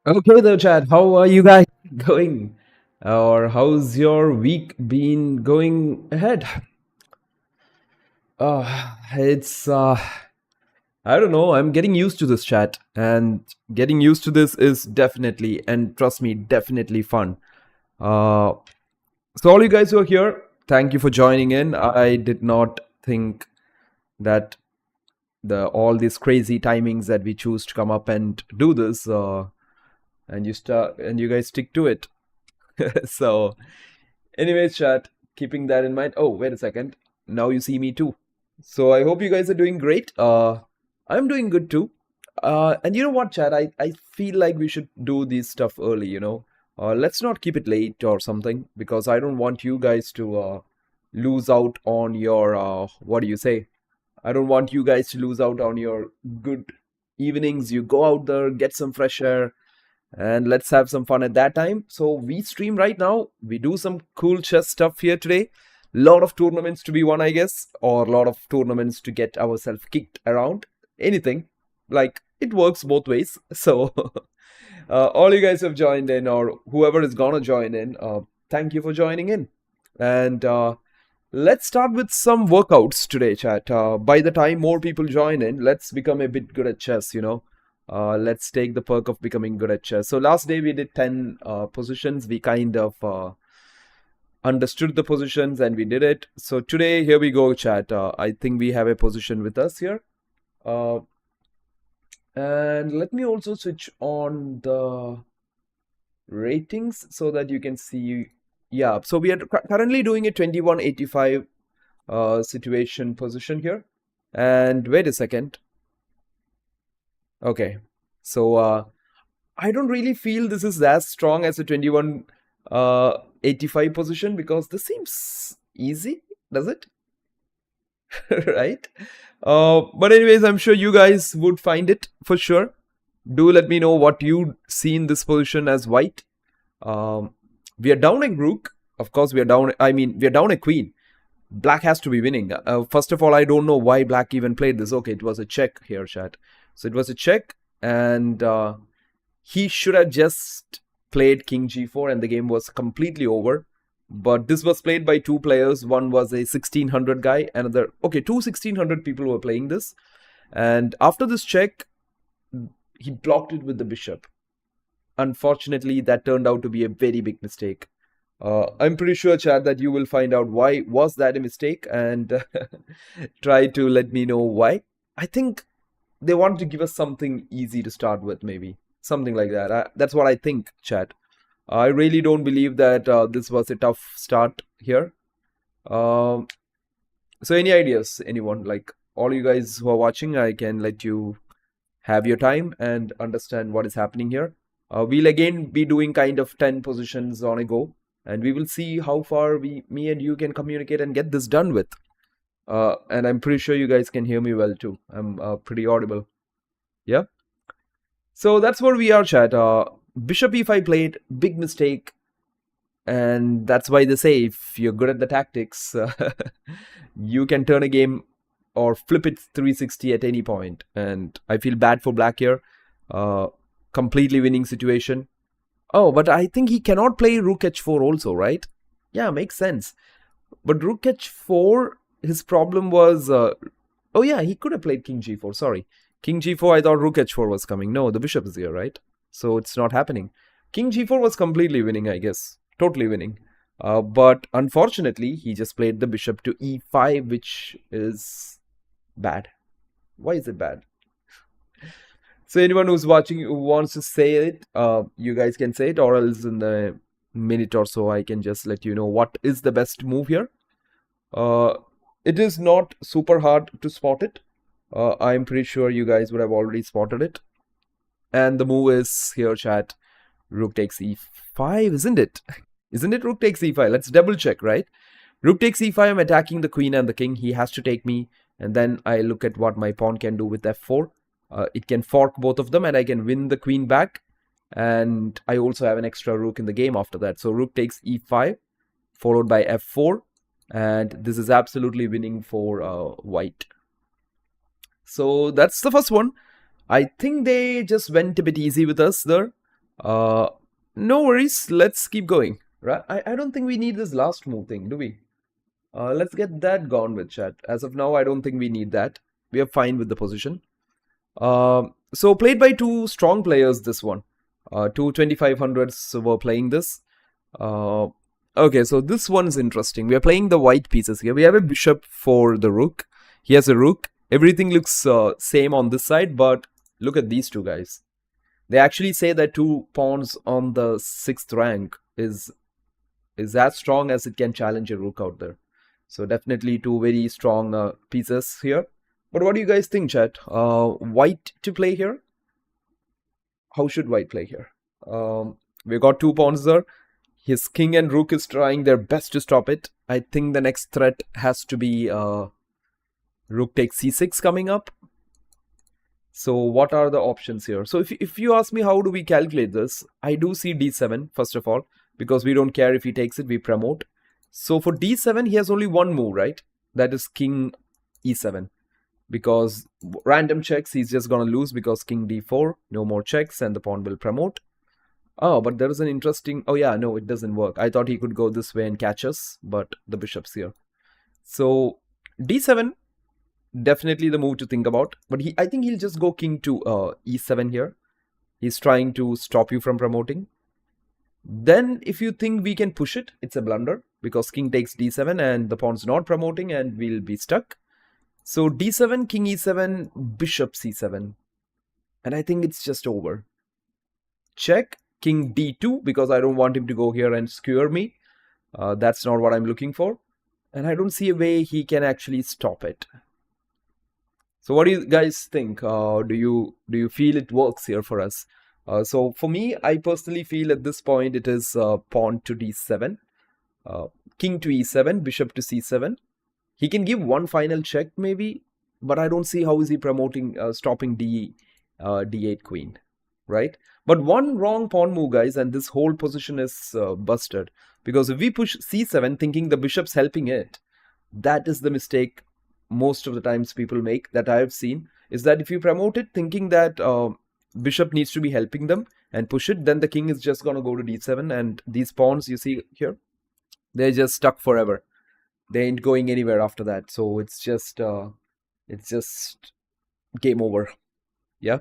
Okay, though, Chad, how are you guys going? Or how's your week been going ahead? It's I don't know. I'm getting used to this chat, and getting used to this is definitely, and trust me, definitely fun. Uh, so all you guys who are here, thank you for joining in. I did not think that the all these crazy timings that we choose to come up and do this, and you guys stick to it. So anyways, chat, keeping that in mind. Oh, wait a second. Now you see me too. So I hope you guys are doing great. I'm doing good too. And you know what, chat? I feel like we should do this stuff early. Let's not keep it late or something because I don't want you guys to lose out on your what do you say? I don't want you guys to lose out on your good evenings. You go out there, get some fresh air, and let's have some fun at that time. So we stream right now. We do some cool chess stuff here today. Lot of tournaments to be won, I guess, or a lot of tournaments to get ourselves kicked around. Anything. Like it works both ways. So all you guys have joined in, or whoever is gonna join in, thank you for joining in. And let's start with some workouts today, chat. By the time more people join in, let's become a bit good at chess. Let's take the perk of becoming good at chess. So last day we did 10 positions. We kind of understood the positions and we did it. So today, here we go, chat. I think we have a position with us here. Uh, and let me also switch on the ratings so that you can see. Yeah, so we are currently doing a 2185 situation position here. And wait a second. Okay. So I don't really feel this is as strong as a 2185 position because this seems easy, does it? Right? But anyways, I'm sure you guys would find it for sure. Do let me know what you see in this position as white. We are down a rook. Of course, we are down. I mean, we are down a queen. Black has to be winning. First of all, I don't know why black even played this. Okay, it was a check here, chat. So it was a check, and he should have just played king g4 and the game was completely over. But this was played by two players. One was a 1600 guy, another, okay, two 1600 people were playing this. And after this check, he blocked it with the bishop. Unfortunately, that turned out to be a very big mistake. I'm pretty sure, chat, that you will find out why was that a mistake and try to let me know why. I think they wanted to give us something easy to start with, maybe. Something like that. That's what I think, chat. I really don't believe that this was a tough start here. Um, so any ideas, anyone? Like all you guys who are watching, I can let you have your time and understand what is happening here. We'll again be doing kind of 10 positions on a go, and we will see how far me and you can communicate and get this done with. And I'm pretty sure you guys can hear me well too. I'm pretty audible. Yeah. So that's where we are, chat. Bishop e5 played, big mistake. And that's why they say if you're good at the tactics, you can turn a game or flip it 360 at any point. And I feel bad for black here. Completely winning situation. Oh, but I think he cannot play rook h4 also, right? Yeah, makes sense. But rook h4, his problem was... oh yeah, he could have played king g4, sorry. King g4, I thought rook h4 was coming. No, the bishop is here, right? So it's not happening. King g4 was completely winning, I guess. Totally winning. But unfortunately, he just played the bishop to e5, which is bad. Why is it bad? So anyone who's watching who wants to say it, you guys can say it, or else in the minute or so, I can just let you know what is the best move here. It is not super hard to spot it. I'm pretty sure you guys would have already spotted it. And the move is here, chat. Rook takes e5, isn't it? Isn't it rook takes e5? Let's double check, right? Rook takes e5, I'm attacking the queen and the king. He has to take me. And then I look at what my pawn can do with f4. It can fork both of them and I can win the queen back. And I also have an extra rook in the game after that. So rook takes e5, followed by f4. And this is absolutely winning for white. So that's the first one. I think they just went a bit easy with us there. No worries. Let's keep going. Right? I don't think we need this last move thing, do we? Let's get that gone with chat. As of now, I don't think we need that. We are fine with the position. So played by two strong players, this one. Two 2500s were playing this. Okay, so this one is interesting. We are playing the white pieces here. We have a bishop for the rook. He has a rook. Everything looks same on this side, but look at these two guys. They actually say that 2 pawns on the 6th rank is as strong as it can challenge a rook out there. So definitely two very strong pieces here. But what do you guys think, chat? White to play here? How should white play here? We got 2 pawns there. His king and rook is trying their best to stop it. I think the next threat has to be rook takes c6 coming up. So what are the options here? So if you ask me how do we calculate this, I do see d7 first of all, because we don't care if he takes it, we promote. So for d7, he has only one move, right? That is king e7. Because random checks, he's just gonna lose because king d4, no more checks, and the pawn will promote. Oh, but there is an interesting... Oh yeah, no, it doesn't work. I thought he could go this way and catch us, but the bishop's here. So d7, definitely the move to think about. But I think he'll just go king to e7 here. He's trying to stop you from promoting. Then if you think we can push it, it's a blunder because king takes d7 and the pawn's not promoting and we'll be stuck. So d7, king e7, bishop c7. And I think it's just over. Check, king d2 because I don't want him to go here and skewer me. That's not what I'm looking for. And I don't see a way he can actually stop it. So what do you guys think? Do you feel it works here for us? So for me, I personally feel at this point it is pawn to d7, king to e7, bishop to c7. He can give one final check maybe, but I don't see how is he promoting, stopping d8 queen, right? But one wrong pawn move, guys, and this whole position is busted. Because if we push c7 thinking the bishop's helping it, that is the mistake most of the times people make that I have seen, is that if you promote it thinking that bishop needs to be helping them and push it, then the king is just going to go to d7 and these pawns you see here, they're just stuck forever. They ain't going anywhere after that. So it's just game over. Yeah.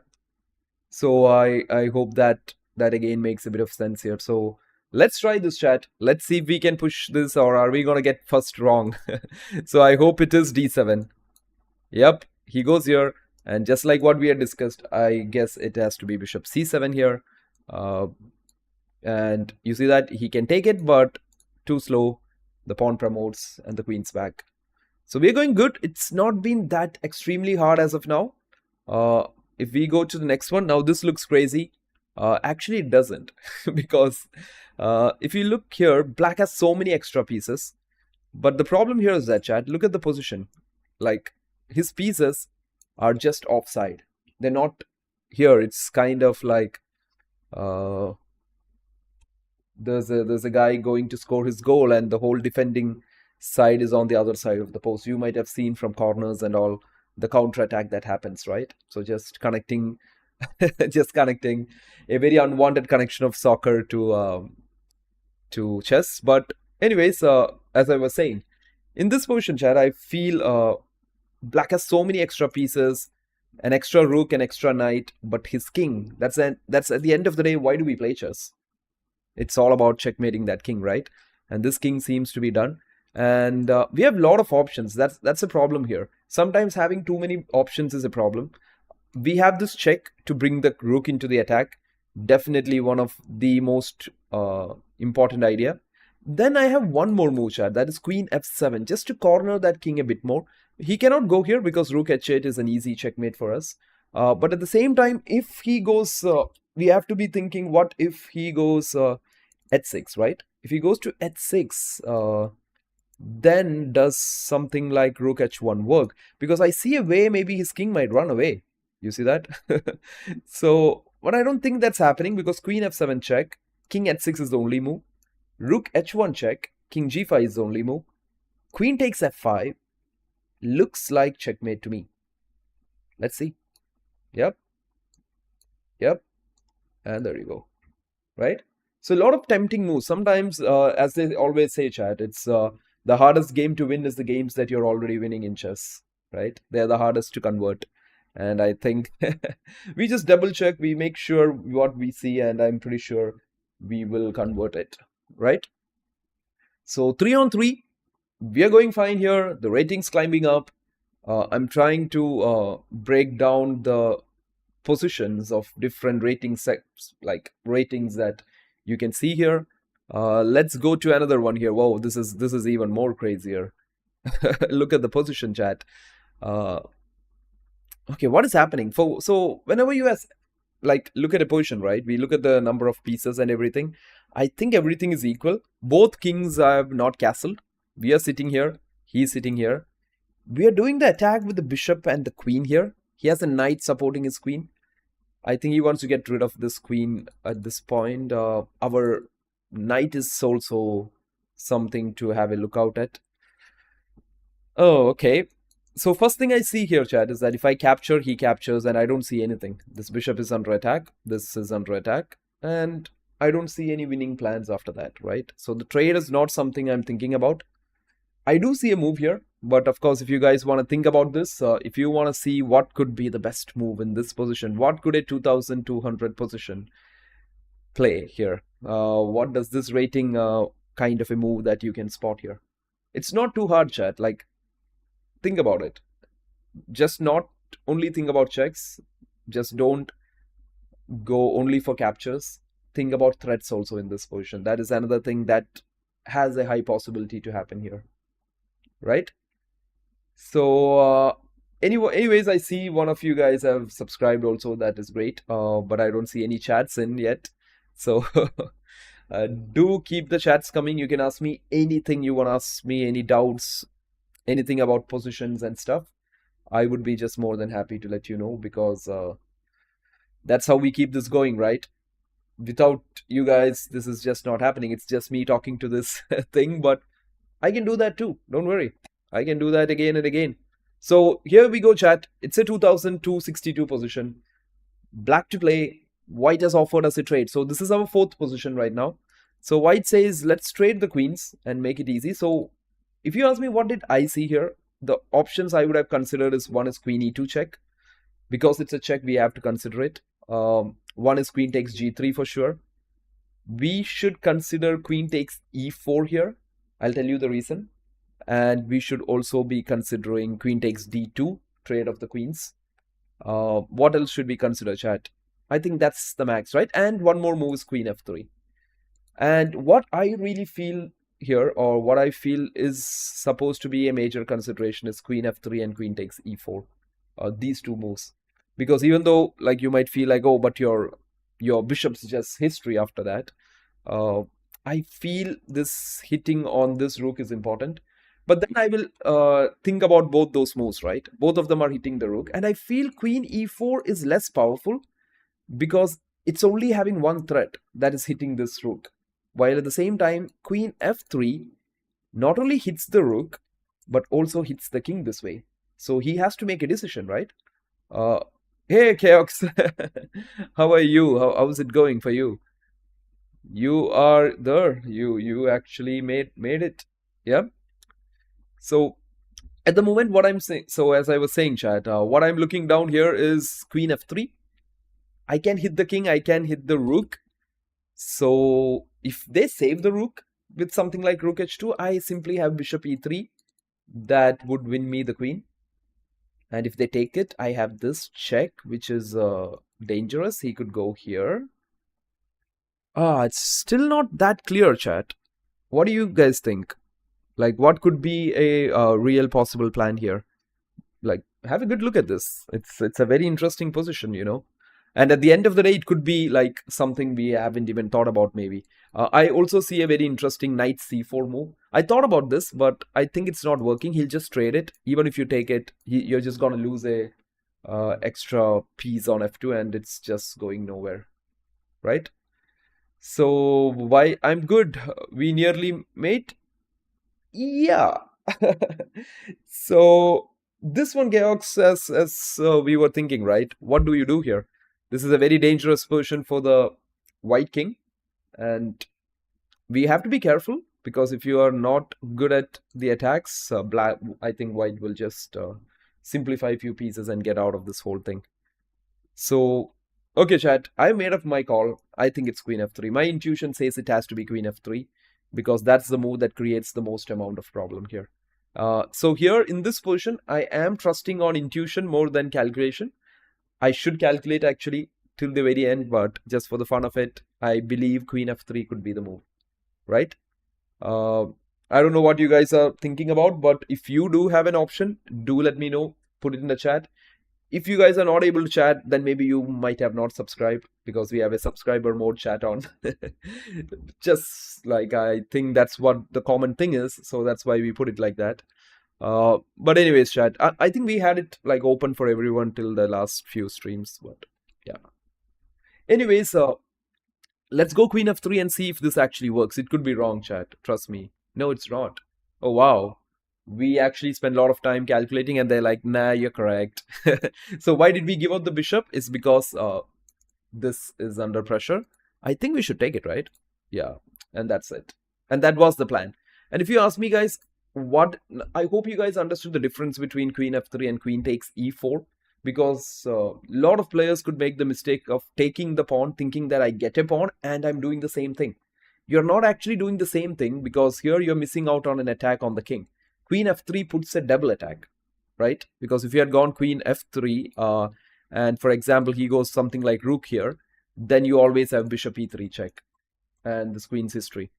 So I hope that again makes a bit of sense here. So let's try this, chat. Let's see if we can push this, or are we gonna get first wrong? So I hope it is d7. Yep, he goes here, and just like what we had discussed, I guess it has to be bishop c7 here. And you see that he can take it, but too slow. The pawn promotes and the queen's back. So we're going good. It's not been that extremely hard as of now. If we go to the next one, now this looks crazy. Actually, it doesn't. Because if you look here, black has so many extra pieces. But the problem here is that, chat, look at the position. Like, his pieces are just offside. They're not here. It's kind of like... there's a guy going to score his goal and the whole defending side is on the other side of the post. You might have seen from corners and all the counter attack that happens, right? So just connecting just connecting a very unwanted connection of soccer to chess. But anyways, as I was saying, in this position, chat, I feel black has so many extra pieces, an extra rook, an extra knight, but his king, that's at the end of the day, why do we play chess? It's all about checkmating that king, right? And this king seems to be done. And we have a lot of options. That's a problem here. Sometimes having too many options is a problem. We have this check to bring the rook into the attack. Definitely one of the most important idea. Then I have one more move, chat. That is queen f7, just to corner that king a bit more. He cannot go here because rook h8 is an easy checkmate for us. But at the same time, if he goes... we have to be thinking, what if he goes h6, right? If he goes to h6, then does something like rook h1 work? Because I see a way maybe his king might run away. You see that? So, but I don't think that's happening because queen f7 check, king h6 is the only move. Rook h1 check, king g5 is the only move. Queen takes f5. Looks like checkmate to me. Let's see. Yep. Yep. And there you go. right? So a lot of tempting moves. Sometimes, as they always say, chat, it's the hardest game to win is the games that you're already winning in chess, right? They're the hardest to convert. And I think we just double check, we make sure what we see, and I'm pretty sure we will convert it, right? So 3 on 3, we are going fine here. The ratings climbing up. I'm trying to break down the positions of different rating sets, like ratings that you can see here. Let's go to another one here. Whoa, this is even more crazier. Look at the position, chat. Uh, okay, what is happening? So whenever you like look at a position, right? We look at the number of pieces and everything. I think everything is equal. Both kings have not castled. We are sitting here. He's sitting here. We are doing the attack with the bishop and the queen here. He has a knight supporting his queen. I think he wants to get rid of this queen at this point. Our knight is also something to have a look out at. Oh, okay. So first thing I see here, chat, is that if I capture, he captures, and I don't see anything. This bishop is under attack. This is under attack. And I don't see any winning plans after that, right? So the trade is not something I'm thinking about. I do see a move here. But of course, if you guys want to think about this, if you want to see what could be the best move in this position, what could a 2200 position play here? What does this rating kind of a move that you can spot here? It's not too hard, chat. Like, think about it. Just not only think about checks. Just don't go only for captures. Think about threats also in this position. That is another thing that has a high possibility to happen here, right? So anyways, I see one of you guys have subscribed also. That is great. But I don't see any chats in yet. So do keep the chats coming. You can ask me anything you want to ask me, any doubts, anything about positions and stuff. I would be just more than happy to let you know, because that's how we keep this going, right? Without you guys, this is just not happening. It's just me talking to this thing, but I can do that too. Don't worry. I can do that again and again. So here we go, chat. It's a 2262 position. Black to play. White has offered us a trade. So this is our fourth position right now. So white says, let's trade the queens and make it easy. So if you ask me what did I see here, the options I would have considered is one is queen e2 check. Because it's a check, we have to consider it. One is queen takes g3 for sure. We should consider queen takes e4 here. I'll tell you the reason. And we should also be considering queen takes d2, trade of the queens. What else should we consider, chat? I think that's the max, right? And one more move is queen f3. And what I really feel here, or what I feel is supposed to be a major consideration, is queen f3 and queen takes e4. These two moves. Because even though, like, you might feel like, oh, but your bishop's just history after that. I feel this hitting on this rook is important. But then I will think about both those moves, right? Both of them are hitting the rook. And I feel queen e4 is less powerful because it's only having one threat that is hitting this rook. While at the same time, queen f3 not only hits the rook, but also hits the king this way. So he has to make a decision, right? Hey, Chaos. How are you? How's it going for you? You are there. You actually made it. Yeah. So at the moment, what I'm saying, so as I was saying, chat, what I'm looking down here is queen f3. I can hit the king, I can hit the rook. So if they save the rook with something like rook h2, I simply have bishop e3. That would win me the queen. And if they take it, I have this check, which is dangerous. He could go here. It's still not that clear, chat. What do you guys think? Like, what could be a real possible plan here? Like, have a good look at this. It's a very interesting position, you know. And at the end of the day, it could be like something we haven't even thought about, maybe. I also see a very interesting knight c4 move. I thought about this, but I think it's not working. He'll just trade it. Even if you take it, you're just going to lose a extra piece on f2, and it's just going nowhere, right? So why I'm good. We nearly made. Yeah. So this one, Geox, as we were thinking, right? What do you do here? This is a very dangerous position for the white king. And we have to be careful because if you are not good at the attacks, I think white will just simplify a few pieces and get out of this whole thing. So, okay, chat, I made up my call. I think it's queen f3. My intuition says it has to be queen f3 because that's the move that creates the most amount of problem here. So here in this position, I am trusting on intuition more than calculation. I should calculate actually till the very end, but just for the fun of it, I believe queen f3 could be the move, right? I don't know what you guys are thinking about, but if you do have an option, do let me know. Put it in the chat. If you guys are not able to chat, then maybe you might have not subscribed because we have a subscriber mode chat on. Just like I think that's what the common thing is, so that's why we put it like that. But anyways, chat, I think we had it like open for everyone till the last few streams, but yeah. Anyways, let's go queen f3 and see if this actually works. It could be wrong, chat. Trust me. No, it's not. Oh, wow. We actually spend a lot of time calculating and they're like, nah, you're correct. So why did we give out the bishop? It's because this is under pressure. I think we should take it, right? Yeah, and that's it. And that was the plan. And if you ask me, guys, I hope you guys understood the difference between queen f3 and queen takes e4, because a lot of players could make the mistake of taking the pawn thinking that I get a pawn and I'm doing the same thing. You're not actually doing the same thing because here you're missing out on an attack on the king. Queen f3 puts a double attack, right? Because if you had gone queen f3 and for example he goes something like rook here, then you always have bishop e3 check and this queen's history.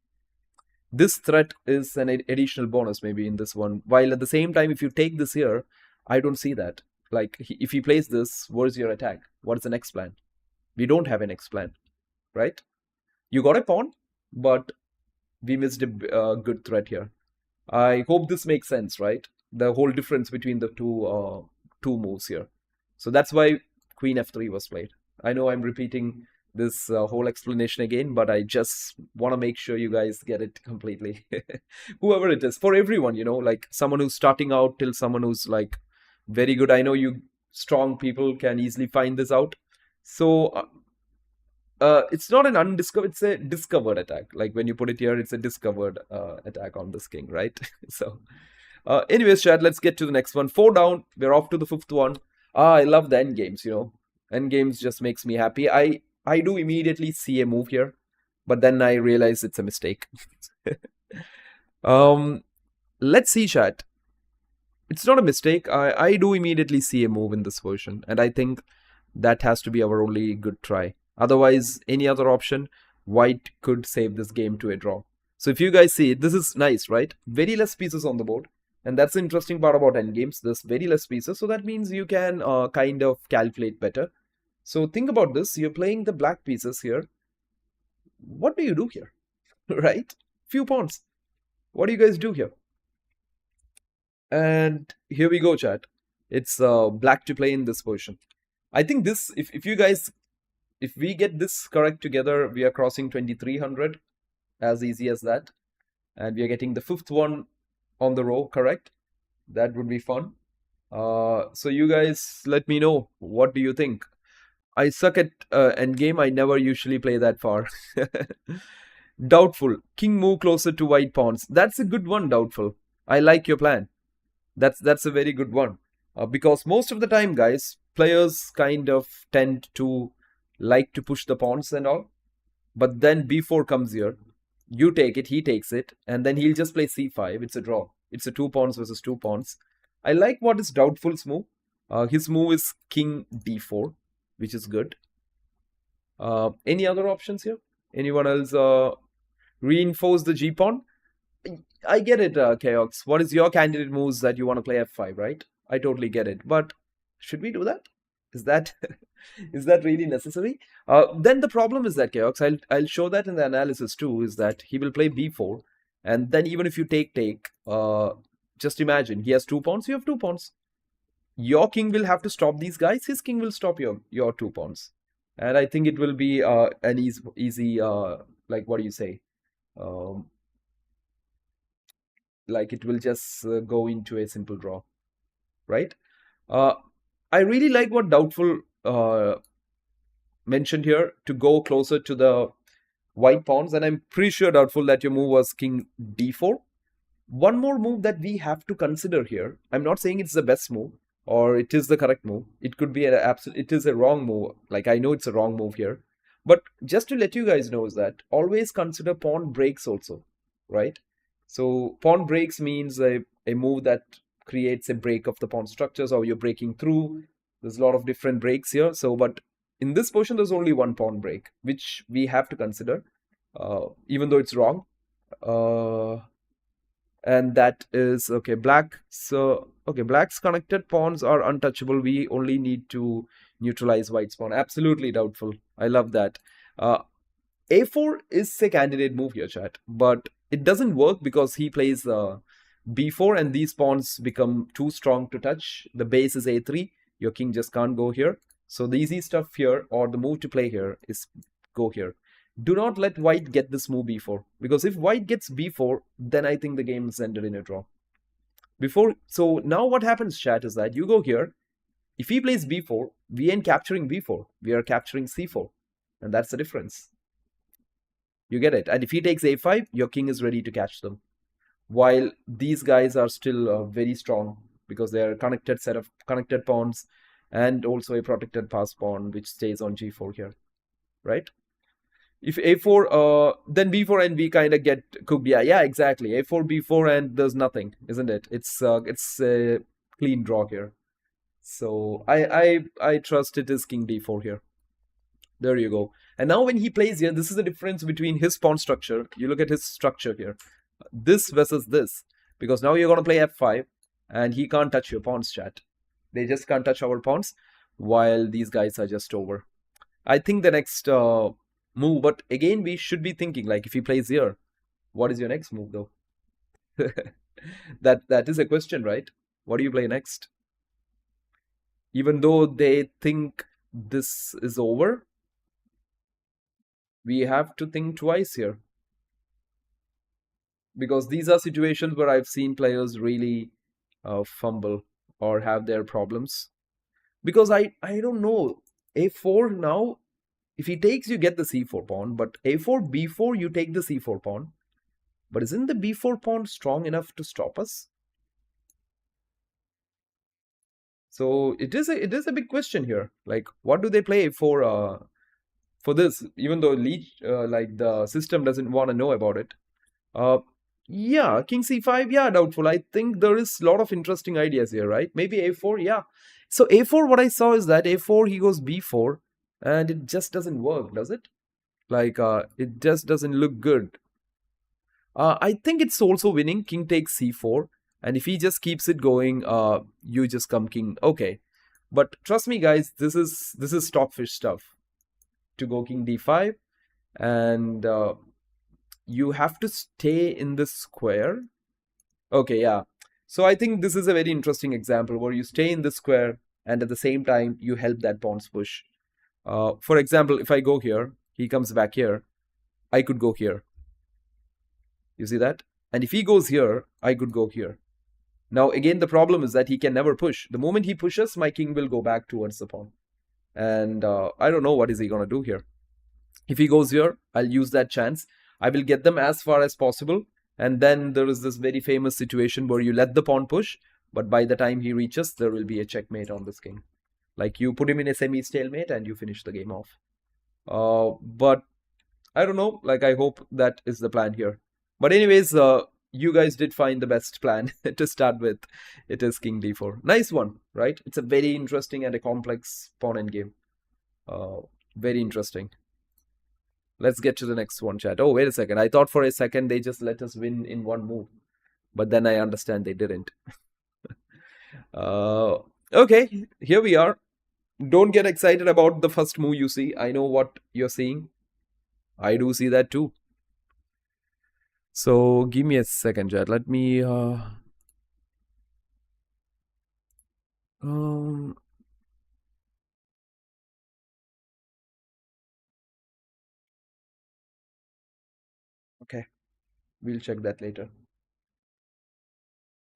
This threat is an additional bonus maybe in this one, while at the same time if you take this here, I don't see that. Like if he plays this, where's your attack? What is the next plan? We don't have a next plan, right? You got a pawn, but we missed a good threat here. I hope this makes sense, right? The whole difference between the two moves here. So that's why queen f3 was played. I know I'm repeating this whole explanation again, but I just want to make sure you guys get it completely. Whoever it is, for everyone, you know, like someone who's starting out till someone who's like very good. I know you strong people can easily find this out. So it's not an undiscovered, it's a discovered attack. Like when you put it here, it's a discovered attack on this king, right? So anyways, chat, let's get to the next one. 4 down, we're off to the 5th one. I love the end games, you know. End games just makes me happy. I do immediately see a move here, but then I realize it's a mistake. Let's see, chat. It's not a mistake. I do immediately see a move in this version, and I think that has to be our only good try. Otherwise, any other option, white could save this game to a draw. So if you guys see it, this is nice, right? Very less pieces on the board. And that's the interesting part about endgames. There's very less pieces. So that means you can kind of calculate better. So think about this. You're playing the black pieces here. What do you do here? Right? Few pawns. What do you guys do here? And here we go, chat. It's black to play in this position. I think this, if you guys, if we get this correct together, we are crossing 2300, as easy as that. And we are getting the 5th one on the row correct. That would be fun. So you guys let me know, what do you think? I suck at endgame. I never usually play that far. Doubtful. King move closer to white pawns. That's a good one, Doubtful. I like your plan. That's a very good one. Because most of the time, guys, players kind of tend to like to push the pawns and all. But then b4 comes here. You take it, he takes it, and then he'll just play c5. It's a draw. It's a 2 pawns versus 2 pawns. I like what is Doubtful's move. His move is king d4, which is good. Any other options here? Anyone else reinforce the g pawn? I get it, Chaos. What is your candidate moves that you want to play f5, right? I totally get it. But should we do that? Is that is that really necessary? Then the problem is that, Chaos, I'll show that in the analysis too, is that he will play b4. And then even if you take, just imagine, he has 2 pawns, you have 2 pawns. Your king will have to stop these guys. His king will stop your 2 pawns. And I think it will be an easy like, what do you say? Like it will just go into a simple draw, right? I really like what Doubtful mentioned here, to go closer to the white pawns, and I'm pretty sure doubtful that your move was king d4. One more move that we have to consider here. I'm not saying it's the best move or it is the correct move. It could be an absolute. It is a wrong move. Like I know it's a wrong move here, but just to let you guys know is that always consider pawn breaks also, right? So pawn breaks means a move that creates a break of the pawn structures, or you're breaking through. There's a lot of different breaks here. So, but in this position, there's only one pawn break, which we have to consider, even though it's wrong. Uh, and that is okay. Black. So okay, black's connected pawns are untouchable. We only need to neutralize white's pawn. Absolutely doubtful. I love that. A4 is a candidate move here, chat, but it doesn't work because he plays b4 and these pawns become too strong to touch. The base is a3. Your king just can't go here. So the easy stuff here, or the move to play here, is go here. Do not let white get this move b4, because if white gets b4, then I think the game is ended in a draw. So now what happens, chat, is that you go here. If he plays b4, we ain't capturing b4. We are capturing c4. And that's the difference. You get it? And if he takes a5, your king is ready to catch them. While these guys are still very strong because they are a connected set of connected pawns and also a protected pass pawn which stays on g4 here, right? If a4, then b4 and we kind of get cooked. Yeah, exactly. A4, b4 and there's nothing, isn't it? It's a clean draw here. So I trust it is king d4 here. There you go. And now when he plays here, this is the difference between his pawn structure. You look at his structure here. This versus this. Because now you're going to play f5 and he can't touch your pawns, chat. They just can't touch our pawns while these guys are just over. I think the next move, but again, we should be thinking, like, if he plays here, what is your next move, though? That is a question, right? What do you play next? Even though they think this is over, we have to think twice here. Because these are situations where I've seen players really fumble or have their problems. Because I don't know, a4 now, if he takes, you get the c4 pawn, but a4, b4, you take the c4 pawn. But isn't the b4 pawn strong enough to stop us? So it is a big question here. Like, what do they play for this? Even though like the system doesn't want to know about it. Yeah, king c5, yeah, doubtful. I think there is a lot of interesting ideas here, right? Maybe a4, yeah. So a4, what I saw is that a4, he goes b4, and it just doesn't work, does it? Like, it just doesn't look good. I think it's also winning. King takes c4, and if he just keeps it going, you just come king. Okay, but trust me, guys, this is stockfish stuff. To go king d5, and you have to stay in the square. Okay, yeah. So I think this is a very interesting example where you stay in the square and at the same time you help that pawn's push. For example, if I go here, he comes back here, I could go here. You see that? And if he goes here, I could go here. Now, again, the problem is that he can never push. The moment he pushes, my king will go back towards the pawn. And I don't know what is he going to do here. If he goes here, I'll use that chance. I will get them as far as possible. And then there is this very famous situation where you let the pawn push, but by the time he reaches, there will be a checkmate on this king. Like, you put him in a semi-stalemate and you finish the game off. But I don't know. Like, I hope that is the plan here. But anyways, you guys did find the best plan to start with. It is king d4. Nice one, right? It's a very interesting and a complex pawn endgame. Very interesting. Let's get to the next one, chat. Oh, wait a second. I thought for a second they just let us win in one move. But then I understand they didn't. Okay, here we are. Don't get excited about the first move you see. I know what you're seeing. I do see that too. So give me a second, chat. Let me... Okay, we'll check that later.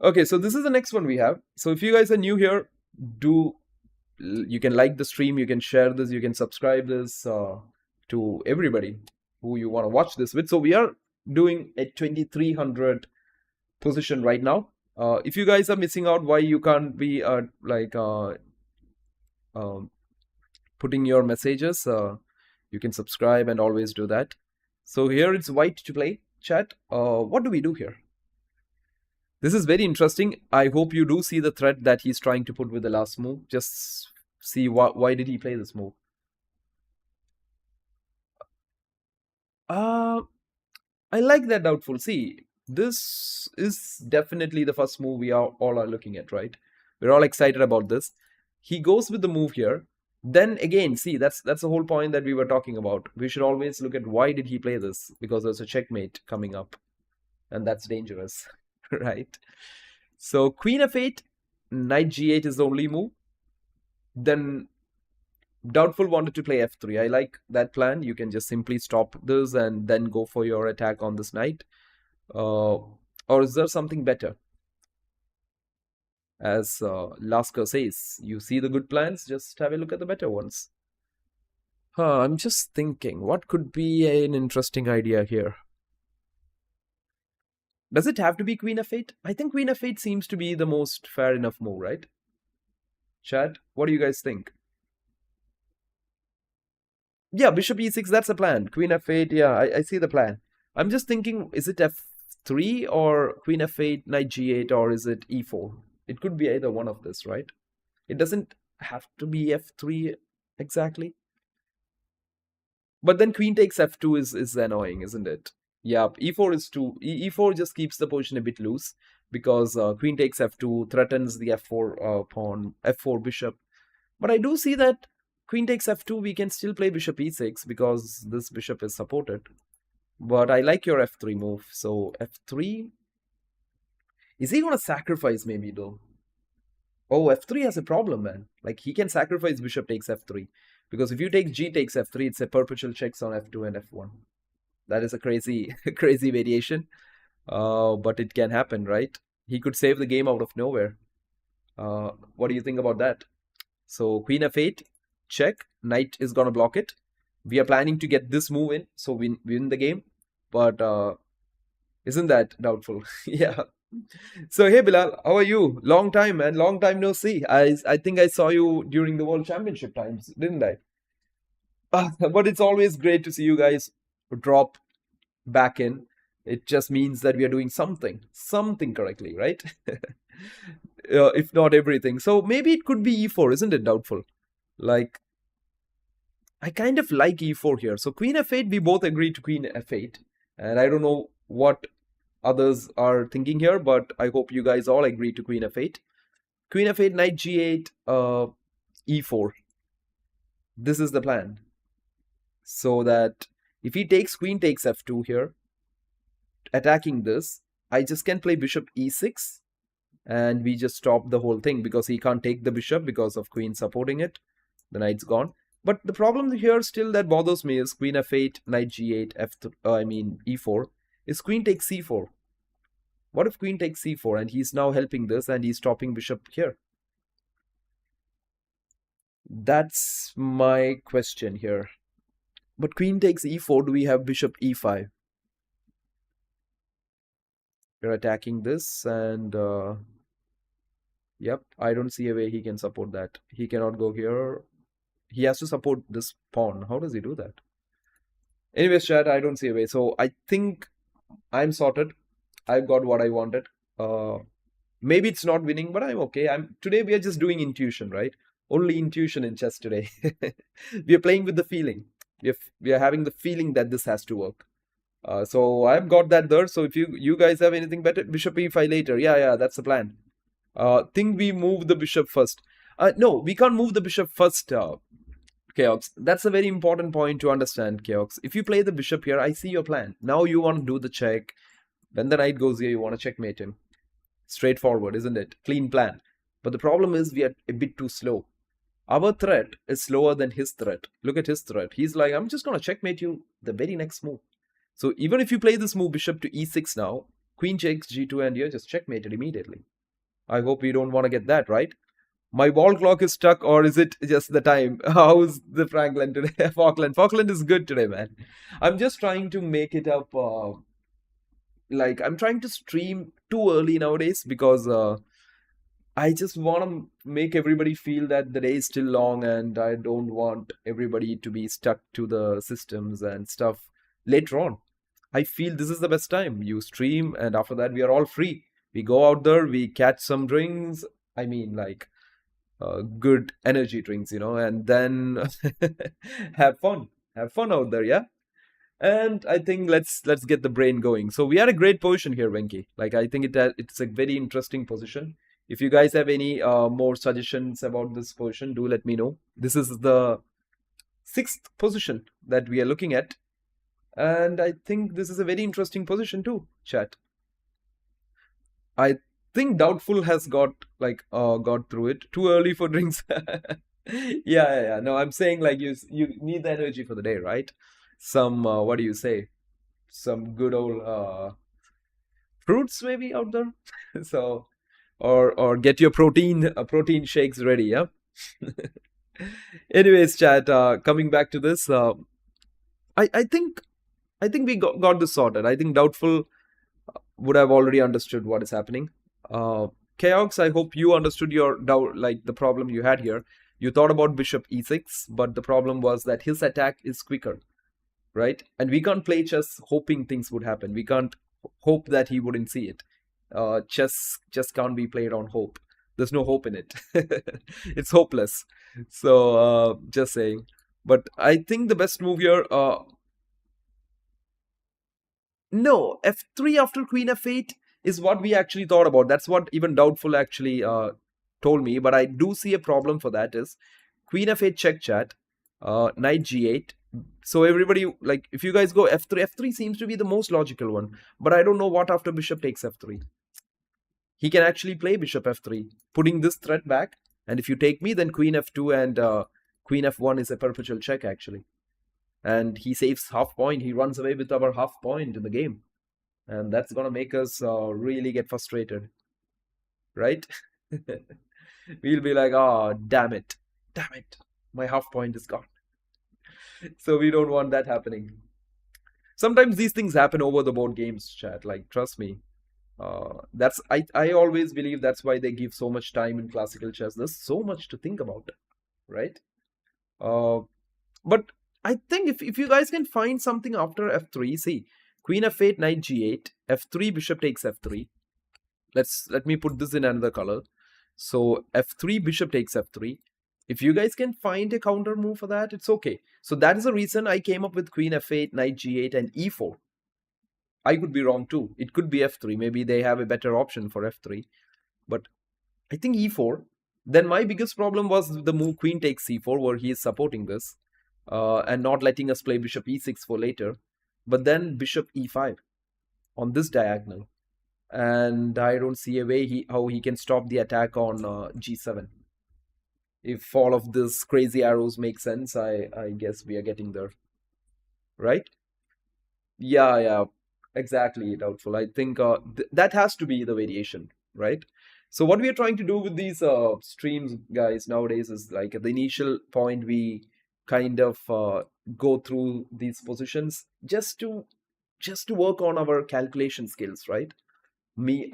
Okay, so this is the next one we have. So if you guys are new here, you can like the stream, you can share this, you can subscribe this to everybody. who you want to watch this with. So we are doing a 2300 position right now. If you guys are missing out why you can't be putting your messages, you can subscribe and always do that. So here it's white to play. Chat, what do we do here? This is very interesting. I hope you do see the threat that he's trying to put with the last move. Just see why did he play this move. I like that doubtful. See, this is definitely the first move we all are looking at, right? We're all excited about this. He goes with the move here. Then again, see, that's the whole point that we were talking about. We should always look at why did he play this? Because there's a checkmate coming up. And that's dangerous, right? So Queen f8, Knight g8 is the only move. Then Doubtful wanted to play f3. I like that plan. You can just simply stop this and then go for your attack on this knight. Or is there something better? As Lasker says, you see the good plans, just have a look at the better ones. I'm just thinking, what could be an interesting idea here? Does it have to be Queen f8? I think Queen f8 seems to be the most fair enough move, right? Chat, what do you guys think? Yeah, Bishop e6, that's a plan. Queen f8, yeah, I see the plan. I'm just thinking, is it f3 or Queen f8, Knight g8, or is it e4? It could be either one of this, right? It doesn't have to be f3 exactly. But then Queen takes f2 is annoying, isn't it? Yeah, e4 is too. E4 just keeps the position a bit loose because Queen takes f2 threatens the f4 pawn, f4 bishop. But I do see that Queen takes f2, we can still play Bishop e6 because this bishop is supported. But I like your f3 move. So f3. Is he going to sacrifice maybe though? Oh, f3 has a problem, man. Like he can sacrifice bishop takes f3. Because if you take g takes f3, it's a perpetual checks on f2 and f1. That is a crazy, crazy variation. But it can happen, right? He could save the game out of nowhere. What do you think about that? So Queen f8, check. Knight is going to block it. We are planning to get this move in, so we win the game. But isn't that doubtful? Yeah. So hey Bilal, how are you? Long time, man. Long time no see. I think I saw you during the World Championship times, didn't I? But it's always great to see you guys drop back in. It just means that we are doing something correctly, right? If not everything. So maybe it could be e4, isn't it? Doubtful. Like, I kind of like e4 here. So Queen f8, we both agree to Queen f8. And I don't know what others are thinking here, but I hope you guys all agree to Queen f8. Queen f8, Knight g8, e4. This is the plan. So that if he takes Queen takes f2 here, attacking this, I just can play Bishop e6 and we just stop the whole thing because he can't take the bishop because of Queen supporting it. The knight's gone. But the problem here still that bothers me is Queen f8, Knight g8, e4, is Queen takes c4. What if Queen takes c4 and he's now helping this and he's stopping bishop here? That's my question here. But Queen takes e4, do we have Bishop e5? We're attacking this and yep, I don't see a way he can support that. He cannot go here. He has to support this pawn. How does he do that? Anyways, chat, I don't see a way. So I think I'm sorted. I've got what I wanted. Maybe it's not winning, but I'm okay. Today we are just doing intuition, right? Only intuition in chess today. We are playing with the feeling. We are having the feeling that this has to work. So I've got that there. So if you guys have anything better, Bishop e5 later. Yeah, that's the plan. Think we move the bishop first. No, we can't move the bishop first, Chaos. That's a very important point to understand, Chaos. If you play the bishop here, I see your plan. Now you want to do the check. When the knight goes here, you want to checkmate him. Straightforward, isn't it? Clean plan. But the problem is we are a bit too slow. Our threat is slower than his threat. Look at his threat. He's like, I'm just going to checkmate you the very next move. So even if you play this move, bishop to e6 now, queen takes g2 and you're just checkmated immediately. I hope you don't want to get that, right? My wall clock is stuck, or is it just the time? How's the Franklin today? Falkland is good today, man. I'm just trying to make it up. Like I'm trying to stream too early nowadays because I just want to make everybody feel that the day is still long, and I don't want everybody to be stuck to the systems and stuff later on. I feel this is the best time. You stream, and after that, we are all free. We go out there, we catch some drinks. I mean, like good energy drinks, and then have fun. Have fun out there, yeah. And I think let's get the brain going. So we are a great position here, Venki. Like I think it's a very interesting position. If you guys have any more suggestions about this position, do let me know. This is the sixth position that we are looking at, and I think this is a very interesting position too, chat. I think Doubtful has got through it. Too early for drinks. Yeah. No, I'm saying like you need the energy for the day, right? Some what do you say? Some good old fruits maybe out there. So or get your protein shakes ready, yeah. Anyways, chat. Coming back to this, I think we got this sorted. I think Doubtful would have already understood what is happening. Chaos, I hope you understood your doubt, like the problem you had here. You thought about bishop e6, but the problem was that his attack is quicker, right? And we can't play chess hoping things would happen. We can't hope that he wouldn't see it. Chess just can't be played on hope. There's no hope in it. It's hopeless. So just saying. But I think the best move here. No, f3 after queen f8 is what we actually thought about. That's what even Doubtful actually told me. But I do see a problem for that is queen f8 check, chat, knight g8. So everybody, like, if you guys go f3, f3 seems to be the most logical one. But I don't know what after bishop takes f3. He can actually play bishop f3, putting this threat back. And if you take me, then queen f2 and queen f1 is a perpetual check, actually. And he saves half point. He runs away with our half point in the game. And that's going to make us really get frustrated. Right? We'll be like, oh, damn it. Damn it. My half point is gone. So we don't want that happening. Sometimes these things happen over the board games, chat. Like, trust me. I always believe that's why they give so much time in classical chess. There's so much to think about, right? But I think if you guys can find something after f3, see, queen f8, knight g8, f3, bishop takes f3. Let me put this in another color. So f3, bishop takes f3. If you guys can find a counter move for that, it's okay. So that is the reason I came up with queen f8, knight g8, and e4. I could be wrong too. It could be f3. Maybe they have a better option for f3. But I think e4. Then my biggest problem was the move queen takes c4, where he is supporting this. And not letting us play bishop e6 for later. But then bishop e5 on this diagonal. And I don't see a way how he can stop the attack on g7. If all of these crazy arrows make sense, I guess we are getting there. Right? Yeah, exactly, Doubtful. I think that has to be the variation, right? So what we are trying to do with these streams, guys, nowadays is like at the initial point, we kind of go through these positions just to work on our calculation skills, right?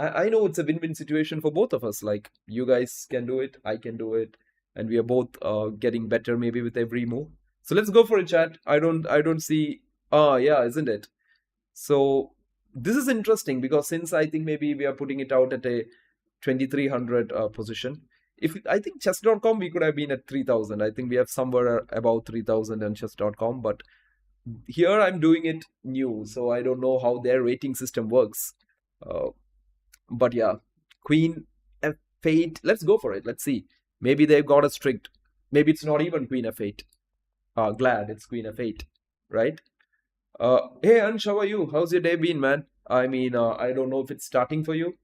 I know it's a win-win situation for both of us. Like you guys can do it, I can do it, and we are both getting better maybe with every move. So let's go for a chat. I don't see. Yeah, isn't it? So this is interesting because since I think maybe we are putting it out at a 2300 position. If I think chess.com, we could have been at 3000. I think we have somewhere about 3000 on chess.com, but here I'm doing it new, so I don't know how their rating system works. But yeah, queen f8. Let's go for it. Let's see. Maybe they've got a strict. Maybe it's not even queen f8. Glad it's queen f8, right? Hey Ansh, how are you? How's your day been, man? I mean, I don't know if it's starting for you.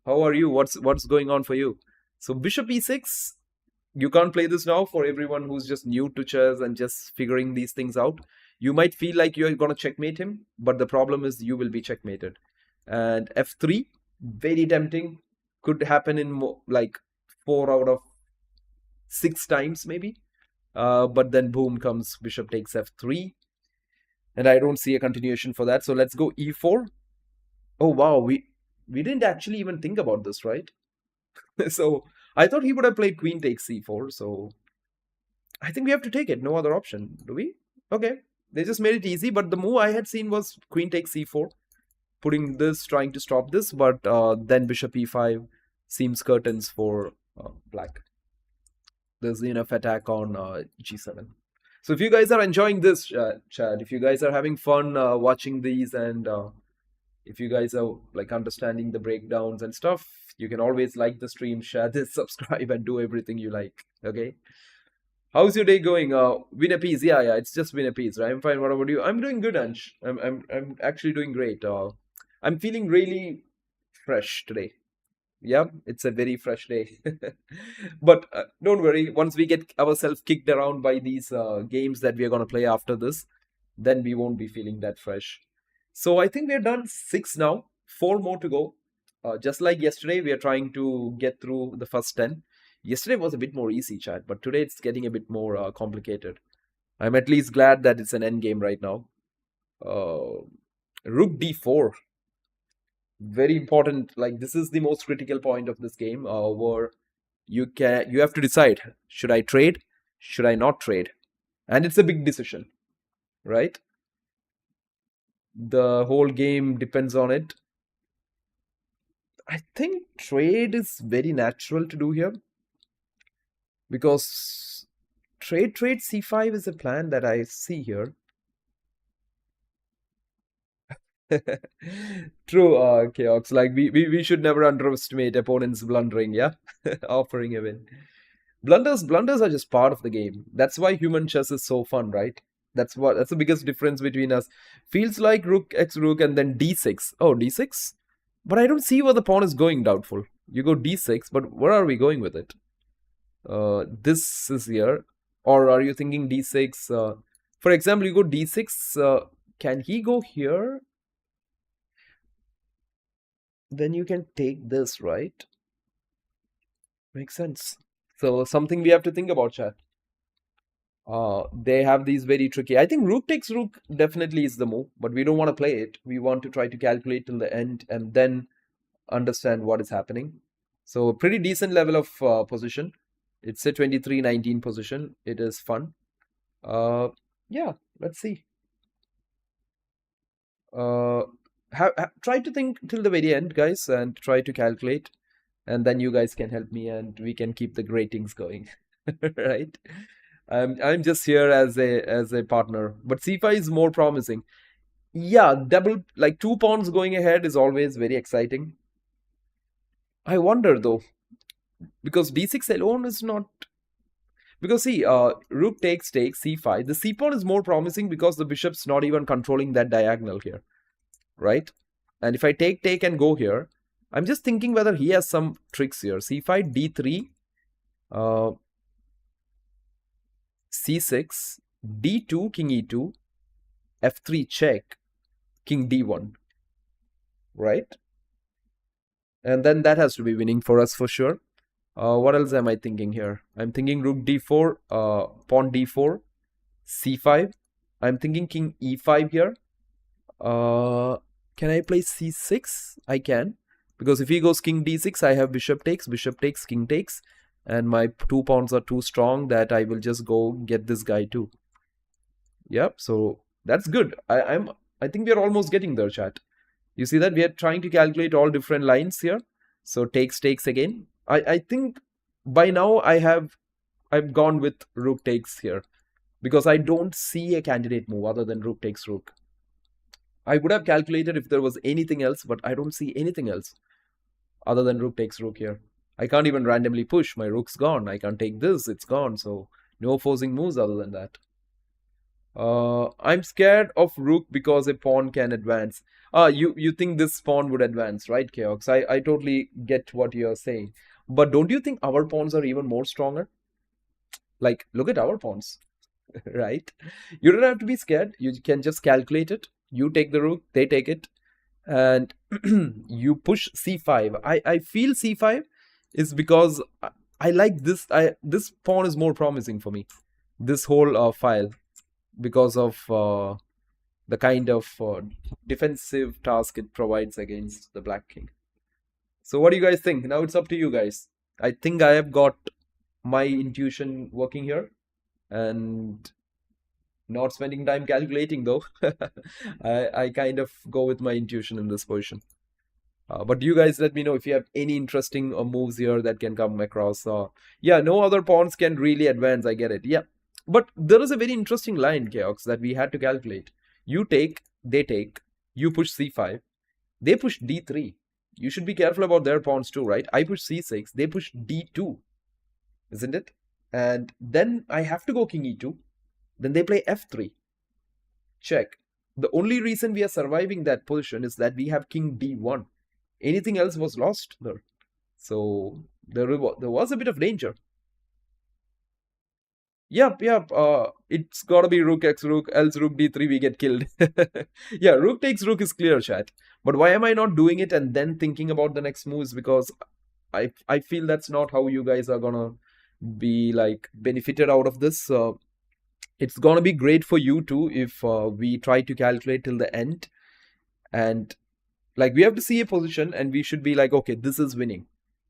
How are you? What's going on for you? So bishop e6, you can't play this now for everyone who's just new to chess and just figuring these things out. You might feel like you're going to checkmate him, but the problem is you will be checkmated. And f3, very tempting. Could happen in like 4 out of 6 times maybe. But then boom comes bishop takes f3. And I don't see a continuation for that. So let's go e4. Oh wow, we didn't actually even think about this, right? So I thought he would have played queen takes c4. So I think we have to take it. No other option. Do we? Okay. They just made it easy. But the move I had seen was queen takes c4. Putting this, trying to stop this. But then bishop e5 seems curtains for black. There's enough attack on g7. So if you guys are enjoying this, chat, if you guys are having fun watching these, and if you guys are like understanding the breakdowns and stuff, you can always like the stream, share this, subscribe, and do everything you like. Okay. How's your day going? Win a piece. Yeah, it's just win a piece, right? I'm fine. What about you? I'm doing good, Ansh. I'm actually doing great. I'm feeling really fresh today. Yeah, it's a very fresh day. But don't worry, once we get ourselves kicked around by these games that we are going to play after this, then we won't be feeling that fresh. So I think we're done 6 now, 4 more to go. Just like yesterday, we are trying to get through the first 10. Yesterday was a bit more easy, chat, but today it's getting a bit more complicated. I'm at least glad that it's an endgame right now. Rook d4. Very important. Like, this is the most critical point of this game, where you have to decide, should I trade, should I not trade? And it's a big decision, right? The whole game depends on it. I think trade is very natural to do here, because trade c5 is a plan that I see here. True, Chaos. Like, we should never underestimate opponents blundering, yeah? Offering a win. Blunders are just part of the game. That's why human chess is so fun, right? That's the biggest difference between us. Feels like rook x rook and then d6. Oh, d6? But I don't see where the pawn is going, doubtful. You go d6, but where are we going with it? This is here. Or are you thinking d6? For example, you go d6. Can he go here? Then you can take this, right? Makes sense. So something we have to think about, chat. They have these very tricky. I think rook takes rook definitely is the move, but we don't want to play it. We want to try to calculate till the end and then understand what is happening. So pretty decent level of position. It's a 23-19 position. It is fun. Yeah, let's see. Try to think till the very end, guys, and try to calculate, and then you guys can help me and we can keep the ratings going. Right? I'm just here as a partner, but c5 is more promising. Yeah, double, like 2 pawns going ahead is always very exciting. I wonder though, because d6 alone is not, because see, rook takes c5. The c pawn is more promising because the bishop's not even controlling that diagonal here, right? And if I take and go here, I'm just thinking whether he has some tricks here. c5, d3, c6, d2, king e2, f3 check, king d1, right? And then that has to be winning for us for sure. What else am I thinking here? I'm thinking rook d4, pawn d4, c5. I'm thinking king e5 here. Can I play c6? I can. Because if he goes king d6, I have bishop takes, king takes. And my 2 pawns are too strong that I will just go get this guy too. Yep, so that's good. I think we are almost getting there, chat. You see that we are trying to calculate all different lines here. So takes again. I think by now I've gone with rook takes here, because I don't see a candidate move other than rook takes rook. I would have calculated if there was anything else, but I don't see anything else other than rook takes rook here. I can't even randomly push. My rook's gone. I can't take this. It's gone. So no forcing moves other than that. I'm scared of rook because a pawn can advance. You think this pawn would advance, right, Chaos? I totally get what you're saying. But don't you think our pawns are even more stronger? Like, look at our pawns, right? You don't have to be scared. You can just calculate it. You take the rook, they take it, and you push c5. I feel c5 is because I like this. This pawn is more promising for me. This whole file, because of the kind of defensive task it provides against the black king. So what do you guys think? Now it's up to you guys. I think I have got my intuition working here, and not spending time calculating though. I kind of go with my intuition in this position. But you guys let me know if you have any interesting moves here that can come across. Yeah, no other pawns can really advance. I get it. Yeah. But there is a very interesting line, Chaos, that we had to calculate. You take, they take, you push c5, they push d3. You should be careful about their pawns too, right? I push c6, they push d2, isn't it? And then I have to go king e2. Then they play f3. Check. The only reason we are surviving that position is that we have king d1. Anything else was lost there. So there was a bit of danger. Yep. It's gotta be rook x rook, else rook d3, we get killed. Yeah, rook takes rook is clear, chat. But why am I not doing it and then thinking about the next moves? Because I feel that's not how you guys are gonna be like benefited out of this. It's gonna be great for you too if we try to calculate till the end, and like we have to see a position and we should be like, okay, this is winning,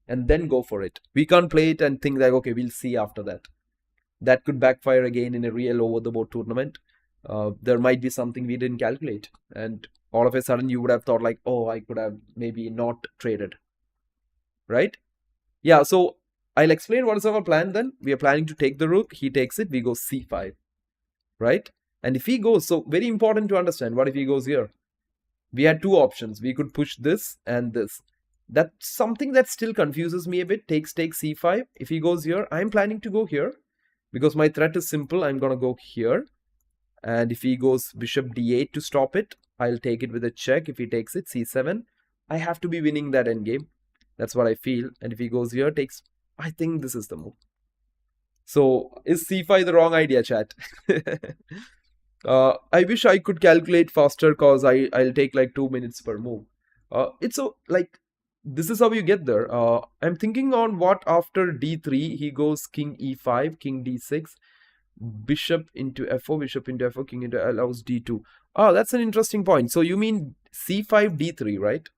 and then go for it. We can't play it and think like, okay, we'll see after that. That could backfire again in a real over the board tournament. There might be something we didn't calculate, and all of a sudden you would have thought like, oh, I could have maybe not traded, right? Yeah, so I'll explain what is our plan then. We are planning to take the rook, he takes it, we go c5, right? And if he goes, so very important to understand, what if he goes here? We had two options. We could push this and this. That's something that still confuses me a bit. Takes c5. If he goes here, I'm planning to go here because my threat is simple. I'm going to go here. And if he goes bishop d8 to stop it, I'll take it with a check. If he takes it, c7, I have to be winning that endgame. That's what I feel. And if he goes here, takes, I think this is the move. So is c5 the wrong idea, chat? I wish I could calculate faster because I'll take like 2 minutes per move. It's so like this is how you get there. I'm thinking on what after d3 he goes king e5, king d6, bishop into f4, bishop into f4, king into allows d2. Oh, that's an interesting point. So you mean c5 d3, right?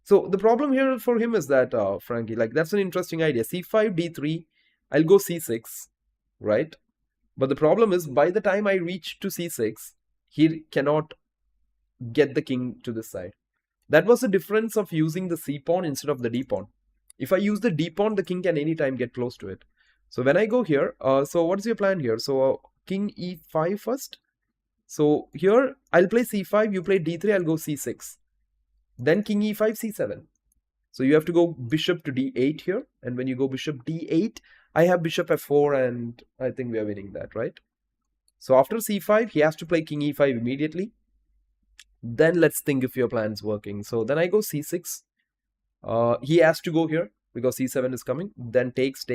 So the problem here for him is that Frankie, like that's an interesting idea. c5 d3, I'll go c6, right? But the problem is, by the time I reach to c6, he cannot get the king to this side. That was the difference of using the c pawn instead of the d pawn. If I use the d pawn, the king can anytime get close to it. So when I go here, so what's your plan here? So king e5 first. So here, I'll play c5, you play d3, I'll go c6. Then king e5, c7. So you have to go bishop to d8 here. And when you go bishop d8, I have bishop f4 and I think we are winning that, right? So after c5, he has to play king e5 immediately. Then let's think if your plan's working. So then I go c6. He has to go here because c7 is coming. Then takes,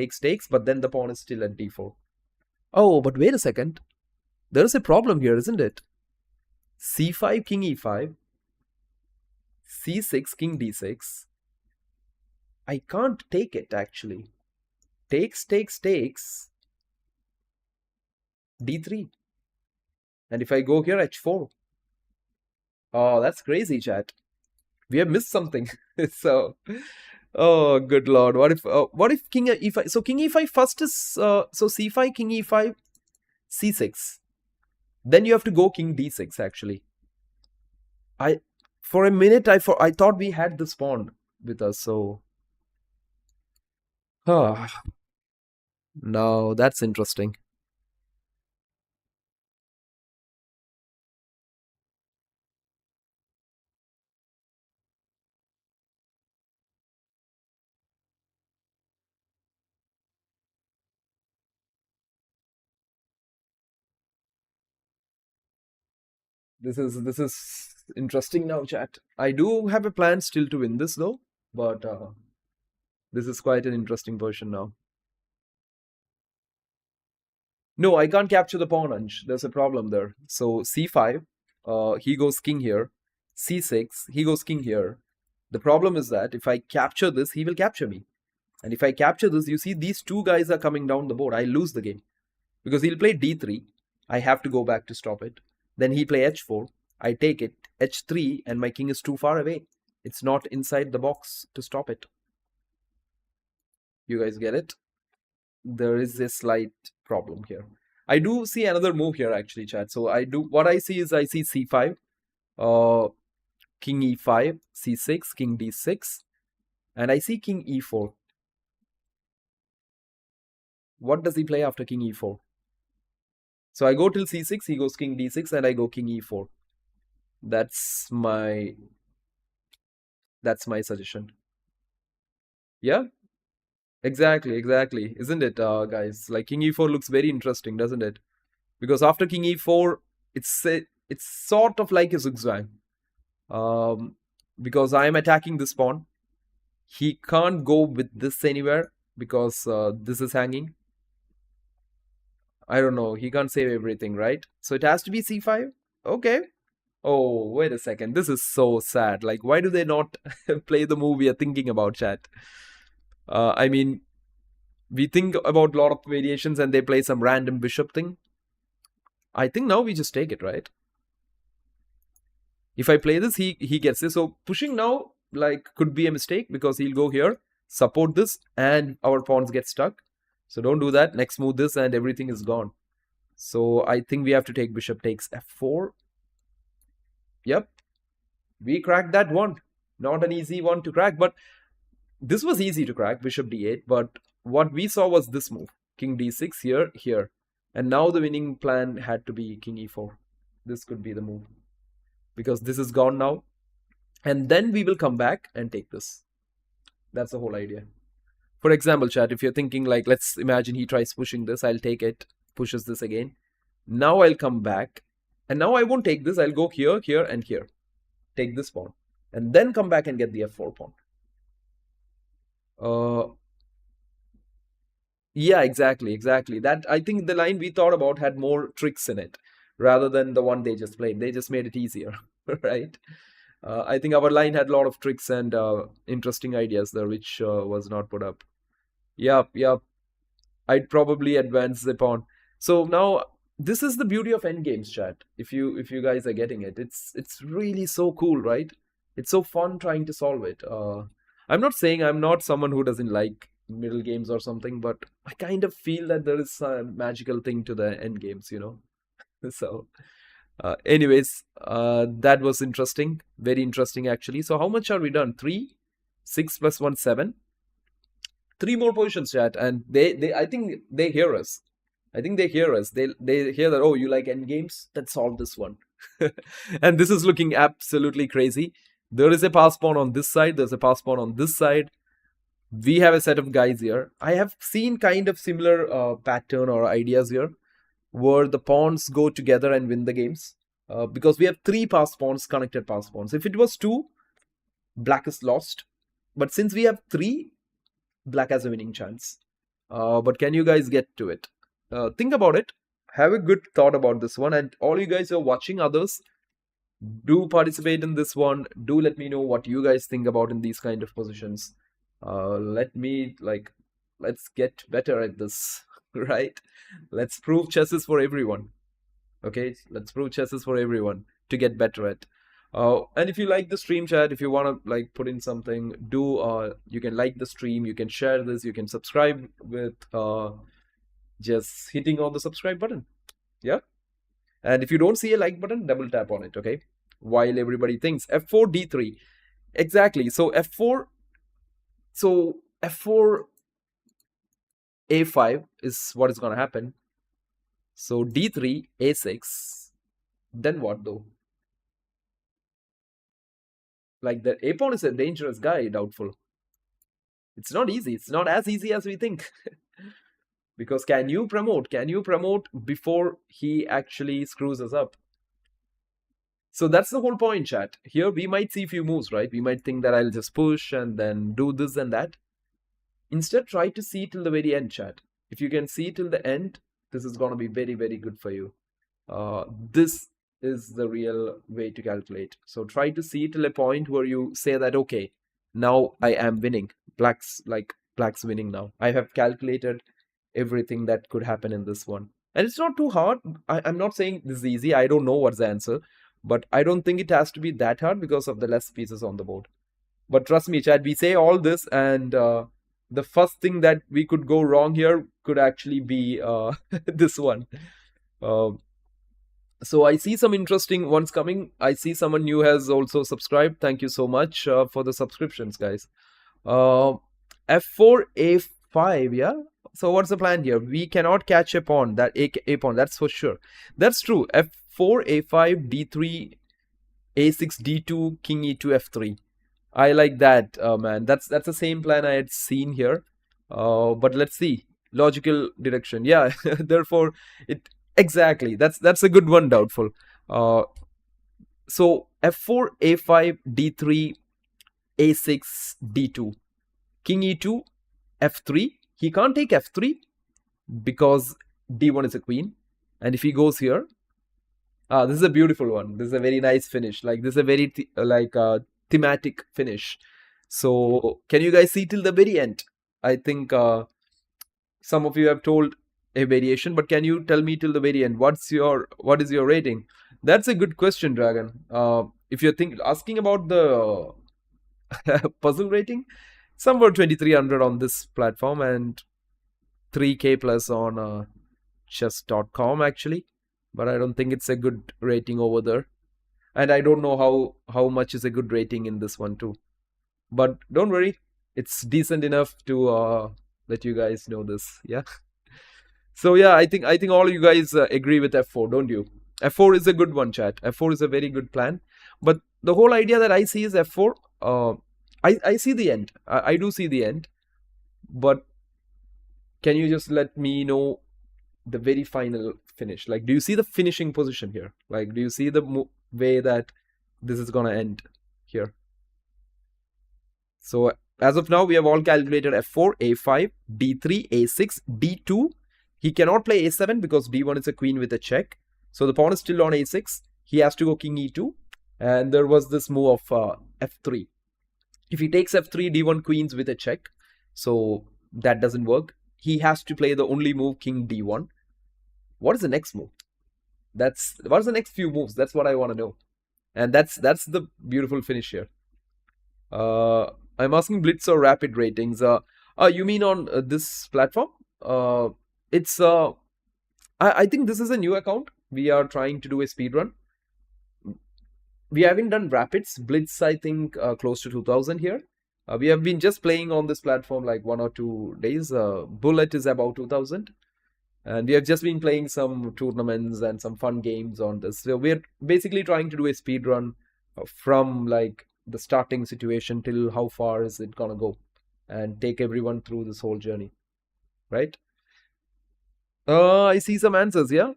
but then the pawn is still at d4. Oh, but wait a second. There is a problem here, isn't it? c5, king e5. c6, king d6. I can't take it actually. Takes, d3. And if I go here, h4. Oh, that's crazy, chat. We have missed something. So, oh, good lord. What if king e5? So king e5 first is, so c5, king e5, c6. Then you have to go king d6 actually. For a minute, I thought we had this pawn with us, so. No, that's interesting. This is interesting now, chat. I do have a plan still to win this though, but this is quite an interesting version now. No, I can't capture the pawn, Ansh. There's a problem there. So c5, he goes king here. c6, he goes king here. The problem is that if I capture this, he will capture me. And if I capture this, you see these two guys are coming down the board. I lose the game because he'll play d3. I have to go back to stop it. Then he play h4. I take it, h3, and my king is too far away. It's not inside the box to stop it. You guys get it? There is a slight problem here. I do see another move here actually, chat. So what I see is I see c5, king e5, c6, king d6, and I see king e4. What does he play after king e4? So I go till c6, he goes king d6, and I go king e4. That's my suggestion. Yeah, exactly, isn't it, guys? Like king e4 looks very interesting, doesn't it? Because after king e4, it's sort of like a zigzag. Because I am attacking this pawn. He can't go with this anywhere because this is hanging. I don't know. He can't save everything, right? So it has to be c5. Okay. Oh, wait a second. This is so sad. Like, why do they not play the move we are thinking about, chat? I mean, we think about a lot of variations and they play some random bishop thing. I think now we just take it, right? If I play this, he gets this. So pushing now, like, could be a mistake because he'll go here, support this, and our pawns get stuck. So don't do that. Next move this and everything is gone. So I think we have to take bishop takes f4. Yep. We cracked that one. Not an easy one to crack, but this was easy to crack, bishop d8. But what we saw was this move. King d6 here, here. And now the winning plan had to be king e4. This could be the move. Because this is gone now. And then we will come back and take this. That's the whole idea. For example, chat, if you're thinking like, let's imagine he tries pushing this, I'll take it, pushes this again. Now I'll come back. And now I won't take this. I'll go here, here, and here. Take this pawn. And then come back and get the f4 pawn. Yeah, exactly. That, I think the line we thought about had more tricks in it rather than the one they just played. They just made it easier, right? I think our line had a lot of tricks and interesting ideas there, which was not put up. Yep. I'd probably advance the pawn. So now this is the beauty of endgames, chat. If you guys are getting it, it's really so cool, right? It's so fun trying to solve it. I'm not saying I'm not someone who doesn't like middle games or something, but I kind of feel that there is a magical thing to the end games, you know. So anyways, that was interesting, very interesting actually. So how much are we done? 3, 6 plus 1, 7. 3 more positions, chat, and they I think they hear us. They hear that, oh, you like end games? Let's solve this one. And this is looking absolutely crazy. There is a pass pawn on this side, there's a pass pawn on this side. We have a set of guys here. I have seen kind of similar pattern or ideas here where the pawns go together and win the games. Because we have 3 pass pawns, connected pass pawns. If it was 2, black is lost. But since we have 3, black has a winning chance. But can you guys get to it? Think about it. Have a good thought about this one. And all you guys who are watching, others, do participate in this one. Do let me know what you guys think about in these kind of positions. Let's get better at this, right? Let's prove chess is for everyone. Okay, let's prove chess is for everyone to get better at. And if you like the stream, chat, if you want to like put in something, you can like the stream, you can share this, you can subscribe with just hitting on the subscribe button. Yeah. And if you don't see a like button, double tap on it, okay? While everybody thinks f4 d3. Exactly. So f4 a5 is what is going to happen. So d3 a6. Then what though? Like the a pawn is a dangerous guy, doubtful. It's not easy. It's not as easy as we think. Because can you promote before he actually screws us up? So that's the whole point, chat. Here we might see a few moves, right? We might think that I'll just push and then do this and that. Instead, try to see till the very end, chat. If you can see till the end, this is going to be very, very good for you. This is the real way to calculate. So try to see till a point where you say that, okay, now I am winning. Black's like, black's winning now. I have calculated everything that could happen in this one. And it's not too hard. I'm not saying this is easy. I don't know what's the answer. But I don't think it has to be that hard because of the less pieces on the board. But trust me, Chad, we say all this, and the first thing that we could go wrong here could actually be this one. Uh, so I see some interesting ones coming. I see someone new has also subscribed. Thank you so much for the subscriptions, guys. Uh, F4, A5, yeah? So what's the plan here? We cannot catch a pawn, a pawn, that's for sure. That's true. F4, A5, D3, A6, D2, King E2, F3. I like that, man. That's the same plan I had seen here. But let's see. Logical direction. Yeah, therefore, it exactly. That's a good one, doubtful. So F4, A5, D3, A6, D2. King E2, F3. He can't take F3 because D1 is a queen. And if he goes here, this is a beautiful one. This is a very nice finish. Like this is a very thematic finish. So can you guys see till the very end? I think some of you have told a variation, but can you tell me till the very end? What is your rating? That's a good question, Dragon. If you're asking about the puzzle rating, somewhere 2300 on this platform and 3K plus on chess.com actually, but I don't think it's a good rating over there. And I don't know how much is a good rating in this one too. But don't worry, it's decent enough to let you guys know this. Yeah. So yeah, I think all you guys agree with F4, don't you? F4 is a good one, chat. F4 is a very good plan. But the whole idea that I see is F4. I see the end. I do see the end. But can you just let me know the very final finish? Like, do you see the finishing position here? Like, do you see the way that this is gonna end here? So as of now, we have all calculated F4, A5, D3, A6, D2. He cannot play A7 because D1 is a queen with a check. So the pawn is still on A6. He has to go King E2. And there was this move of F3. If he takes F3, D1 queens with a check. So that doesn't work. He has to play the only move, King D1. What is the next move? What is the next few moves? That's what I want to know. And that's the beautiful finish here. I'm asking Blitz or Rapid ratings. You mean on this platform? It's I think this is a new account. We are trying to do a speedrun. We haven't done Rapids. Blitz, I think, close to 2000 here. We have been just playing on this platform like 1 or 2 days. Bullet is about 2000. And we have just been playing some tournaments and some fun games on this. So we're basically trying to do a speedrun from like the starting situation till how far is it gonna go and take everyone through this whole journey, right? I see some answers, yeah.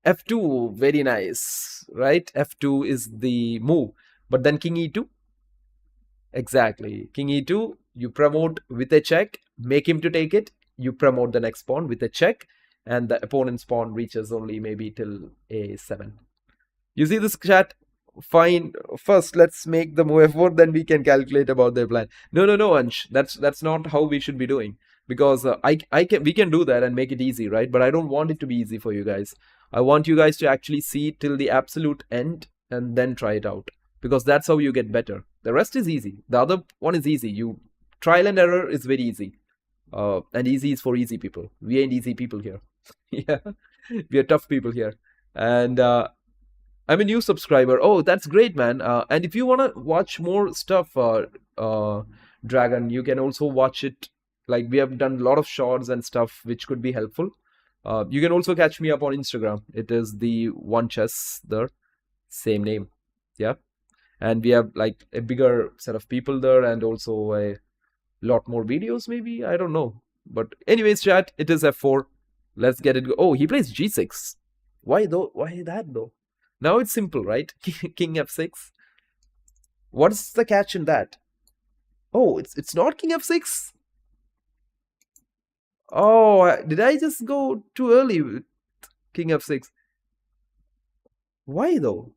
F2, very nice, right? F2 is the move, but then King E2. Exactly, King E2, you promote with a check, make him to take it, you promote the next pawn with a check, and the opponent's pawn reaches only maybe till A7. You see this, chat? Fine, first let's make the move F4, then we can calculate about their plan. No, Ansh, that's not how we should be doing, because we can do that and make it easy, right? But I don't want it to be easy for you guys. I want you guys to actually see till the absolute end and then try it out, because that's how you get better. The rest is easy. The other one is easy. You trial and error is very easy, and easy is for easy people. We ain't easy people here. Yeah, we are tough people here. And I'm a new subscriber. Oh, that's great, man. And if you want to watch more stuff, Dragon, you can also watch it. Like, we have done a lot of shorts and stuff which could be helpful. You can also catch me up on Instagram. It is the One Chess there. Same name. Yeah. And we have like a bigger set of people there and also a lot more videos maybe. I don't know. But anyways, chat, it is F4. Let's get it. Oh, he plays G6. Why though? Why that though? Now it's simple, right? King F6. What's the catch in that? Oh, it's not King F6. Oh, did I just go too early with King F6? Why though?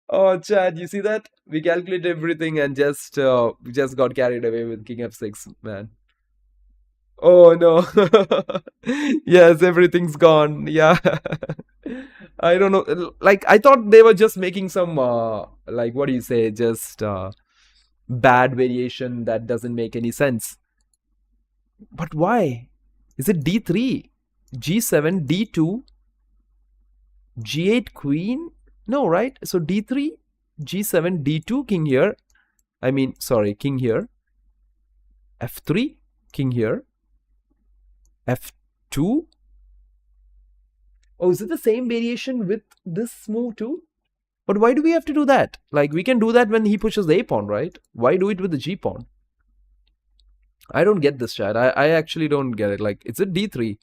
Oh, Chad, you see that? We calculate everything and just got carried away with King F6, man. Oh no. Yes, everything's gone. Yeah. I don't know. Like I thought they were just making some like what do you say? Just bad variation that doesn't make any sense. But why? Is it D3, G7, D2, G8 queen? No, right? So D3, G7, D2 king here. I mean, sorry, king here. F3, king here. F2. Oh, is it the same variation with this move too? But why do we have to do that? Like, we can do that when he pushes the A pawn, right? Why do it with the G pawn? I don't get this, chat. I actually don't get it. Like, it's a D3.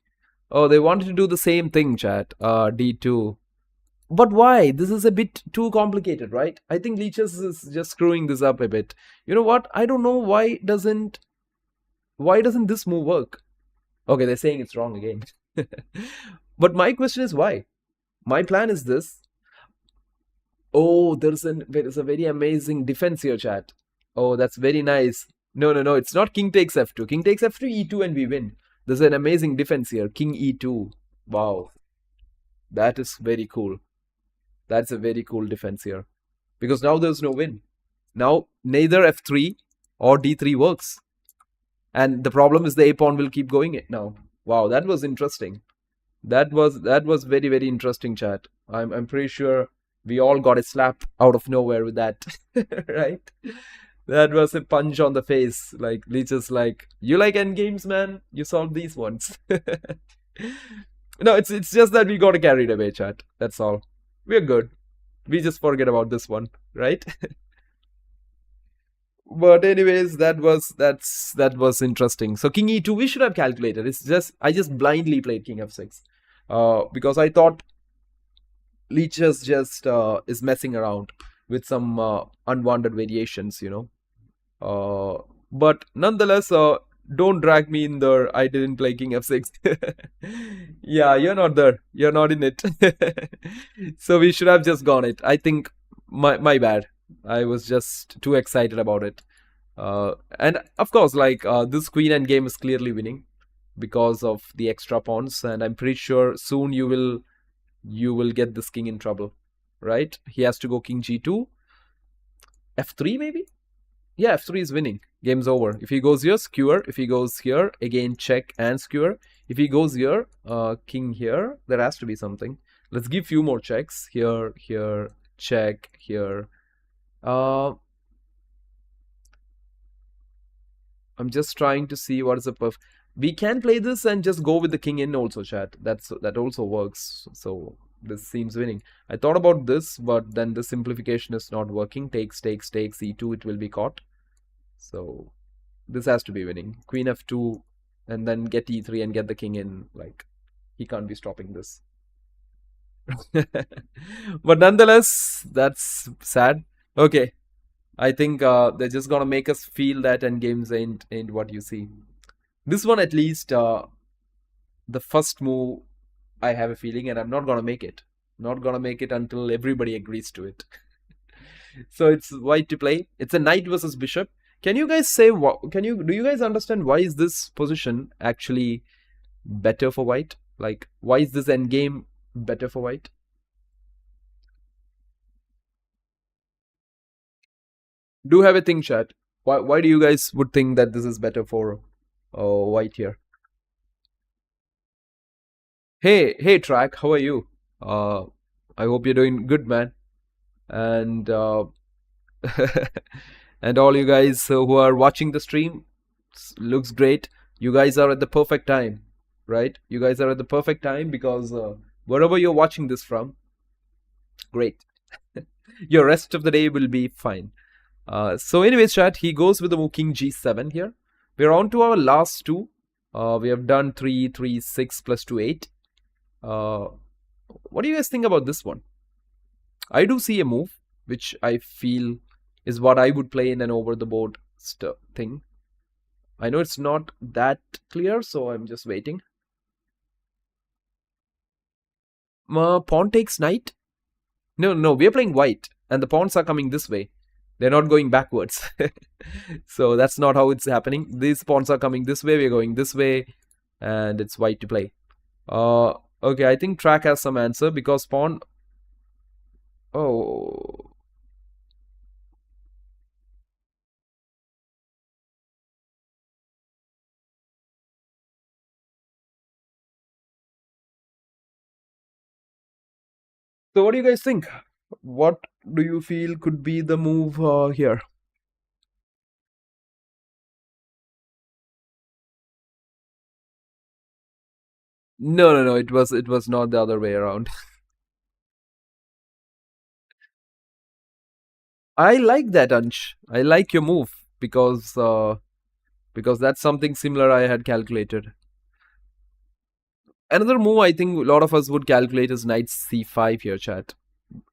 Oh, they wanted to do the same thing, chat. D2. But why? This is a bit too complicated, right? I think Leeches is just screwing this up a bit. You know what? I don't know why doesn't this move work? Okay, they're saying it's wrong again. But my question is why? My plan is this. Oh, there is a very amazing defense here, chat. Oh, that's very nice. No, no, no. It's not king takes f2. King takes f2, e2, and we win. There's an amazing defense here. King e2. Wow. That is very cool. That's a very cool defense here. Because now there's no win. Now, neither f3 or d3 works. And the problem is the a pawn will keep going it now. Wow, that was interesting. That was very, very interesting, chat. I'm pretty sure we all got a slap out of nowhere with that. Right? That was a punch on the face. Like, Leech's like, you like endgames, man? You solved these ones. No, it's just that we got carried away, chat. That's all. We're good. We just forget about this one, right? But anyways, that was interesting. So king e2, we should have calculated. It's just I just blindly played king f6, because I thought Leeches just is messing around with some unwanted variations, you know. But nonetheless, don't drag me in there. I didn't play king f6. Yeah, you're not there. You're not in it. So we should have just gone it. I think my bad. I was just too excited about it. And of course, like this queen endgame is clearly winning because of the extra pawns, and I'm pretty sure soon you will get this king in trouble, right? He has to go king g2, f3 maybe. Yeah, f3 is winning. Game's over. If he goes here, skewer. If he goes here, again check and skewer. If he goes here, king here, there has to be something. Let's give few more checks. Here, here, check, here. I'm just trying to see what is the perf. We can play this and just go with the king in also, chat. That also works. So this seems winning. I thought about this, but then the simplification is not working. Takes, takes, takes, e2, it will be caught. So this has to be winning. Queen f2 and then get e3 and get the king in. Like, he can't be stopping this. But nonetheless, that's sad. Okay. I think they're just gonna make us feel that endgames ain't what you see. This one at least, the first move, I have a feeling, and I'm not gonna make it. Not gonna make it until everybody agrees to it. So it's white to play. It's a knight versus bishop. Can you guys say what? Do you guys understand why is this position actually better for white? Like, why is this endgame better for white? Do have a think, chat. Why do you guys would think that this is better for white here? Hey, Track, how are you? I hope you're doing good, man. And and all you guys who are watching the stream, looks great. You guys are at the perfect time, right? You guys are at the perfect time because wherever you're watching this from, great. Your rest of the day will be fine. So anyways, chat, he goes with the move king g7 here. We're on to our last two. We have done 3, 3, 6 plus 2, 8. What do you guys think about this one? I do see a move which I feel is what I would play in an over the board thing. I know it's not that clear, so I'm just waiting. Pawn takes knight. No, we are playing white, and the pawns are coming this way. They're not going backwards. So that's not how it's happening. These pawns are coming this way, we're going this way, and it's white to play. Okay, I think track has some answer because pawn... Oh... So what do you guys think? What do you feel could be the move here? No, no, no. It was not the other way around. I like that, Ansh. I like your move because that's something similar I had calculated. Another move I think a lot of us would calculate is knight c5 here, chat.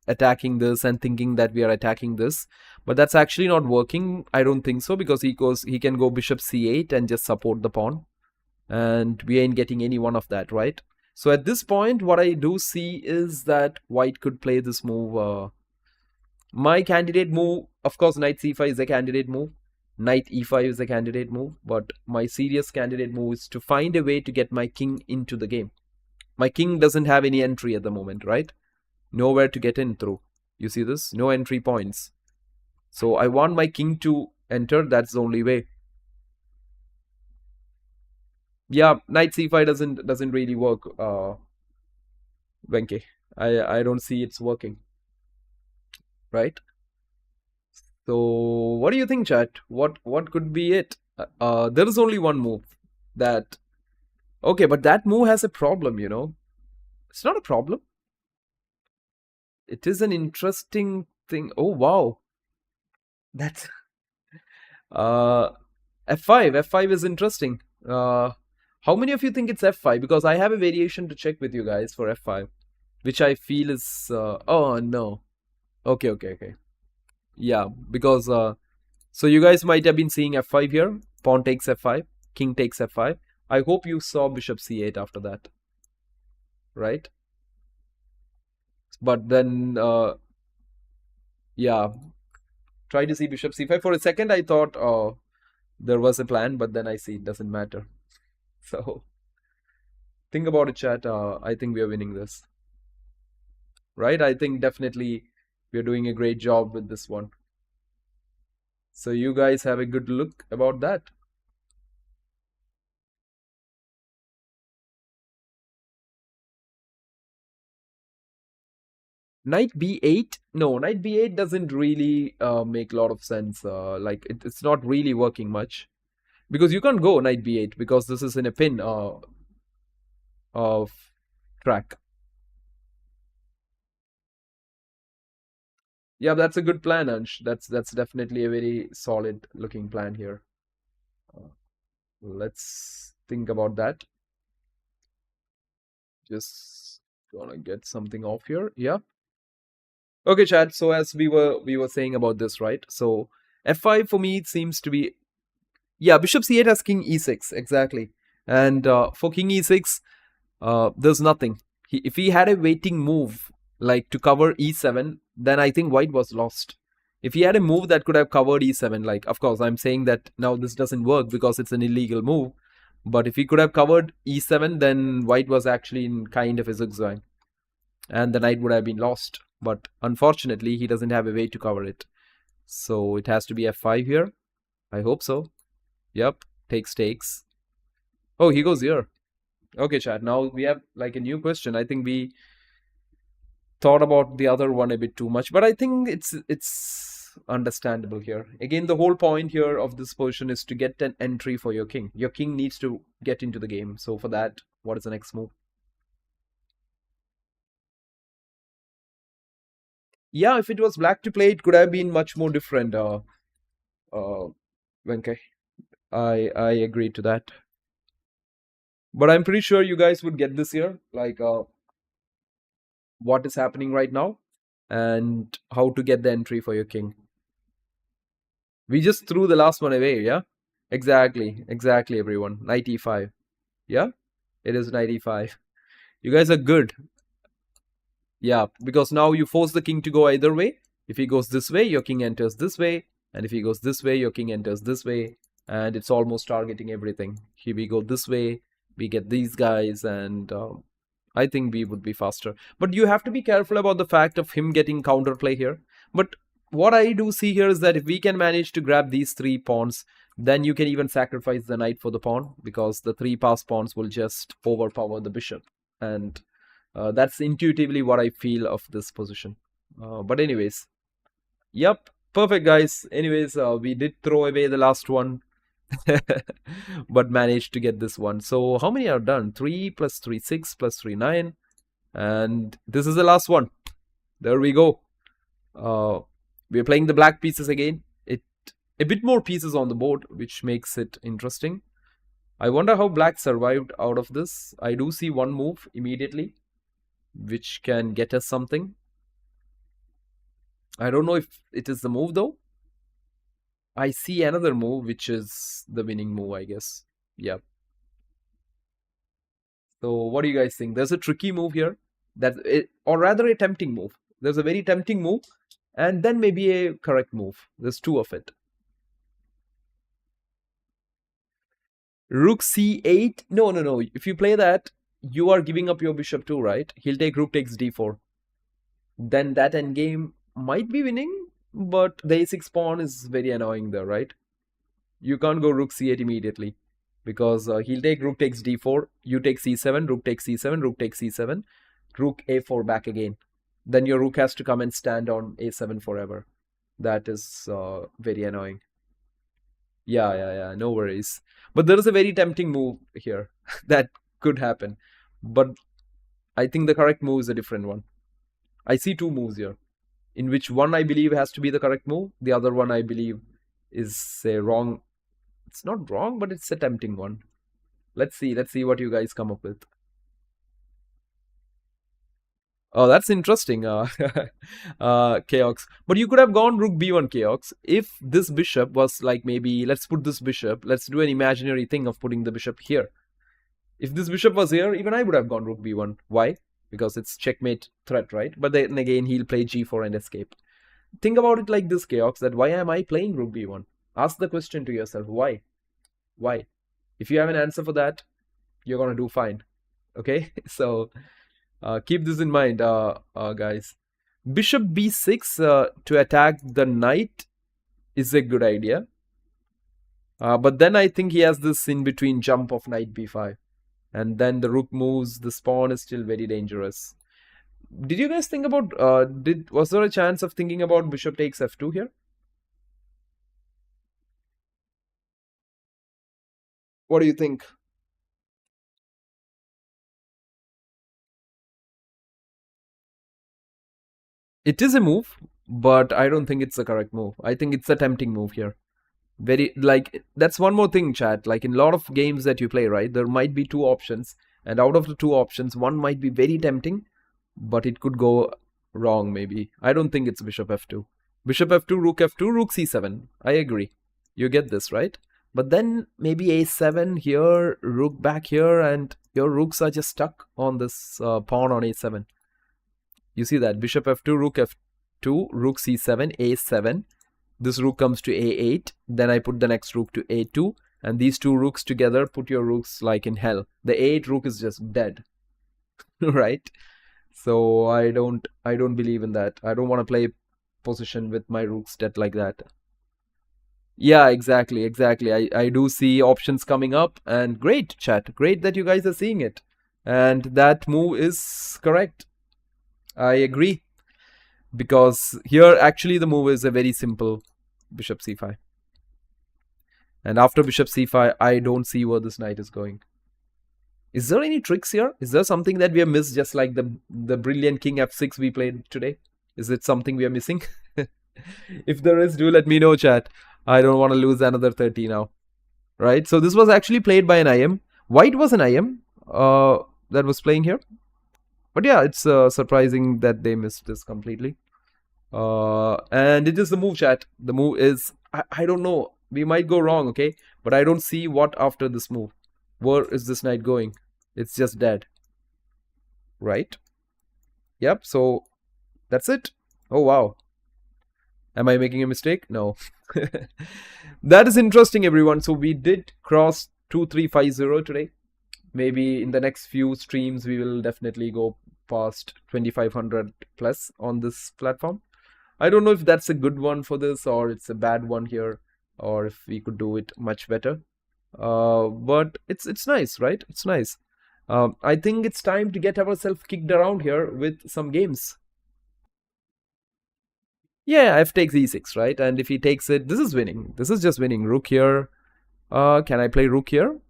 Attacking this and thinking that we are attacking this, but that's actually not working. I don't think so because he can go bishop c8 and just support the pawn, and we ain't getting any one of that, right? So at this point, what I do see is that white could play this move. My candidate move, of course, knight c5 is a candidate move. Knight e5 is a candidate move, but my serious candidate move is to find a way to get my king into the game. My king doesn't have any entry at the moment, right? Nowhere to get in through. You see this? No entry points. So I want my king to enter. That's the only way. Yeah, knight c5 doesn't really work, Venke. I don't see it's working, right? So what do you think, chat? What could be it? There is only one move that... Okay, but that move has a problem, you know. It's not a problem. It is an interesting thing. Oh wow, that's uh f5 is interesting. How many of you think it's f5? Because I have a variation to check with you guys for f5, which I feel is oh no. Okay. Yeah, because so you guys might have been seeing f5 here. Pawn takes f5, king takes f5. I hope you saw bishop c8 after that, right? But then yeah, try to see bishop c5. For a second I thought there was a plan, but then I see it doesn't matter. So think about it, chat. I think we are winning this, right? I think definitely we are doing a great job with this one. So you guys have a good look about that. Knight b8? No, knight b8 doesn't really make a lot of sense. Like it's not really working much because you can't go knight b8 because this is in a pin of track. Yeah, that's a good plan, Ansh. That's definitely a very solid looking plan here. Let's think about that. Just gonna get something off here. Yeah. Okay, Chad. So as we were saying about this, right? So f5 for me it seems to be... Yeah, bishop c8 has king e6 exactly, and for king e6, there's nothing. If he had a waiting move like to cover e7, then I think white was lost. If he had a move that could have covered e7, like of course I'm saying that now this doesn't work because it's an illegal move, but if he could have covered e7, then white was actually in kind of a zigzag, and the knight would have been lost. But unfortunately, he doesn't have a way to cover it. So it has to be f5 here. I hope so. Yep, takes. Oh, he goes here. Okay, chat. Now we have like a new question. I think we thought about the other one a bit too much, but I think it's understandable here. Again, the whole point here of this position is to get an entry for your king. Your king needs to get into the game. So for that, what is the next move? Yeah, if it was black to play, it could have been much more different. Venkai, I agree to that. But I'm pretty sure you guys would get this here, like what is happening right now and how to get the entry for your king. We just threw the last one away, yeah? Exactly, everyone. Knight e5. Yeah, it is knight e5. You guys are good. Yeah, because now you force the king to go either way. If he goes this way, your king enters this way. And if he goes this way, your king enters this way. And it's almost targeting everything. Here we go this way, we get these guys, and I think we would be faster. But you have to be careful about the fact of him getting counterplay here. But what I do see here is that if we can manage to grab these 3 pawns, then you can even sacrifice the knight for the pawn, because the 3 passed pawns will just overpower the bishop. And that's intuitively what I feel of this position. But anyways, yep, perfect guys. Anyways, we did throw away the last one. But managed to get this one. So how many are done? 3 plus 3, 6 plus 3, 9. And this is the last one. There we go. We're playing the black pieces again. A bit more pieces on the board, which makes it interesting. I wonder how black survived out of this. I do see one move immediately, which can get us something. I don't know if it is the move though. I see another move, which is the winning move, I guess. Yep. So what do you guys think? There's a tricky move here, or rather a tempting move. There's a very tempting move, and then maybe a correct move. There's 2 of it. Rook c8. No. If you play that, you are giving up your bishop too, right? He'll take rook takes d4. Then that endgame might be winning, but the a6 pawn is very annoying there, right? You can't go rook c8 immediately, because he'll take rook takes d4, you take c7, rook takes c7, rook takes c7, rook a4 back again. Then your rook has to come and stand on a7 forever. That is very annoying. Yeah, no worries. But there is a very tempting move here that could happen. But I think the correct move is a different one. I see 2 moves here, in which one I believe has to be the correct move. The other one I believe is a wrong. It's not wrong, but it's a tempting one. Let's see what you guys come up with. Oh, that's interesting, Chaos. But you could have gone rook b1, Chaos. If this bishop was like, maybe, let's put this bishop, let's do an imaginary thing of putting the bishop here. If this bishop was here, even I would have gone rook b1. Why? Because it's checkmate threat, right? But then again, he'll play g4 and escape. Think about it like this, Chaos, that why am I playing rook b1? Ask the question to yourself, why? Why? If you have an answer for that, you're gonna do fine. Okay? So keep this in mind, guys. Bishop b6 to attack the knight is a good idea. But then I think he has this in-between jump of knight b5. And then the rook moves, the pawn is still very dangerous. Did you guys think about, was there a chance of thinking about bishop takes f2 here? What do you think? It is a move, but I don't think it's the correct move. I think it's a tempting move here. Very, like, that's one more thing, chat. Like, in a lot of games that you play, right, there might be 2 options, and out of the 2 options, one might be very tempting, but it could go wrong maybe. I don't think it's bishop f2. Bishop f2, rook c7. I agree. You get this, right? But then maybe a7 here, rook back here, and your rooks are just stuck on this pawn on a7. You see that? Bishop f2, rook c7, a7. This rook comes to a8. Then I put the next rook to a2. And these 2 rooks together put your rooks like in hell. The a8 rook is just dead. Right? So I don't believe in that. I don't want to play position with my rooks dead like that. Yeah, exactly. I do see options coming up, and great, chat. Great that you guys are seeing it. And that move is correct. I agree. Because here actually the move is a very simple bishop c5. And after bishop c5, I don't see where this knight is going. Is there any tricks here? Is there something that we have missed, just like the brilliant king f6 we played today? Is it something we are missing? If there is, do let me know, chat. I don't want to lose another 30 now. Right? So this was actually played by an IM. White was an IM that was playing here. But yeah, it's surprising that they missed this completely. And it is the move, chat. The move is, I don't know. We might go wrong, okay? But I don't see what after this move. Where is this knight going? It's just dead. Right? Yep, so that's it. Oh, wow. Am I making a mistake? No. That is interesting, everyone. So we did cross 2350 today. Maybe in the next few streams, we will definitely go past 2500 plus on this platform. I don't know if that's a good one for this or it's a bad one here, or if we could do it much better. But it's nice, right? It's nice. I think it's time to get ourselves kicked around here with some games. Yeah, f takes e6, right? And if he takes it, this is winning. This is just winning. Rook here. Can I play rook here?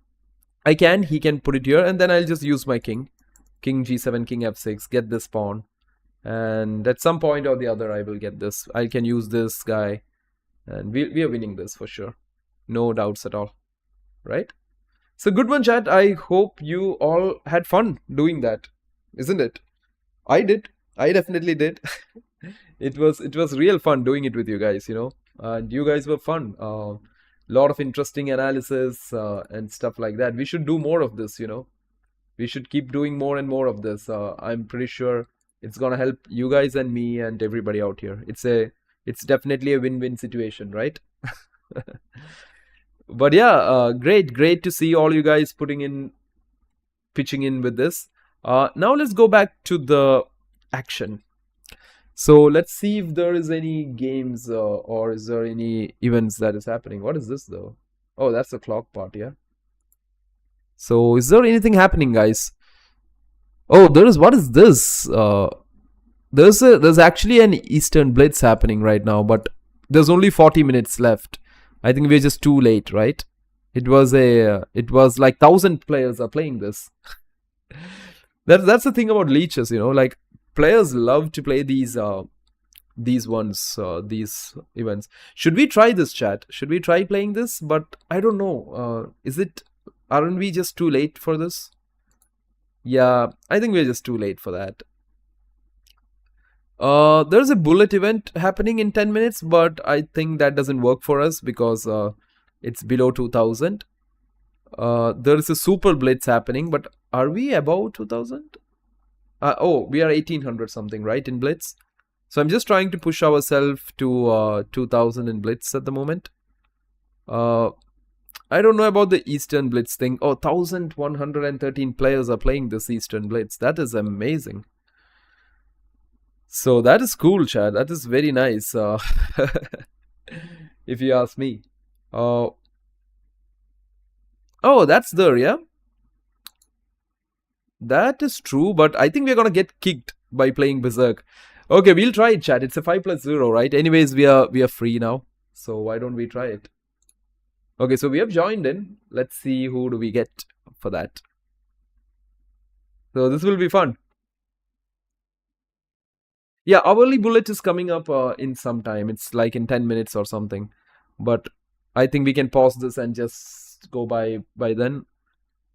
I can. He can put it here, and then I'll just use my king. King g7, king f6, get this pawn. And at some point or the other, I will get this. I can use this guy. And we are winning this for sure. No doubts at all. Right? So good one, chat. I hope you all had fun doing that. Isn't it? I did. I definitely did. It was real fun doing it with you guys, you know. And you guys were fun. Lot of interesting analysis and stuff like that. We should do more of this, you know. We should keep doing more and more of this. I'm pretty sure it's gonna help you guys and me and everybody out here. It's definitely a win-win situation, right? But yeah, great to see all you guys pitching in with this. Now let's go back to the action. So let's see if there is any games or is there any events that is happening. What is this though? Oh, that's the clock part, yeah. So is there anything happening, guys? Oh, there is. What is this? There's actually an Eastern Blitz happening right now, but there's only 40 minutes left. I think we're just too late, right? It was like 1,000 players are playing this. That's the thing about leeches, you know, like players love to play these events. Should we try this, chat? Should we try playing this? But I don't know. Aren't we just too late for this? Yeah, I think we're just too late for that. There's a bullet event happening in 10 minutes, but I think that doesn't work for us because it's below 2000. There is a super blitz happening, but are we above 2000? Oh, we are 1800 something, right, in blitz? So I'm just trying to push ourselves to 2000 in blitz at the moment. I don't know about the Eastern Blitz thing. Oh, 1113 players are playing this Eastern Blitz. That is amazing. So that is cool, Chad. That is very nice. If you ask me. Oh, that's there, yeah? That is true, but I think we're gonna get kicked by playing Berserk. Okay, we'll try it, chat. It's a 5+0, right? Anyways, we are free now. So why don't we try it? Okay, so we have joined in. Let's see who do we get for that. So this will be fun. Yeah, hourly bullet is coming up in some time. It's like in 10 minutes or something. But I think we can pause this and just go by then.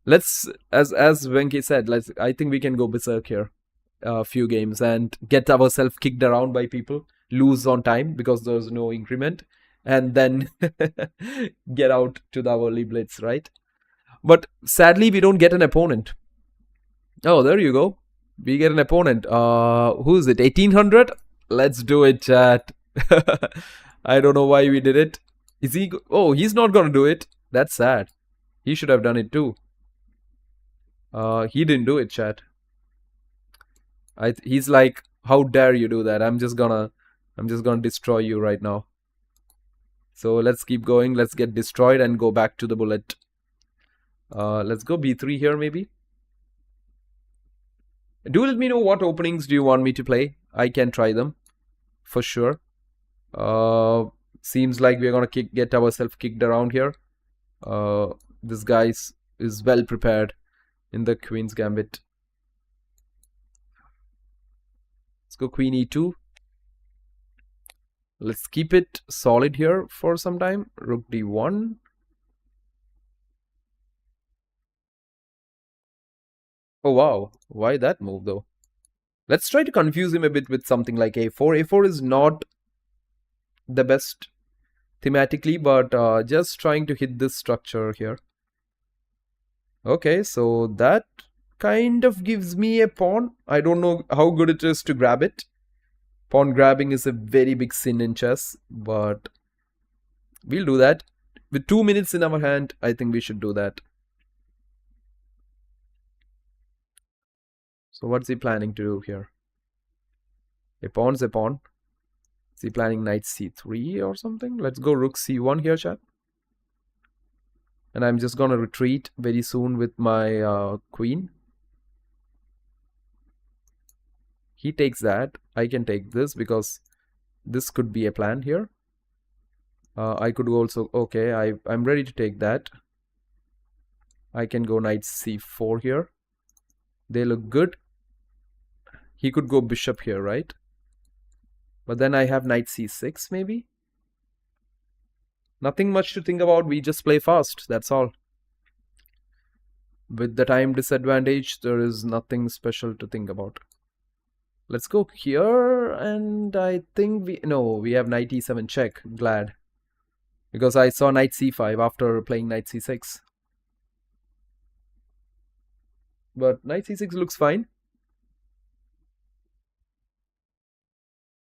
Let's, as Venki said, I think we can go berserk here. A few games and get ourselves kicked around by people, lose on time because there's no increment, and then get out to the hourly blitz, right? But sadly, we don't get an opponent. Oh, there you go. We get an opponent. Who is it? 1800? Let's do it, chat. I don't know why we did it. Is he? Oh, he's not gonna do it. That's sad. He should have done it too. He didn't do it, chat. He's like, how dare you do that? I'm just gonna destroy you right now. So let's keep going. Let's get destroyed and go back to the bullet. Let's go b3 here maybe. Do let me know what openings do you want me to play. I can try them for sure. Seems like we're gonna get ourselves kicked around here. This guy is well prepared in the Queen's Gambit. Let's go Queen e2. Let's keep it solid here for some time. Rook d1. Oh wow, why that move though? Let's try to confuse him a bit with something like a4. a4 is not the best thematically, but just trying to hit this structure here. Okay, so that kind of gives me a pawn. I don't know how good it is to grab it. Pawn grabbing is a very big sin in chess, but we'll do that. With 2 minutes in our hand, I think we should do that. So what's he planning to do here? A pawn's a pawn. Is he planning knight c3 or something? Let's go rook c1 here, chat. And I'm just gonna retreat very soon with my queen. He takes that. I can take this because this could be a plan here. I could also, okay, I'm ready to take that. I can go knight c4 here. They look good. He could go bishop here, right? But then I have knight c6 maybe. Nothing much to think about. We just play fast. That's all. With the time disadvantage, there is nothing special to think about. Let's go here, and I think we have knight e7 check. Glad. Because I saw knight c5 after playing knight c6. But knight c6 looks fine.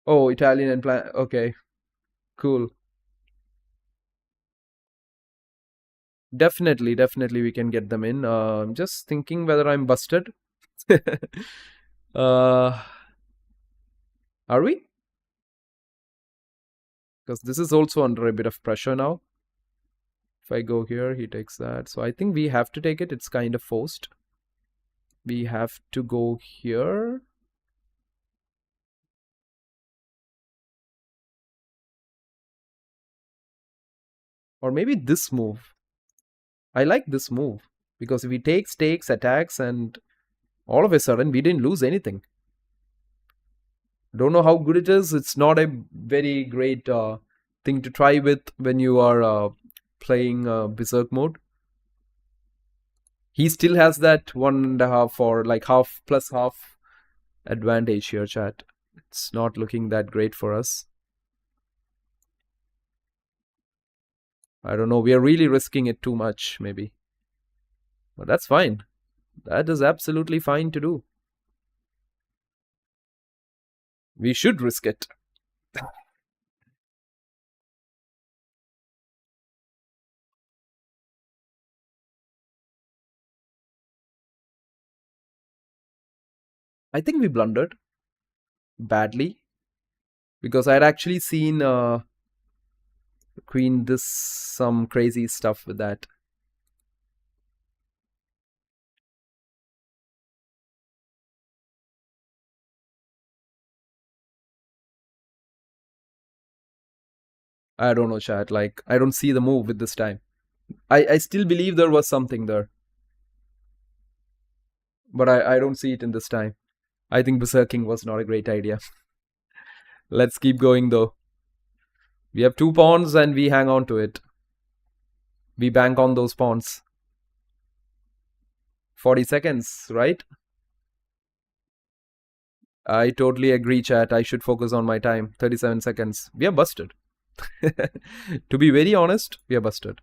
Oh, Italian and plan. Okay, cool. Definitely we can get them in. I'm just thinking whether I'm busted. Are we? Because this is also under a bit of pressure now. If I go here, he takes that. So I think we have to take it. It's kind of forced. We have to go here. Or maybe this move. I like this move. Because if he takes, attacks, and all of a sudden we didn't lose anything. Don't know how good it is. It's not a very great thing to try with when you are playing Berserk mode. He still has that 1.5 or like half plus half advantage here, chat. It's not looking that great for us. I don't know. We are really risking it too much, maybe. But that's fine. That is absolutely fine to do. We should risk it. I think we blundered badly because I'd actually seen Queen this some crazy stuff with that. I don't know, chat. Like, I don't see the move with this time. I still believe there was something there. But I don't see it in this time. I think berserking was not a great idea. Let's keep going though. We have 2 pawns and we hang on to it. We bank on those pawns. 40 seconds, right? I totally agree, chat. I should focus on my time. 37 seconds. We are busted. To be very honest, we are busted.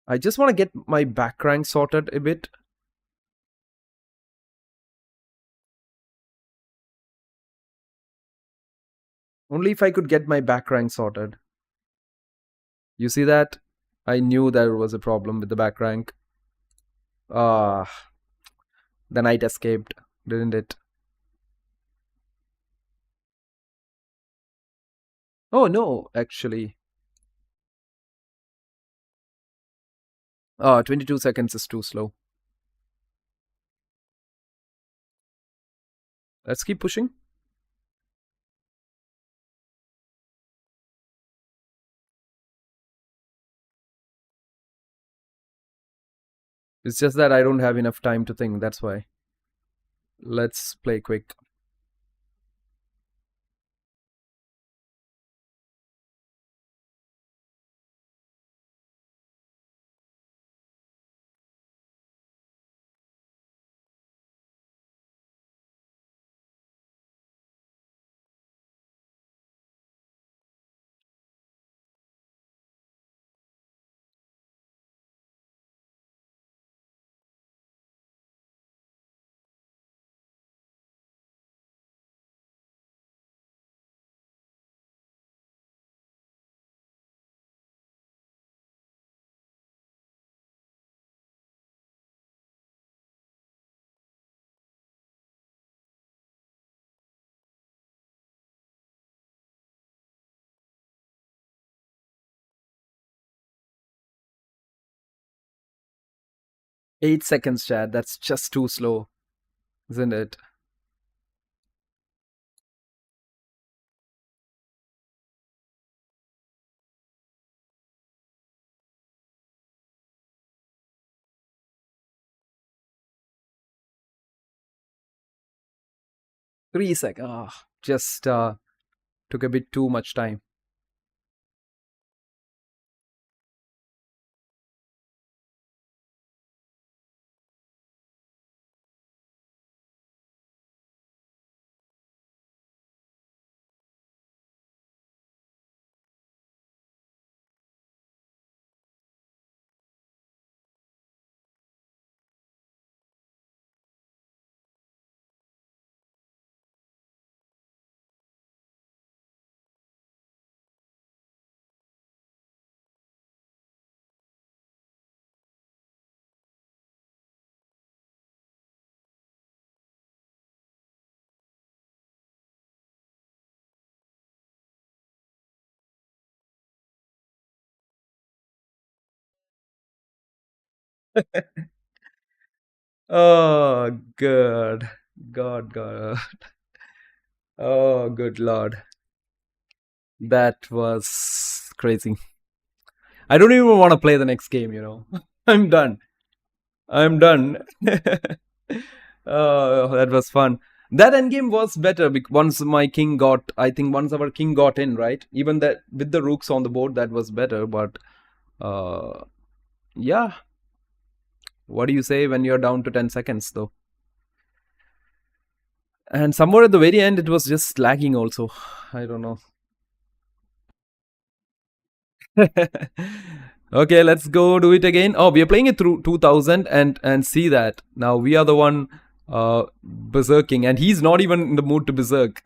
I just want to get my back rank sorted a bit. Only if I could get my back rank sorted. You see that? I knew there was a problem with the back rank. Ah, the knight escaped, didn't it? Oh no, actually. 22 seconds is too slow. Let's keep pushing. It's just that I don't have enough time to think, that's why. Let's play quick. 8 seconds, chat. That's just too slow, isn't it? 3 seconds. Ah, just took a bit too much time. Oh, good. God. Oh, good Lord. That was crazy. I don't even want to play the next game. I'm done. I'm done. Oh, that was fun. That endgame was better once my king got, I think once our king got in, right? Even that with the rooks on the board, that was better. But uh, yeah, what do you say when you're down to 10 seconds though? And somewhere at the very end, it was just lagging also. I don't know. Okay, let's go do it again. Oh, we are playing it through 2000 and see that. Now we are the one berserking and he's not even in the mood to berserk.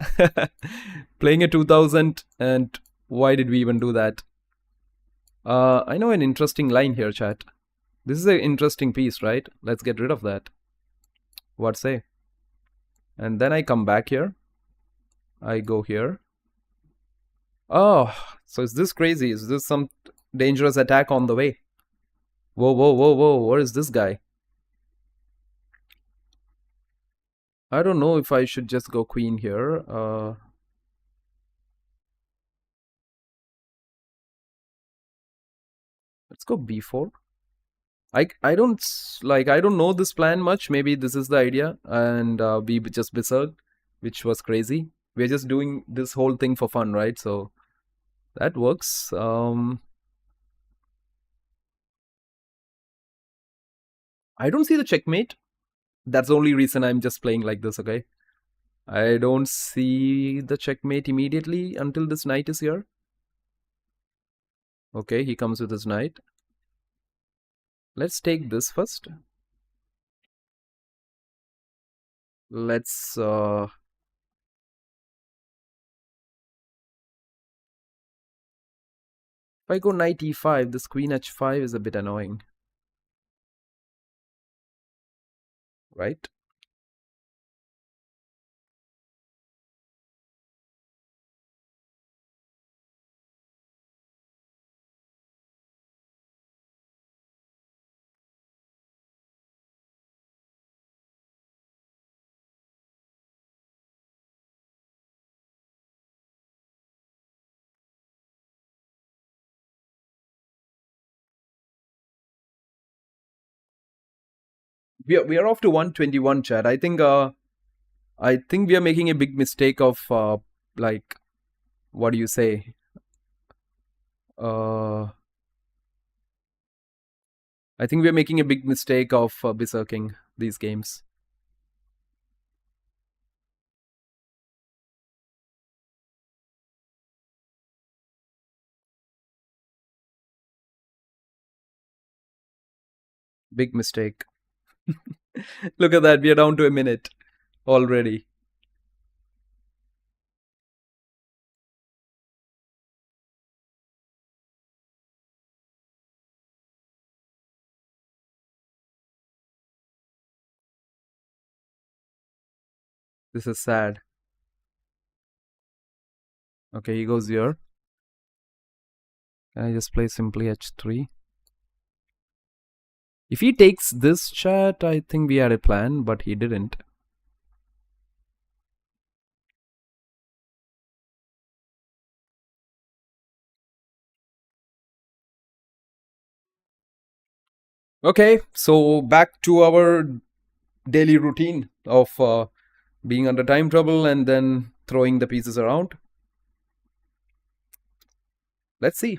Playing a 2000 and why did we even do that? I know an interesting line here, chat. This is an interesting piece, right? Let's get rid of that. What say? And then I come back here. I go here. Oh, so is this crazy? Is this some dangerous attack on the way? Whoa. What is this guy? I don't know if I should just go queen here. Let's go b4. I don't I don't know this plan much. Maybe this is the idea, and we just berserked, which was crazy. We're just doing this whole thing for fun, right? So that works. I don't see the checkmate. That's the only reason I'm just playing like this. Okay, I don't see the checkmate immediately until this knight is here. Okay, he comes with his knight. Let's take this first. Let's if I go knight e5, this queen h5 is a bit annoying, right? We are off to 121, chat. I think we are making a big mistake of like what do you say? I think we are making a big mistake of berserking these games. Big mistake. Look at that. We are down to a minute already. This is sad. Okay, he goes here. Can I just play simply h3? If he takes this, chat, I think we had a plan, but he didn't. Okay, so back to our daily routine of being under time trouble and then throwing the pieces around. Let's see.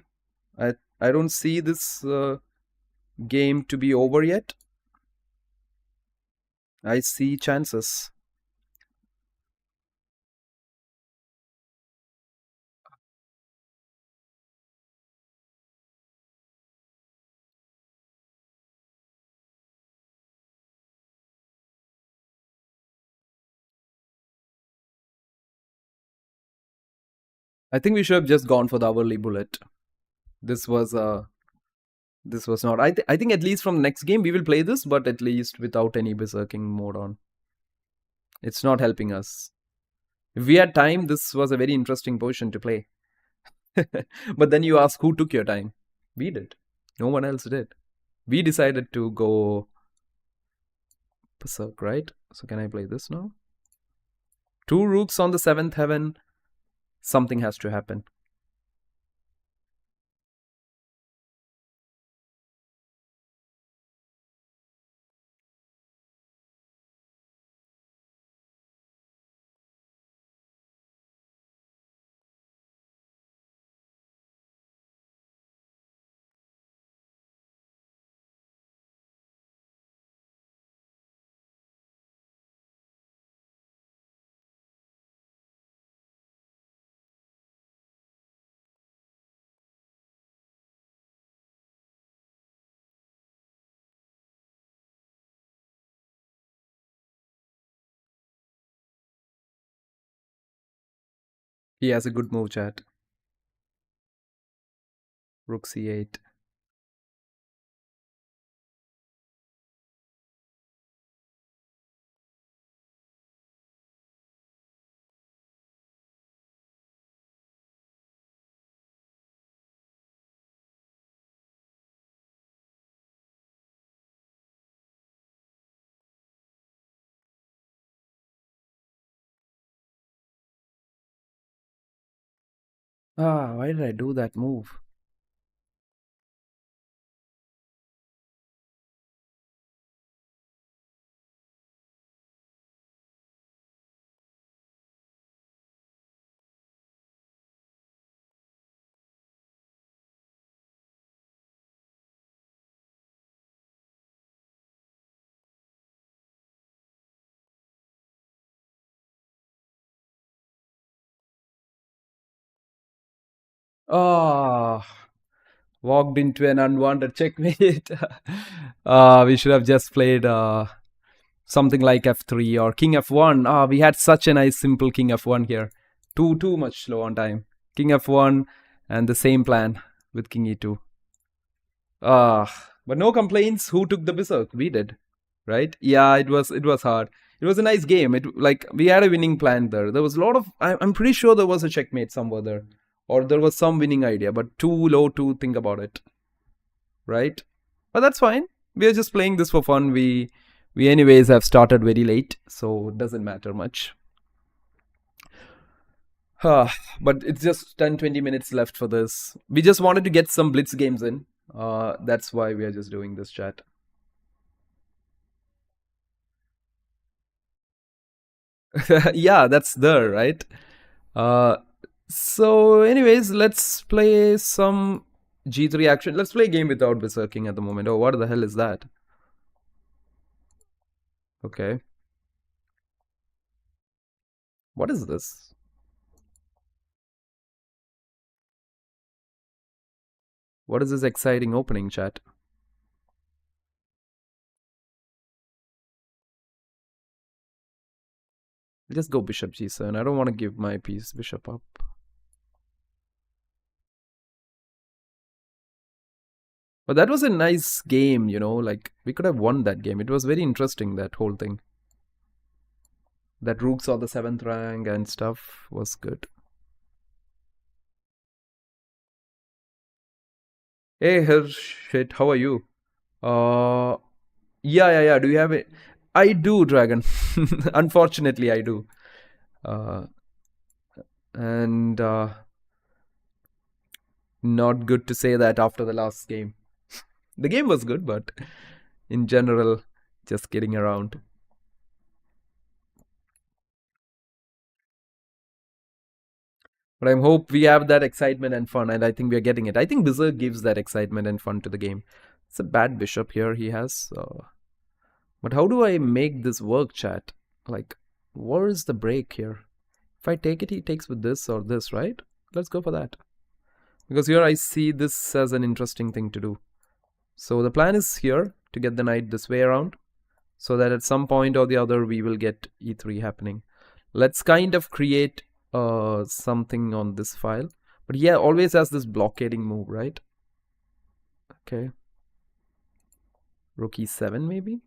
I don't see this game to be over yet. I see chances. I think we should have just gone for the hourly bullet. This was not. I think at least from next game we will play this, but at least without any berserking mode on. It's not helping us. If we had time, this was a very interesting position to play. But then you ask who took your time? We did. No one else did. We decided to go berserk, right? So can I play this now? 2 rooks on the 7th heaven. Something has to happen. He has a good move, chat. Rook c8. Ah, why did I do that move? Ah, walked into an unwanted checkmate. We should have just played something like f3 or king f1. Ah, we had such a nice simple king f1 here. Too much slow on time. King f1 and the same plan with king e2. But no complaints. Who took the berserk? We did, right? Yeah, it was hard. It was a nice game. It like we had a winning plan there. There was a lot of. I'm pretty sure there was a checkmate somewhere there, or there was some winning idea, but too low to think about it, right? But that's fine. We are just playing this for fun. We anyways have started very late, so it doesn't matter much. But it's just 10-20 minutes left for this. We just wanted to get some Blitz games in. That's why we are just doing this chat. Yeah, that's there, right? So anyways, let's play some G3 action. Let's play a game without berserking at the moment. Oh, what the hell is that? Okay. What is this? What is this exciting opening, chat? Just go bishop g7. I don't want to give my piece bishop up. But that was a nice game, you know, like we could have won that game. It was very interesting, that whole thing. That rook saw the 7th rank and stuff was good. Hey, Hirschit, how are you? Uh, yeah. Do you have it? I do, Dragon. Unfortunately, I do. Uh, and not good to say that after the last game. The game was good, but in general, just kidding around. But I hope we have that excitement and fun, and I think we are getting it. I think Berserk gives that excitement and fun to the game. It's a bad bishop here he has. But how do I make this work, chat? Like, where is the break here? If I take it, he takes with this or this, right? Let's go for that. Because here I see this as an interesting thing to do. So the plan is here to get the knight this way around, so that at some point or the other we will get e3 happening. Let's kind of create something on this file. But yeah, always has this blockading move, right? Okay. Rook e7 maybe?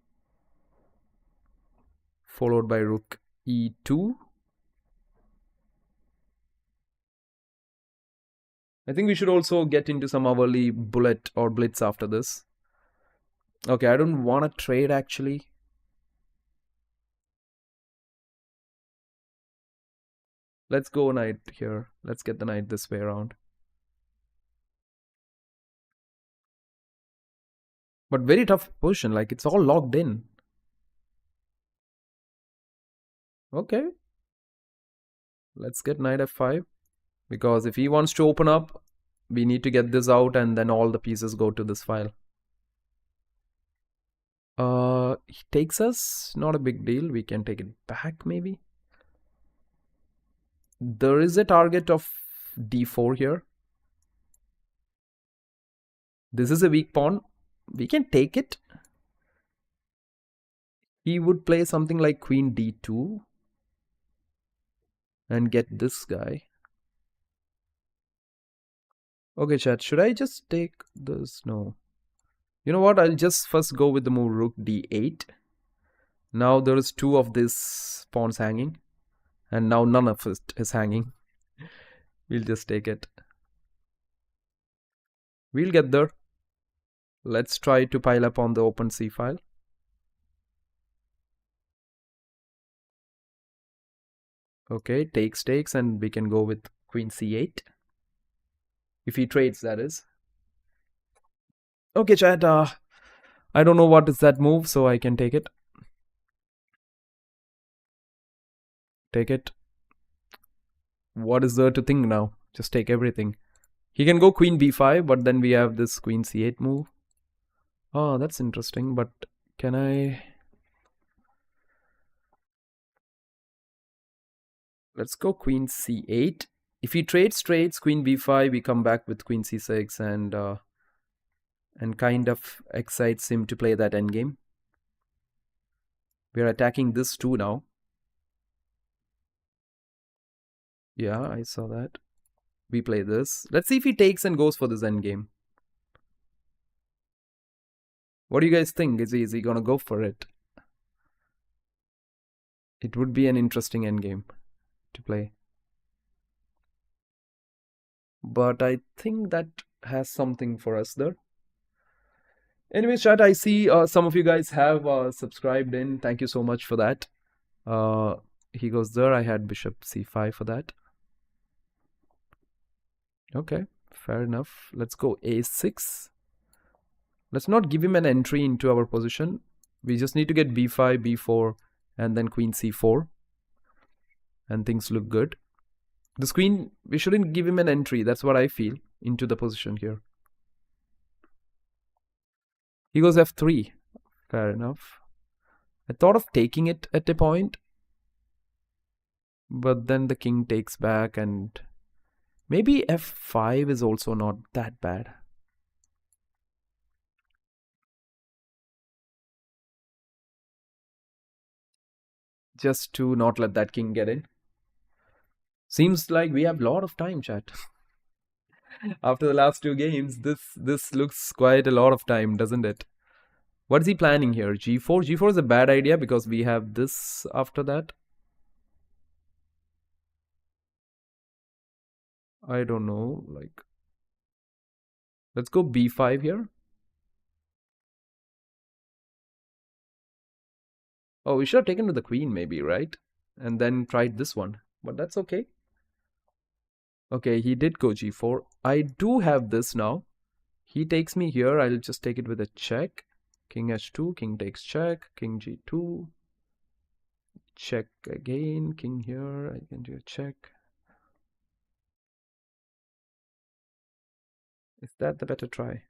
Followed by rook e2. I think we should also get into some early bullet or blitz after this. Okay, I don't want to trade actually. Let's go knight here. Let's get the knight this way around. But very tough position, like it's all locked in. Okay. Let's get knight f5. Because if he wants to open up, we need to get this out and then all the pieces go to this file. He takes us, not a big deal. We can take it back maybe. There is a target of d4 here. This is a weak pawn. We can take it. He would play something like queen d2 and get this guy. Okay, chat, should I just take this? No. You know what? I'll just first go with the move rook d8. Now there is two of these pawns hanging. And now none of it is hanging. We'll just take it. We'll get there. Let's try to pile up on the open C file. Okay, takes, and we can go with queen c8. If he trades, that is. Okay, chat. I don't know what is that move, so I can take it. Take it. What is there to think now? Just take everything. He can go queen b5, but then we have this queen c8 move. Oh, that's interesting, but can I... Let's go queen c8. If he trades queen b5, we come back with queen c6 and kind of excites him to play that endgame. We're attacking this too now. Yeah, I saw that. We play this. Let's see if he takes and goes for this endgame. What do you guys think? Is he gonna go for it? It would be an interesting endgame to play. But I think that has something for us there. Anyways, chat, I see some of you guys have subscribed in. Thank you so much for that. He goes there. I had bishop c5 for that. Okay, fair enough. Let's go a6. Let's not give him an entry into our position. We just need to get b5, b4, and then queen c4. And things look good. This queen, we shouldn't give him an entry. That's what I feel, into the position here. He goes f3. Fair enough. I thought of taking it at a point. But then the king takes back and... Maybe f5 is also not that bad. Just to not let that king get in. Seems like we have a lot of time, chat. After the last two games, this looks quite a lot of time, doesn't it? What is he planning here? g4? g4 is a bad idea because we have this after that. I don't know, like... Let's go b5 here. Oh, we should have taken to the queen maybe, right? And then tried this one. But that's okay. Okay, he did go g4. I do have this now. He takes me here. I'll just take it with a check. King h2, king takes check, king g2. Check again, king here. I can do a check. Is that the better try?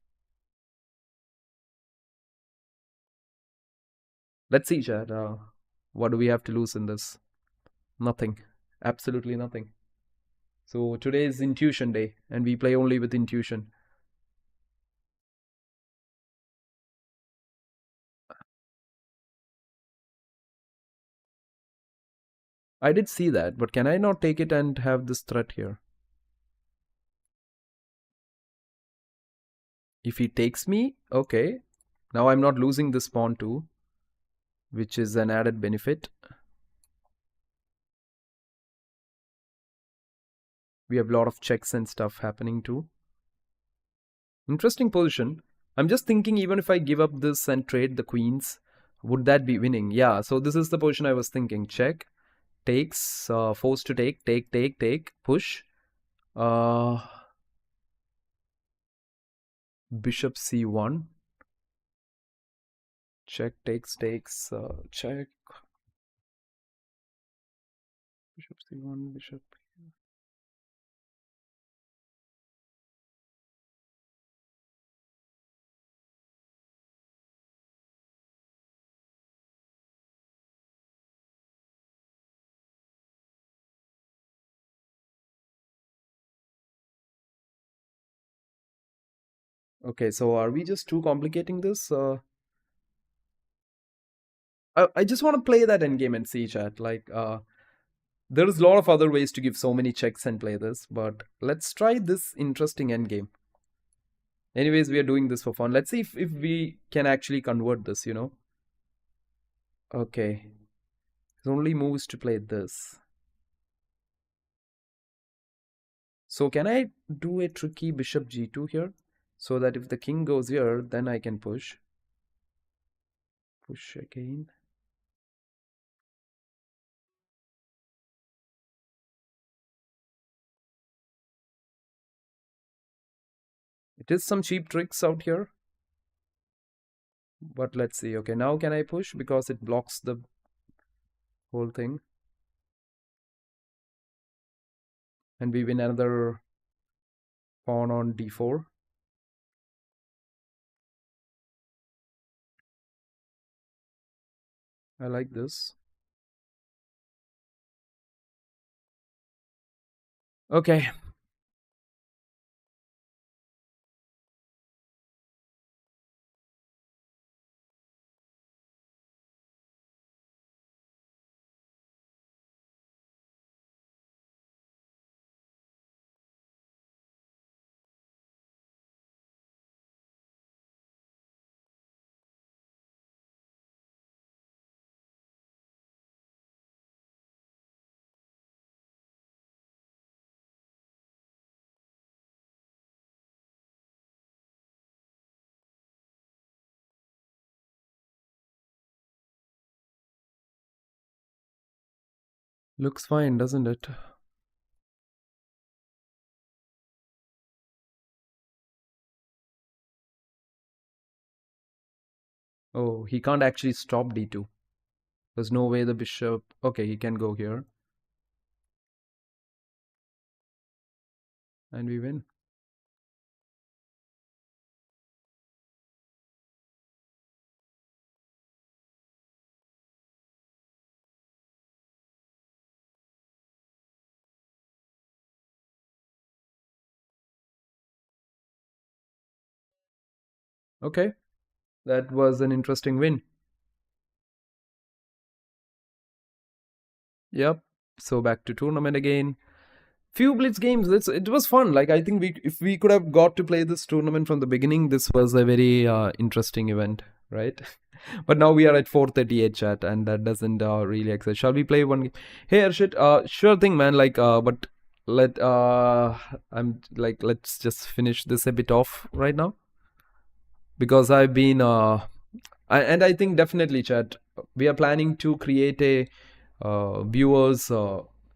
Let's see, Chad. What do we have to lose in this? Nothing. Absolutely nothing. So today is intuition day, and we play only with intuition. I did see that, but can I not take it and have this threat here? If he takes me, okay. Now I'm not losing this pawn too, which is an added benefit. We have a lot of checks and stuff happening too. Interesting position. I'm just thinking, even if I give up this and trade the queens, would that be winning? Yeah, so this is the position I was thinking. Check, takes, forced to take, push. Bishop c1. Check, takes, check. Bishop c1, bishop. Okay, so are we just too complicating this? I just want to play that endgame and see, chat. Like, there's a lot of other ways to give so many checks and play this, but let's try this interesting endgame. Anyways, we are doing this for fun. Let's see if we can actually convert this, you know. Okay. There's only moves to play this. So can I do a tricky bishop g2 here? So that if the king goes here, then I can push. Push again. It is some cheap tricks out here. But let's see. Okay, now can I push? Because it blocks the whole thing. And we win another pawn on d4. I like this. Okay. Looks fine, doesn't it? Oh, he can't actually stop d2. There's no way the bishop... Okay, he can go here. And we win. Okay. That was an interesting win. Yep. So back to tournament again. Few Blitz games. It was fun. Like, I think if we could have got to play this tournament from the beginning, this was a very interesting event, right? But now we are at 4:38 chat, and that doesn't really excite. Shall we play one game? Hey Arshit, sure thing, man. Like, but let's just finish this a bit off right now, because I've been And I think definitely, chat. We are planning to create a viewers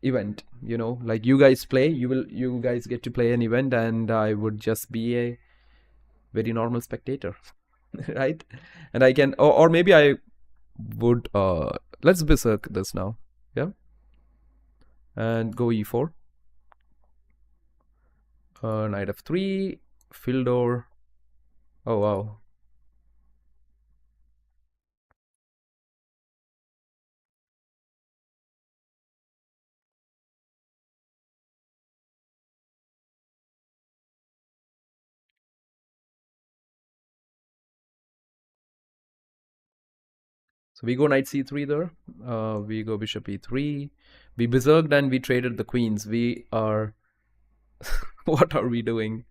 event. Like you guys play, you guys get to play an event, and I would just be a very normal spectator, right? And I can, or maybe I would. Let's berserk this now, yeah, and go e4, knight f3, Fildor. Oh wow. So we go knight c3 there. We go bishop e3. We berserked and we traded the queens. We are. What are we doing?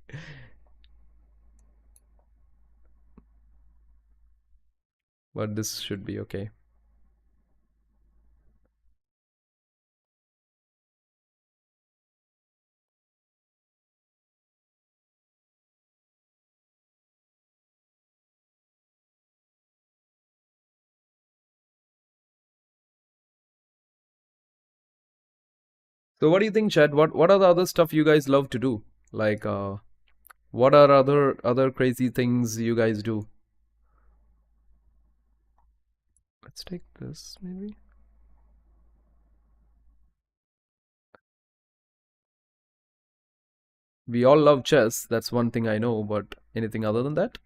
But this should be okay. So what do you think, Chad? What are the other stuff you guys love to do? Like what are other crazy things you guys do? Let's take this maybe. We all love chess. That's one thing I know, but anything other than that?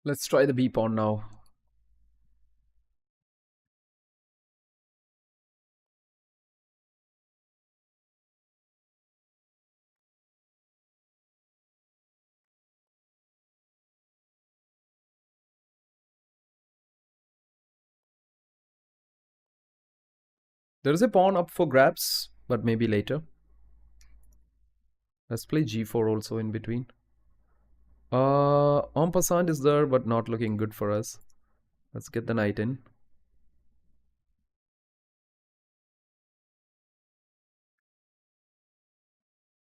Let's try the b pawn now. There is a pawn up for grabs, but maybe later. Let's play g4 also in between. En passant is there, but not looking good for us. Let's get the knight in.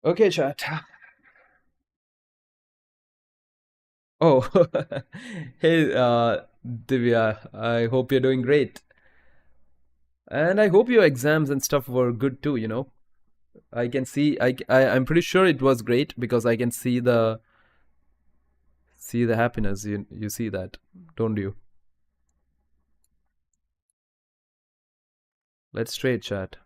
Okay, chat. Oh, hey, Divya. I hope you're doing great, and I hope your exams and stuff were good too. I can see. I'm pretty sure it was great because I can see the happiness. You see that, don't you? Let's trade, chat.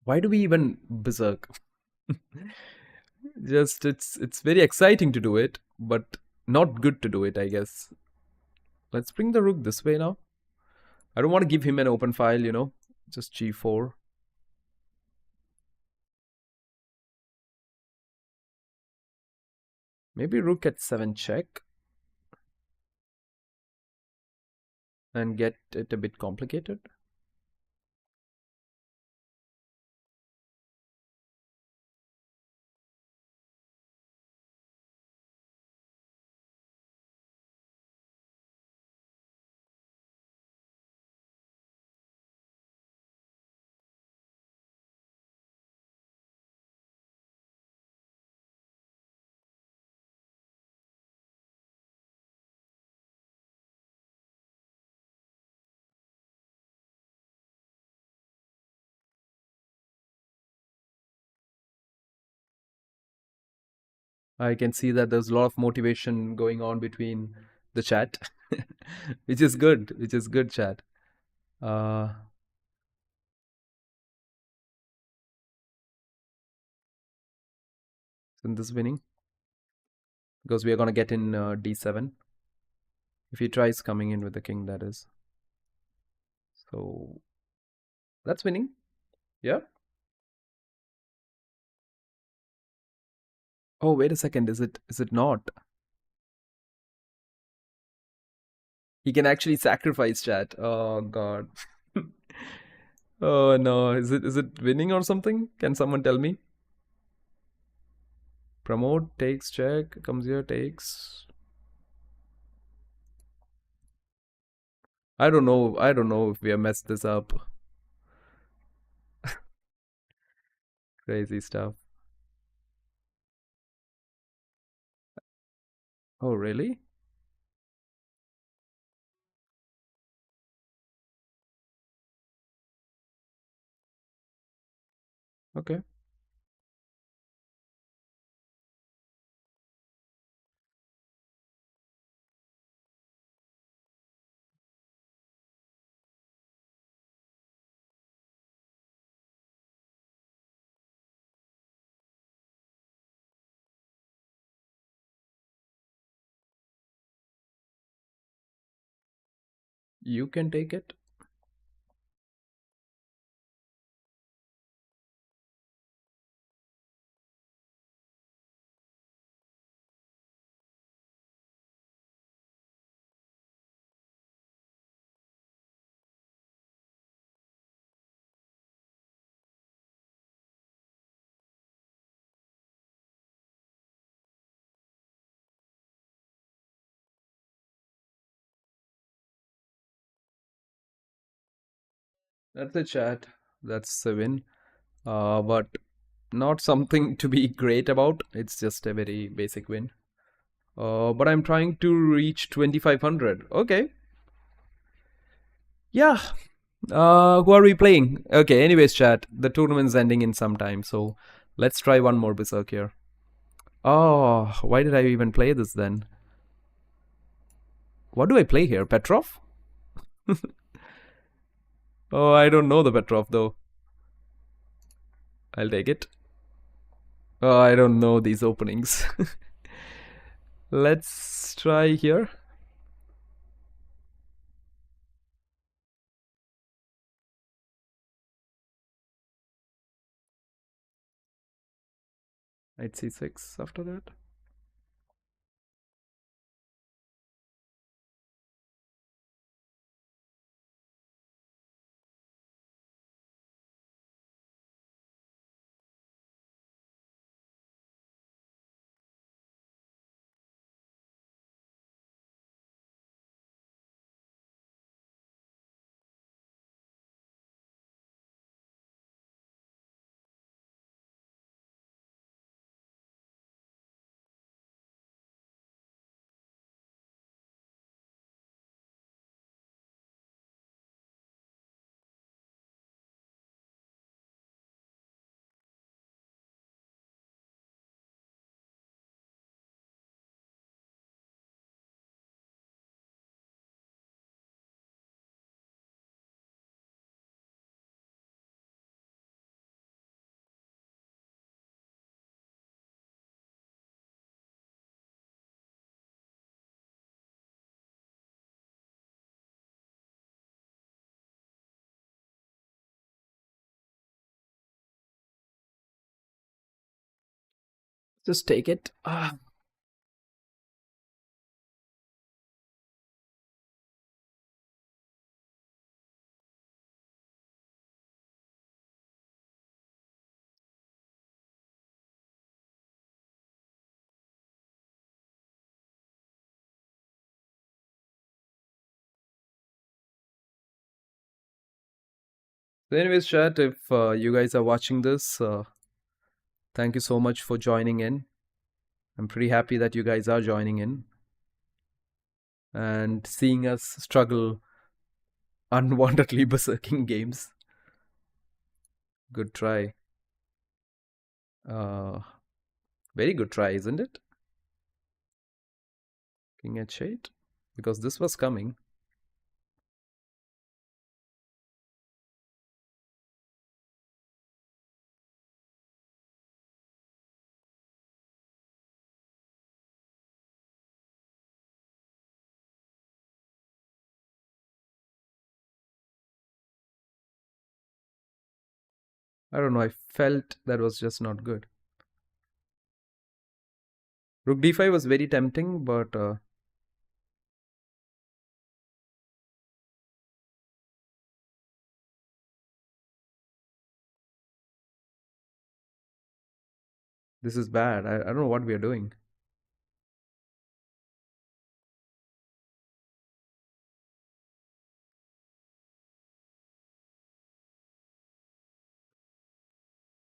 Why do we even berserk? Just it's very exciting to do it, but not good to do it, I guess. Let's bring the rook this way now. I don't want to give him an open file. Just g4. Maybe rook at 7 check and get it a bit complicated. I can see that there's a lot of motivation going on between the chat, which is good. Which is good, chat. Uh, isn't this winning? Because we are gonna get in d7 if he tries coming in with the king. That is. So that's winning. Yeah. Oh, wait a second. Is it not? He can actually sacrifice chat. Oh god. Oh no. Is it winning or something? Can someone tell me? Promote, takes, check, comes here, takes. I don't know. I don't know if we have messed this up. Crazy stuff. Oh, really? Okay. You can take it. That's a chat. That's a win. But not something to be great about. It's just a very basic win. But I'm trying to reach 2500. Okay. Yeah. Who are we playing? Okay, anyways, chat. The tournament's ending in some time, so let's try one more Berserk here. Oh, why did I even play this then? What do I play here? Petrov? Oh, I don't know the Petrov though. I'll take it. Oh, I don't know these openings. Let's try here. Knight c6 after that. Just take it. So anyways, chat, if you guys are watching this, thank you so much for joining in. I'm pretty happy that you guys are joining in and seeing us struggle unwantedly berserking games. Good try. Uh, Very good try, isn't it? King h8? Because this was coming. I don't know, I felt that was just not good. Rook d5 was very tempting, but this is bad. I don't know what we are doing.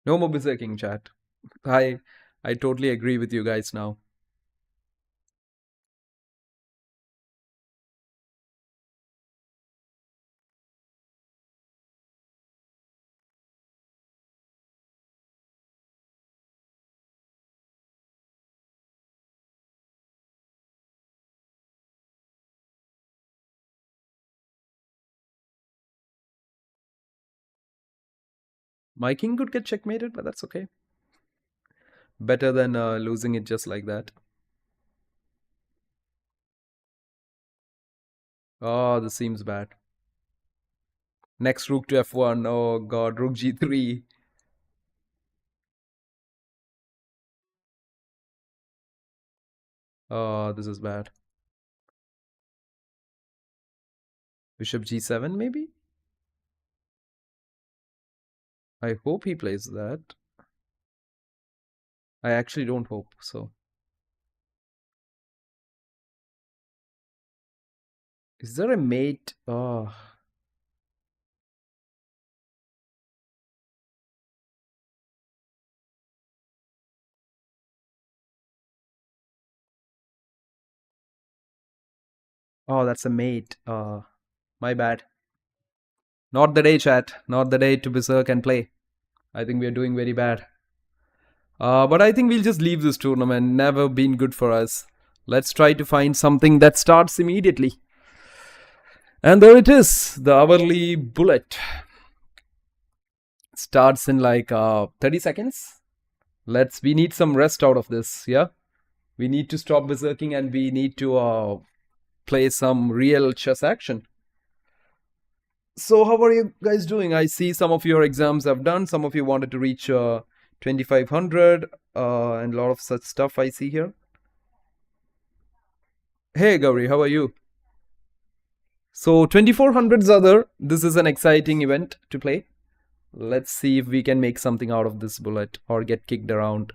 No more berserking, chat. I totally agree with you guys now. My king could get checkmated, but that's okay. Better than losing it just like that. Oh, this seems bad. Next rook to f1. Oh god, rook g3. Oh, this is bad. Bishop g7 maybe? I hope he plays that. I actually don't hope so. Is there a mate? Oh. Oh, that's a mate. My bad. Not the day, chat. Not the day to berserk and play. I think we are doing very bad. But I think we'll just leave this tournament. Never been good for us. Let's try to find something that starts immediately. And there it is, the hourly bullet. Starts in like 30 seconds. We need some rest out of this, yeah? We need to stop berserking and we need to play some real chess action. So how are you guys doing? I see some of your exams have done. Some of you wanted to reach 2500 and a lot of such stuff I see here. Hey Gauri, how are you? So 2400's other. This is an exciting event to play. Let's see if we can make something out of this bullet or get kicked around.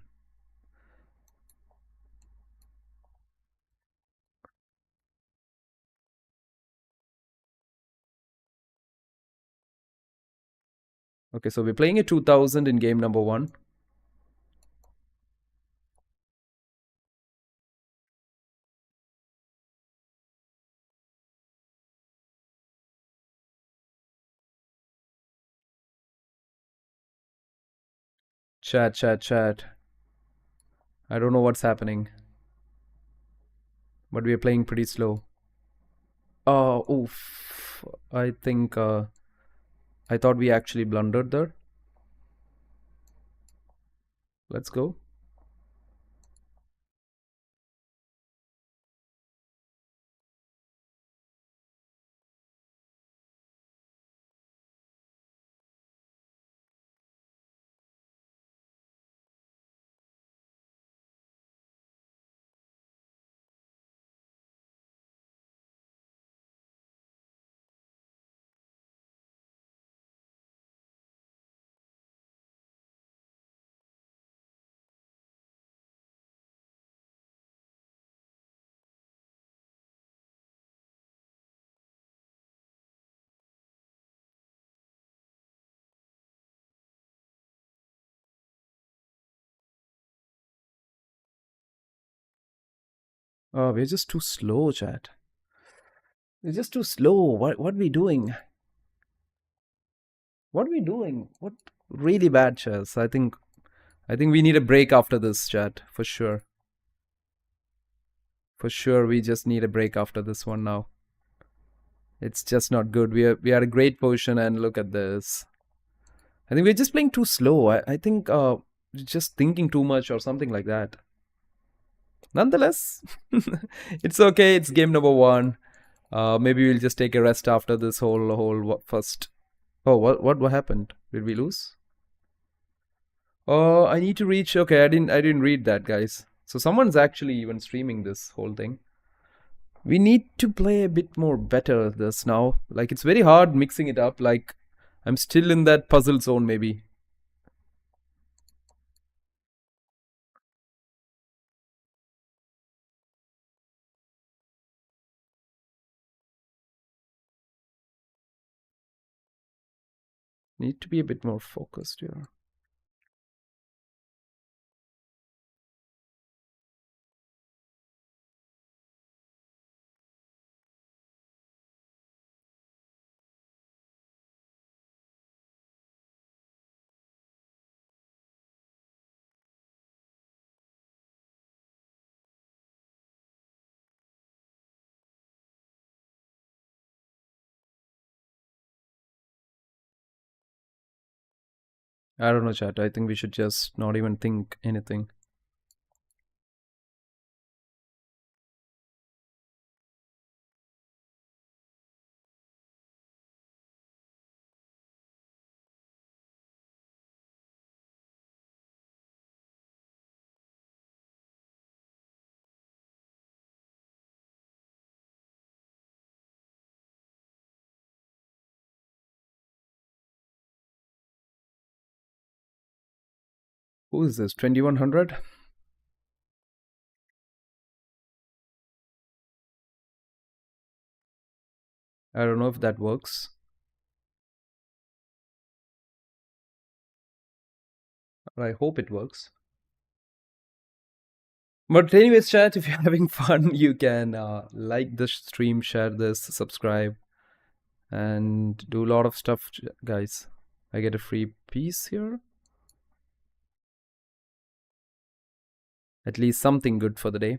Okay, so we're playing a 2000 in game number 1. Chat. I don't know what's happening. But we are playing pretty slow. Oh, oof. I think I thought we actually blundered there. Let's go. We're just too slow, chat. We're just too slow. What are we doing? What are we doing? What really bad chess. I think we need a break after this, chat, for sure. For sure, we just need a break after this one now. It's just not good. We are a great position and look at this. I think we're just playing too slow. I think just thinking too much or something like that. Nonetheless, it's okay. It's game number 1. Maybe we'll just take a rest after this whole first. Oh, what happened? Did we lose? Oh, I need to reach. Okay, I didn't read that, guys. So someone's actually even streaming this whole thing. We need to play a bit more better this now. Like, it's very hard mixing it up. Like, I'm still in that puzzle zone maybe. Need to be a bit more focused here. I don't know, chat. I think we should just not even think anything. Who is this? 2100? I don't know if that works. I hope it works. But anyways, chat, if you're having fun, you can like this stream, share this, subscribe, and do a lot of stuff, guys. I get a free piece here. At least something good for the day.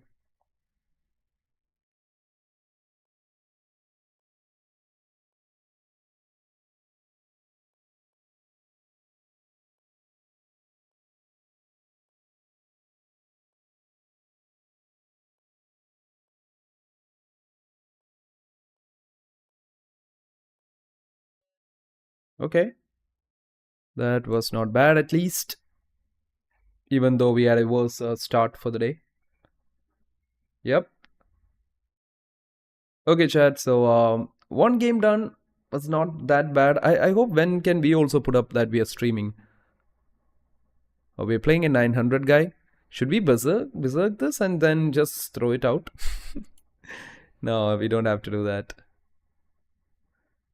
Okay. That was not bad, at least. Even though we had a worse start for the day. Yep. Okay, chat. So one game done was not that bad. I hope when can we also put up that we are streaming. We're playing a 900 guy. Should we berserk this and then just throw it out? No, we don't have to do that.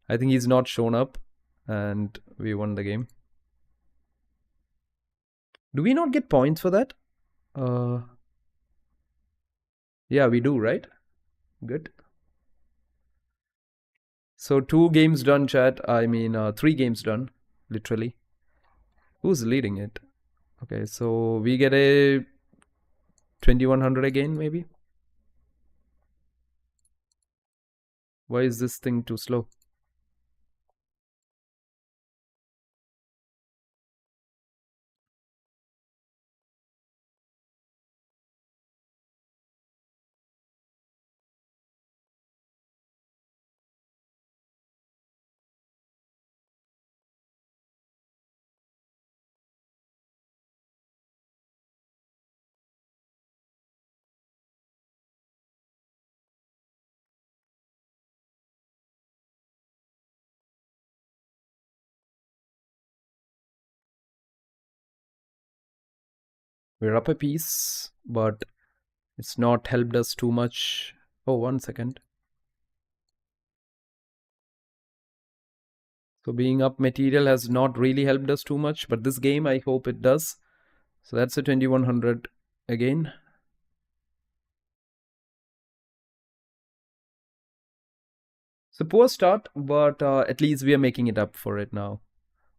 I think he's not shown up and we won the game. Do we not get points for that? Yeah, we do, right? Good. So 2 games done, chat. I mean, 3 games done, literally. Who's leading it? Okay, so we get a 2100 again, maybe? Why is this thing too slow? We're up a piece, but it's not helped us too much. Oh, 1 second. So being up material has not really helped us too much, but this game I hope it does. So that's a 2100 again. So poor start, but at least we are making it up for it now.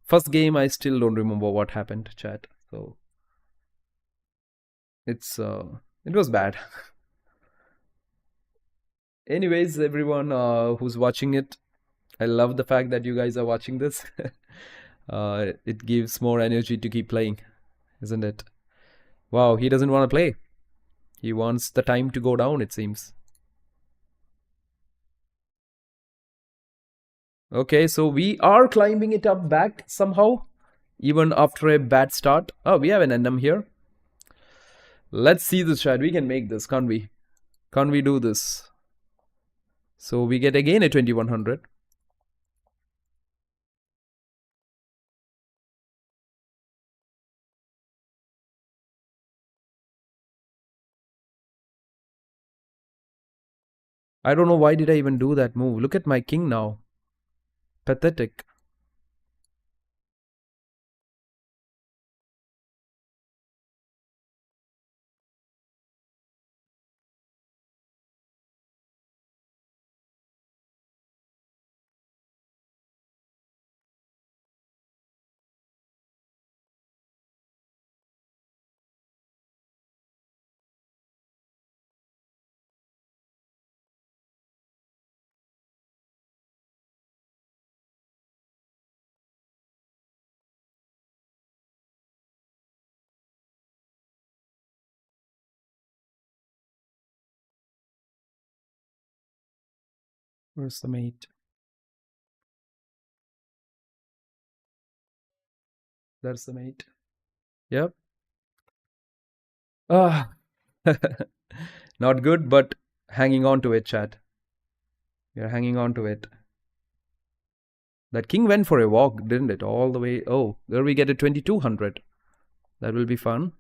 First game I still don't remember what happened, chat. So it was bad. Anyways, everyone who's watching it, I love the fact that you guys are watching this. It gives more energy to keep playing, isn't it? Wow, he doesn't want to play. He wants the time to go down, it seems. Okay, so we are climbing it up back somehow, even after a bad start. Oh, we have an NM here. Let's see this, chat. We can make this, can't we? Can't we do this? So we get again a 2100. I don't know why did I even do that move. Look at my king now. Pathetic. Where's the mate? That's the mate. Yep. Ah. Not good, but hanging on to it, chat. You're hanging on to it. That king went for a walk, didn't it? All the way. Oh, there we get a 2200. That will be fun.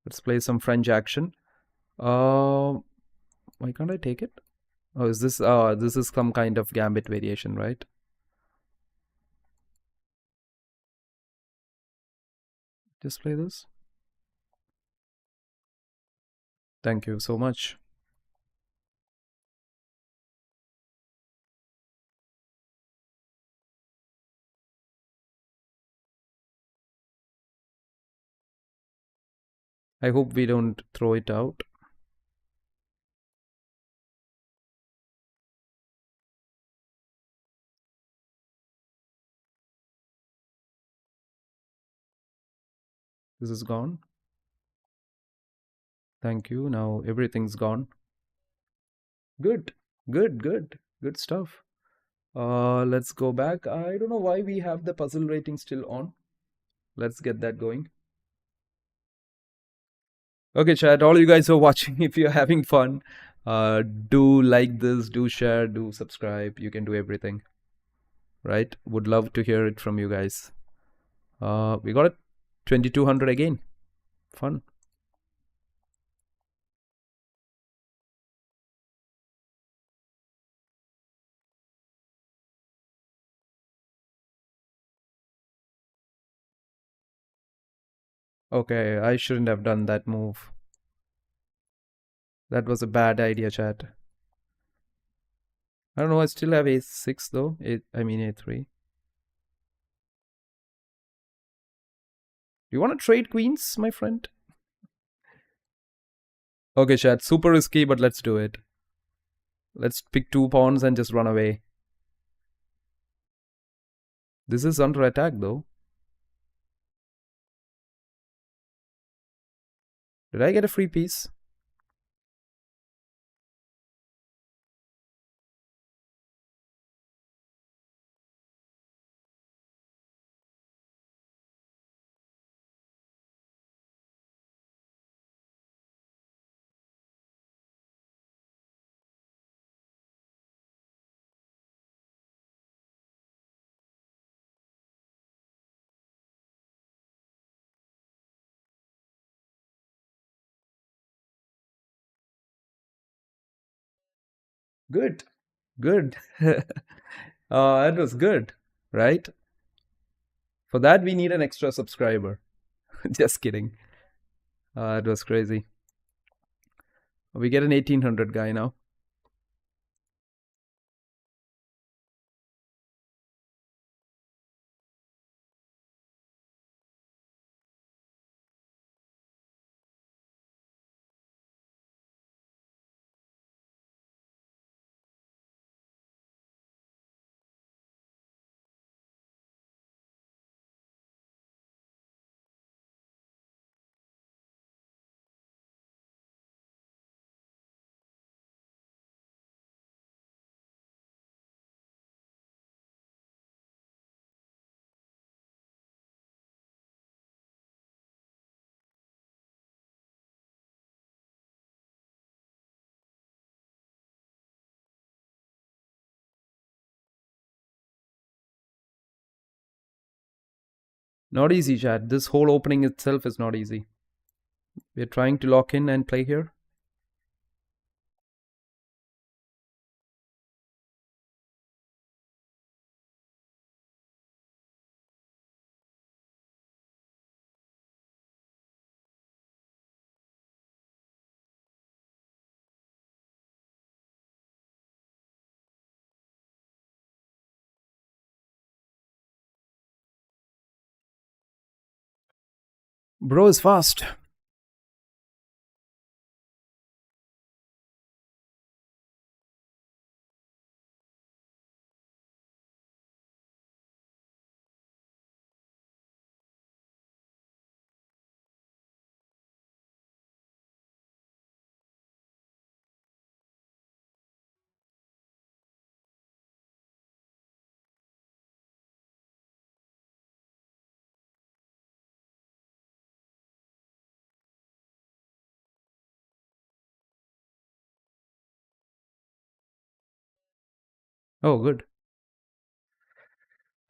Let's play some French action. Why can't I take it? Oh, is this this is some kind of gambit variation, right? Just play this. Thank you so much. I hope we don't throw it out. This is gone. Thank you. Now everything's gone. Good, good stuff. Let's go back. I don't know why we have the puzzle rating still on. Let's get that going. Okay, chat. All you guys who are watching, if you're having fun, do like this, do share, do subscribe. You can do everything. Right? Would love to hear it from you guys. We got it. 2200 again. Fun. Okay, I shouldn't have done that move. That was a bad idea, chat. I don't know. I still have a6 though. I mean a3. You want to trade queens, my friend? Okay, chat. Super risky, but let's do it. Let's pick 2 pawns and just run away. This is under attack though. Did I get a free piece? Good. Good. That was good, right? For that, we need an extra subscriber. Just kidding. It was crazy. We get an 1800 guy now. Not easy, chat. This whole opening itself is not easy. We're trying to lock in and play here. Bro is fast. Oh, good.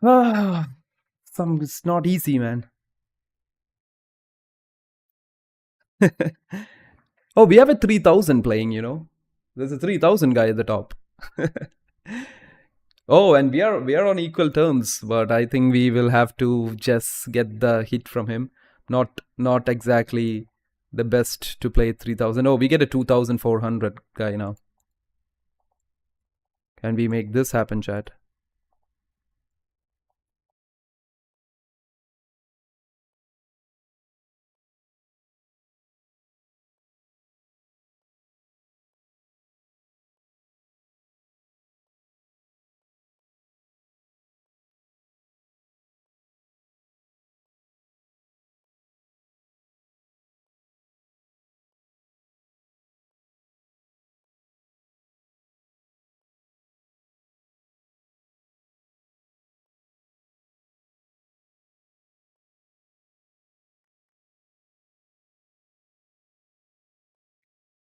Ah, it's not easy, man. Oh, we have a 3000 playing, you know. There's a 3000 guy at the top. Oh, and we are on equal terms, but I think we will have to just get the hit from him. Not exactly the best to play 3000. Oh, we get a 2400 guy now. Can we make this happen, chat?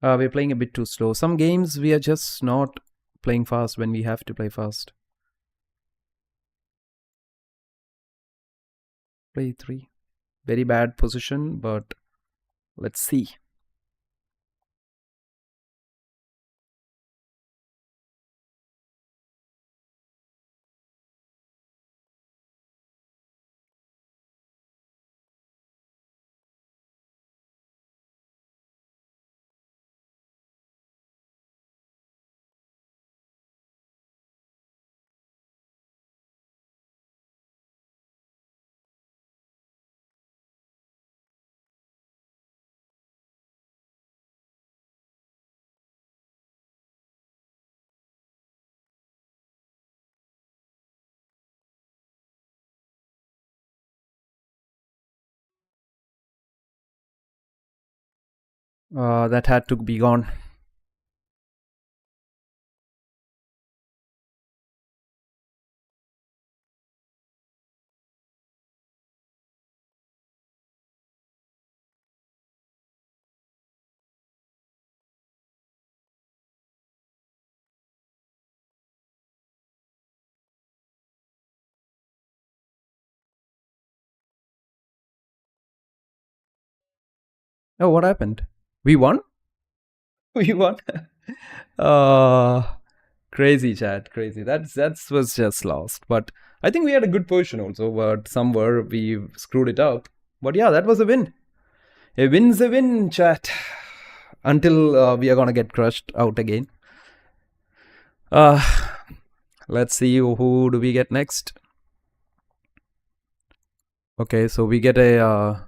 We're playing a bit too slow. Some games we are just not playing fast when we have to play fast. Play 3. Very bad position, but let's see. That had to be gone. Oh, what happened? We won? We won? uh, Crazy, chat. Crazy. That was just lost. But I think we had a good position also, but somewhere we screwed it up. But yeah, that was a win. A win's a win, chat. Until we are gonna get crushed out again. Uh, let's see who do we get next. Okay, so we get a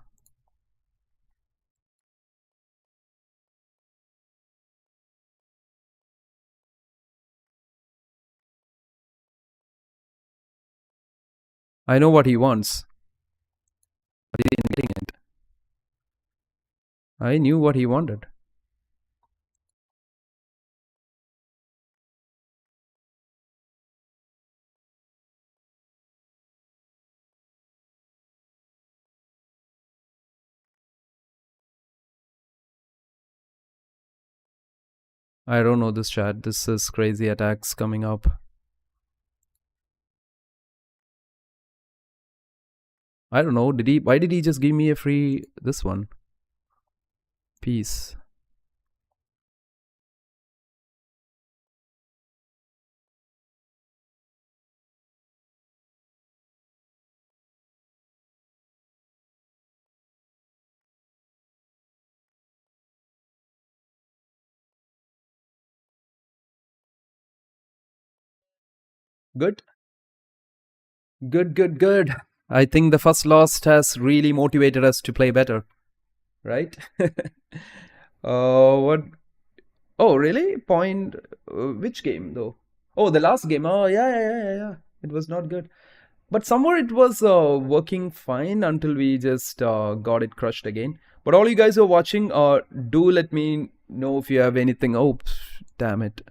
I know what he wants, but he isn't getting it. I knew what he wanted. I don't know this, chat. This is crazy attacks coming up. I don't know. Did he? Why did he just give me a free this one? Piece. Good. Good. Good. Good. I think the first loss has really motivated us to play better, right? What? Oh, really? Point. Which game though? Oh, the last game. Oh, yeah, yeah, yeah, yeah, yeah. It was not good. But somewhere it was working fine until we just got it crushed again. But all you guys who are watching, do let me know if you have anything. Oh, damn it.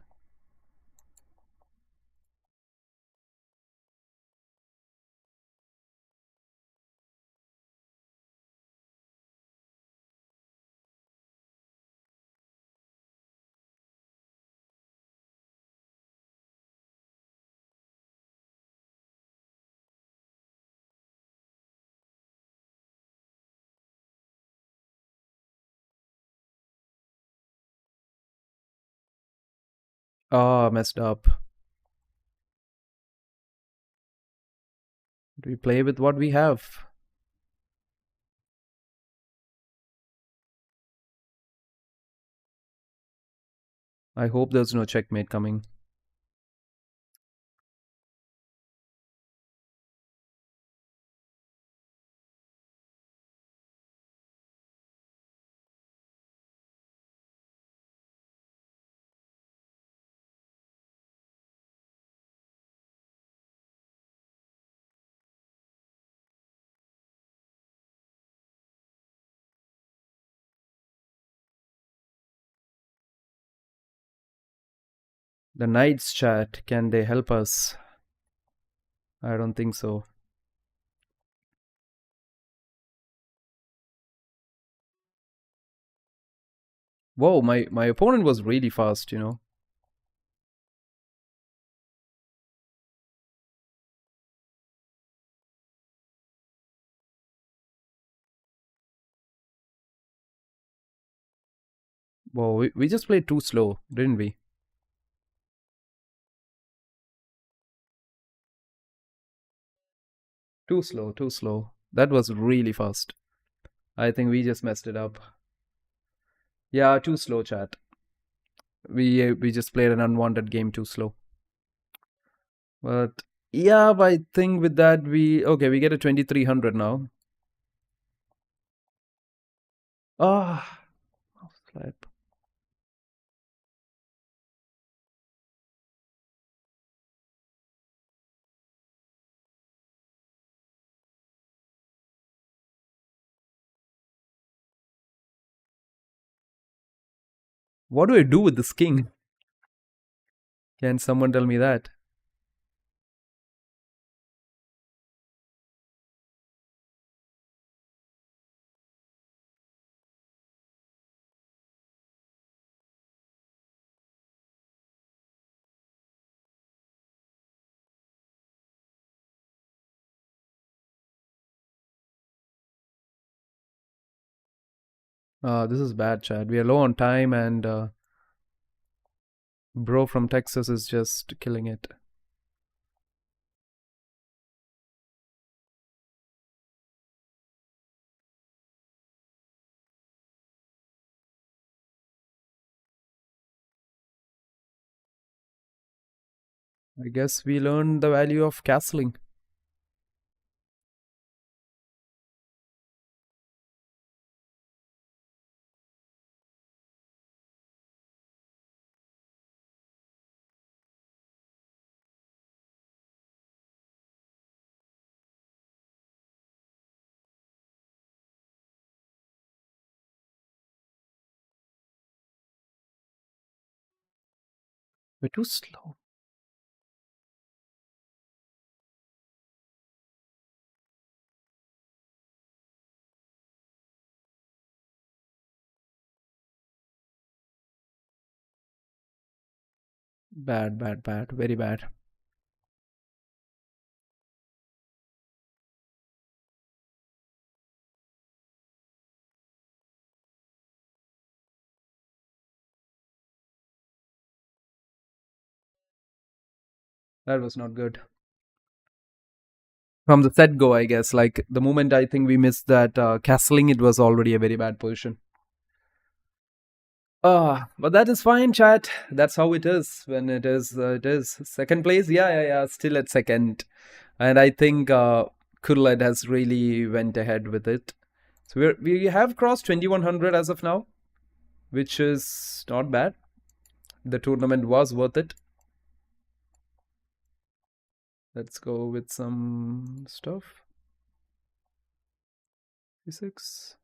Ah, messed up. Do we play with what we have? I hope there's no checkmate coming. The Knights chat, can they help us? I don't think so. Whoa, my opponent was really fast, you know. Whoa, we just played too slow, didn't we? Too slow, too slow. That was really fast. I think we just messed it up. Yeah, too slow, chat. We just played an unwanted game too slow. But yeah, I think with that we get a 2300 now. Ah, oh, slap. What do I do with this king? Can someone tell me that? This is bad, Chad. We are low on time, and bro from Texas is just killing it. I guess we learned the value of castling. We're too slow. Bad, bad, bad. Very bad. That was not good. From the set go, I guess. Like the moment I think we missed that castling, it was already a very bad position. But that is fine, chat. That's how it is. When it is, it is. Second place, yeah. Still at second, and I think Kurled has really went ahead with it. So we have crossed 2100 as of now, which is not bad. The tournament was worth it. Let's go with some stuff. C6.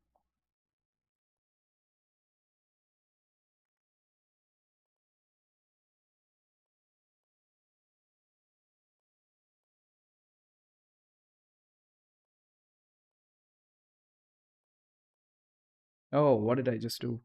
Oh, what did I just do?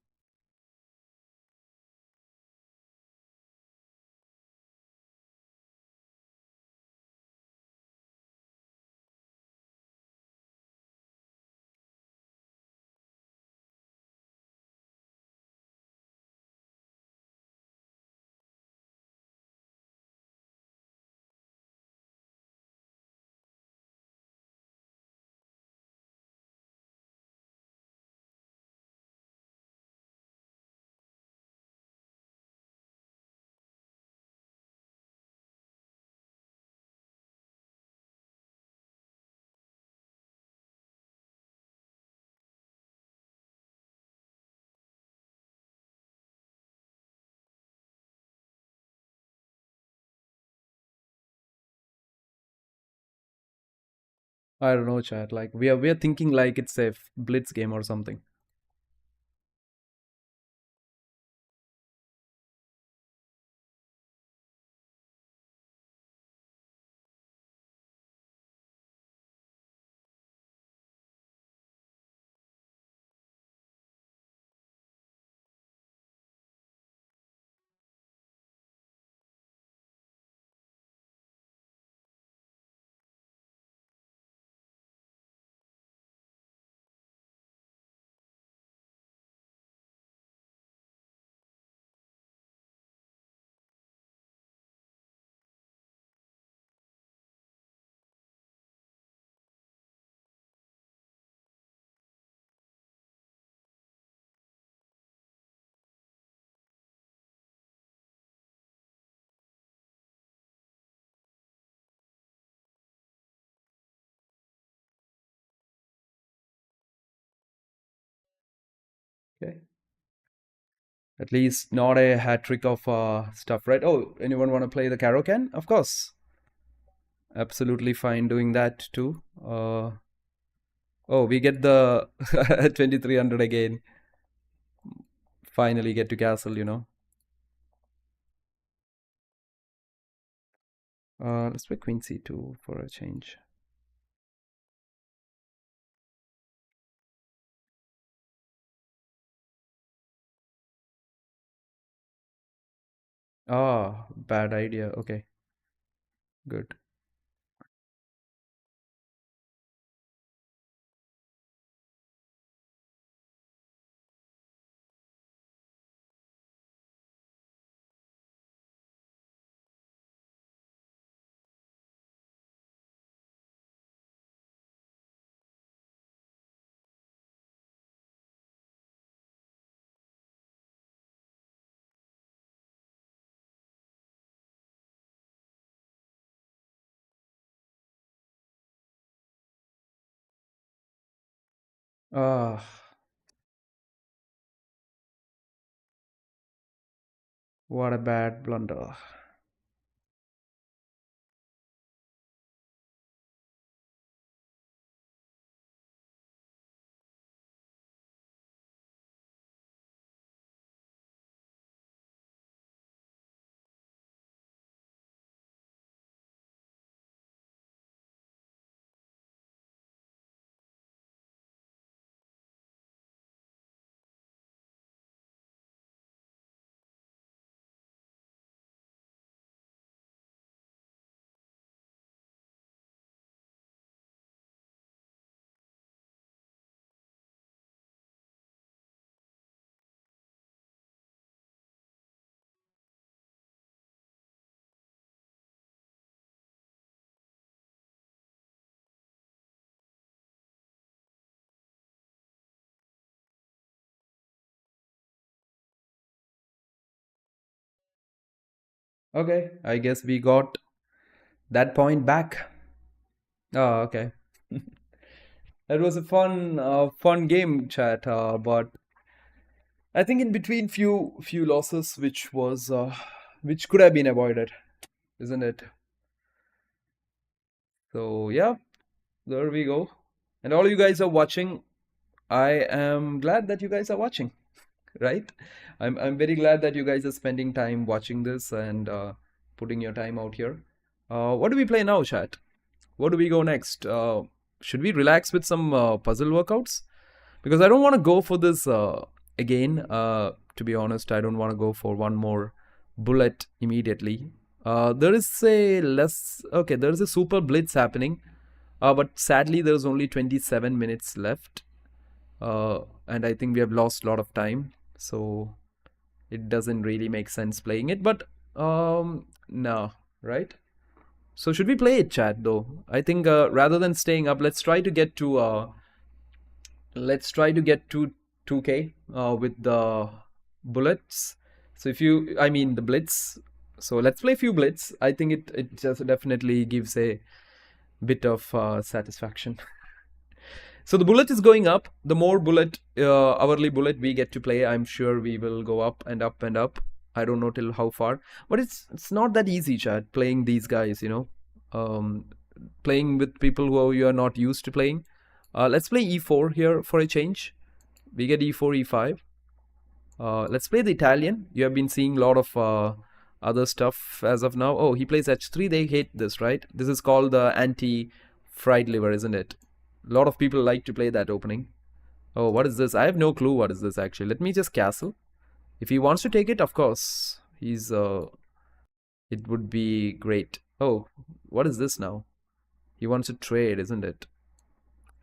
I don't know, chat. Like we are thinking like it's a blitz game or something. Okay. At least not a hat trick of stuff, right? Oh, anyone want to play the Karokan? Of course. Absolutely fine doing that too. Oh, we get the 2300 again. Finally get to castle. Let's play Queen C2 for a change. Ah, bad idea. Okay, good. Ah, what a bad blunder. Okay, I guess we got that point back. Oh, okay. It was a fun game, chat. But I think in between few losses, which could have been avoided, isn't it? So yeah, there we go. And all you guys are watching. I am glad that you guys are watching, right? I'm very glad that you guys are spending time watching this and putting your time out here. What do we play now, chat? What do we go next? Should we relax with some puzzle workouts? Because I don't want to go for this again. To be honest, I don't want to go for one more bullet immediately. There is a less okay. There is a super blitz happening, but sadly there's only 27 minutes left, and I think we have lost a lot of time. So it doesn't really make sense playing it. But no, right? So should we play it, chat? Though I think rather than staying up, let's try to get to 2K with the bullets. So if you, I mean the blitz. So let's play a few blitz. I think it just definitely gives a bit of satisfaction. So the bullet is going up. The more bullet, hourly bullet we get to play, I'm sure we will go up and up and up. I don't know till how far, but it's not that easy, Chad. Playing these guys, um, playing with people who you are not used to playing. Let's play e4 here for a change. We get e4, e5. Let's play the Italian. You have been seeing a lot of other stuff as of now. Oh, he plays h3. They hate this, right? This is called the anti-fried liver, isn't it? A lot of people like to play that opening. Oh, what is this? I have no clue what is this actually. Let me just castle. If he wants to take it, of course, it would be great. Oh, what is this now? He wants to trade, isn't it?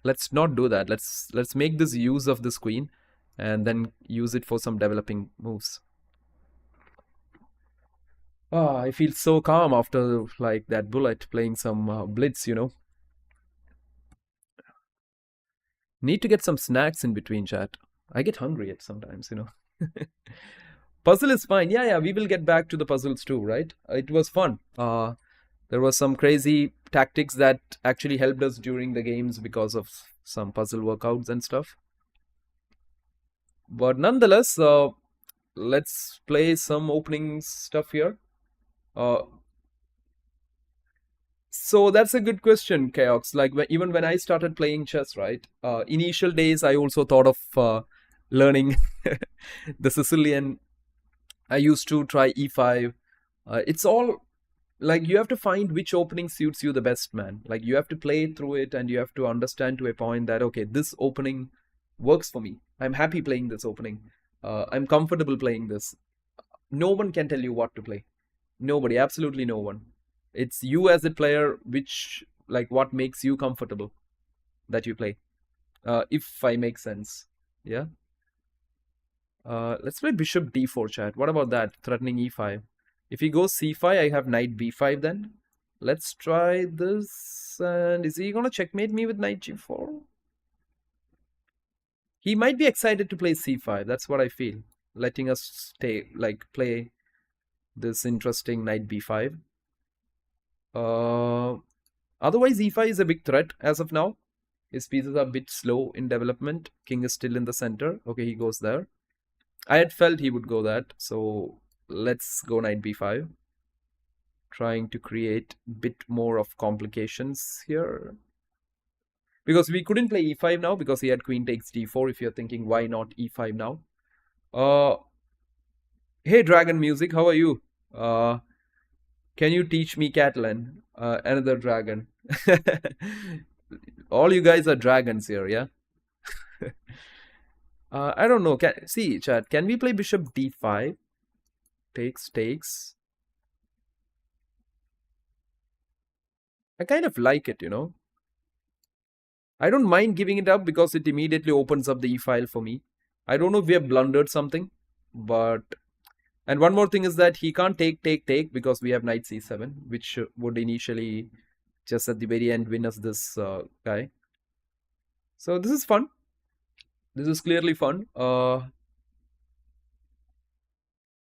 Let's not do that. Let's make this use of this queen and then use it for some developing moves. Ah, I feel so calm after like that bullet playing some blitz. Need to get some snacks in between, chat. I get hungry at sometimes. Puzzle is fine. Yeah, we will get back to the puzzles too, right? It was fun. There was some crazy tactics that actually helped us during the games because of some puzzle workouts and stuff. But nonetheless, let's play some opening stuff here. Uh, so that's a good question, Chaos. Like even when I started playing chess, right? Initial days, I also thought of learning the Sicilian. I used to try e5. It's all like you have to find which opening suits you the best, man. Like you have to play through it and you have to understand to a point that okay, this opening works for me. I'm happy playing this opening. I'm comfortable playing this. No one can tell you what to play. Nobody, absolutely no one. It's you as a player, which like what makes you comfortable that you play. If I make sense, yeah. Let's play bishop d4, chat. What about that? Threatening e5. If he goes c5, I have knight b5 then. Let's try this. And is he gonna checkmate me with knight g4? He might be excited to play c5. That's what I feel. Letting us play this interesting knight b5. Otherwise, e5 is a big threat as of now. His pieces are a bit slow in development. King is still in the center. Okay, he goes there. I had felt he would go that, so let's go knight b5. Trying to create a bit more of complications here. Because we couldn't play e5 now because he had queen takes d4. If you're thinking, why not e5 now? Hey, Dragon Music, how are you? Can you teach me Catalan? Another dragon. All you guys are dragons here, yeah? I don't know. See, chat, can we play bishop d5? Takes. I kind of like it. I don't mind giving it up because it immediately opens up the e-file for me. I don't know if we have blundered something, but... And one more thing is that he can't take because we have knight c7, which would initially, just at the very end, win us this guy. So this is fun. This is clearly fun.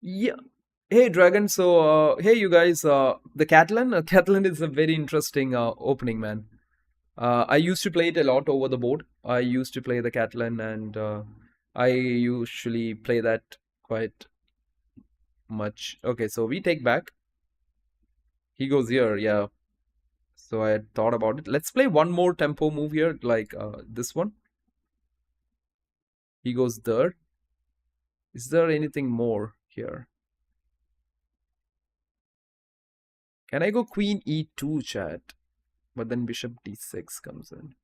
Yeah. Hey Dragon, so hey you guys, the Catalan, Catalan is a very interesting opening, man. I used to play it a lot over the board. I used to play the Catalan, and I usually play that quite much. Okay, so we take back. He goes here, yeah. So I had thought about it. Let's play one more tempo move here, like this one. He goes there. Is there anything more here? Can I go Queen E2, chat? But then Bishop D6 comes in.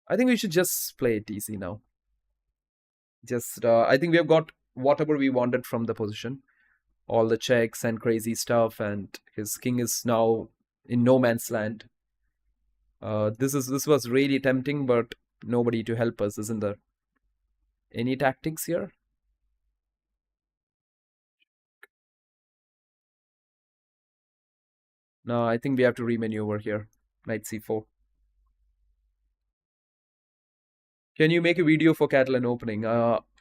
I think we should just play it easy now. Just, I think we have got whatever we wanted from the position. All the checks and crazy stuff, and his king is now in no man's land. This was really tempting, but nobody to help us, isn't there? Any tactics here? No, I think we have to remaneuver here. Knight c4. Can you make a video for Catalan opening?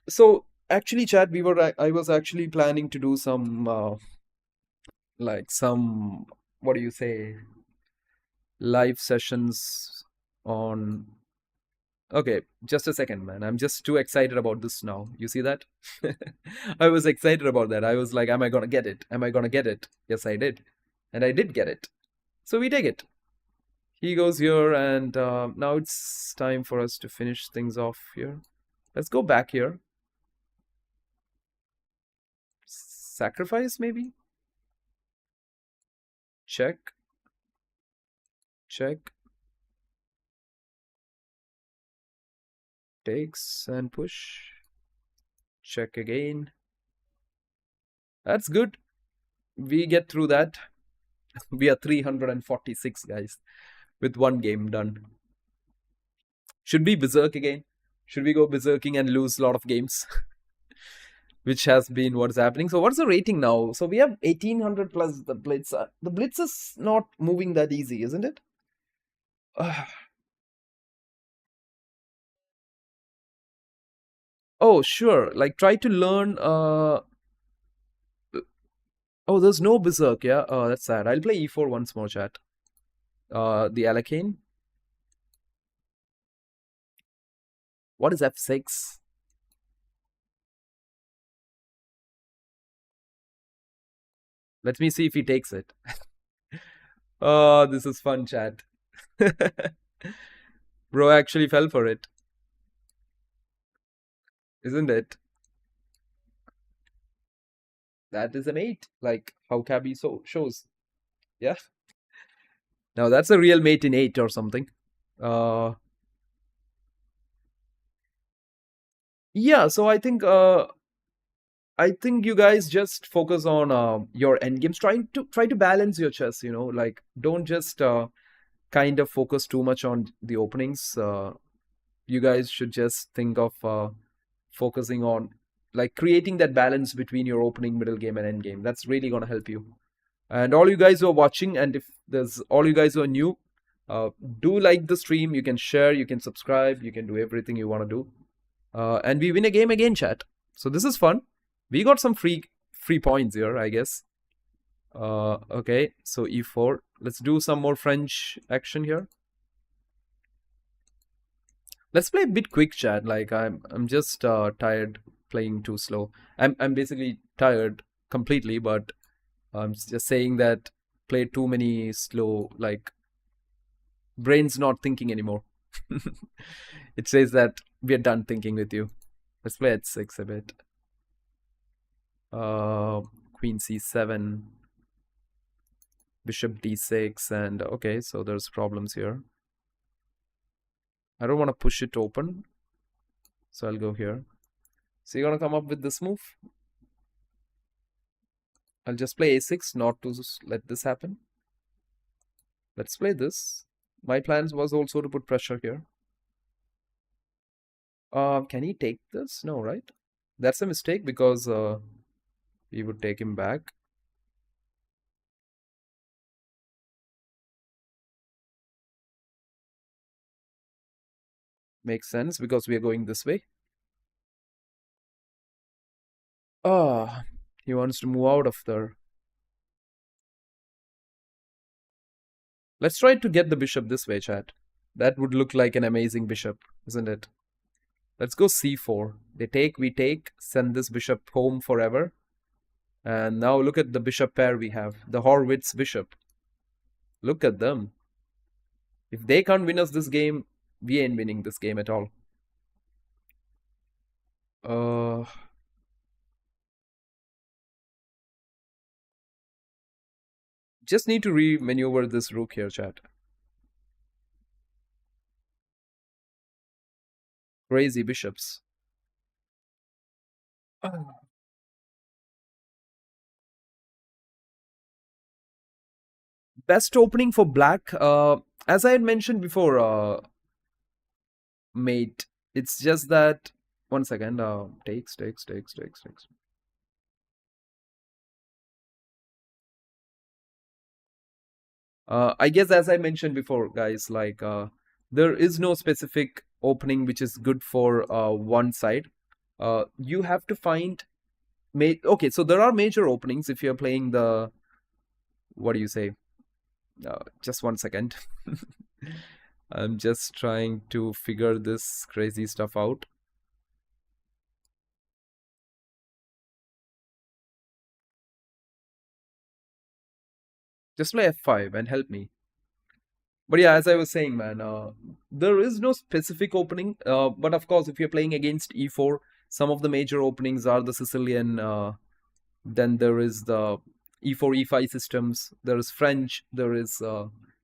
So actually, chat, I was actually planning to do some like some, what do you say, live sessions on. Okay, just a second, man. I'm just too excited about this now. You see that? I was excited about that. I was like, am I gonna get it? Am I gonna get it? Yes, I did. And I did get it. So we take it. He goes here, and now it's time for us to finish things off here. Let's go back here. Sacrifice, maybe? Check. Check. Takes and push. Check again. That's good. We get through that. We are 346, guys, with one game done. Should we berserk again? Should we go berserking and lose a lot of games? Which has been what's happening. So what's the rating now? So we have 1800 plus the Blitz. The Blitz is not moving that easy, isn't it? Oh, sure. Like try to learn. Oh, there's no berserk. Yeah. Oh, that's sad. I'll play e4 once more, chat. The Alakane. What is f6? Let me see if he takes it. Oh, this is fun, chat. Bro actually fell for it. Isn't it? That is a mate, like how Cabby shows. Yeah. Now that's a real mate in 8 or something. Yeah, so I think you guys just focus on your end games. Try to balance your chess. Like don't just kind of focus too much on the openings. You guys should just think of focusing on like creating that balance between your opening, middle game, and end game. That's really gonna help you. And all you guys who are watching, and if there's all you guys who are new, do like the stream. You can share, you can subscribe, you can do everything you want to do. And we win a game again, chat. So this is fun. We got some free points here, I guess. Okay, so e4. Let's do some more French action here. Let's play a bit quick, chat. Like I'm just tired playing too slow. I'm basically tired completely, but I'm just saying that play too many slow, like brain's not thinking anymore. It says that we're done thinking with you. Let's play at 6 a bit. Queen c7, bishop d6, and okay, so there's problems here. I don't want to push it open, so I'll go here. So you're gonna come up with this move. I'll just play a6, not to let this happen. Let's play this. My plans was also to put pressure here. Can he take this? No, right? That's a mistake because we would take him back. Makes sense because we are going this way. Ah, he wants to move out of there. Let's try to get the bishop this way, chat. That would look like an amazing bishop, isn't it? Let's go c4. They take, we take, send this bishop home forever. And now look at the bishop pair we have. The Horwitz bishop. Look at them. If they can't win us this game, we ain't winning this game at all. Just need to re-maneuver this rook here, chat. Crazy bishops. Best opening for black. As I had mentioned before, mate, it's just that. One second. Takes. I guess as I mentioned before, guys, like there is no specific opening which is good for one side. You have to find. Okay, so there are major openings if you're playing the. What do you say? Just one second. I'm just trying to figure this crazy stuff out. Just play f5 and help me. But yeah, as I was saying, man, there is no specific opening. But of course, if you're playing against e4, some of the major openings are the Sicilian. Then there is the e4, e5 systems. There is French. There is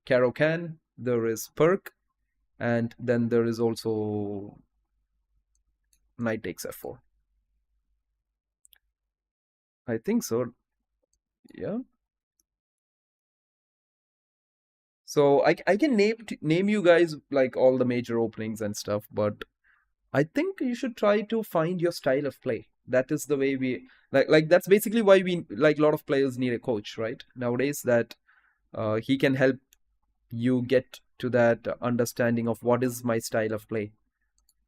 Caro-Kann. There is Perk. And then there is also knight takes f4. I think so. Yeah. So I can name you guys like all the major openings and stuff, but I think you should try to find your style of play. That is the way we like that's basically why we like a lot of players need a coach, right? Nowadays that he can help you get to that understanding of what is my style of play.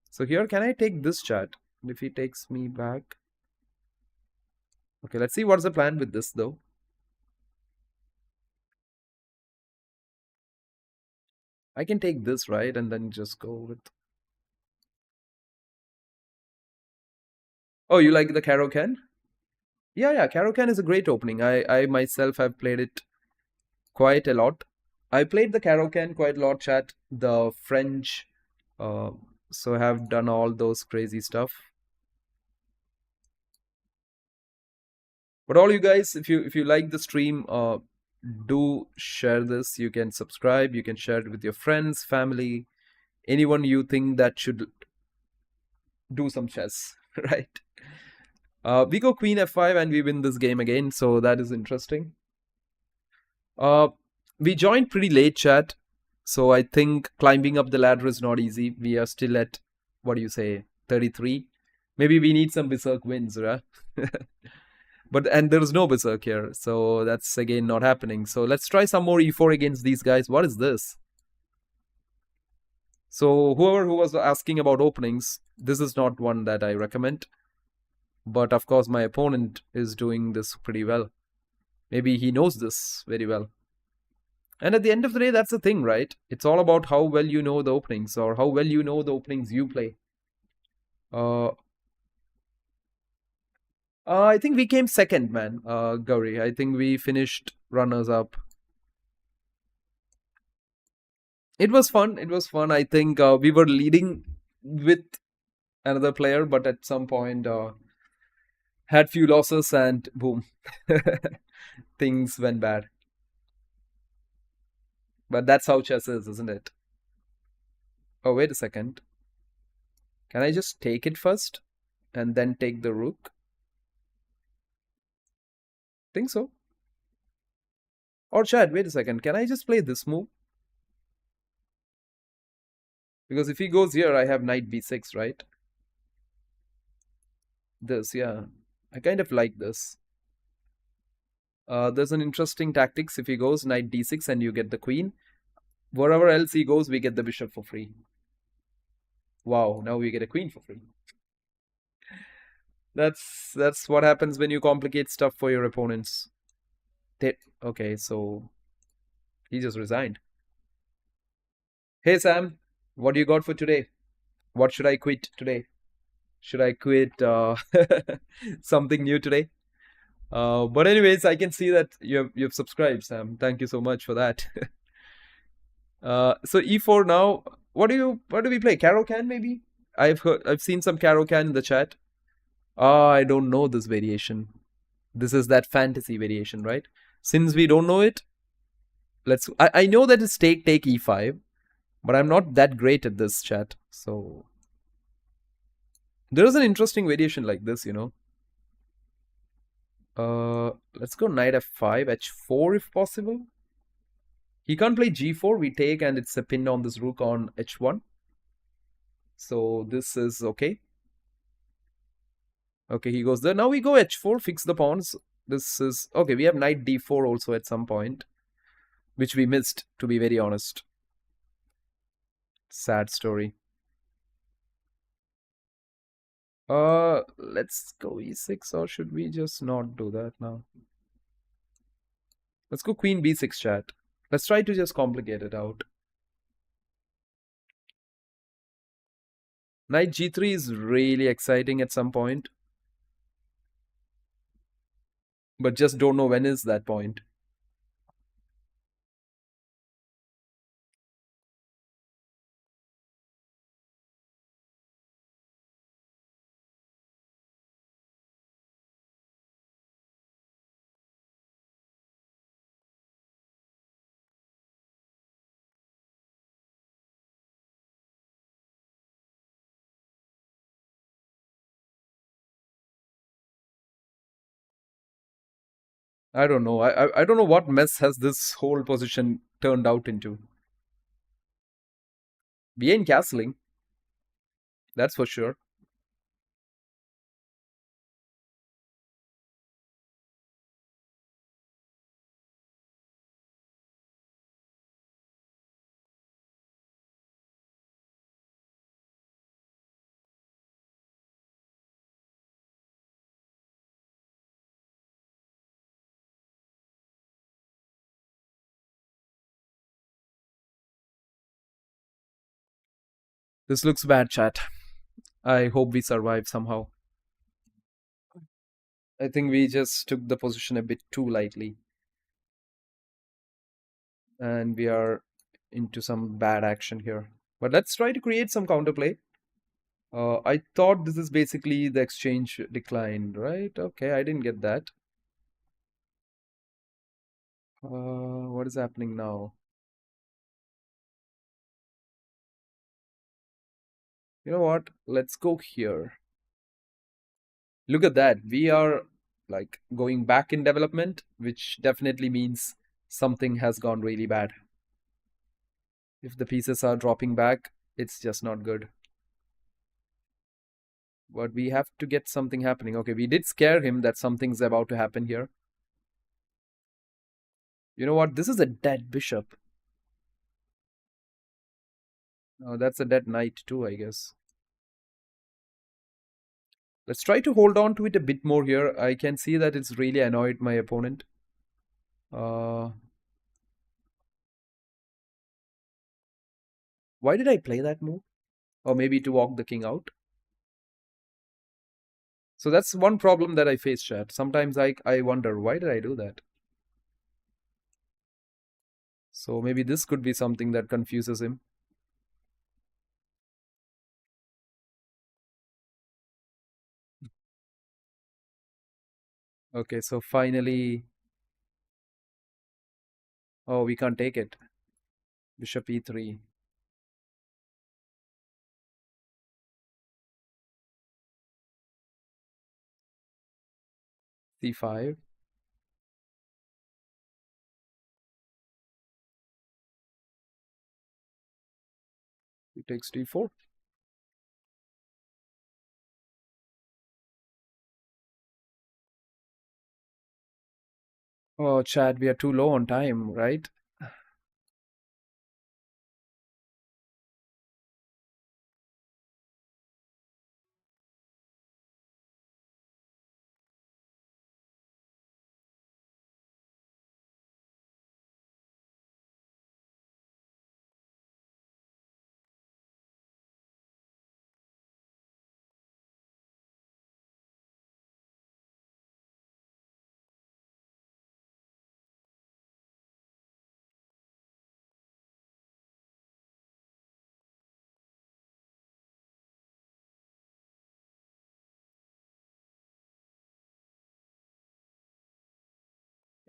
So here, can I take this chat? If he takes me back. Okay, let's see what's the plan with this though. I can take this, right? And then just go with... Oh, you like the Caro-Kann? Yeah, Caro-Kann is a great opening. I myself have played it quite a lot. I played the Caro-Kann quite a lot, chat. The French, so I have done all those crazy stuff. But all you guys, if you like the stream, do share this. You can subscribe. You can share it with your friends, family, anyone you think that should do some chess, right? We go queen f5 and we win this game again, so that is interesting. We joined pretty late, chat, so I think climbing up the ladder is not easy. We are still at, what do you say, 33? Maybe we need some berserk wins, right? And there's no berserk here, so that's again not happening. So let's try some more e4 against these guys. What is this? So whoever who was asking about openings, this is not one that I recommend. But of course, my opponent is doing this pretty well. Maybe he knows this very well. And at the end of the day, that's the thing, right? It's all about how well you know the openings or how well you know the openings you play. I think we came second, man, Gauri. I think we finished runners up. It was fun. It was fun. I think we were leading with another player, but at some point had few losses and boom, things went bad. But that's how chess is, isn't it? Oh, wait a second. Can I just take it first and then take the rook? Think so. Or Chad, wait a second. Can I just play this move? Because if he goes here, I have knight b6, right? This, yeah. I kind of like this. There's an interesting tactics. If he goes knight d6 and you get the queen, wherever else he goes, we get the bishop for free. Wow, now we get a queen for free. That's what happens when you complicate stuff for your opponents. Okay, so he just resigned. Hey Sam, what do you got for today? What should I quit today? Should I quit something new today? But anyways, I can see that you've subscribed, Sam. Thank you so much for that. So E4 now. What do we play? Caro can maybe? I've seen some Caro can in the chat. Ah, I don't know this variation. This is that fantasy variation, right? Since we don't know it, I know that it's take E5, but I'm not that great at this chat. So there is an interesting variation like this, you know. Let's go knight f5, h4 if possible. He can't play g4. We take and it's a pin on this rook on h1. So this is okay. Okay, he goes there. Now we go h4, fix the pawns. This is okay. We have knight d4 also at some point, which we missed, to be very honest. Sad story. Let's go e6, or should we just not do that now? Let's go queen b6 chat. Let's try to just complicate it out. Knight g3 is really exciting at some point, but just don't know when is that point. I don't know. I don't know what mess has this whole position turned out into. We ain't castling, that's for sure. This looks bad, chat. I hope we survive somehow. I think we just took the position a bit too lightly, and we are into some bad action here. But let's try to create some counterplay. I thought this is basically the exchange declined, right? Okay, I didn't get that. What is happening now? You know what? Let's go here. Look at that. We are like going back in development, which definitely means something has gone really bad. If the pieces are dropping back, it's just not good. But we have to get something happening. Okay, we did scare him that something's about to happen here. You know what? This is a dead bishop. Oh, that's a dead knight too, I guess. Let's try to hold on to it a bit more here. I can see that it's really annoyed my opponent. Uh, why did I play that move? Or maybe to walk the king out? So that's one problem that I face, chat. Sometimes I wonder, why did I do that? So maybe this could be something that confuses him. Okay, so finally... Oh, we can't take it. Bishop e3. c5. He takes d4. Oh, Chad, we are too low on time, right?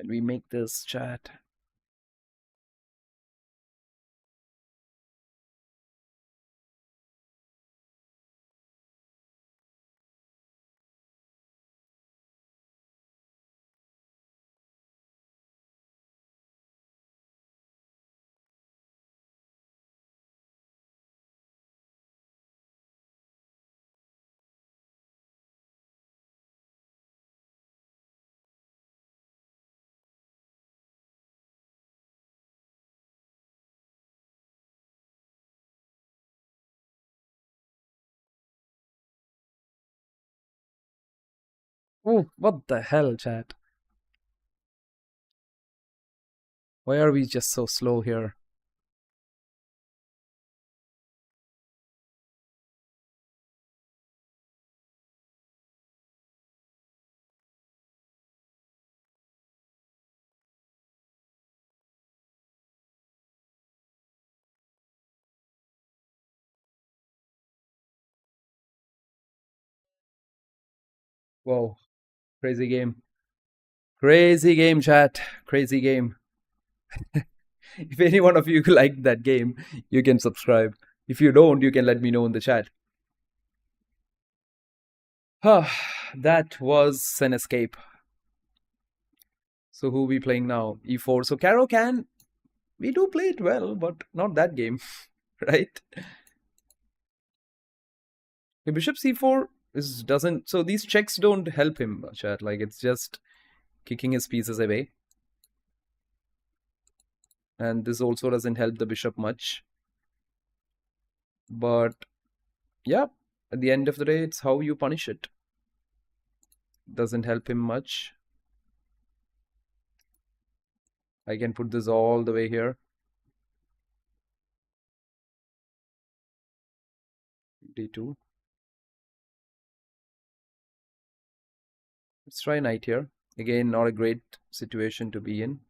Can we make this chat? Oh, what the hell, chat? Why are we just so slow here? Whoa, crazy game. Crazy game, chat. Crazy game. If any one of you liked that game, you can subscribe. If you don't, you can let me know in the chat. That was an escape. So who we playing now? E4. So Caro can. We do play it well, but not that game, right? The bishop c4 is doesn't. So these checks don't help him, chat. Like it's just kicking his pieces away. And this also doesn't help the bishop much. But yeah, at the end of the day, it's how you punish it. Doesn't help him much. I can put this all the way here. D2. Let's try knight here. Again, not a great situation to be in.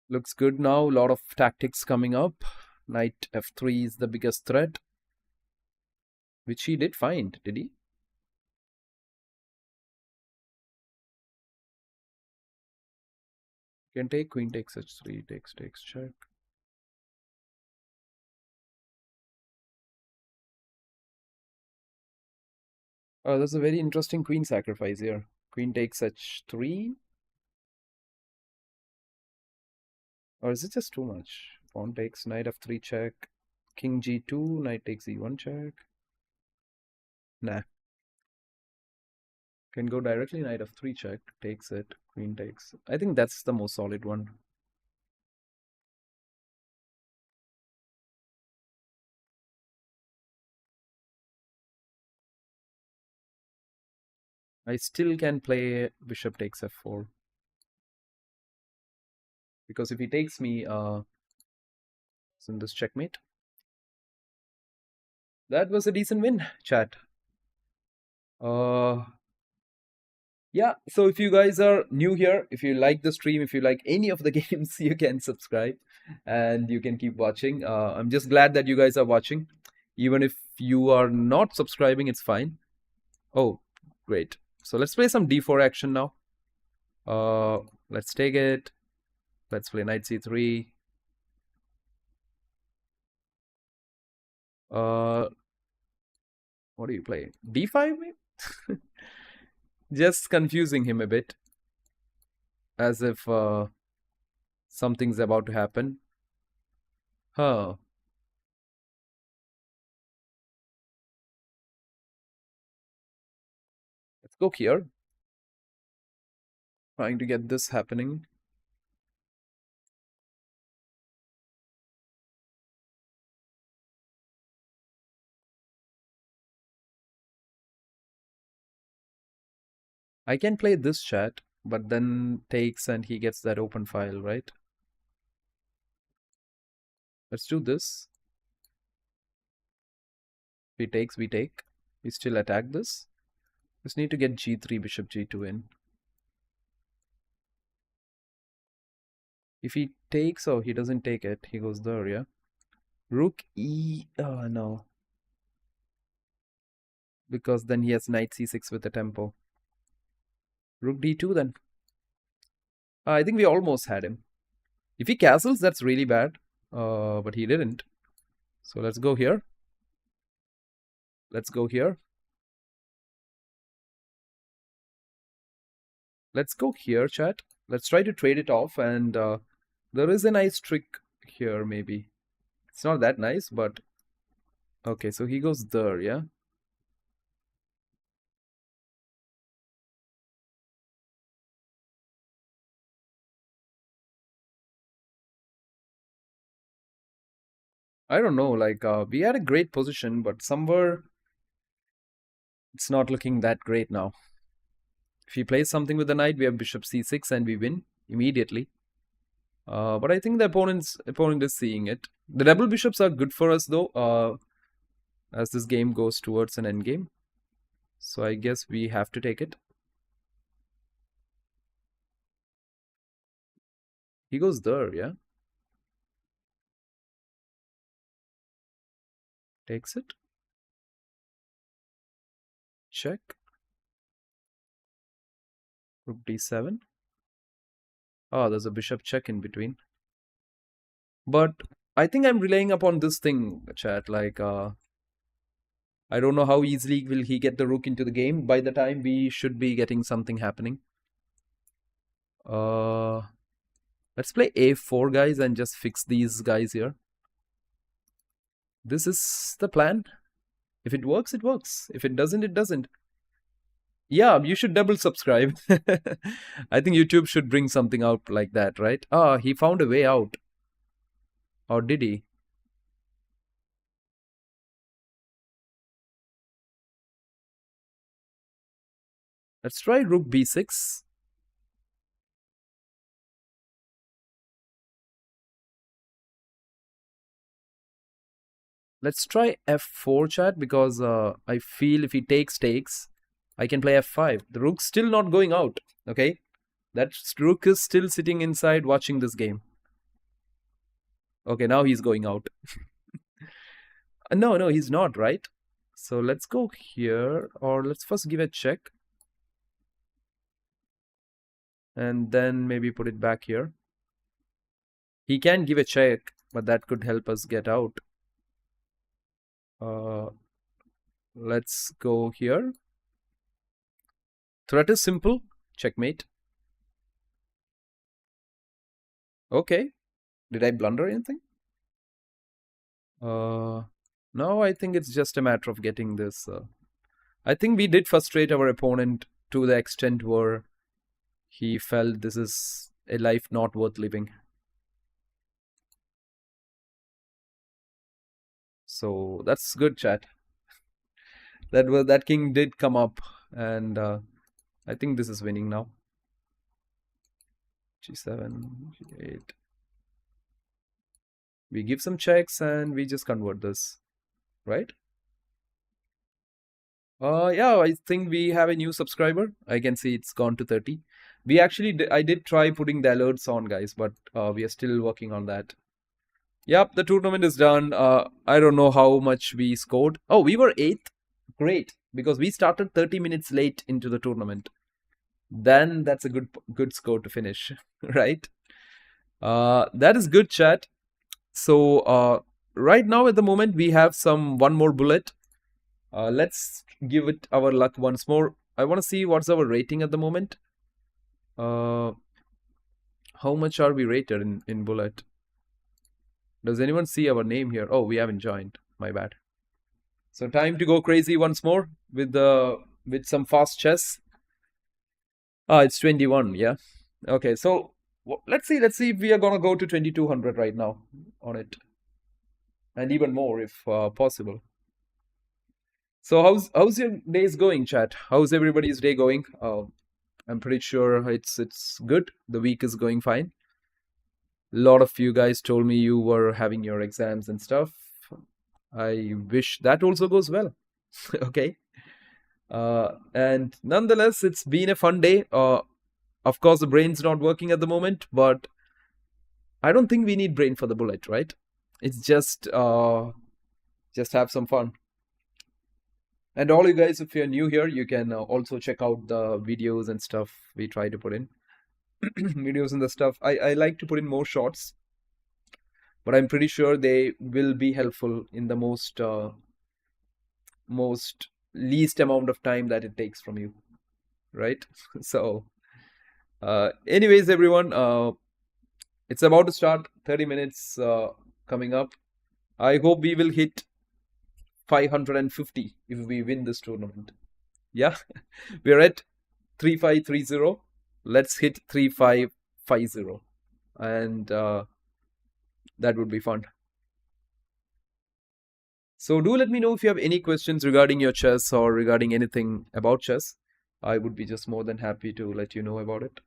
Looks good now. A lot of tactics coming up. Knight f3 is the biggest threat. Which he did find, did he? Can take queen takes h3, takes check. Oh, that's a very interesting queen sacrifice here. Queen takes h3. Or is it just too much? Pawn takes knight f3 check. King g2, knight takes e1 check. Nah. Can go directly knight f3 check. Takes it. Queen takes. I think that's the most solid one. I still can play bishop takes f4. Because if he takes me, it's in this checkmate. That was a decent win, chat. Yeah, so if you guys are new here, if you like the stream, if you like any of the games, you can subscribe and you can keep watching. I'm just glad that you guys are watching. Even if you are not subscribing, it's fine. Oh, great. So let's play some d4 action now. Let's take it. Let's play knight c3. What do you play? d5 maybe? Just confusing him a bit. As if something's about to happen. Huh. Let's go here. Trying to get this happening. I can play this chat, but then takes and he gets that open file, right? Let's do this. If he takes, we take. We still attack this. Just need to get g3, bishop g2 in. If he takes, oh, he doesn't take it. He goes there, yeah. Rook e, oh no. Because then he has knight c6 with the tempo. Rook d2 then. I think we almost had him. If he castles, that's really bad. But he didn't. So let's go here. Let's go here. Let's go here, chat. Let's try to trade it off. And there is a nice trick here, maybe. It's not that nice, but... Okay, so he goes there, yeah? I don't know, like, we had a great position, but somewhere it's not looking that great now. If he plays something with the knight, we have bishop c6 and we win immediately. But I think the opponent is seeing it. The double bishops are good for us though, as this game goes towards an endgame. So I guess we have to take it. He goes there, yeah? Takes it. Check. Rook d7. Oh, there's a bishop check in between. But I think I'm relying upon this thing, chat. Like, I don't know how easily will he get the rook into the game. By the time we should be getting something happening. Let's play a4, guys, and just fix these guys here. This is the plan. If it works, it works. If it doesn't, it doesn't. Yeah, you should double subscribe. I think YouTube should bring something out like that, right? Ah, he found a way out. Or did he? Let's try rook b6. Let's try f4, chat, because I feel if he takes, I can play f5. The rook's still not going out, okay? That rook is still sitting inside watching this game. Okay, now he's going out. No, he's not, right? So let's go here, or let's first give a check. And then maybe put it back here. He can give a check, but that could help us get out. Let's go here. Threat is simple. Checkmate. Okay. Did I blunder anything? No, I think it's just a matter of getting this. I think we did frustrate our opponent to the extent where he felt this is a life not worth living. So that's good, chat. That king did come up, and I think this is winning now. G7, G8. We give some checks and we just convert this, right? Yeah, I think we have a new subscriber. I can see it's gone to 30. We actually, I did try putting the alerts on, guys, but we are still working on that. Yep, the tournament is done. I don't know how much we scored. Oh, we were 8th. Great, because we started 30 minutes late into the tournament. Then that's a good score to finish, right? That is good, chat. So right now at the moment we have one more bullet. Let's give it our luck once more. I want to see what's our rating at the moment. How much are we rated in bullet? Does anyone see our name here? Oh, we haven't joined. My bad. So time to go crazy once more with some fast chess. It's 21. Yeah. Okay. So let's see if we are gonna go to 2200 right now on it, and even more if possible. So how's your days going, chat? How's everybody's day going? I'm pretty sure it's good. The week is going fine. A lot of you guys told me you were having your exams and stuff. I wish that also goes well. Okay. And nonetheless, it's been a fun day. Of course, the brain's not working at the moment, but I don't think we need brain for the bullet, right? It's just have some fun. And all you guys, if you're new here, you can also check out the videos and stuff we try to put in. Videos and the stuff. I like to put in more shorts, but I'm pretty sure they will be helpful in the most least amount of time that it takes from you, right? So, anyways, everyone, it's about to start. 30 minutes coming up. I hope we will hit 550 if we win this tournament. Yeah, we're at 3530. Let's hit 3550, and that would be fun. So do let me know if you have any questions regarding your chess or regarding anything about chess. I would be just more than happy to let you know about it.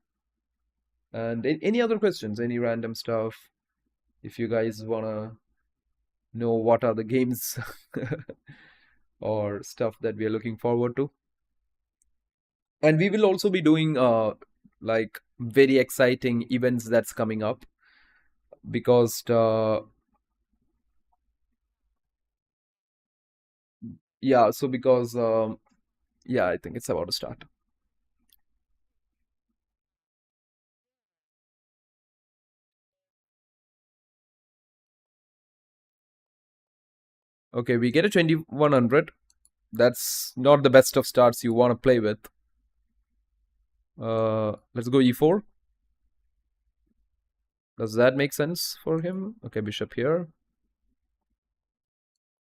And any other questions, any random stuff, if you guys wanna know what are the games or stuff that we are looking forward to. And we will also be doing like very exciting events that's coming up, because yeah, so because yeah, I think it's about to start. Okay, we get a 2100. That's not the best of starts you want to play with. Let's go e4. Does that make sense for him? Okay, bishop here.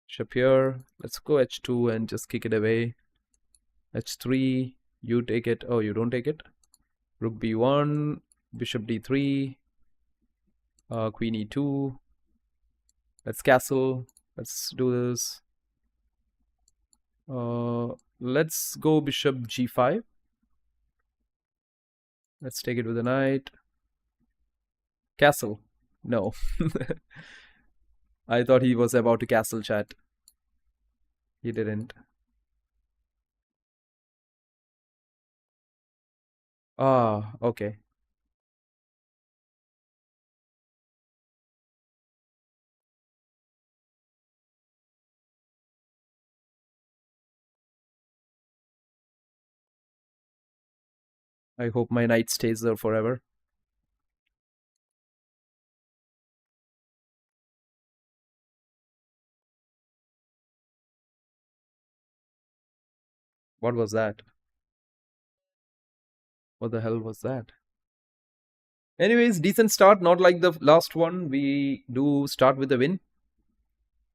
Bishop here. Let's go h2 and just kick it away. h3. You take it. Oh, you don't take it. Rook b1. Bishop d3. Queen e2. Let's castle. Let's do this. Let's go bishop g5. Let's take it with a knight. Castle. No. I thought he was about to castle, chat. He didn't. Ah, okay. I hope my knight stays there forever. What was that? What the hell was that? Anyways, decent start. Not like the last one. We do start with a win.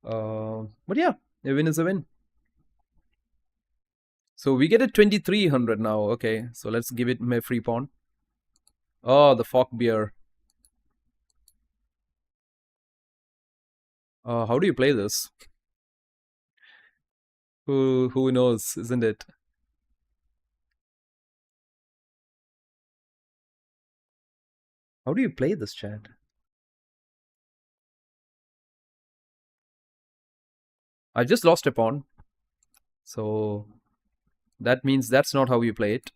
But yeah, a win is a win. So we get a 2300 now. Okay, so let's give it my free pawn. Oh, the fork beer. How do you play this? Who knows, isn't it? How do you play this, chat? I just lost a pawn. So that means that's not how you play it.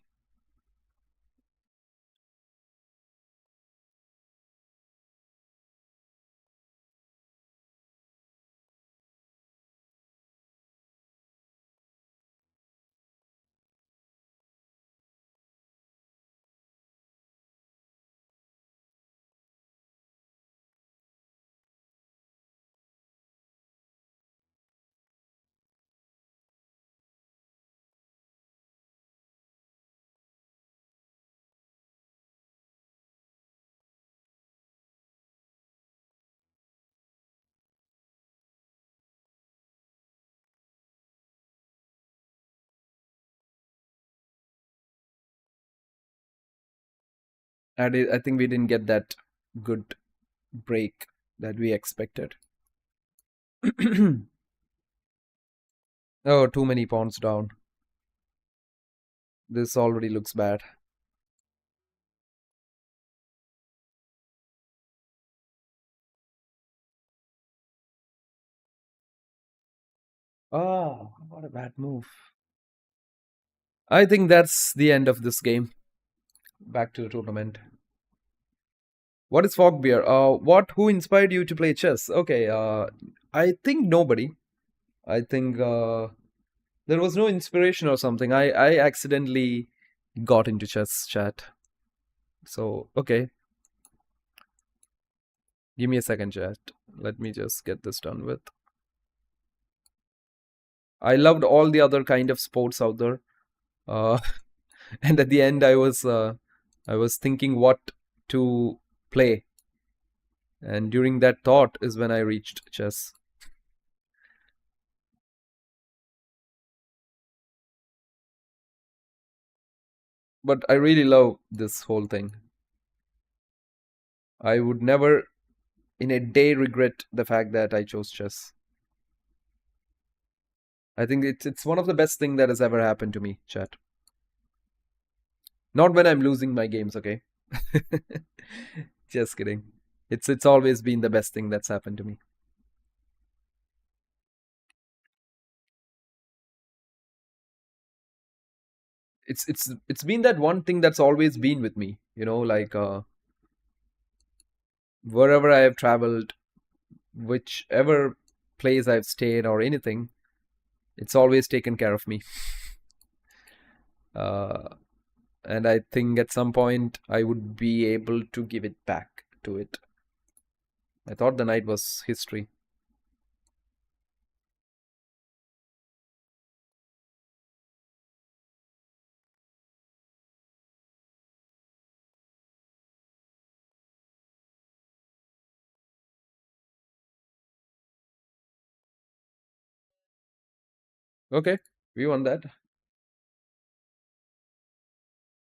And I think we didn't get that good break that we expected. Oh, too many pawns down. This already looks bad. Ah, what a bad move. I think that's the end of this game. Back to the tournament. What is fog beer? Who inspired you to play chess? Okay, I think nobody. I think there was no inspiration or something. I accidentally got into chess chat. So, okay, give me a second, chat. Let me just get this done with. I loved all the other kind of sports out there. Uh, and at the end, I was thinking what to play. And during that thought is when I reached chess. But I really love this whole thing. I would never in a day regret the fact that I chose chess. I think it's one of the best thing that has ever happened to me, chat. Not when I'm losing my games, okay? Just kidding. It's always been the best thing that's happened to me. It's been that one thing that's always been with me, like wherever I have traveled, whichever place I've stayed or anything, it's always taken care of me. Uh, and I think at some point I would be able to give it back to it. I thought the night was history. Okay, we won that.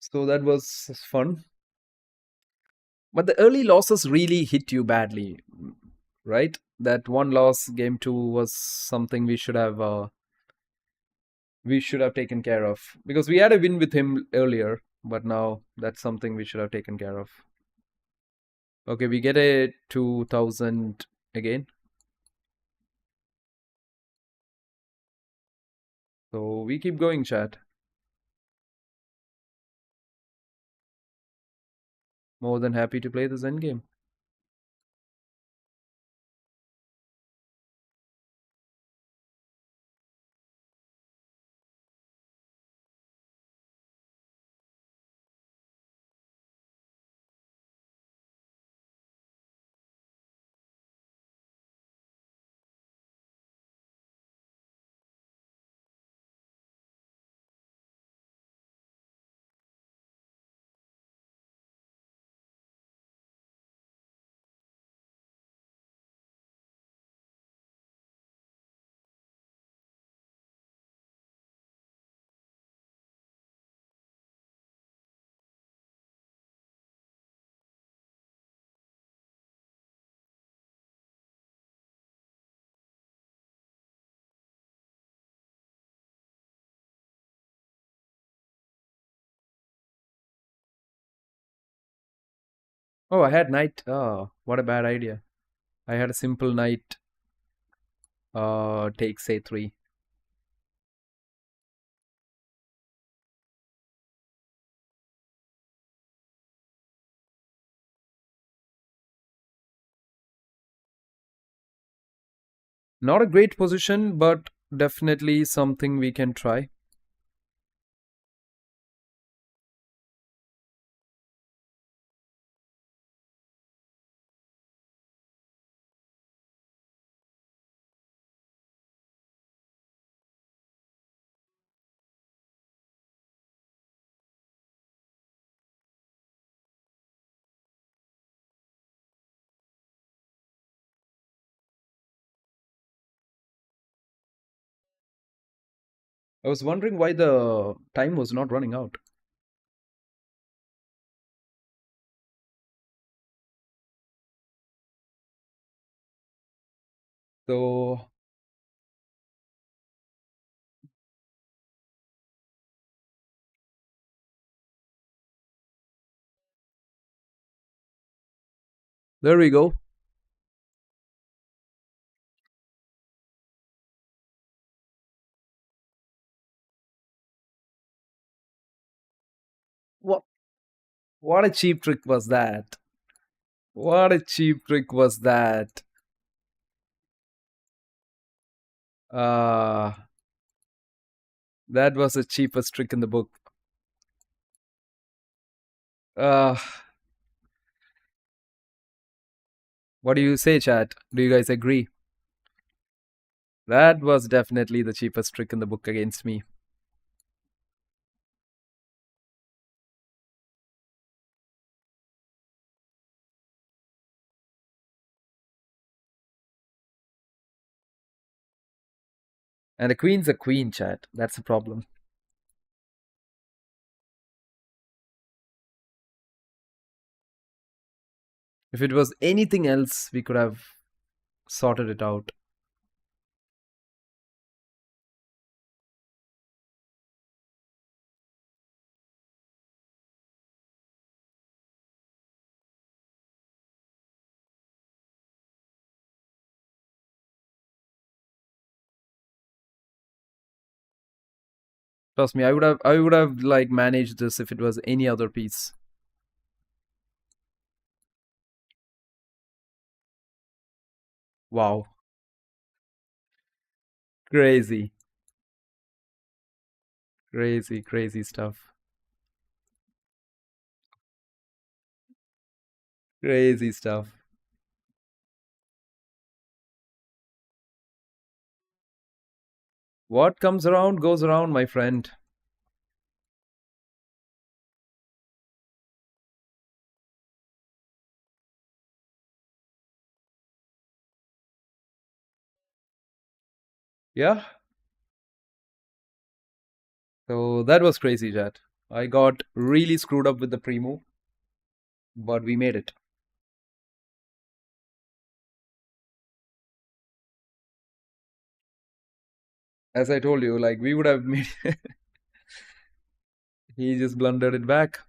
So that was fun. But the early losses really hit you badly, right? That one loss, game two, was something we should have taken care of because we had a win with him earlier, but now that's something we should have taken care of. Okay, we get a 2000 again. So we keep going, chat. More than happy to play this endgame. Oh, I had knight. Oh, what a bad idea. I had a simple knight. Takes a3. Not a great position, but definitely something we can try. I was wondering why the time was not running out. So there we go. What a cheap trick was that? What a cheap trick was that? Ah, that was the cheapest trick in the book. Ah, what do you say, chat? Do you guys agree? That was definitely the cheapest trick in the book against me. And the queen's a queen, chat. That's the problem. If it was anything else, we could have sorted it out. Trust me, I would have like managed this if it was any other piece. Wow. Crazy. Crazy, crazy stuff. Crazy stuff. What comes around goes around, my friend. Yeah. So that was crazy, chat. I got really screwed up with the pre-move, but we made it. As I told you, like we would have made he just blundered it back.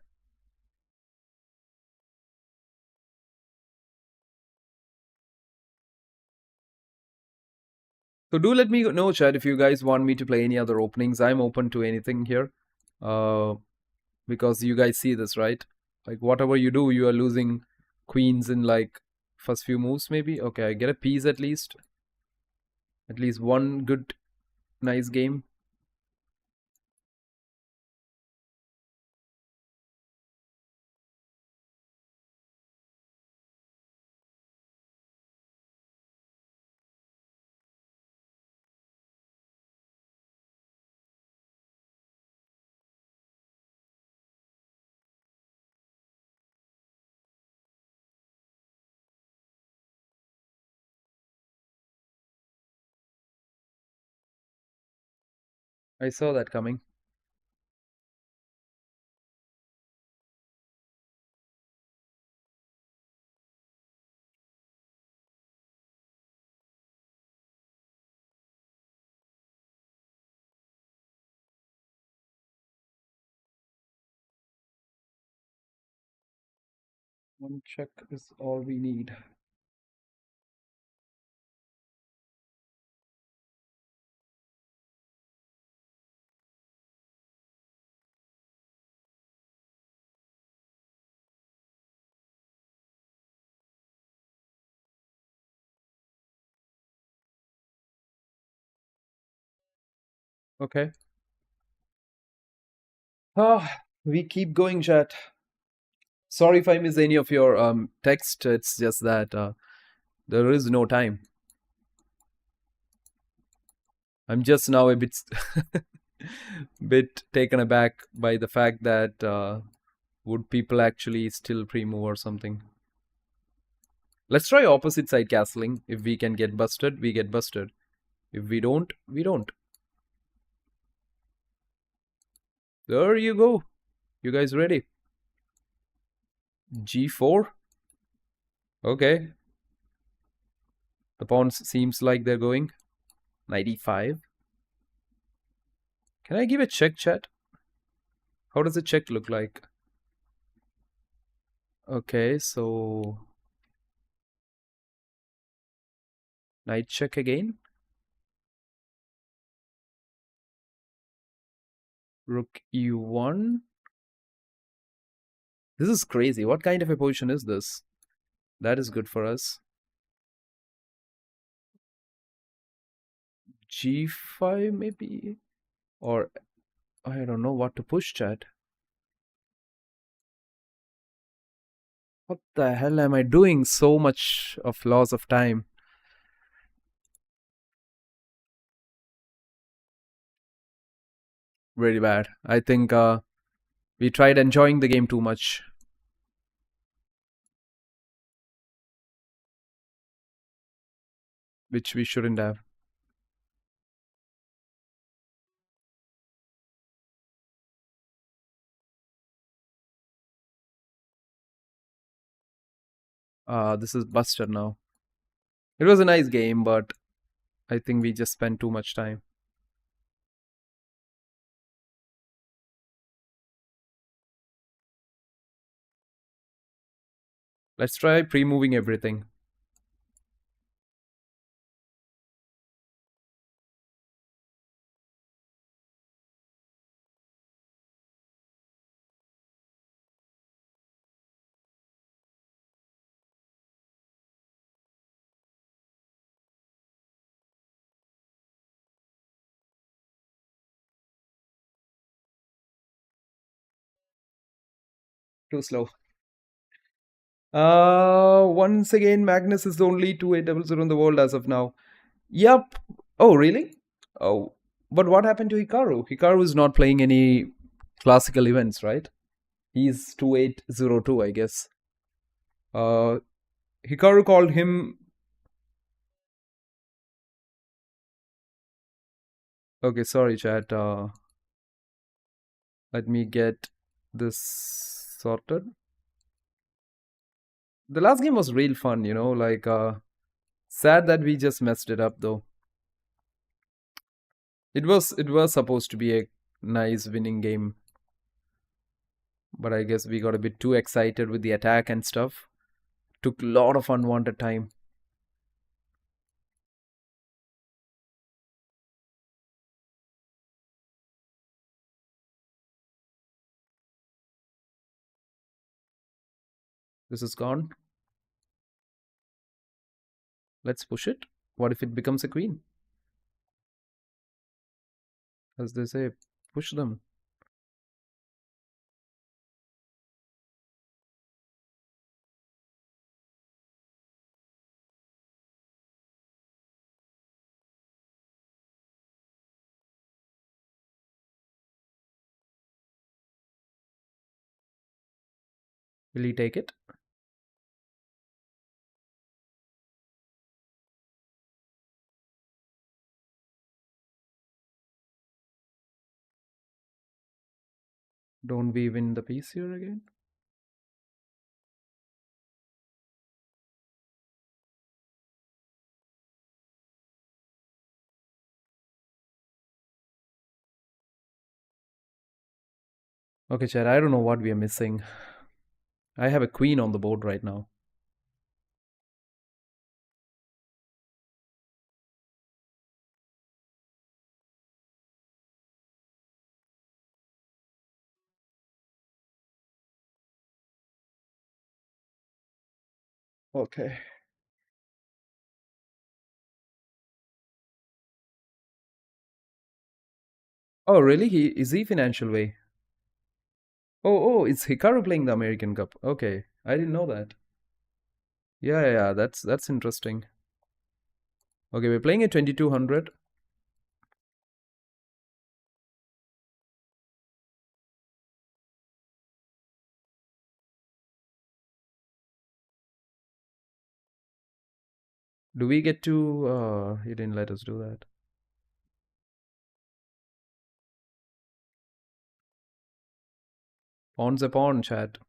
So do let me know, chat, if you guys want me to play any other openings. I'm open to anything here. Uh because you guys see this, right? Like whatever you do, you are losing queens in like first few moves, maybe. Okay, I get a piece at least. At least one good, nice game. I saw that coming. One check is all we need. Okay. Ah, we keep going, chat. Sorry if I miss any of your text. It's just that there is no time. I'm just now a bit bit taken aback by the fact that would people actually still pre-move or something. Let's try opposite side castling. If we can get busted, we get busted. If we don't, we don't. There you go. You guys ready? G4. Okay. The pawns seems like they're going. Knight e5. Can I give a check, chat? How does a check look like? Okay, so knight check again. Rook e1. This is crazy. What kind of a position is this? That is good for us. G5 maybe? Or I don't know what to push, chat. What the hell am I doing? So much of loss of time. Very bad. I think we tried enjoying the game too much, which we shouldn't have. This is busted now. It was a nice game, but I think we just spent too much time. Let's try pre-moving everything. Too slow. Once again, Magnus is the only 2800 in the world as of now. Yep. Oh, really? Oh, but what happened to Hikaru? Hikaru is not playing any classical events, right? He's 2802, I guess. Uh, Hikaru called him. Okay, sorry, chat. Let me get this sorted. The last game was real fun, like sad that we just messed it up though. It was supposed to be a nice winning game, but I guess we got a bit too excited with the attack and stuff. Took a lot of unwanted time. This is gone. Let's push it. What if it becomes a queen? As they say, push them. Will he take it? Don't we win the piece here again? Okay, Chad, I don't know what we are missing. I have a queen on the board right now. Okay. Oh, really? He financial way? Oh, it's Hikaru playing the American Cup. Okay, I didn't know that. Yeah. That's interesting. Okay, we're playing at 2200. Do we get to? He didn't let us do that. Pawn's a pawn, chat.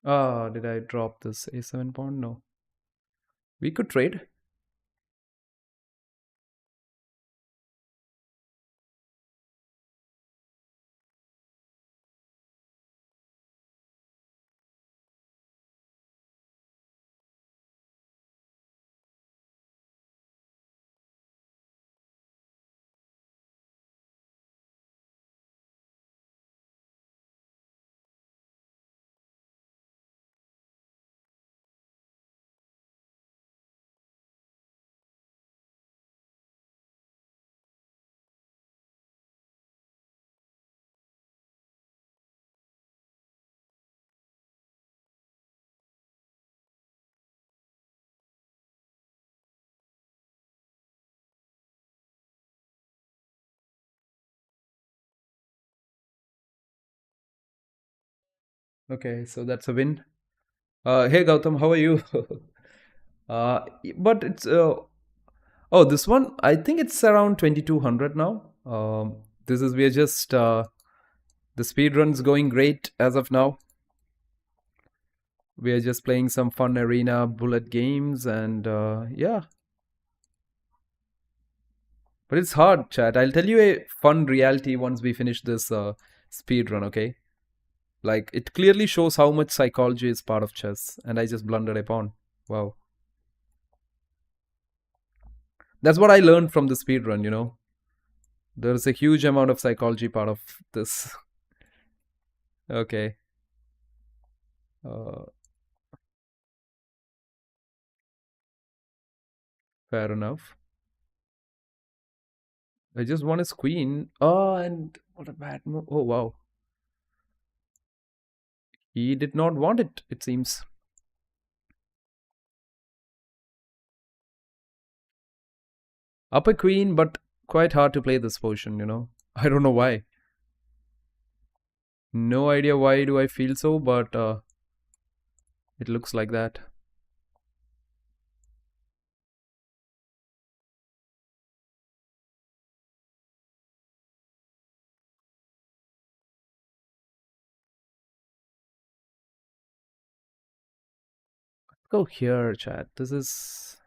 Ah, did I drop this a7 pawn? No. We could trade. Okay, so that's a win. Hey Gautam, how are you? But it's oh, this one I think it's around 2200 now. This is we're just the speed run's going great as of now. We are just playing some fun arena bullet games and yeah. But it's hard, chat. I'll tell you a fun reality once we finish this speed run, okay? Like it clearly shows how much psychology is part of chess, and I just blundered a pawn. Wow. That's what I learned from the speed run, you know. There's a huge amount of psychology part of this. Okay. Uh, Fair enough. I just won his queen. Oh, and what a bad move. Oh, wow. He did not want it, it seems. Up a queen, but quite hard to play this position, you know. I don't know why. No idea why do I feel so, but it looks like that. Go here, chat. This is...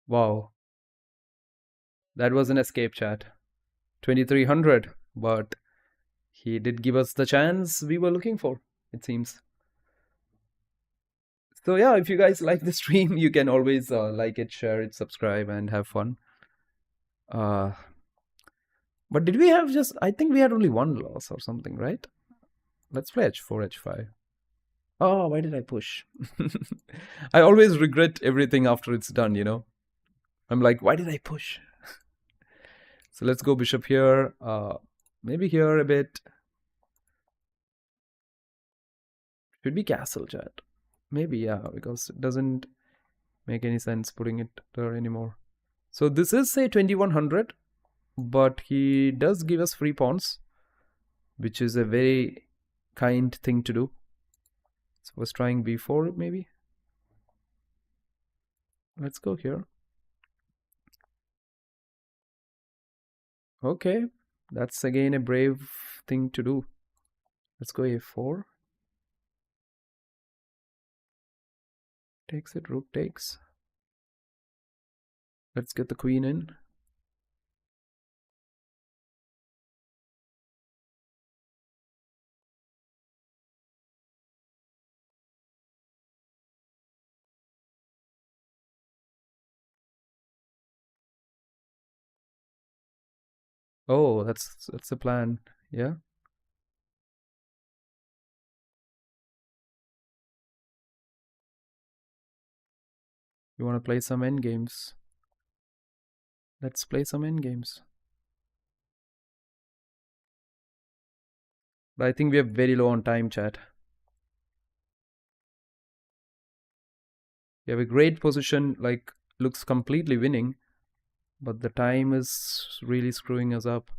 Wow. That was an escape, chat. 2300. But he did give us the chance we were looking for, it seems. So yeah, if you guys like the stream, you can always like it, share it, subscribe, and have fun. Uh, but did we have just? I think we had only one loss or something, right? Let's play h4, h5. Oh, why did I push? I always regret everything after it's done, you know. I'm like, why did I push? So let's go bishop here. Maybe here a bit. Should be castle, chat. Maybe, yeah, because it doesn't make any sense putting it there anymore. So this is say 2100, but he does give us free pawns, which is a very kind thing to do. So I was trying b4 maybe. Let's go here. Okay, that's again a brave thing to do. Let's go a4. Takes it, rook takes. Let's get the queen in. Oh, that's the plan. Yeah. You want to play some endgames? Let's play some endgames. But I think we are very low on time, chat. We have a great position, like looks completely winning, but the time is really screwing us up.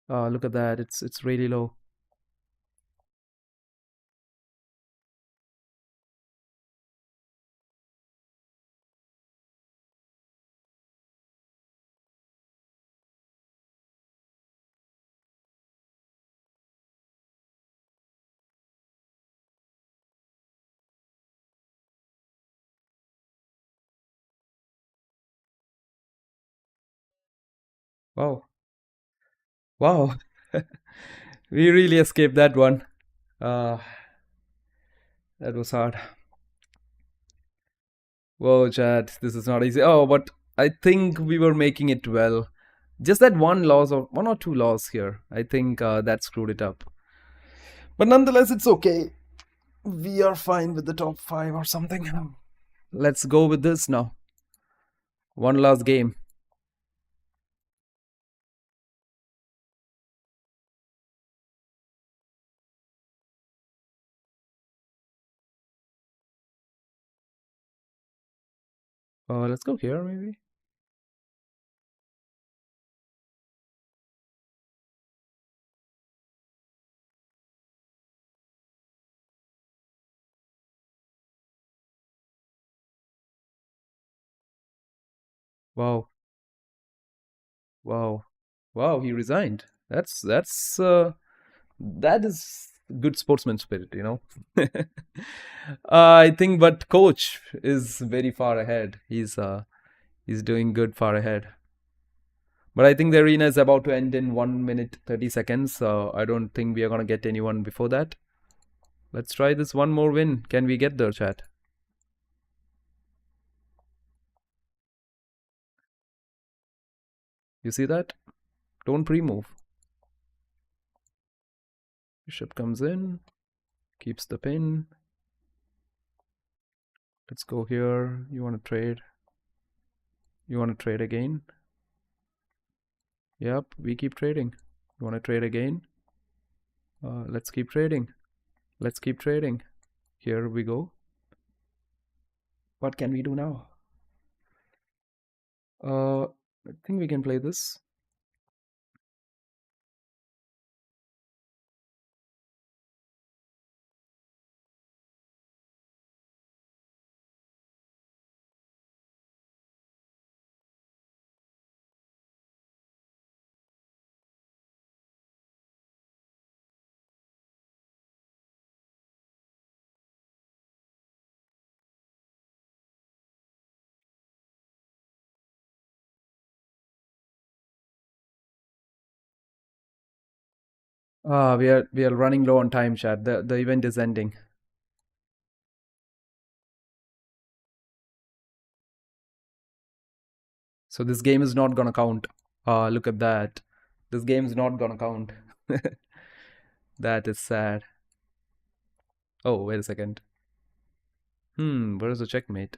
Look at that, it's really low. Wow, wow, we really escaped that one. Uh, that was hard. Whoa, Chad, this is not easy. Oh, but I think we were making it well. Just that one loss or one or two loss here. I think that screwed it up. But nonetheless, it's okay. We are fine with the top 5 or something. Let's go with this now. One last game. Let's go here maybe. Wow, wow, wow! He resigned. That is good sportsman spirit, you know. I think, but coach is very far ahead. He's doing good far ahead. But I think the arena is about to end in 1 minute 30 seconds. So I don't think we are gonna get anyone before that. Let's try this one more win. Can we get there, chat? You see that? Don't pre-move. Bishop comes in, keeps the pin. Let's go here. You want to trade? You want to trade again? Yep, we keep trading. You want to trade again? Let's keep trading. Let's keep trading. Here we go. What can we do now? I think we can play this. We are running low on time, chat. The event is ending. So this game is not gonna count. Look at that. This game is not gonna count. That is sad. Oh, wait a second. Where is the checkmate?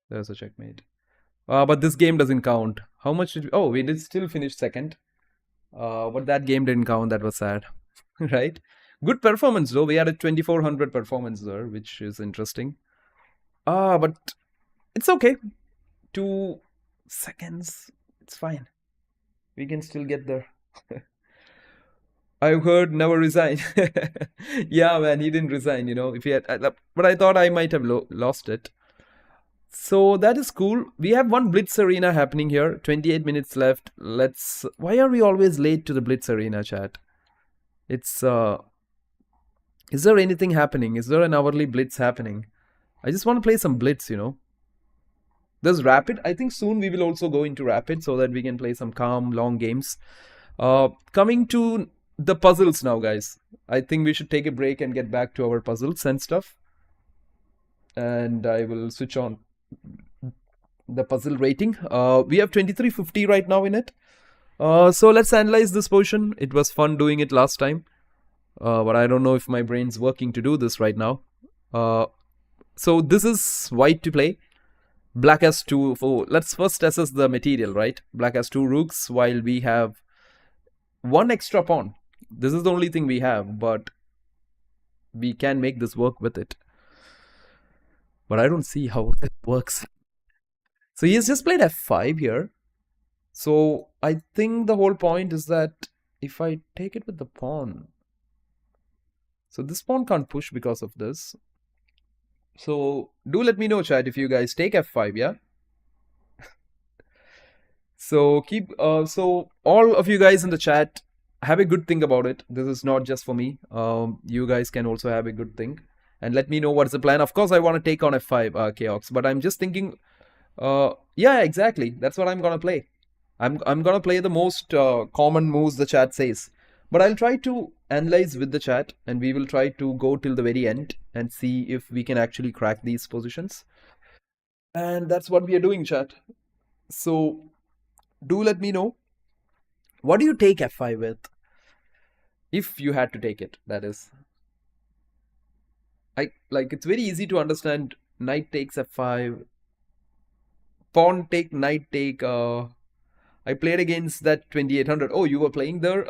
There's a checkmate. But this game doesn't count. How much did we... Oh, we did still finish second. But that game didn't count. That was sad. Right? Good performance though. We had a 2400 performance there, which is interesting. But it's okay. 2 seconds. It's fine. We can still get there. I've heard never resign. Yeah, man, he didn't resign, you know. If he had, but I thought I might have lost it. So that is cool. We have one Blitz arena happening here. 28 minutes left. Let's. Why are we always late to the Blitz arena, chat? It's. Is there anything happening? Is there an hourly Blitz happening? I just want to play some Blitz, you know. There's Rapid. I think soon we will also go into Rapid so that we can play some calm, long games. Coming to the puzzles now, guys. I think we should take a break and get back to our puzzles and stuff. And I will switch on the puzzle rating. We have 2350 right now in it. So let's analyze this potion. It was fun doing it last time. But I don't know if my brain's working to do this right now. So this is white to play. Black has 2. Let's first assess the material, right? Black has 2 rooks while we have 1 extra pawn. This is the only thing we have, but we can make this work with it. But I don't see how it works. So he has just played f5 here. So I think the whole point is that if I take it with the pawn, so this pawn can't push because of this. So do let me know, chat, if you guys take f5, yeah? So so all of you guys in the chat, have a good think about it. This is not just for me. You guys can also have a good think and let me know what's the plan. Of course, I want to take on f5, Chaos, but I'm just thinking, yeah, exactly. That's what I'm gonna play. I'm gonna play the most common moves the chat says, but I'll try to analyze with the chat, and we will try to go till the very end and see if we can actually crack these positions. And that's what we are doing, chat. So do let me know. What do you take f5 with? If you had to take it, that is. It's very easy to understand. Knight takes f5, pawn take, knight take. I played against that 2800. Oh, you were playing there?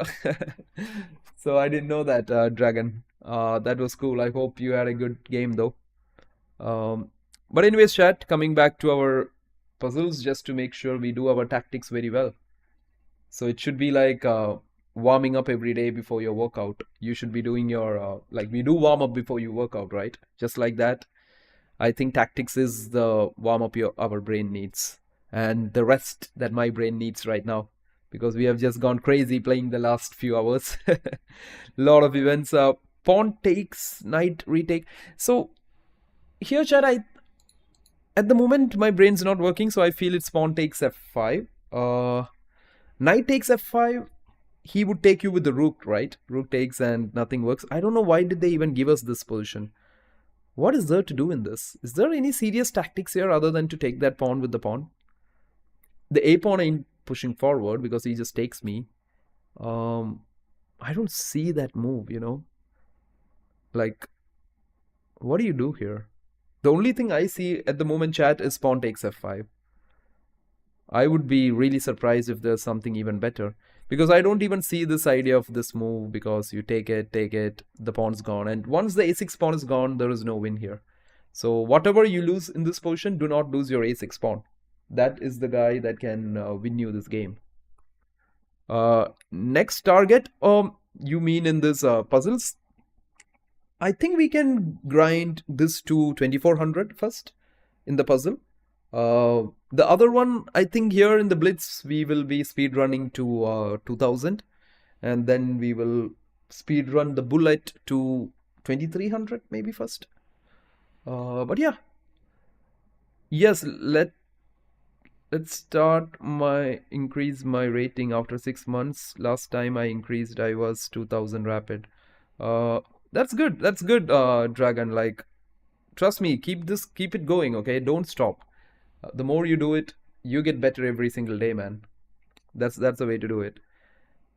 So I didn't know that, Dragon. That was cool. I hope you had a good game though. But anyways, chat, coming back to our puzzles, just to make sure we do our tactics very well. So it should be like warming up every day before your workout. You should be doing your, like we do warm up before you work out, right? Just like that. I think tactics is the warm up our brain needs, and the rest that my brain needs right now, because we have just gone crazy playing the last few hours. Lot of events. Pawn takes, knight retake. So here, chat, at the moment my brain's not working, so I feel it's pawn takes f5. Knight takes f5. He would take you with the rook, right? Rook takes and nothing works. I don't know why did they even give us this position. What is there to do in this? Is there any serious tactics here other than to take that pawn with the pawn? The a pawn ain't pushing forward because he just takes me. I don't see that move, you know. Like, what do you do here? The only thing I see at the moment, chat, is pawn takes f5. I would be really surprised if there's something even better, because I don't even see this idea of this move, because you take it, the pawn's gone, and once the a6 pawn is gone, there is no win here. So whatever you lose in this position, do not lose your a6 pawn. That is the guy that can win you this game. Next target, you mean in this puzzles? I think we can grind this to 2400 first in the puzzle. The other one, I think here in the Blitz, we will be speed running to 2000, and then we will speed run the bullet to 2300 maybe first. But yeah, yes, let's start increase my rating after 6 months. Last time I increased, I was 2000 rapid. That's good. That's good, Dragon. Like, trust me, keep it going, okay? Don't stop. The more you do it, you get better every single day, man. That's the way to do it.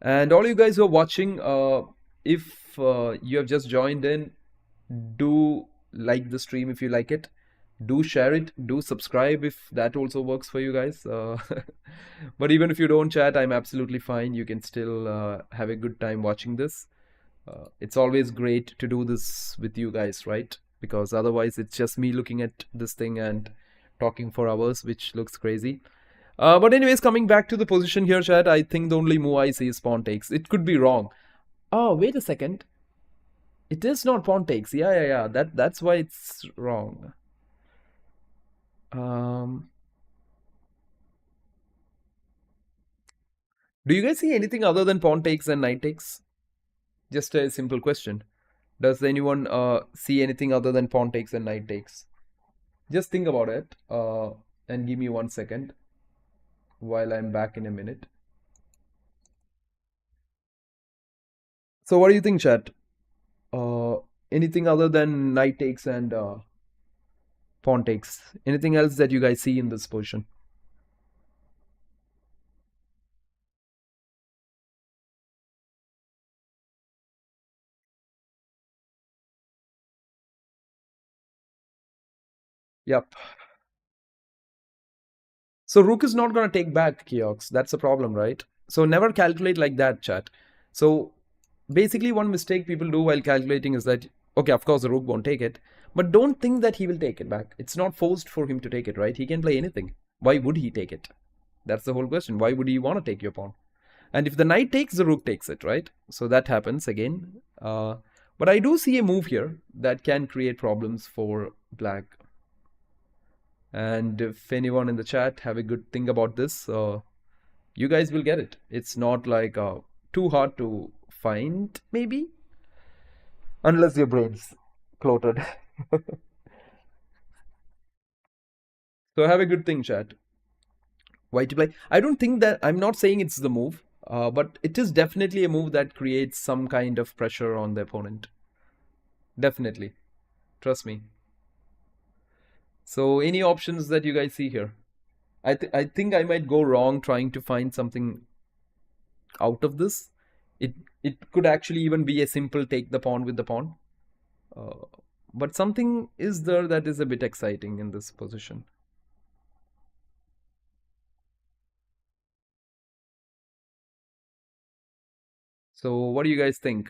And all you guys who are watching, if you have just joined in, do like the stream if you like it. Do share it. Do subscribe if that also works for you guys. But even if you don't, chat, I'm absolutely fine. You can still have a good time watching this. It's always great to do this with you guys, right? Because otherwise it's just me looking at this thing and talking for hours, which looks crazy. But anyways, coming back to the position here, chat, I think the only move I see is pawn takes. It could be wrong. Oh, wait a second. It is not pawn takes. Yeah. That's why it's wrong. Do you guys see anything other than pawn takes and knight takes? Just a simple question. Does anyone see anything other than pawn takes and knight takes? Just think about it and give me 1 second while I'm back in a minute. So what do you think, chat? Anything other than knight takes and pawn takes? Anything else that you guys see in this position? Yep. So rook is not going to take back Keox. That's the problem, right? So never calculate like that, chat. So basically one mistake people do while calculating is that Okay, of course the rook won't take it, but don't think that he will take it back. It's not forced for him to take it, right? He can play anything. Why would he take it? That's the whole question. Why would he want to take your pawn? And if the knight takes, the rook takes it, right? So that happens again. But I do see a move here that can create problems for black. And if anyone in the chat have a good thing about this, you guys will get it. It's not like too hard to find, maybe, unless your brain's clotted. So have a good thing, chat. Why to play? I don't think that, I'm not saying it's the move, but it is definitely a move that creates some kind of pressure on the opponent. Definitely. Trust me. So any options that you guys see here? I think I might go wrong trying to find something out of this. It could actually even be a simple take the pawn with the pawn. But something is there that is a bit exciting in this position. So what do you guys think?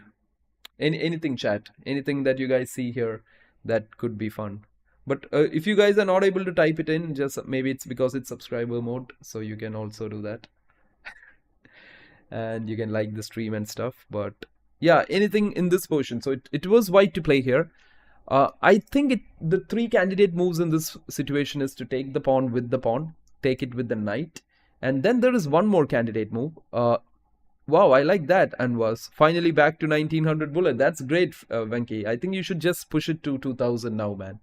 Anything, chat? Anything that you guys see here that could be fun? But if you guys are not able to type it in, just maybe it's because it's subscriber mode, so you can also do that. And you can like the stream and stuff. But yeah, anything in this position. So it was white to play here. I think the three candidate moves in this situation is to take the pawn with the pawn, take it with the knight, and then there is one more candidate move. Wow, I like that. And was finally back to 1900 bullet. That's great, Venki. I think you should just push it to 2000 now, man.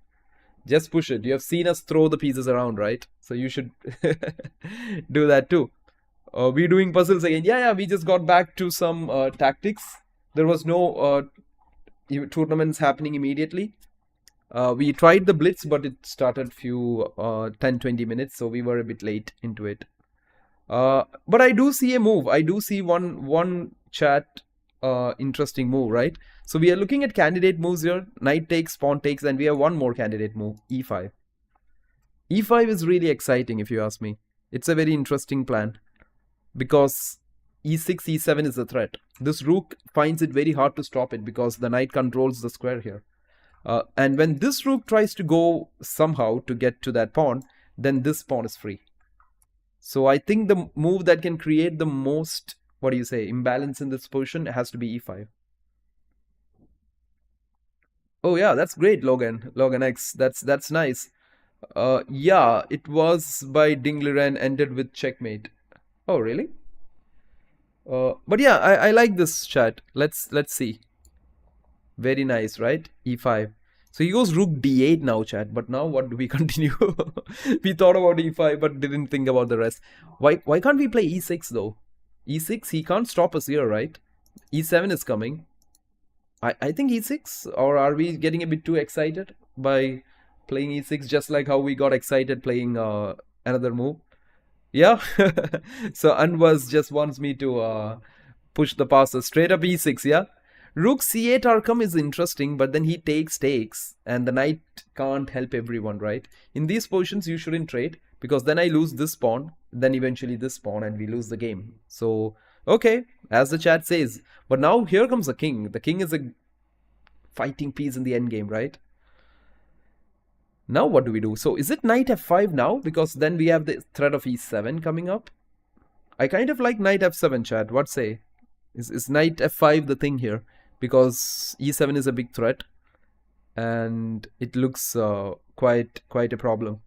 Just push it. You have seen us throw the pieces around, right? So you should do that too. We're doing puzzles again. Yeah, we just got back to some tactics. There was no tournaments happening immediately. We tried the Blitz, but it started few 10-20 minutes, so we were a bit late into it. But I do see a move. I do see one chat interesting move, right? So we are looking at candidate moves here. Knight takes, pawn takes, and we have one more candidate move, e5. e5 is really exciting if you ask me. It's a very interesting plan because e6, e7 is a threat. This rook finds it very hard to stop it because the knight controls the square here. And when this rook tries to go somehow to get to that pawn, then this pawn is free. So I think the move that can create the most, what do you say, imbalance in this position has to be e5. Oh yeah, that's great, Logan X. That's nice. Yeah, it was by Dingliren, ended with checkmate. Oh really? But yeah, I like this chat. Let's see. Very nice, right? e5. So he goes rook d8 now, chat. But now what do we continue? We thought about e5 but didn't think about the rest. Why can't we play e6 though? e6, he can't stop us here, right? e7 is coming. I think e6, or are we getting a bit too excited by playing e6 just like how we got excited playing another move? Yeah. So Anwas just wants me to push the passer straight up e6, yeah? Rook c8 outcome is interesting, but then he takes, and the knight can't help everyone, right? In these positions, you shouldn't trade, because then I lose this pawn, then eventually this pawn, and we lose the game. So, okay, as the chat says. But now here comes the king. The king is a fighting piece in the endgame, right? Now what do we do? So is it knight f5 now? Because then we have the threat of e7 coming up. I kind of like knight f7, chat. What say? Is knight f5 the thing here? Because e7 is a big threat, and it looks quite a problem.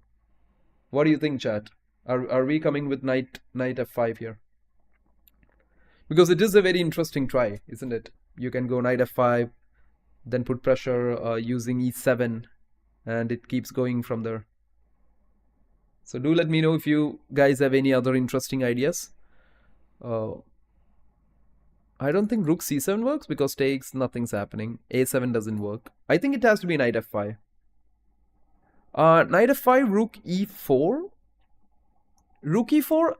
What do you think, chat? Are we coming with knight f5 here? Because it is a very interesting try, isn't it? You can go knight f5, then put pressure using e7, and it keeps going from there. So do let me know if you guys have any other interesting ideas. I don't think rook c7 works because takes, nothing's happening. a7 doesn't work. I think it has to be knight f5. Knight f5, rook e4. Rook e4,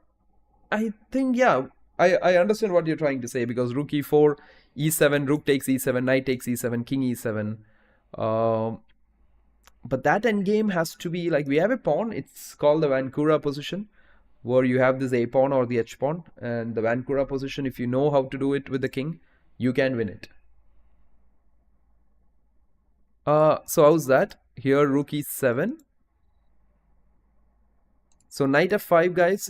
I think, yeah. I understand what you're trying to say, because rook e4, e7, rook takes e7, knight takes e7, king e7. But that endgame has to be, like, we have a pawn. It's called the Vancouver position, where you have this a pawn or the h pawn, and the Vancouver position, if you know how to do it with the king, you can win it. So how's that? Here rook e7. So knight f5, guys.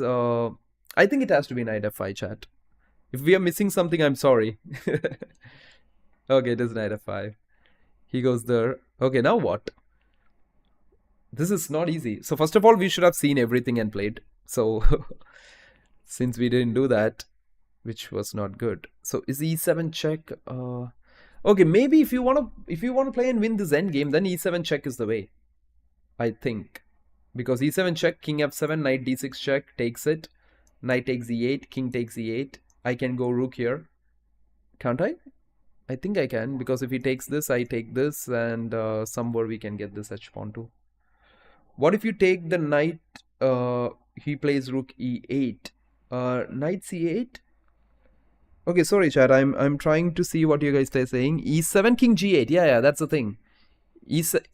I think it has to be knight f5, chat. If we are missing something, I'm sorry. Okay, it is knight f5. He goes there. Okay, now what? This is not easy. So first of all, we should have seen everything and played. So since we didn't do that, which was not good. So is e7 check? Okay, maybe if you wanna play and win this endgame, then e7 check is the way. I think. Because e7 check, king f7, knight d6 check, takes it. Knight takes e8, king takes e8. I can go rook here. Can't I? I think I can, because if he takes this, I take this, and somewhere we can get this h pawn too. What if you take the knight, he plays rook e8. Knight c8? Okay, sorry chat, I'm trying to see what you guys are saying. e7 king g8, yeah, that's the thing.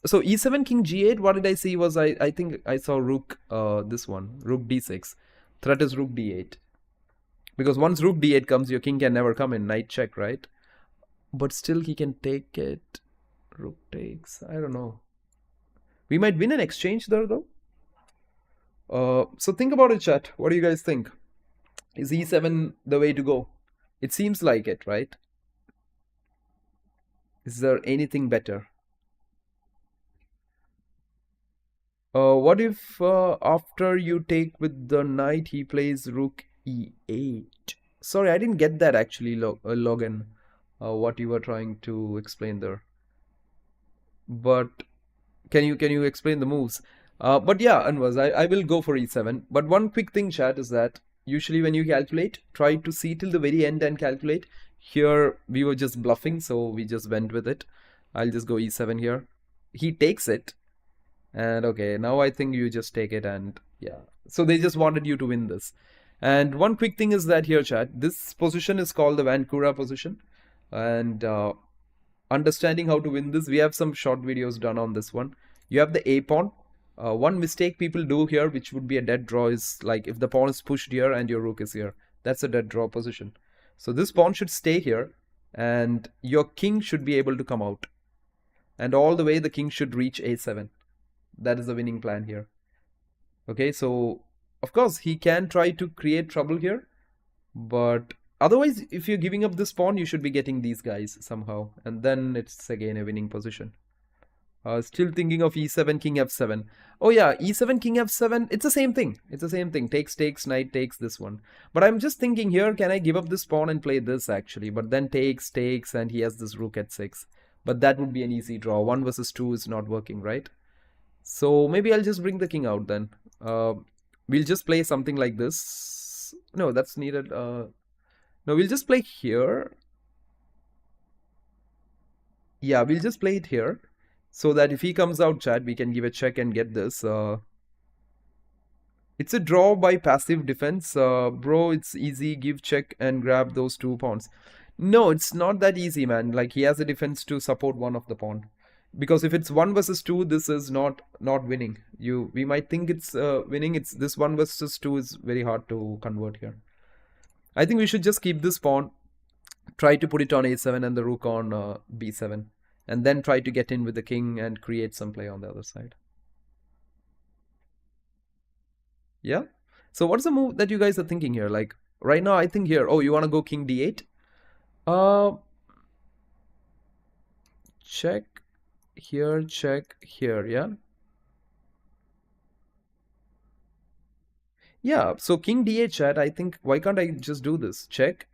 So e7 king g8, what did I see was, I think I saw rook, this one, rook d6. Threat is rook d8. Because once rook d8 comes, your king can never come in, knight check, right? But still he can take it. Rook takes, I don't know. We might win an exchange there though. So think about it, chat. What do you guys think? Is e7 the way to go? It seems like it, right? Is there anything better? What if after you take with the knight, he plays rook e8? Sorry, I didn't get that actually, Logan. What you were trying to explain there. But can you explain the moves? But yeah, Anwaz, I will go for e7. But one quick thing, chat, is that usually when you calculate, try to see till the very end and calculate. Here we were just bluffing, so we just went with it. I'll just go e7 here. He takes it. And okay, now I think you just take it, and yeah. So they just wanted you to win this. And one quick thing is that here, chat, this position is called the Vancouver position. And understanding how to win this, we have some short videos done on this one. You have the a pawn. One mistake people do here, which would be a dead draw, is like if the pawn is pushed here and your rook is here. That's a dead draw position. So this pawn should stay here, and your king should be able to come out. And all the way the king should reach a7. That is the winning plan here. Okay, so of course he can try to create trouble here, but otherwise if you're giving up this pawn, you should be getting these guys somehow, and then it's again a winning position. Still thinking of e7 king f7. Oh yeah, e7 king f7, it's the same thing. It's the same thing. Takes, knight takes, this one. But I'm just thinking here, can I give up this pawn and play this actually? But then takes, and he has this rook at 6. But that would be an easy draw. 1 versus 2 is not working, right? So maybe I'll just bring the king out then. We'll just play something like this. No, that's needed. No, we'll just play here. Yeah, we'll just play it here. So that if he comes out, chat, we can give a check and get this. It's a draw by passive defense. Bro, it's easy. Give check and grab those 2 pawns. No, it's not that easy, man. Like, he has a defense to support one of the pawn. Because if it's 1 versus 2, this is not winning. We might think it's winning. It's this 1 versus 2 is very hard to convert here. I think we should just keep this pawn, try to put it on a7 and the rook on b7, and then try to get in with the king and create some play on the other side. Yeah. So what's the move that you guys are thinking here? Like right now, I think here. Oh, you want to go king d8? Check here, check here. Yeah. Yeah, so king d8, chat, I think, why can't I just do this? Check.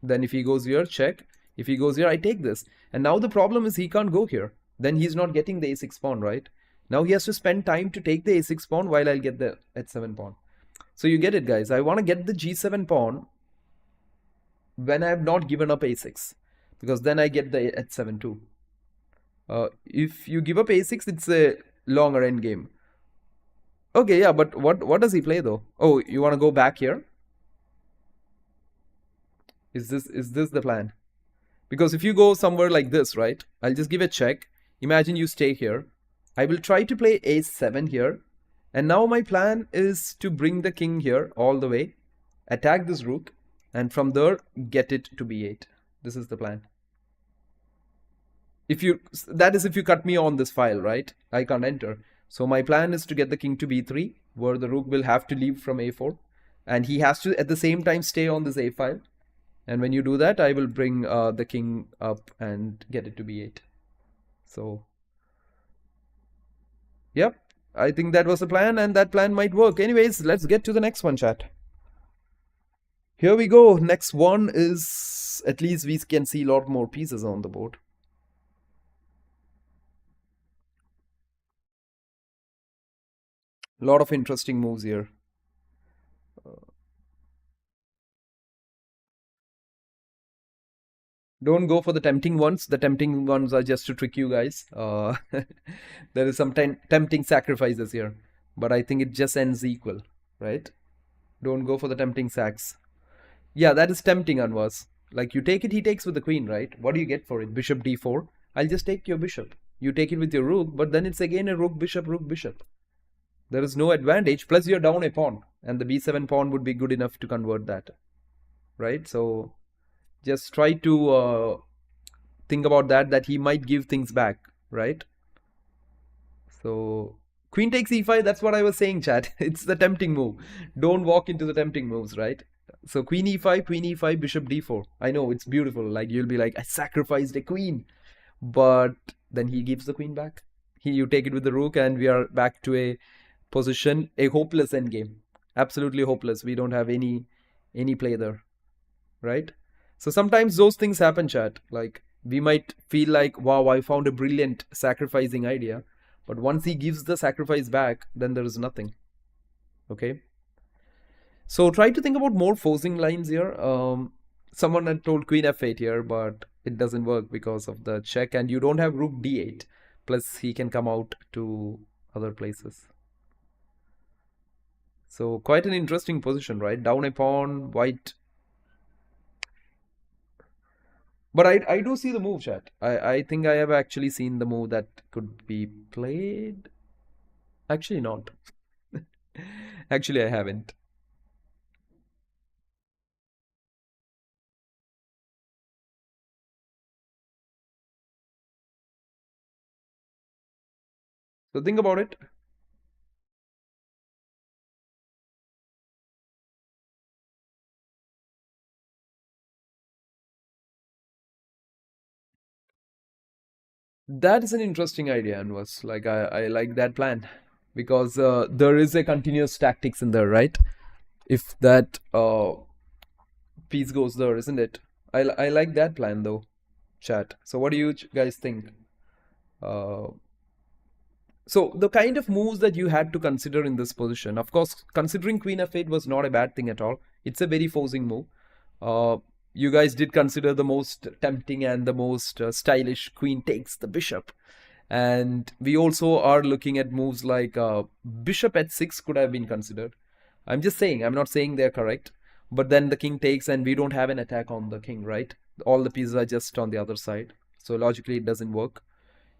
Then if he goes here, check. If he goes here, I take this. And now the problem is he can't go here. Then he's not getting the a6 pawn, right? Now he has to spend time to take the a6 pawn while I'll get the h7 pawn. So you get it, guys. I want to get the g7 pawn when I have not given up a6. Because then I get the h7 too. If you give up a6, it's a longer endgame. Okay, yeah, but what does he play though? Oh, you want to go back here? Is this the plan? Because if you go somewhere like this, right? I'll just give a check. Imagine you stay here. I will try to play a7 here. And now my plan is to bring the king here all the way, attack this rook, and from there get it to b8. This is the plan. That is if you cut me on this file, right? I can't enter. So my plan is to get the king to b3, where the rook will have to leave from a4, and he has to at the same time stay on this a file. And when you do that, I will bring the king up and get it to b8. So, yep, I think that was the plan, and that plan might work. Anyways, let's get to the next one, chat. Here we go. Next one is, at least we can see a lot more pieces on the board. A lot of interesting moves here. Don't go for the tempting ones. The tempting ones are just to trick you guys. There is some tempting sacrifices here, but I think it just ends equal, right? Don't go for the tempting sacks. Yeah, that is tempting, Anwas. Like, you take it, he takes with the queen, right? What do you get for it? Bishop d4. I'll just take your bishop. You take it with your rook, but then it's again a rook, bishop, rook, bishop. There is no advantage, plus you're down a pawn, and the b7 pawn would be good enough to convert that, right? So just try to think about that he might give things back, right? So queen takes e5, that's what I was saying, chat. It's the tempting move. Don't walk into the tempting moves, right? So queen e5, bishop d4. I know, it's beautiful. Like, you'll be like, I sacrificed a queen. But then he gives the queen back. You take it with the rook, and we are back to a position, a hopeless endgame. Absolutely hopeless. We don't have any play there, right? So sometimes those things happen, chat. Like, we might feel like, wow, I found a brilliant sacrificing idea. But once he gives the sacrifice back, then there is nothing. Okay? So try to think about more forcing lines here. Someone had told queen f8 here, but it doesn't work because of the check. And you don't have rook d8. Plus, he can come out to other places. So quite an interesting position, right? Down a pawn, white. But I do see the move, chat. I think I have actually seen the move that could be played. Actually, not. Actually, I haven't. So think about it. That is an interesting idea, Anwas. Like, I like that plan because there is a continuous tactics in there, right? If that piece goes there, isn't it? I like that plan though, chat. So what do you guys think? Uh, so the kind of moves that you had to consider in this position, of course, considering queen f8 was not a bad thing at all. It's a very forcing move. Uh, you guys did consider the most tempting and the most stylish queen takes the bishop. And we also are looking at moves like bishop h6 could have been considered. I'm just saying, I'm not saying they're correct. But then the king takes and we don't have an attack on the king, right? All the pieces are just on the other side. So logically it doesn't work.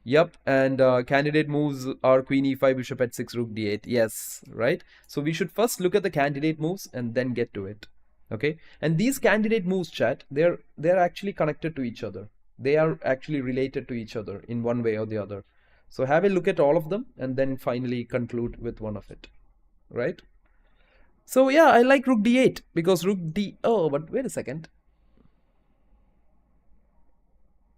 Yep, and candidate moves are queen e5, bishop h6, rook d8. Yes, right? So we should first look at the candidate moves and then get to it. Okay? And these candidate moves, chat, they're actually connected to each other. They are actually related to each other in one way or the other. So have a look at all of them and then finally conclude with one of it. Right? So yeah, I like rook d8 because rook d... Oh, but wait a second.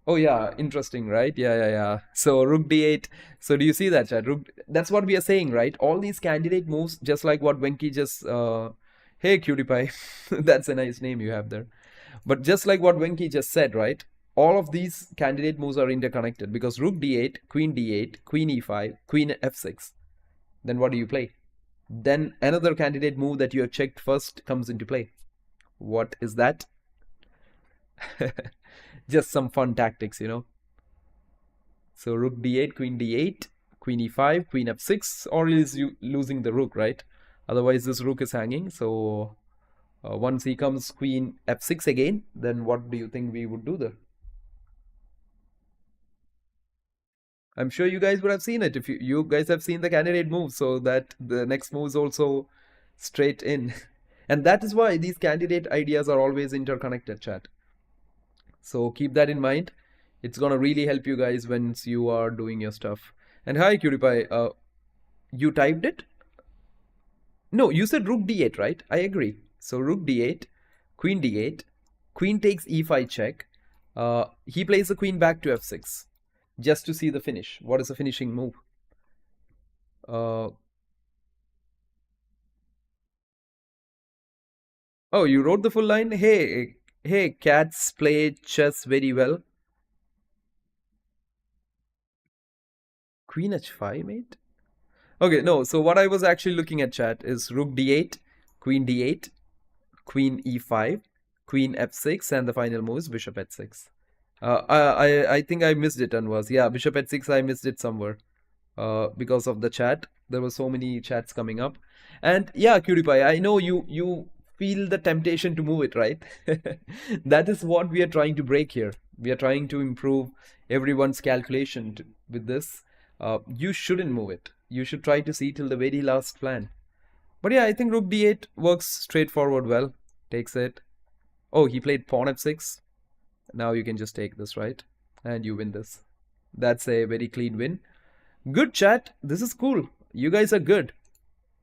Oh yeah, interesting, right? Yeah. So rook d8. So do you see that, chat? Rook. That's what we are saying, right? All these candidate moves, just like what Venki just. Hey, cutie pie. That's a nice name you have there. But just like what Venki just said, right? All of these candidate moves are interconnected because rook d8, queen e5, queen f6. Then what do you play? Then another candidate move that you have checked first comes into play. What is that? Just some fun tactics, you know. So rook d8, queen d8, queen e5, queen f6, or is you losing the rook, right? Otherwise this rook is hanging. So once he comes queen f6 again, then what do you think we would do there? I'm sure you guys would have seen it if you guys have seen the candidate move, so that the next move is also straight in. And that is why these candidate ideas are always interconnected, chat. So keep that in mind. It's gonna really help you guys once you are doing your stuff. And hi, QtPie. You typed it? No, you said rook d8, right? I agree. So rook d8, queen d8, queen takes e5 check. He plays the queen back to f6, just to see the finish. What is the finishing move? Oh, you wrote the full line? Hey, cats play chess very well. Queen h5, mate? Okay, no, so what I was actually looking at, chat, is rook d8, queen d8, queen e5, queen f6, and the final move is bishop h6. I think I missed it, Anwas. Yeah, bishop h6, I missed it somewhere. Because of the chat. There were so many chats coming up. And yeah, QtPie, I know you feel the temptation to move it, right? That is what we are trying to break here. We are trying to improve everyone's calculation with this. You shouldn't move it. You should try to see till the very last plan. But yeah, I think rook d8 works straightforward well. Takes it. Oh, he played pawn f6. Now you can just take this, right? And you win this. That's a very clean win. Good chat. This is cool. You guys are good.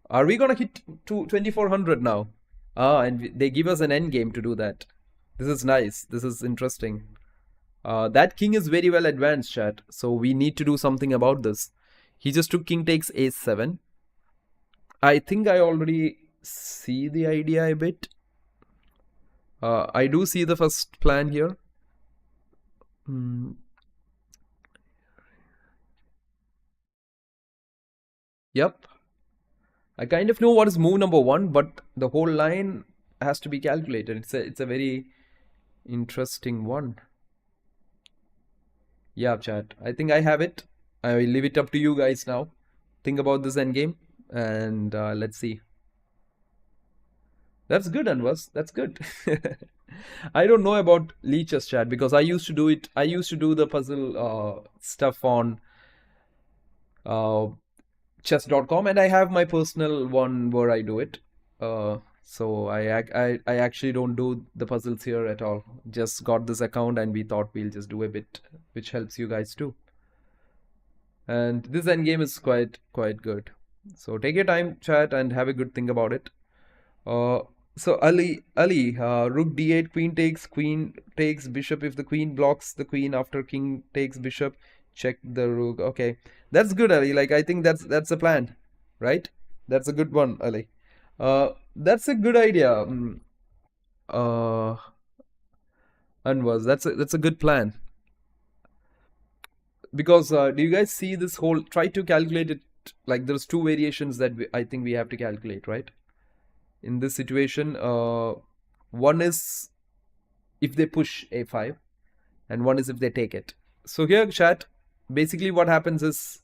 Are we gonna hit to 2400 now? Ah, and they give us an endgame to do that. This is nice. This is interesting. That king is very well advanced, chat. So we need to do something about this. He just took king takes a7. I think I already see the idea a bit. I do see the first plan here. Yep. I kind of know what is move number 1, but the whole line has to be calculated. It's a very interesting one. Yeah, chat. I think I have it. I will leave it up to you guys now. Think about this endgame and let's see. That's good, Anwas. That's good. I don't know about Leech's chat because I used to do it. I used to do the puzzle stuff on chess.com, and I have my personal one where I do it. So I actually don't do the puzzles here at all. Just got this account and we thought we'll just do a bit, which helps you guys too. And this endgame is quite good. So take your time, chat, and have a good think about it. So Ali, rook d8, queen takes bishop. If the queen blocks the queen after king takes bishop, check the rook. Okay, that's good, Ali. Like I think that's a plan, right? That's a good one, Ali. That's a good idea. Anwas, that's a good plan. Because do you guys see this whole? Try to calculate it. Like there's two variations that I think we have to calculate, right? In this situation, one is if they push a5, and one is if they take it. So here, chat, basically what happens is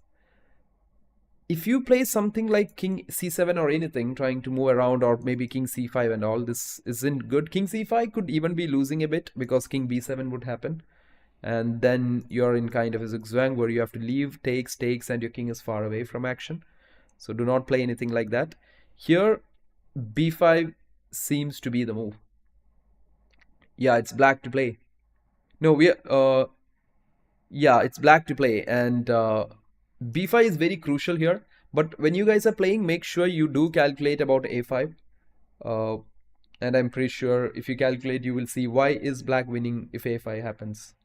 if you play something like king c7 or anything, trying to move around, or maybe king c5 and all, this isn't good. King c5 could even be losing a bit because king b7 would happen. And then you're in kind of a zigzag where you have to leave, takes, and your king is far away from action. So do not play anything like that. Here, b5 seems to be the move. Yeah, it's black to play. No, yeah, it's black to play, and b5 is very crucial here. But when you guys are playing, make sure you do calculate about a5. And I'm pretty sure if you calculate, you will see why is black winning if a5 happens.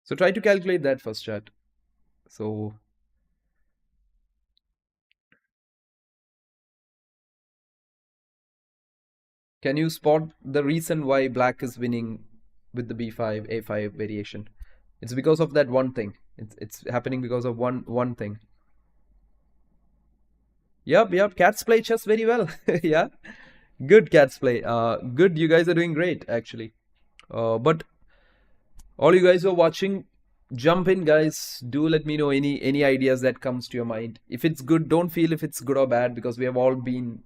So try to calculate that first, chat. So can you spot the reason why black is winning with the b5 a5 variation? It's because of that one thing. It's happening because of one thing. Yep, cats play chess very well. Yeah, good, cats play. Good, you guys are doing great actually. But all you guys who are watching, jump in, guys. Do let me know any ideas that comes to your mind. If it's good, don't feel if it's good or bad, because we have all been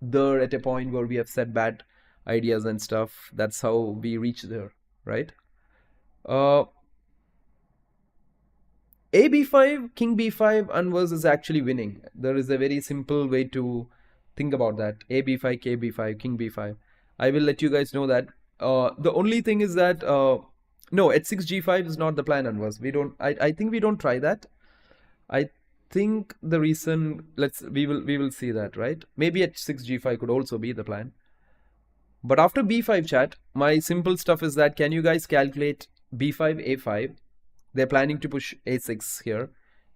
there at a point where we have said bad ideas and stuff. That's how we reach there, right? A b5, king b5, Anvers is actually winning. There is a very simple way to think about that. A b5, k b5, king b5. I will let you guys know that. The only thing is that no, h6 g5 is not the plan, Anvas. We don't. I think we don't try that. I think the reason, we will see that, right? Maybe h6 g5 could also be the plan. But after b5 chat, my simple stuff is that, can you guys calculate b5 a5? They're planning to push a6 here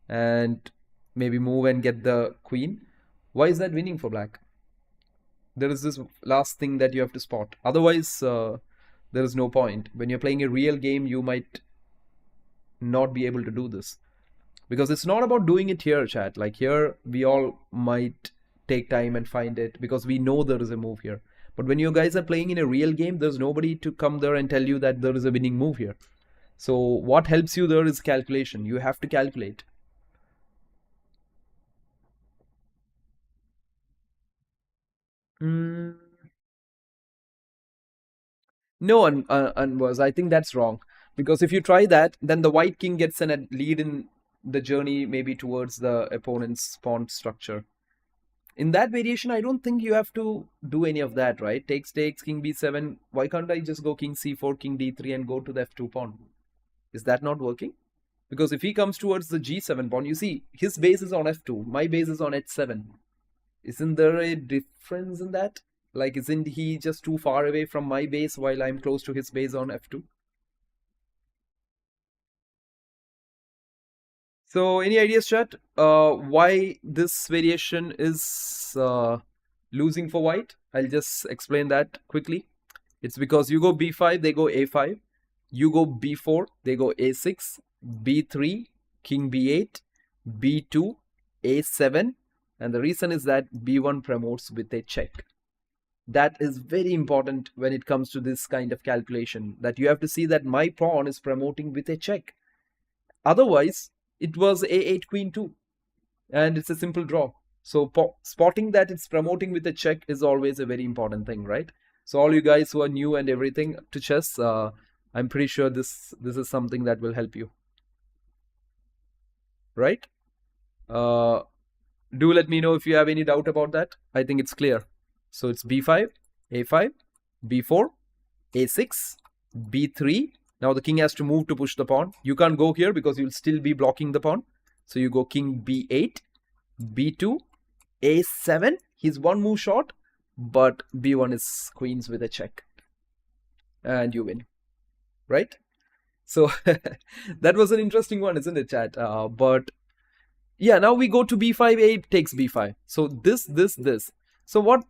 and maybe move and get the queen. Why is that winning for black? There is this last thing that you have to spot. Otherwise, there is no point. When you're playing a real game, you might not be able to do this. Because it's not about doing it here, chat. Like here, we all might take time and find it because we know there is a move here. But when you guys are playing in a real game, there's nobody to come there and tell you that there is a winning move here. So what helps you there is calculation. You have to calculate. No, I think that's wrong. Because if you try that, then the white king gets a lead in the journey maybe towards the opponent's pawn structure. In that variation, I don't think you have to do any of that, right? Takes, king b7. Why can't I just go king c4, king d3 and go to the f2 pawn? Is that not working? Because if he comes towards the g7 pawn, you see, his base is on f2. My base is on h7. Isn't there a difference in that? Like, isn't he just too far away from my base while I'm close to his base on f2? So, any ideas, chat? Why this variation is losing for white? I'll just explain that quickly. It's because you go b5, they go a5. You go b4, they go a6. b3, king b8. b2, a7. And the reason is that b1 promotes with a check. That is very important when it comes to this kind of calculation. That you have to see that my pawn is promoting with a check. Otherwise, it was a8 queen 2 and it's a simple draw. So spotting that it's promoting with a check is always a very important thing, right? So all you guys who are new and everything to chess, I'm pretty sure this is something that will help you, right? Do let me know if you have any doubt about that. I think it's clear. So it's b5, a5, b4, a6, b3. Now the king has to move to push the pawn. You can't go here because you'll still be blocking the pawn. So you go king b8, b2, a7. He's one move short, but b1 is queens with a check. And you win, right? So that was an interesting one, isn't it, chat? But yeah, now we go to b5, a takes b5. So this. So what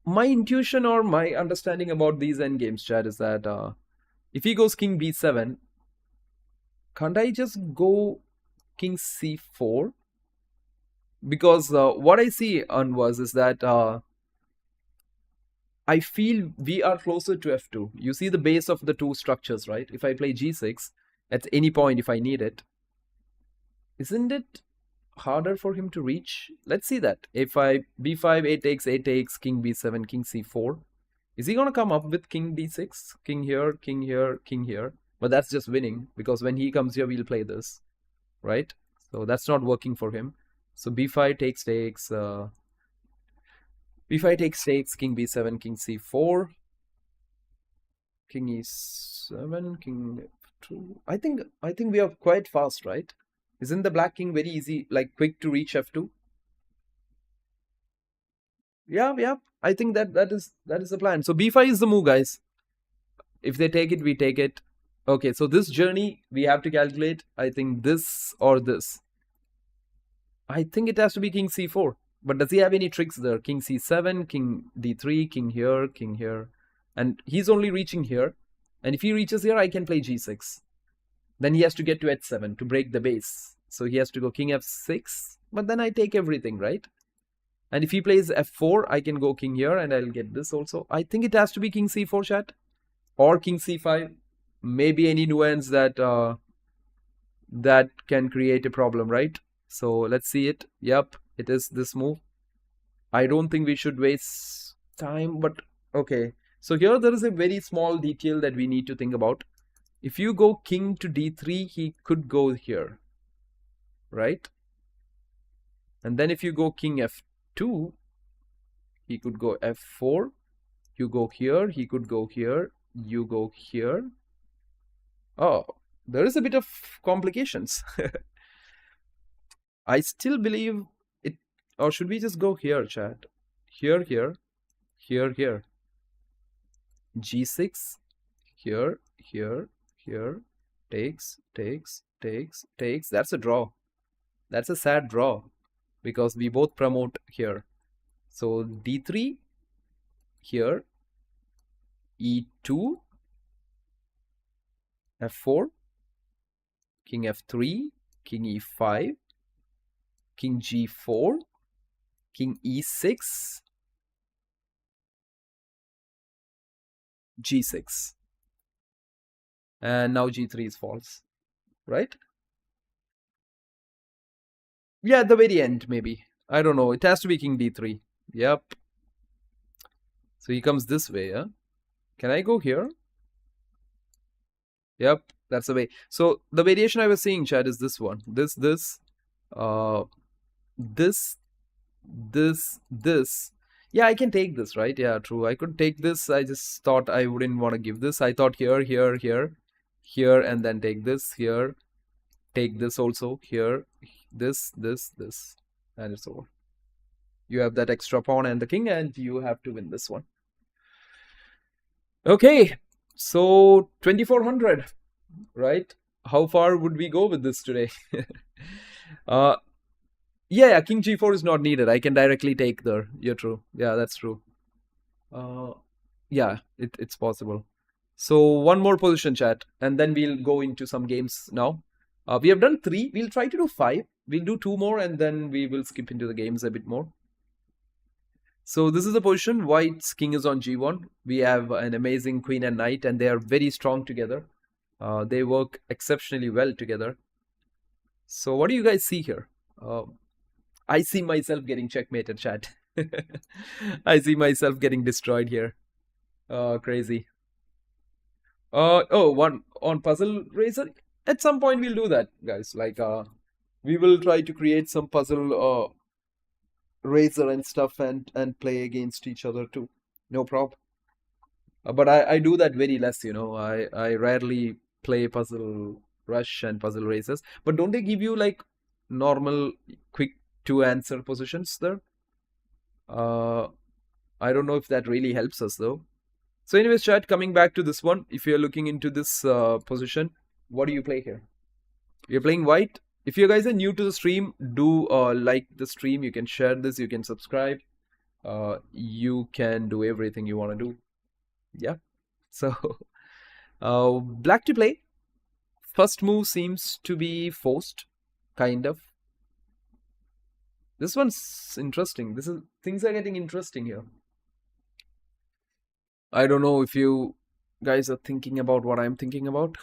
my intuition or my understanding about these endgames, chat, is that if he goes king b7, can't I just go king c4? Because what I see on is that I feel we are closer to f2. You see the base of the two structures, right? If I play g6 at any point if I need it, isn't it harder for him to reach? Let's see that. a5, b5, a takes, king b7, king c4. Is he going to come up with king d6? King here, king here, king here. But that's just winning because when he comes here, we'll play this, right? So that's not working for him. So b5 takes, b5 takes, king b7, king c4, king e7, king f2. I think we are quite fast, right? Isn't the black king very easy, like quick to reach f2? Yeah. I think that is the plan. So b5 is the move, guys. If they take it, we take it. Okay, so this journey we have to calculate. I think this or this. I think it has to be king c4. But does he have any tricks there? King c7, king d3, king here. And he's only reaching here. And if he reaches here, I can play g6. Then he has to get to h7 to break the base. So he has to go king f6. But then I take everything, right? And if he plays f4, I can go king here and I'll get this also. I think it has to be king c4, chat. Or king c5. Maybe any nuance that can create a problem, right? So let's see it. Yep, it is this move. I don't think we should waste time, but okay. So here there is a very small detail that we need to think about. If you go king to d3, he could go here, right? And then if you go king f2, He could go f4. You go here. He could go here. You go here. Oh, there is a bit of complications. I still believe it. Or should we just go here, chat? Here, here, here, here. G6. Here, here, here. Takes, takes, takes, takes. That's a draw. That's a sad draw because we both promote here. So d3 here, e2, f4, king f3, king e5, king g4, king e6, g6. And now g3 is false, right? Yeah, at the very end, maybe. I don't know. It has to be king d3. Yep. So he comes this way, yeah? Can I go here? Yep, that's the way. So the variation I was seeing, chat, is this one. This, this. Yeah, I can take this, right? Yeah, true. I could take this. I just thought I wouldn't want to give this. I thought here, here, here, here, and then take this, here. Take this also, here. This, and it's over. You have that extra pawn and the king, and you have to win this one. Okay, so 2400, right? How far would we go with this today? Yeah, king g4 is not needed. I can directly take there. You're true. Yeah, that's true. Yeah, it's possible. So one more position, chat, and then we'll go into some games now. We have done 3. We'll try to do 5. We'll do 2 more, and then we will skip into the games a bit more. So this is the position. White's king is on g1. We have an amazing queen and knight, and they are very strong together. They work exceptionally well together. So what do you guys see here? I see myself getting checkmated, chat. I see myself getting destroyed here. Crazy. One on puzzle racer. At some point we'll do that, guys. Like we will try to create some puzzle racer and stuff and play against each other too. No problem. But I do that very less, you know. I rarely play puzzle rush and puzzle races. But don't they give you like normal quick to answer positions there? I don't know if that really helps us though. So anyways, chat, coming back to this one, if you're looking into this position, what do you play here? You're playing white. If you guys are new to the stream, do like the stream. You can share this. You can subscribe. You can do everything you want to do. Yeah. So black to play. First move seems to be forced, kind of. This one's interesting. Things are getting interesting here. I don't know if you guys are thinking about what I'm thinking about.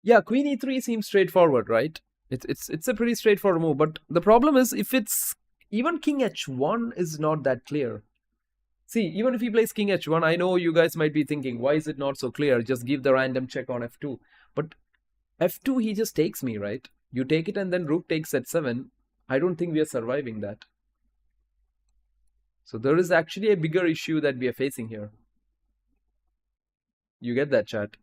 Yeah, queen e3 seems straightforward, right? It's a pretty straightforward move, but the problem is if it's even king h1 is not that clear. See, even if he plays king h1, I know you guys might be thinking, why is it not so clear? Just give the random check on f2. But f2, he just takes me, right? You take it and then rook takes h7. I don't think we are surviving that. So there is actually a bigger issue that we are facing here. You get that, chat?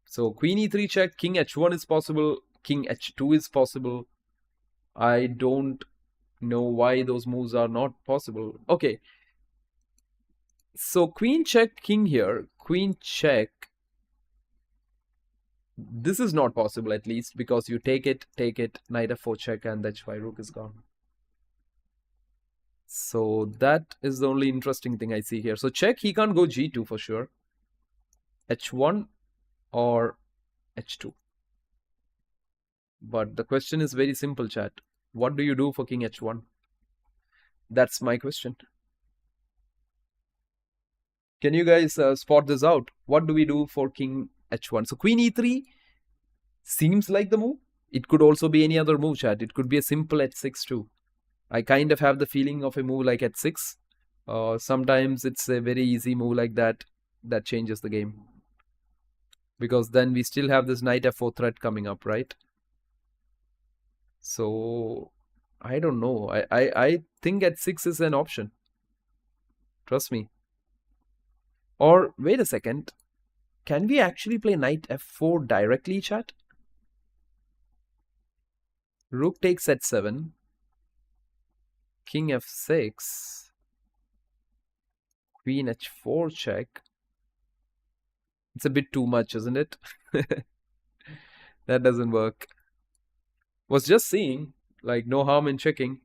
So queen e3 check, king h1 is possible, king h2 is possible. I don't know why those moves are not possible. Okay. So queen check, king here, queen check. This is not possible, at least, because you take it, knight f4 check, and that's why rook is gone. So that is the only interesting thing I see here. So check, he can't go g2 for sure. h1 or h2. But the question is very simple, chat. What do you do for king h1? That's my question. Can you guys spot this out? What do we do for king h1? So queen e3 seems like the move. It could also be any other move, chat. It could be a simple h6 too. I kind of have the feeling of a move like h6. Sometimes it's a very easy move like that that changes the game. Because then we still have this knight f4 threat coming up, right? So I don't know. I think h6 is an option. Trust me. Or wait a second. Can we actually play knight f4 directly, chat? Rook takes h7. King f6. Queen h4 check. It's a bit too much, isn't it? That doesn't work. Was just seeing, like, no harm in checking.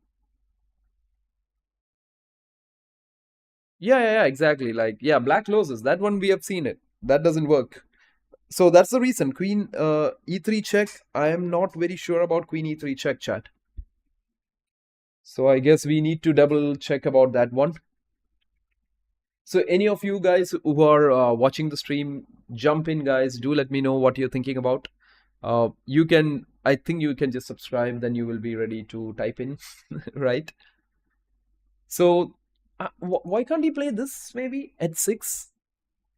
Yeah, exactly. Like, yeah, black closes. That one we have seen it. That doesn't work. So that's the reason. Queen e3 check. I am not very sure about queen e3 check, chat. So I guess we need to double check about that one. So any of you guys who are watching the stream, jump in, guys. Do let me know what you're thinking about. You can, I think you can just subscribe, then you will be ready to type in, right? So why can't he play this maybe at 6?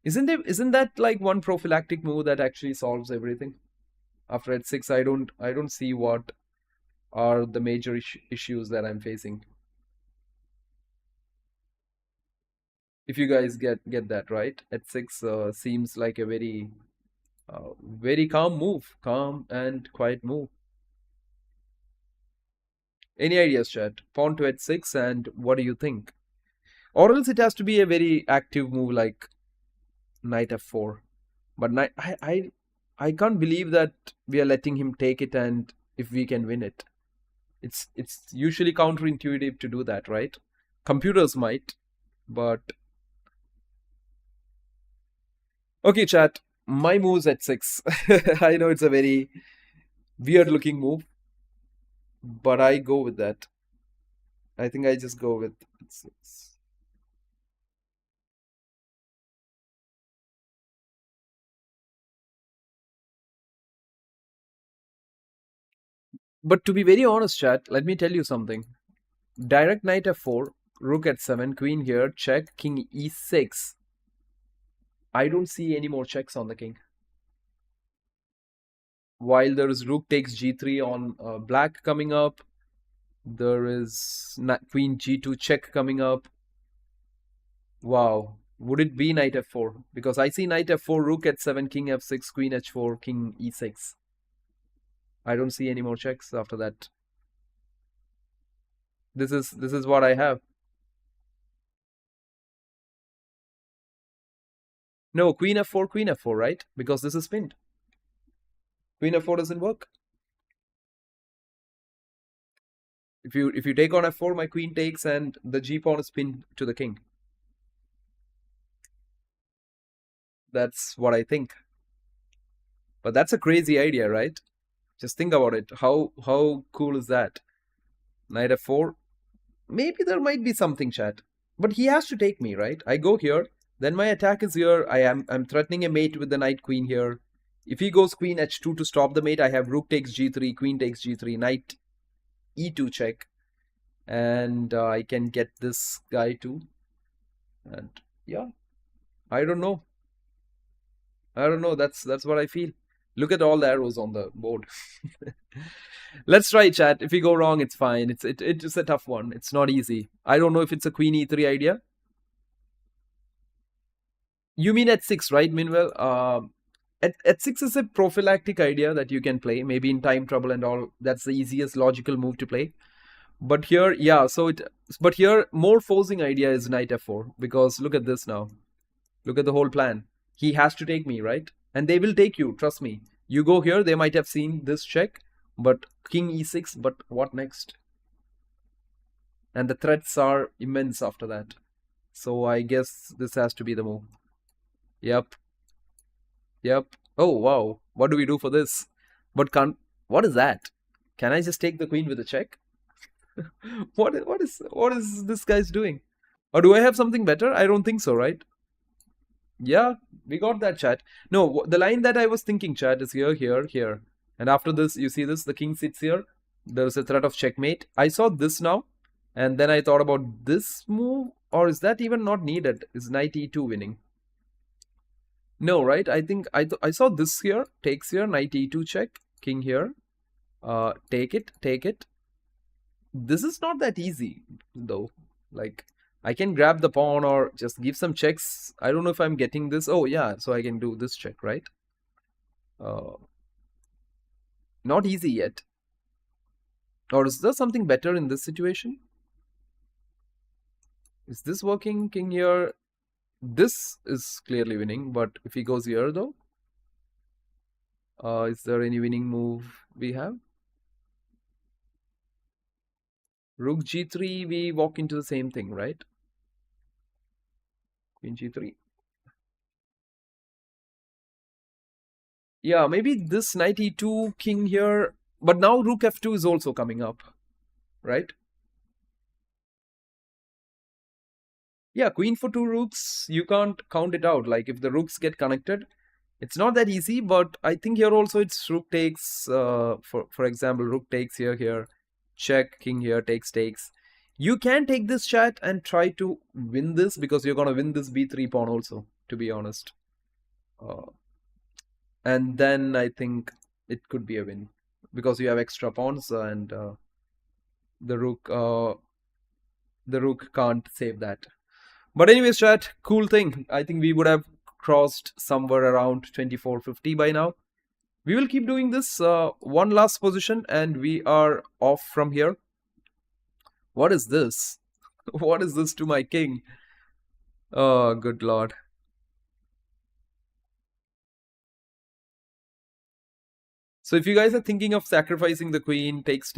Isn't that like one prophylactic move that actually solves everything? After at 6, I don't see what are the major issues that I'm facing. If you guys get that right, at 6 seems like a very very calm move, calm and quiet move. Any ideas, chat? Pawn to h6, and what do you think? Or else it has to be a very active move like knight f4. But I can't believe that we are letting him take it, and if we can win it. It's usually counterintuitive to do that, right? Computers might, but okay, chat. My move's at 6. I know it's a very weird looking move, but I go with that. I think I just go with 6. But to be very honest, chat, let me tell you something. Direct knight f4, rook h7, queen here, check, king e6. I don't see any more checks on the king. While there is rook takes g3 on black coming up, there is queen g2 check coming up. Wow. Would it be knight f4? Because I see knight f4, rook h7, king f6, queen h4, king e6. I don't see any more checks after that. This is what I have. No, queen f4, right? Because this is pinned. Queen f4 doesn't work. If you take on f4, my queen takes, and the g pawn is pinned to the king. That's what I think. But that's a crazy idea, right? Just think about it. How cool is that? Knight f4. Maybe there might be something, chat. But he has to take me, right? I go here, then my attack is here. I'm threatening a mate with the knight queen here. If he goes queen h2 to stop the mate, I have rook takes g3, queen takes g3, knight e2 check, and I can get this guy too. And yeah, I don't know. That's what I feel. Look at all the arrows on the board. Let's try, chat. If we go wrong, it's fine. It's a tough one. It's not easy. I don't know if it's a queen e3 idea. You mean at 6, right, Minwell? At 6 is a prophylactic idea that you can play, maybe in time trouble and all. That's the easiest logical move to play. But here, yeah, but here, more forcing idea is knight f4, because look at this now. Look at the whole plan. He has to take me, right? And they will take you, trust me. You go here, they might have seen this check, but king e6, but what next? And the threats are immense after that. So I guess this has to be the move. Yep. Oh, wow. What do we do for this? But what is that? Can I just take the queen with a check? What is this guy's doing? Or do I have something better? I don't think so, right? Yeah, we got that, chat. No, the line that I was thinking, chat, is here, here, here. And after this, you see this, the king sits here. There's a threat of checkmate. I saw this now. And then I thought about this move, or is that even not needed? Is knight e2 winning? No, right? I think I saw this here, takes here, knight e2 check, king here. Take it, take it. This is not that easy, though. Like, I can grab the pawn or just give some checks. I don't know if I'm getting this. Oh, yeah, so I can do this check, right? Not easy yet. Or is there something better in this situation? Is this working? King here. This is clearly winning, but if he goes here, though, is there any winning move we have? Rook g3, we walk into the same thing, right? Queen g3. Yeah, maybe this knight e2, king here. But now rook f2 is also coming up, right? Yeah, queen for two rooks, you can't count it out. Like, if the rooks get connected, it's not that easy, but I think here also it's rook takes, for example, rook takes here, check, king here, takes. You can take this chat and try to win this, because you're going to win this b3 pawn also, to be honest. And then I think it could be a win, because you have extra pawns and the rook can't save that. But anyways, chat, cool thing. I think we would have crossed somewhere around 2450 by now. We will keep doing this. One last position and we are off from here. What is this? What is this to my king? Oh, good lord. So if you guys are thinking of sacrificing the queen, takes,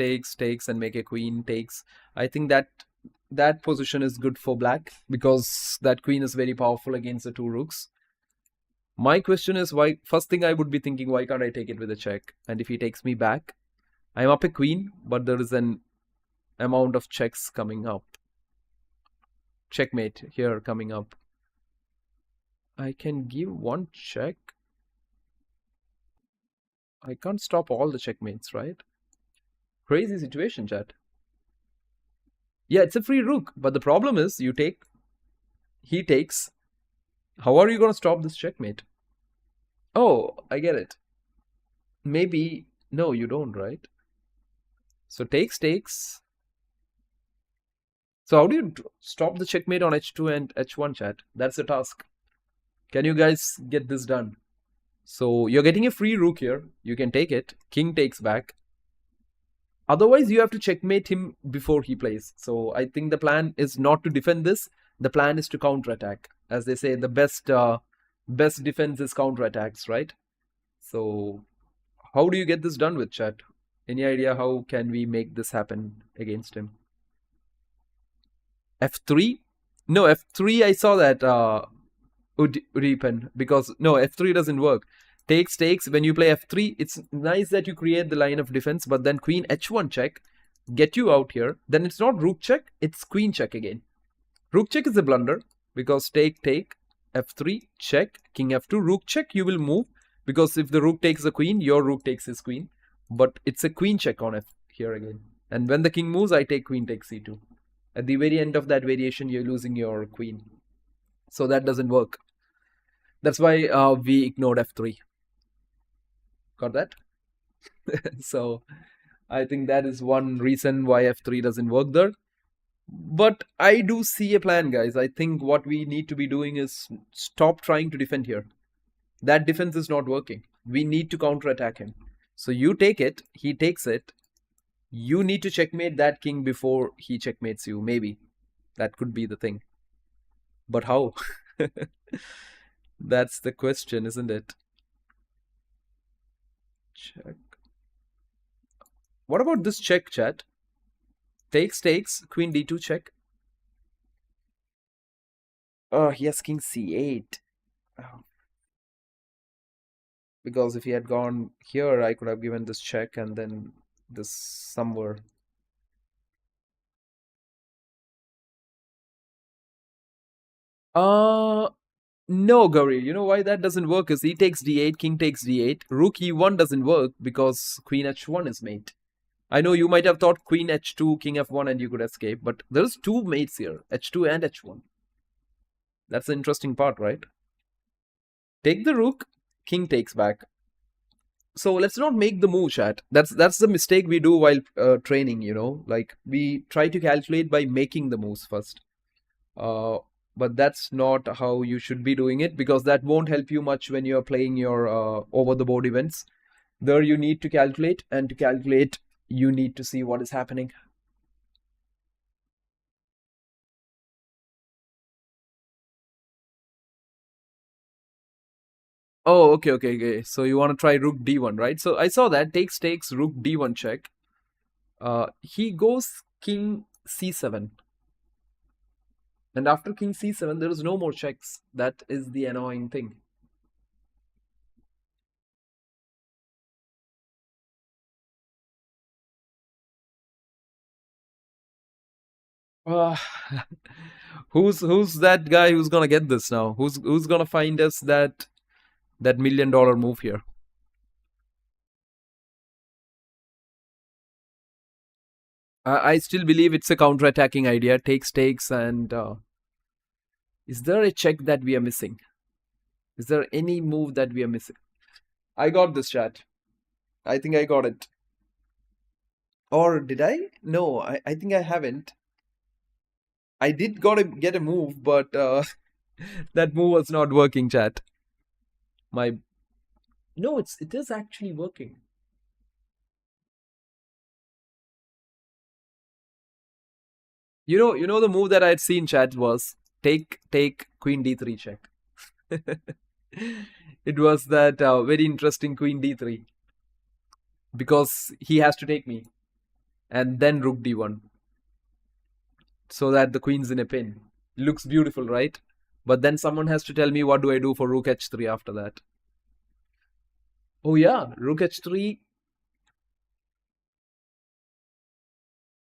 and make a queen, takes, I think that position is good for black, because that queen is very powerful against the two rooks. My question is, why? First thing I would be thinking, why can't I take it with a check? And if he takes me back, I'm up a queen, but there is an amount of checks coming up. Checkmate here coming up. I can give one check. I can't stop all the checkmates, right? Crazy situation, chat. Yeah, it's a free rook, but the problem is you take, he takes. How are you going to stop this checkmate? Oh, I get it. Maybe, no, you don't, right? So takes. So how do you stop the checkmate on h2 and h1, chat? That's the task. Can you guys get this done? So you're getting a free rook here. You can take it. King takes back. Otherwise, you have to checkmate him before he plays. So I think the plan is not to defend this. The plan is to counterattack. As they say, the best defense is counterattacks, right? So how do you get this done with, chat? Any idea how can we make this happen against him? f3? No, f3, I saw that, Uripen, because no, f3 doesn't work. Takes, when you play f3, it's nice that you create the line of defense, but then queen h1 check, get you out here. Then it's not rook check, it's queen check again. Rook check is a blunder, because take, f3, check, king f2, rook check, you will move, because if the rook takes the queen, your rook takes his queen. But it's a queen check on f here again. And when the king moves, I take queen takes c2. At the very end of that variation, you're losing your queen. So that doesn't work. That's why we ignored f3. Got that? So I think that is one reason why f3 doesn't work there. But I do see a plan, guys. I think what we need to be doing is stop trying to defend here. That defense is not working. We need to counterattack him. So you take it, he takes it. You need to checkmate that king before he checkmates you, maybe. That could be the thing. But how? That's the question, isn't it? Check. What about this check, chat? Takes, queen d2 check. Oh, he has king c8. Oh. Because if he had gone here, I could have given this check and then this somewhere. No, Gauri. You know why that doesn't work is he takes d8, king takes d8. Rook e1 doesn't work because queen h1 is mate. I know you might have thought queen h2, king f1, and you could escape, but there's two mates here, h2 and h1. That's the interesting part, right? Take the rook, king takes back. So let's not make the move, chat. That's the mistake we do while training. Like we try to calculate by making the moves first. Uh, but that's not how you should be doing it, because that won't help you much when you're playing your over the board events. There you need to calculate, and to calculate you need to see what is happening. Oh, okay. So you want to try rook d1, right? So I saw that takes rook d1 check. He goes king c7, and after king c7 there is no more checks. That is the annoying thing. Uh, who's that guy who's gonna get this now? Who's gonna find us that $1 million move here? I still believe it's a counter-attacking idea. Takes, and is there a check that we are missing? Is there any move that we are missing? I got this, chat. I think I got it. Or did I? No, I think I haven't. I did get a move, but that move was not working, chat. My No, it is actually working. You know the move that I had seen, chat, was take queen d3 check. It was that very interesting queen d3, because he has to take me, and then rook d1, so that the queen's in a pin. Looks beautiful, right? But then someone has to tell me what do I do for rook h3 after that. Oh yeah, rook h3.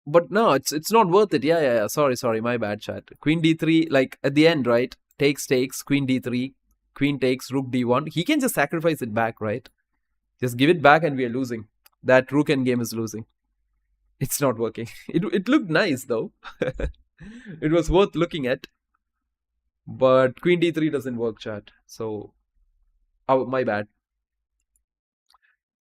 But no, it's not worth it. Yeah. Sorry, my bad, chat. Queen d3, like at the end, right? Takes, queen d3, queen takes, rook d1. He can just sacrifice it back, right? Just give it back and we are losing. That rook endgame is losing. It's not working. It looked nice though. It was worth looking at. But queen d3 doesn't work, chat. So, oh, my bad.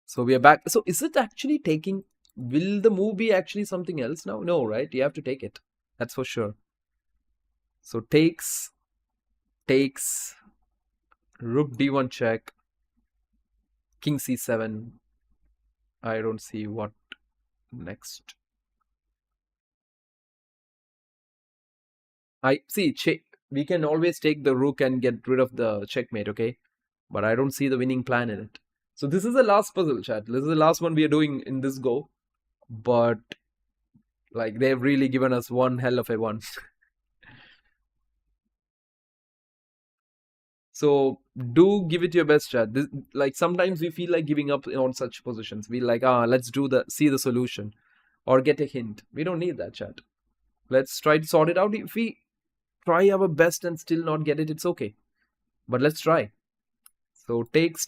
So we are back. So is it actually taking? Will the move be actually something else now? No, right? You have to take it. That's for sure. So takes, rook d1 check, king c7. I don't see what next. I see. We can always take the rook and get rid of the checkmate, okay? But I don't see the winning plan in it. So this is the last puzzle, chat. This is the last one we are doing in this go. But like they've really given us one hell of a one. So do give it your best, chat. Like sometimes we feel like giving up on such positions. We like, let's see the solution or get a hint. We don't need that, chat. Let's try to sort it out. If we try our best and still not get it, it's okay. But let's try. So takes.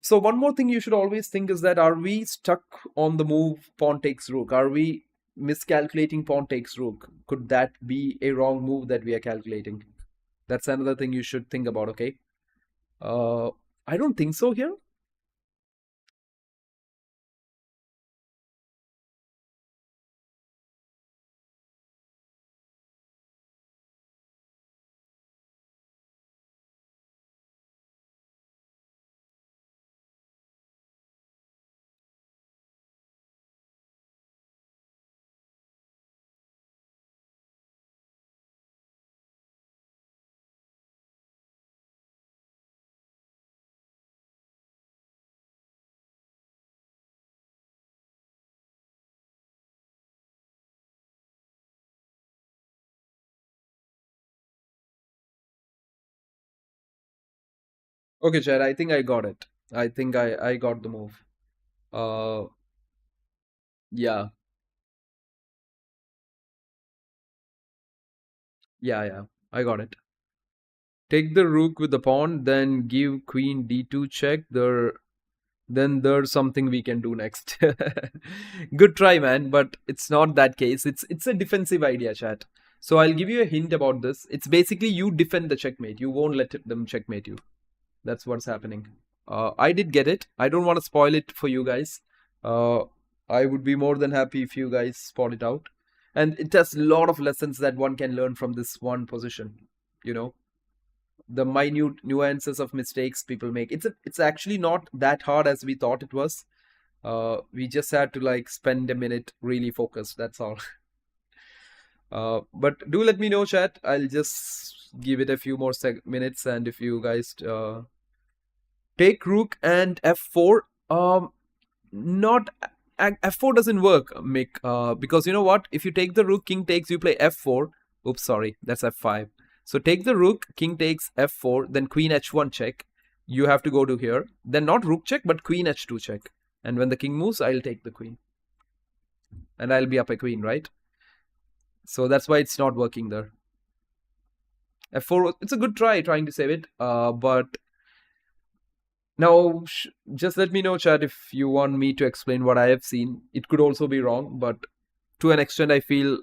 So one more thing you should always think is that, are we stuck on the move pawn takes rook? Are we miscalculating pawn takes rook? Could that be a wrong move that we are calculating? That's another thing you should think about, okay? Uh, I don't think so here. Okay, Chad, I think I got it. I think I got the move. Uh, yeah, yeah, I got it. Take the rook with the pawn, then give queen d2 check. The then there's something we can do next. Good try, man, but it's not that case. It's a defensive idea, chat. So I'll give you a hint about this. It's basically you defend the checkmate. You won't let them checkmate you. That's what's happening. I did get it. I don't want to spoil it for you guys. I would be more than happy if you guys spot it out. And it has a lot of lessons that one can learn from this one position. You know, the minute nuances of mistakes people make. It's actually not that hard as we thought it was. We just had to like spend a minute really focused. That's all. But do let me know, chat. I'll just give it a few more minutes, and if you guys take rook and f4, not f4 doesn't work, Mick, because you know what? If you take the rook, king takes, you play f4. Oops, sorry, that's f5. So take the rook, king takes f4, then queen h1 check. You have to go to here. Then not rook check, but queen h2 check. And when the king moves, I'll take the queen. And I'll be up a queen, right? So that's why it's not working there. f4, it's a good try trying to save it. But now, just let me know, chat, if you want me to explain what I have seen. It could also be wrong, but to an extent, I feel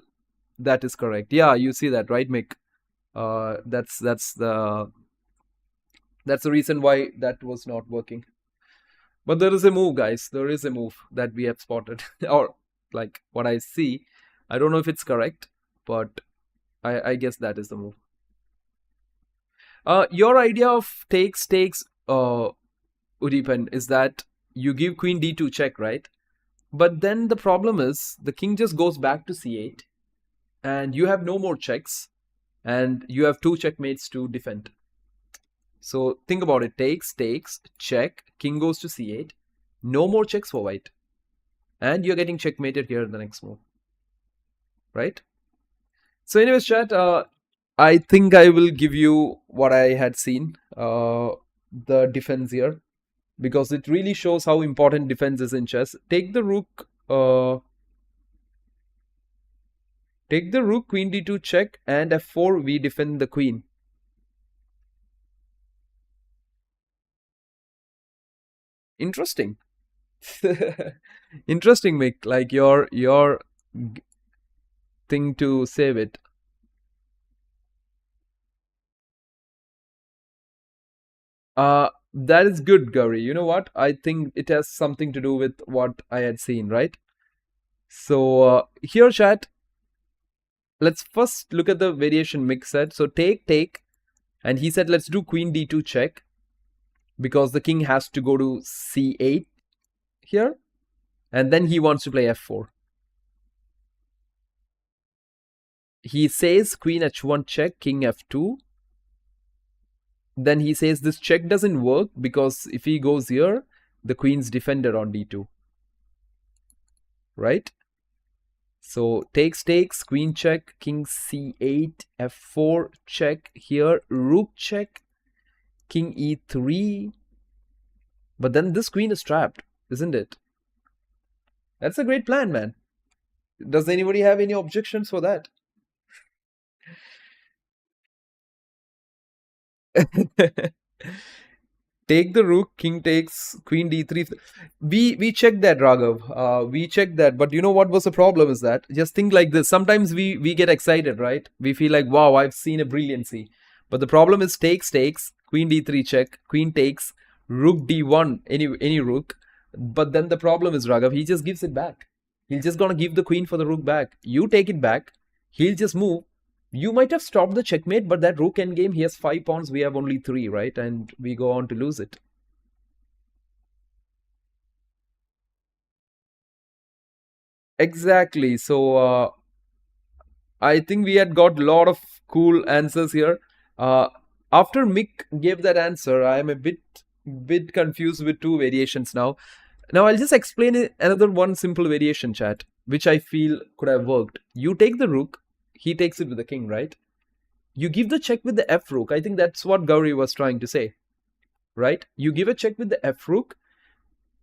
that is correct. Yeah, you see that, right, Mick? That's the reason why that was not working. But there is a move, guys. There is a move that we have spotted, or like what I see. I don't know if it's correct, but I guess that is the move. Your idea of takes, Udipen, is that you give queen d2 check, right? But then the problem is the king just goes back to c8, and you have no more checks, and you have two checkmates to defend. So think about it. Takes, check, king goes to c8, no more checks for white, and you're getting checkmated here in the next move, right? So anyways, chat, I think I will give you what I had seen, the defense here, because it really shows how important defense is in chess. Take the rook, queen d2 check, and f4, we defend the queen. Interesting. Interesting, Mick. Like your thing to save it. That is good, Gauri. You know what? I think it has something to do with what I had seen, right? So here, chat, let's first look at the variation Mick said. So take, and he said let's do queen d2 check, because the king has to go to c8 here, and then he wants to play f4. He says queen h1 check, king f2. Then he says this check doesn't work because if he goes here, the queen's defended on d2, right? So takes, queen check, king c8, f4 check here, rook check, king e3. But then this queen is trapped, isn't it? That's a great plan, man. Does anybody have any objections for that? Take the rook, king takes, queen d3. We checked that, Raghav. We checked that, but you know what was the problem is that, just think like this. Sometimes we get excited, right? We feel like, wow, I've seen a brilliancy. But the problem is takes, queen d3 check, queen takes, rook d1, any rook. But then the problem is, Raghav, he just gives it back. He's just gonna give the queen for the rook back. You take it back, he'll just move. You might have stopped the checkmate, but that rook endgame, he has 5 pawns, we have only 3, right? And we go on to lose it. Exactly. So I think we had got a lot of cool answers here. After Mick gave that answer, I am a bit confused with 2 variations now. Now I'll just explain another one simple variation, chat, which I feel could have worked. You take the rook, he takes it with the king, right? You give the check with the f rook. I think that's what Gauri was trying to say, right? You give a check with the f rook.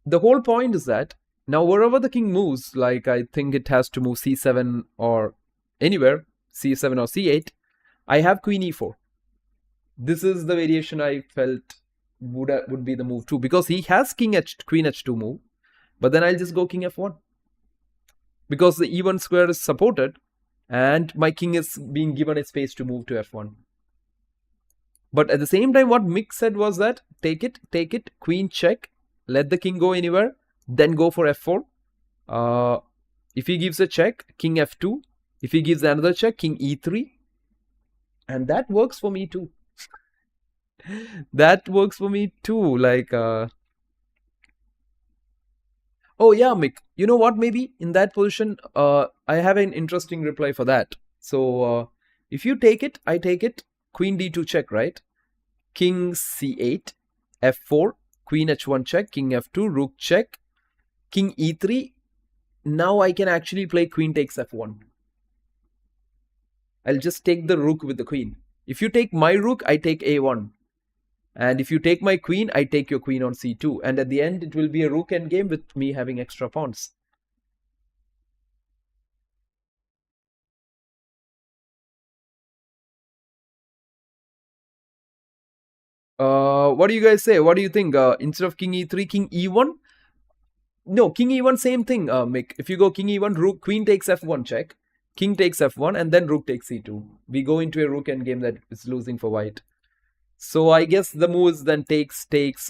The whole point is that now wherever the king moves, like I think it has to move c7 or anywhere, c7 or c8, I have queen e4. This is the variation I felt would be the move too, because he has queen h2 move, but then I'll just go king f1 because the e1 square is supported and my king is being given a space to move to f1. But at the same time, what Mick said was that take it, queen check, let the king go anywhere, then go for f4. If he gives a check, king f2. If he gives another check, king e3. And that works for me too. That works for me too. Like, oh yeah, Mick. You know what? Maybe in that position, I have an interesting reply for that. So if you take it, I take it. Queen d2 check, right? King c8, f4, queen h1 check, king f2, rook check, king e3. Now I can actually play queen takes f1. I'll just take the rook with the queen. If you take my rook, I take a1. And if you take my queen, I take your queen on c2. And at the end, it will be a rook endgame with me having extra pawns. What do you guys say? What do you think? Instead of king e3, king e1? No, king e1, same thing, Mick. If you go king e1, rook, queen takes f1 check, king takes f1, and then rook takes c2. We go into a rook endgame that is losing for white. So I guess the move is then takes,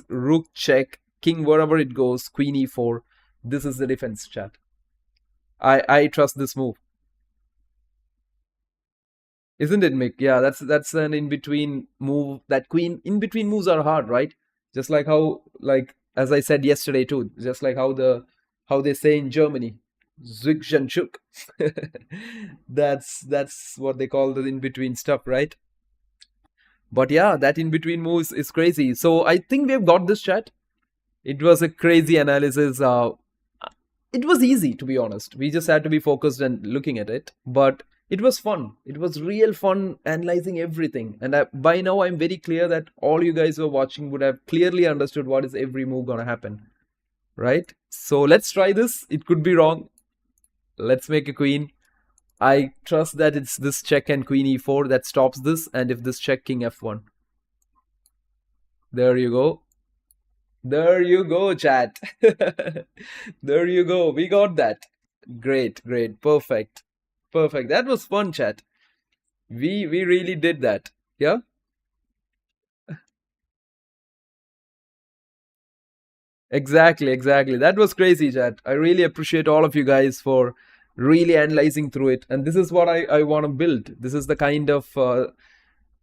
rook check, king wherever it goes, queen e4. This is the defense, chat. I trust this move. Isn't it, Mick? Yeah, that's an in-between move. That queen in-between moves are hard, right? Just like how, like as I said yesterday too, just like how they say in Germany, Zugzhanschuk. That's what they call the in-between stuff, right? But yeah, that in-between moves is crazy. So I think we've got this, chat. It was a crazy analysis. It was easy, to be honest. We just had to be focused and looking at it. But it was fun. It was real fun analyzing everything. And by now, I'm very clear that all you guys who are watching would have clearly understood what is every move gonna happen. Right? So let's try this. It could be wrong. Let's make a queen. I trust that it's this check and queen e4 that stops this. And if this check, king f1. There you go. There you go, chat. There you go. We got that. Great, great. Perfect. Perfect. That was fun, chat. We really did that. Yeah? Exactly. That was crazy, chat. I really appreciate all of you guys for really analyzing through it. And this is what I want to build. This is the kind of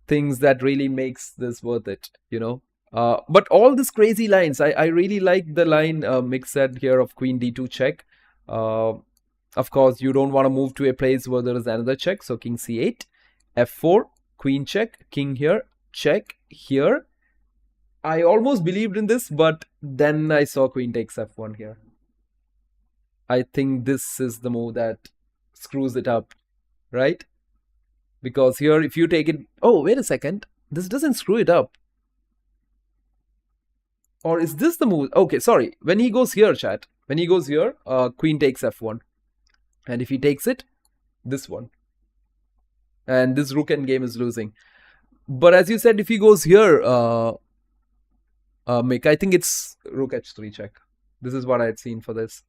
things that really makes this worth it, you know? But all these crazy lines, I really like the line Mick said here of queen d2 check. Of course, you don't want to move to a place where there is another check. So king c8, f4, queen check, king here, check here. I almost believed in this, but then I saw queen takes f1 here. I think this is the move that screws it up, right? Because here, if you take it... Oh, wait a second. This doesn't screw it up. Or is this the move? Okay, sorry. When he goes here, chat. When he goes here, queen takes f1. And if he takes it, this one. And this rook endgame is losing. But as you said, if he goes here, Mick, I think it's rook h3 check. This is what I had seen for this.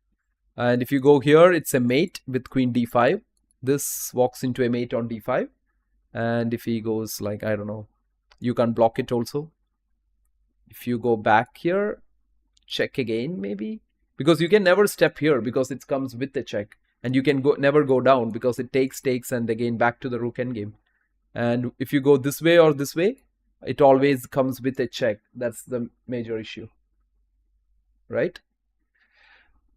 And if you go here, it's a mate with queen d5. This walks into a mate on d5. And if he goes like, I don't know, you can block it also. If you go back here, check again maybe. Because you can never step here because it comes with a check. And you can never go down because it takes, and again back to the rook endgame. And if you go this way or this way, it always comes with a check. That's the major issue. Right?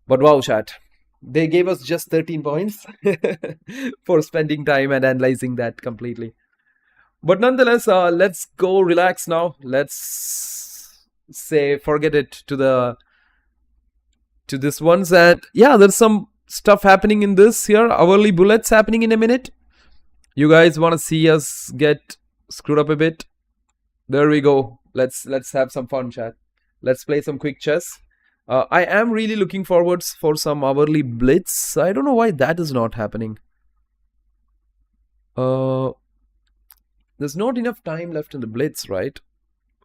But wow, chat. They gave us just 13 points for spending time and analyzing that completely. But nonetheless, let's go relax now. Let's say forget it to this ones. And yeah, there's some stuff happening in this here. Hourly bullets happening in a minute. You guys want to see us get screwed up a bit? There we go. Let's have some fun, chat. Let's play some quick chess. I am really looking forward for some hourly blitz. I don't know why that is not happening. There's not enough time left in the blitz, right?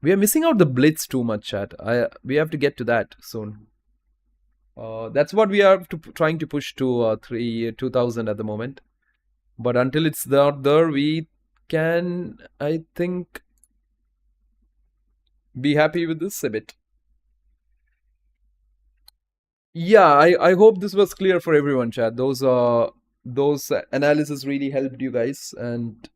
We are missing out the blitz too much, chat. We have to get to that soon. That's what we are trying to push to 2000 at the moment. But until it's not there, we can, I think, be happy with this a bit. Yeah, I hope this was clear for everyone, chat. Those analysis really helped you guys, and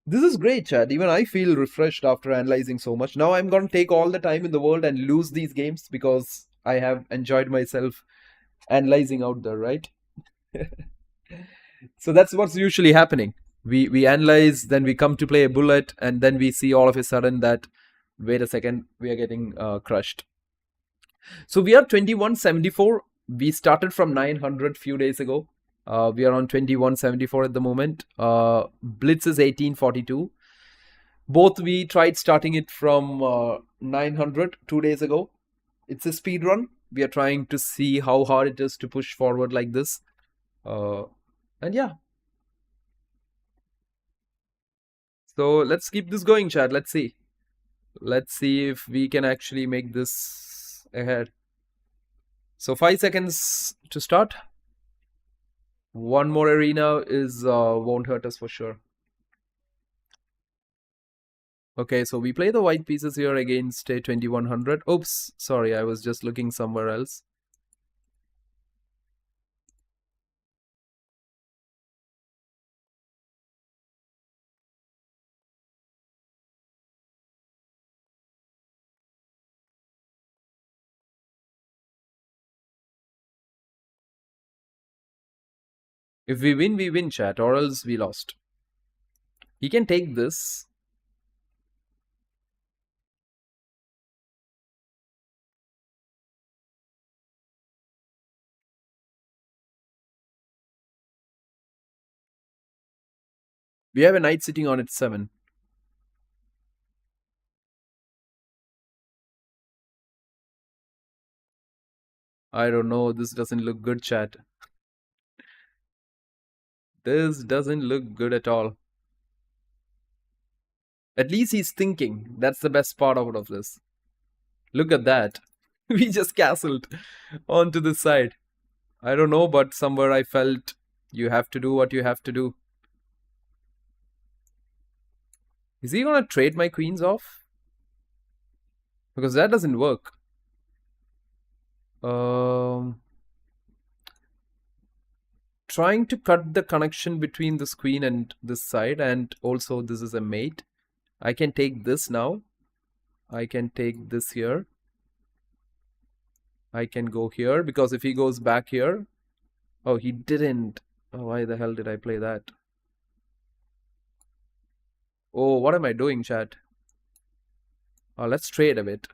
this is great, chat. Even I feel refreshed after analyzing so much. Now I'm gonna take all the time in the world and lose these games because I have enjoyed myself analyzing out there, right? So that's what's usually happening. We analyze, then we come to play a bullet, and then we see all of a sudden that, wait a second, we are getting crushed. So we are 2174. We started from 900 few days ago. We are on 2174 at the moment. Blitz is 1842. Both we tried starting it from 900 2 days ago. It's a speed run. We are trying to see how hard it is to push forward like this. And yeah. So let's keep this going, chat. Let's see. Let's see if we can actually make this ahead. So 5 seconds to start. One more arena is won't hurt us for sure. Okay, so we play the white pieces here against a 2100. Oops, sorry, I was just looking somewhere else. If we win, chat, or else we lost. He can take this. We have a knight sitting on its 7. I don't know, this doesn't look good, chat. This doesn't look good at all. At least he's thinking. That's the best part out of this. Look at that. We just castled onto the side. I don't know, but somewhere I felt you have to do what you have to do. Is he gonna trade my queens off? Because that doesn't work. Trying to cut the connection between this queen and this side, and also this is a mate. I can take this now. I can take this here. I can go here, because if he goes back here... Oh, he didn't. Oh, why the hell did I play that? Oh, what am I doing, chat? Let's trade a bit.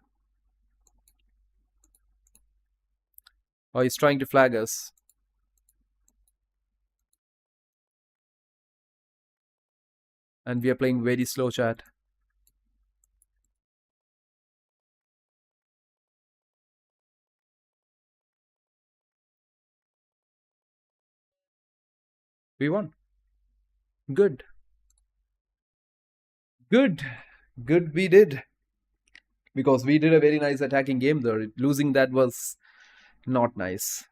Oh, he's trying to flag us. And we are playing very slow, chat. We won. Good. Good. Good we did. Because we did a very nice attacking game there. Losing that was not nice.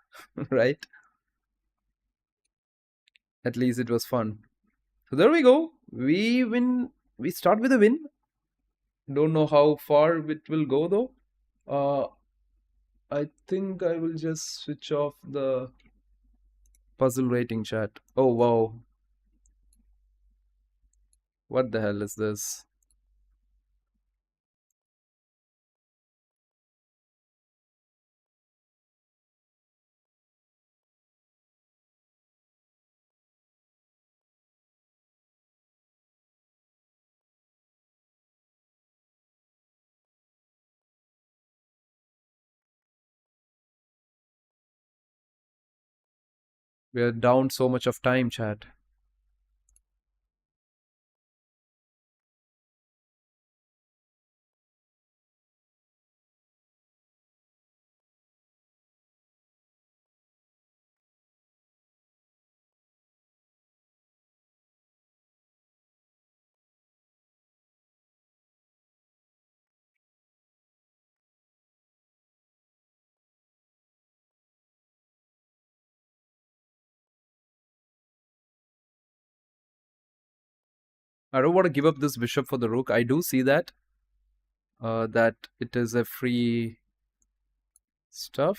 Right? At least it was fun. So there we go. We win. We start with a win. Don't know how far it will go though. I think I will just switch off the puzzle rating, chat. Oh wow. What the hell is this? We are down so much of time, chat. I don't want to give up this bishop for the rook. I do see that. That it is a free stuff.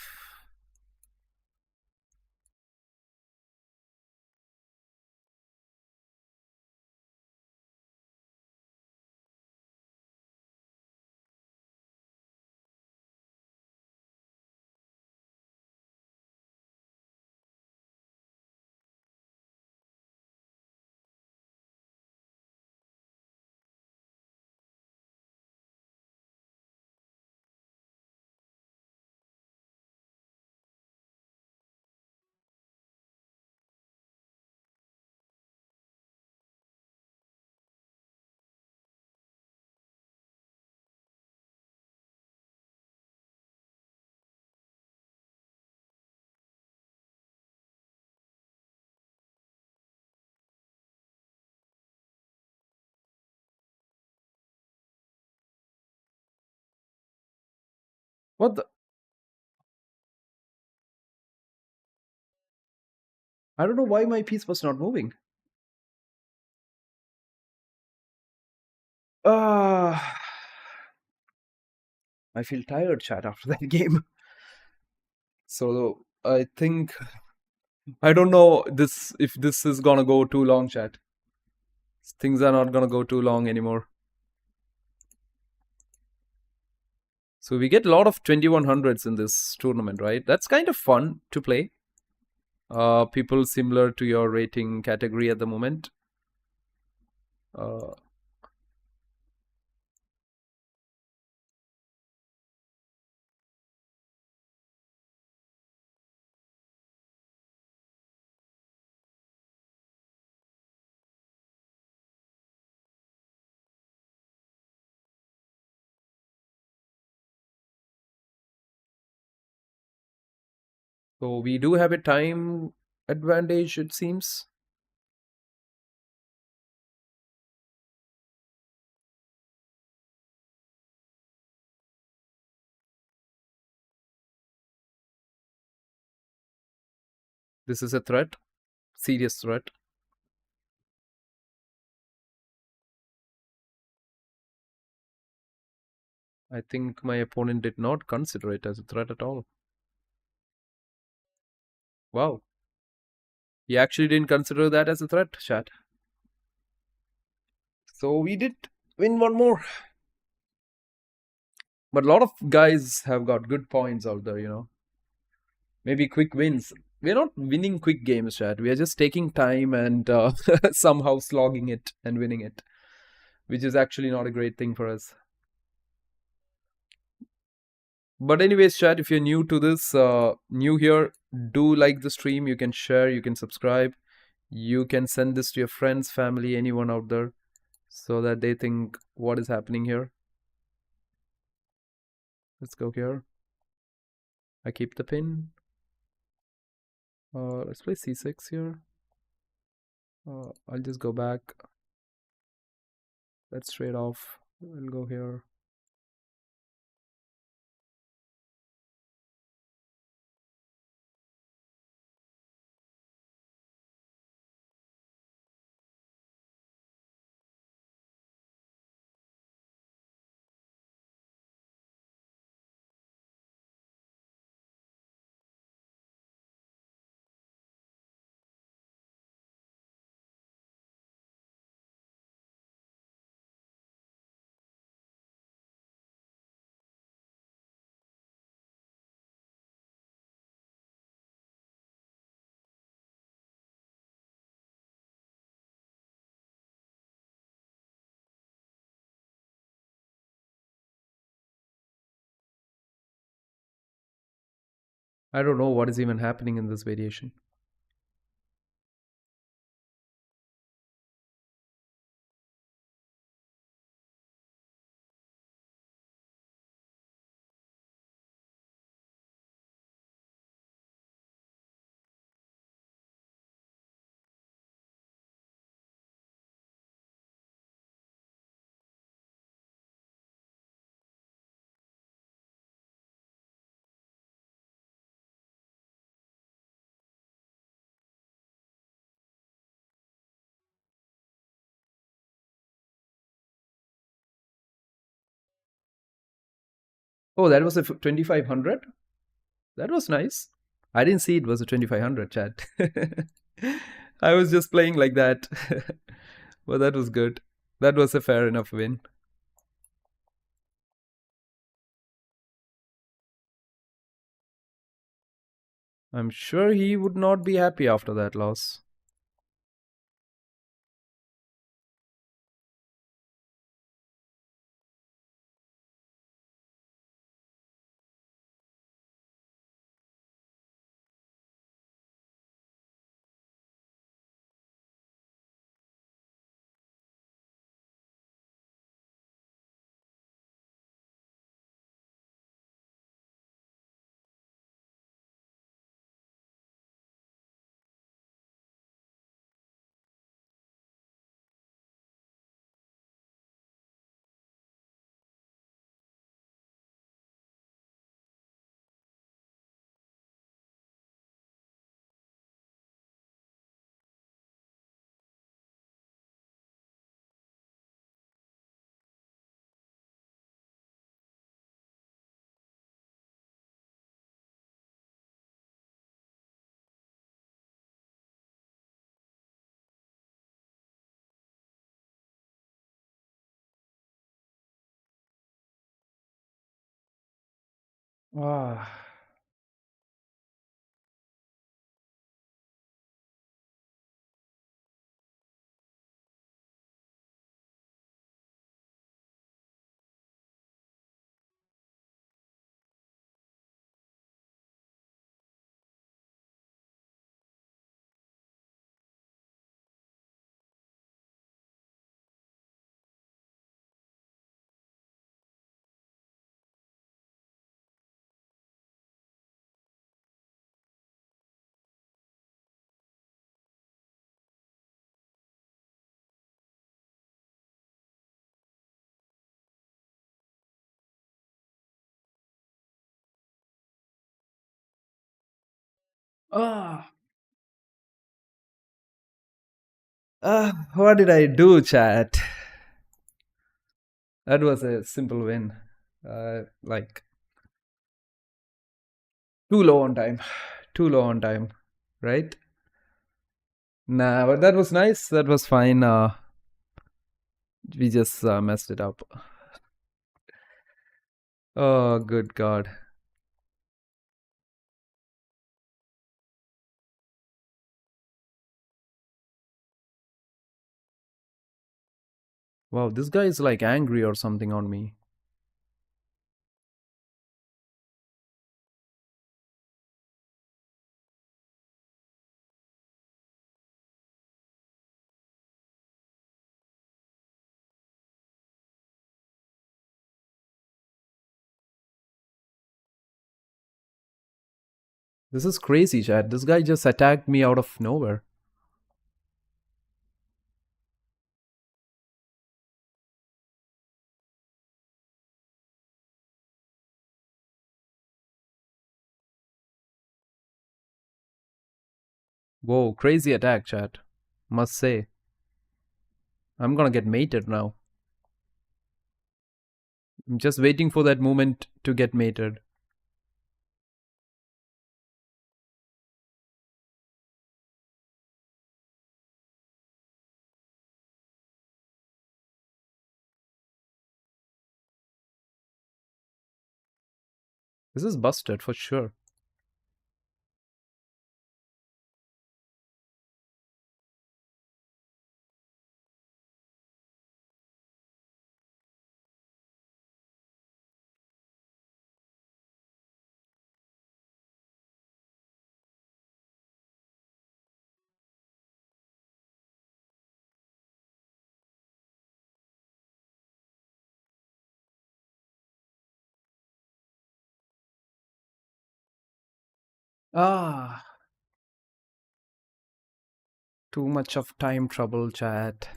What the? I don't know why my piece was not moving. Ah, I feel tired, chat, after that game. So I think I don't know this if this is gonna go too long, chat. Things are not gonna go too long anymore. So we get a lot of 2100s in this tournament, right? That's kind of fun to play. People similar to your rating category at the moment. So we do have a time advantage, it seems. This is a threat, serious threat. I think my opponent did not consider it as a threat at all. Wow. He actually didn't consider that as a threat, chat. So we did win one more. But a lot of guys have got good points out there, you know. Maybe quick wins. We're not winning quick games, chat. We are just taking time and somehow slogging it and winning it, which is actually not a great thing for us. But anyways, chat, if you're new to this, new here, do like the stream. You can share, you can subscribe. You can send this to your friends, family, anyone out there, so that they think what is happening here. Let's go here. I keep the pin. Let's play c6 here. I'll just go back. Let's trade off. We'll go here. I don't know what is even happening in this variation. Oh, that was a 2500. That was nice. I didn't see it was a 2500 chat. I was just playing like that. But that was good. That was a fair enough win. I'm sure he would not be happy after that loss. Ah, ah, what did I do, chat? That was a simple win. Like too low on time. Too low on time, right? Nah, but that was nice. That was fine. We just messed it up. Oh, good God. Wow, this guy is like angry or something on me. This is crazy, chat. This guy just attacked me out of nowhere. Whoa, crazy attack, chat. Must say. I'm gonna get mated now. I'm just waiting for that moment to get mated. This is busted for sure. Ah, too much of time trouble, chat.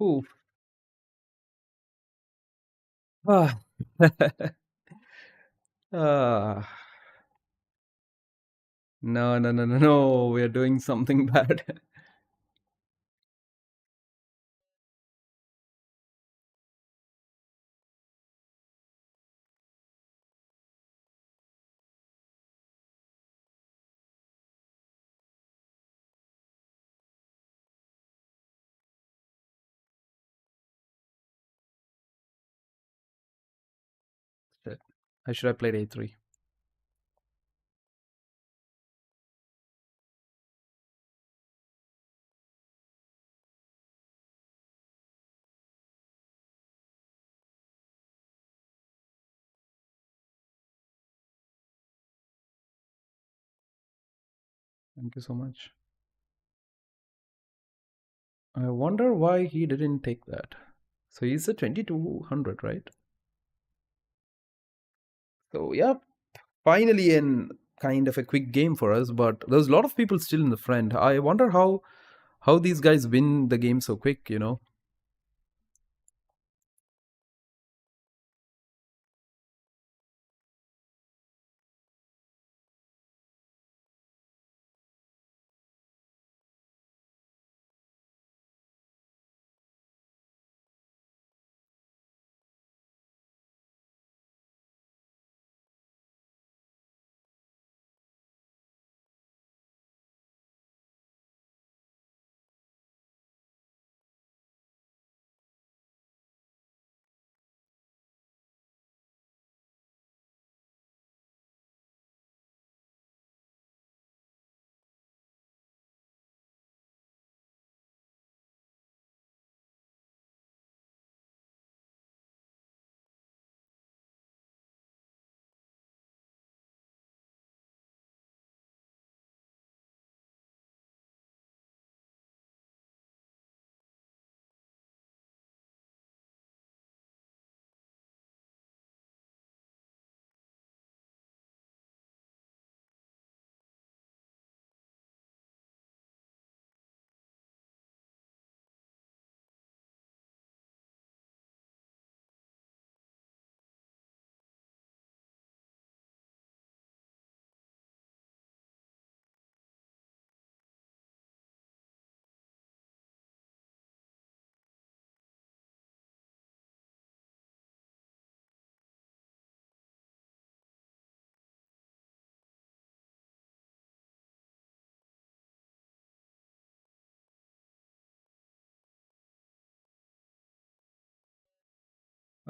Ooh, Ah. Ah. No, no, no, no, no. We're doing something bad. Shit. I should have played a3. Thank you so much. I wonder why he didn't take that. So he's a 2200, right? So yeah, finally in kind of a quick game for us, but there's a lot of people still in the front. I wonder how these guys win the game so quick, you know?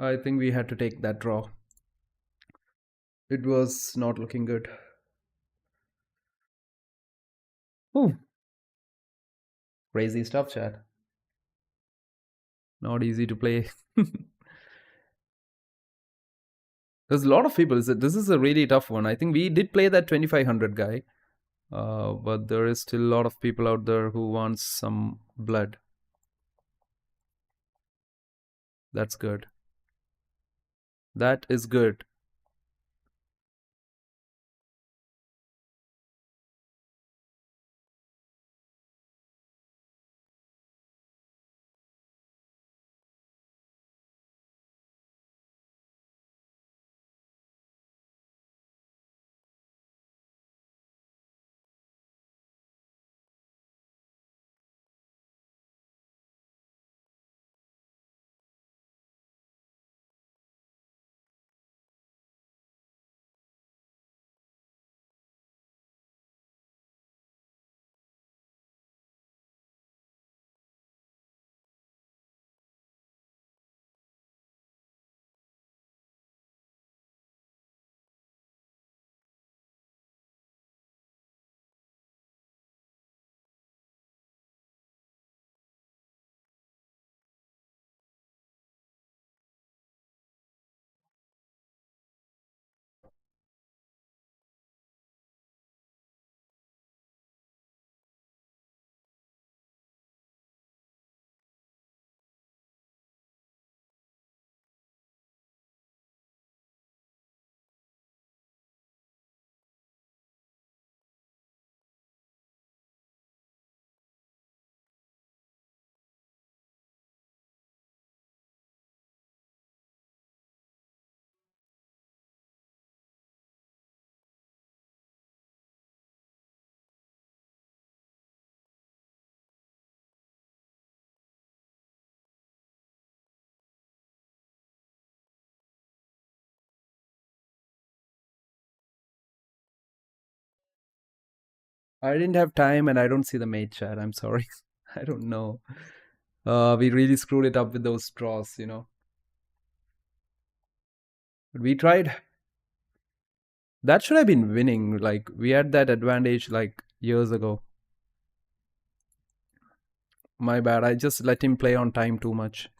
I think we had to take that draw. It was not looking good. Ooh, crazy stuff, Chad. Not easy to play. There's a lot of people. This is a really tough one. I think we did play that 2500 guy, but there is still a lot of people out there who wants some blood. That's good. That is good. I didn't have time and I don't see the mate chat. I'm sorry. I don't know. We really screwed it up with those draws, you know. But we tried. That should have been winning. Like, we had that advantage like years ago. My bad. I just let him play on time too much.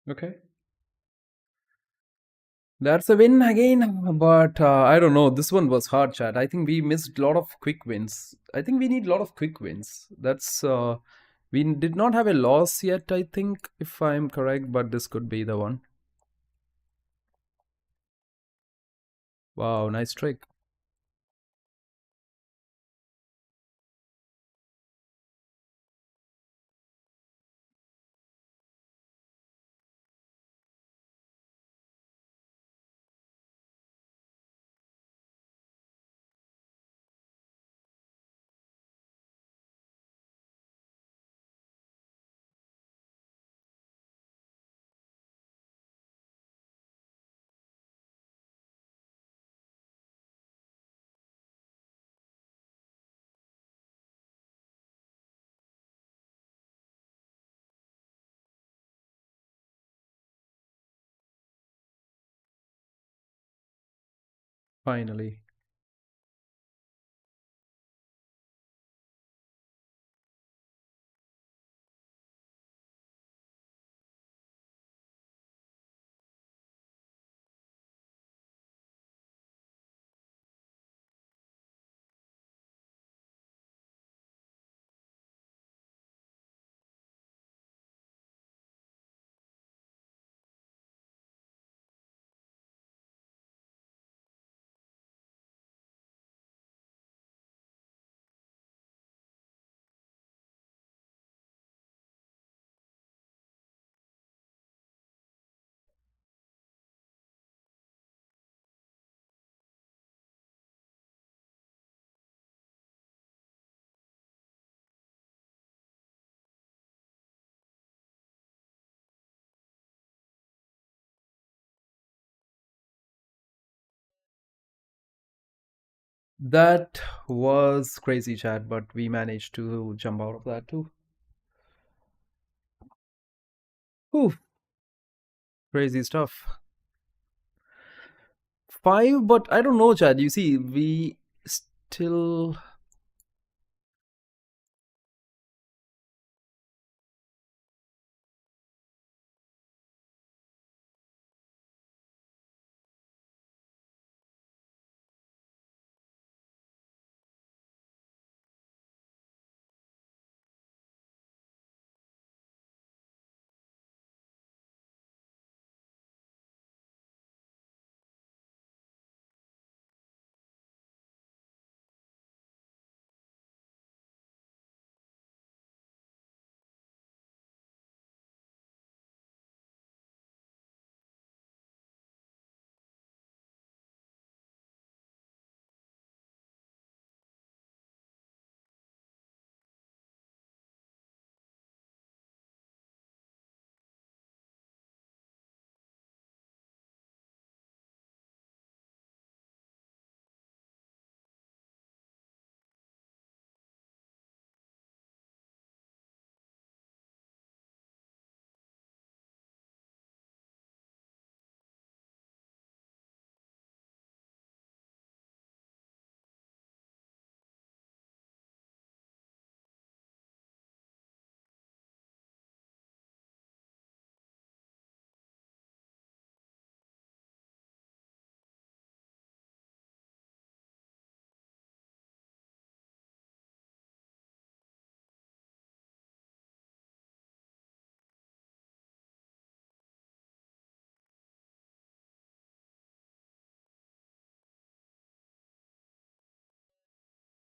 Okay. That's a win again, but I don't know. This one was hard, chat. I think we missed a lot of quick wins. I think we need a lot of quick wins. We did not have a loss yet, I think, if I'm correct, but this could be the one. Wow, nice trick. Finally. That was crazy, chat, but we managed to jump out of that too. Whew, crazy stuff. Five, but I don't know, Chad. You see, we still.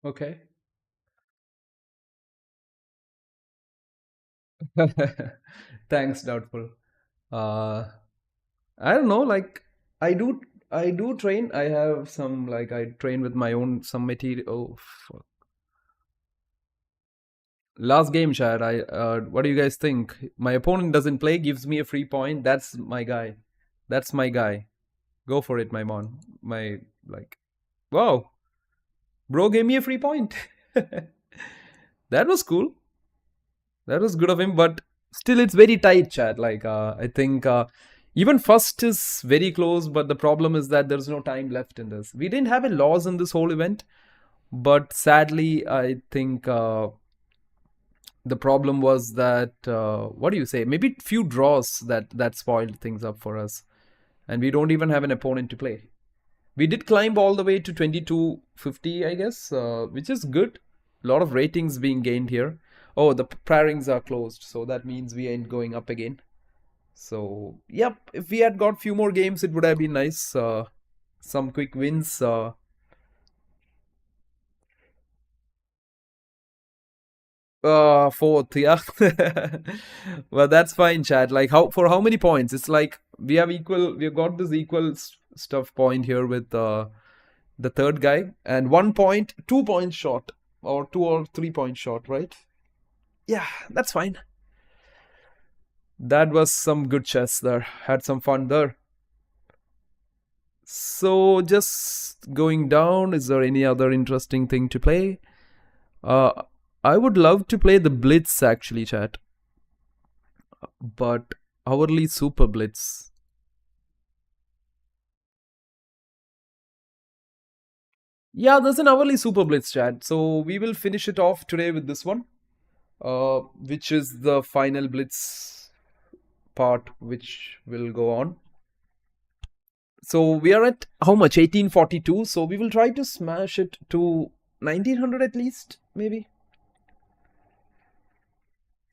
Okay. Thanks, Doubtful. Uh, I don't know, like I do I do train. I have some like I train with my own some material. Oh, fuck. Last game, Chad. What do you guys think? My opponent doesn't play, gives me a free point. That's my guy. That's my guy. Go for it, my mon. My like. Wow, bro gave me a free point. That was cool. That was good of him, but still, it's very tight, Chad. Like, I think even first is very close, but the problem is that there's no time left in this. We didn't have a loss in this whole event, but sadly, I think the problem was that what do you say? Maybe few draws that spoiled things up for us, and we don't even have an opponent to play. We did climb all the way to 2250, I guess, which is good. A lot of ratings being gained here. Oh, the pairings are closed, so that means we ain't going up again. So, yep, if we had got few more games, it would have been nice. Some quick wins. Fourth, yeah. Well, that's fine, Chad. Like, how many points? It's like we have equal. We have got this equal stuff point here with the third guy, and 1 point, 2 points short, or 2 or 3 points short, right? Yeah, that's fine. That was some good chess there. Had some fun there. So, just going down, is there any other interesting thing to play? Uh, I would love to play the Blitz actually, chat, but hourly super Blitz. Yeah, there's an hourly super Blitz, chat. So we will finish it off today with this one, which is the final Blitz part, which will go on. So we are at how much? 1842. So we will try to smash it to 1900 at least, maybe.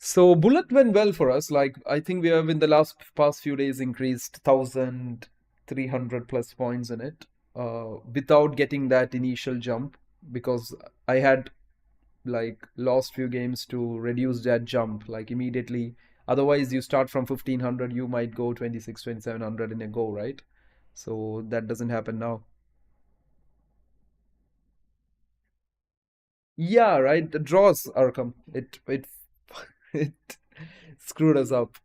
So bullet went well for us. Like I think we have in the last past few days increased 1,300 plus points in it, without getting that initial jump because I had like lost few games to reduce that jump like immediately. Otherwise, you start from 1,500, you might go 26, 2,700 in a go, right? So that doesn't happen now. Yeah, right. The draws are come. It it screwed us up,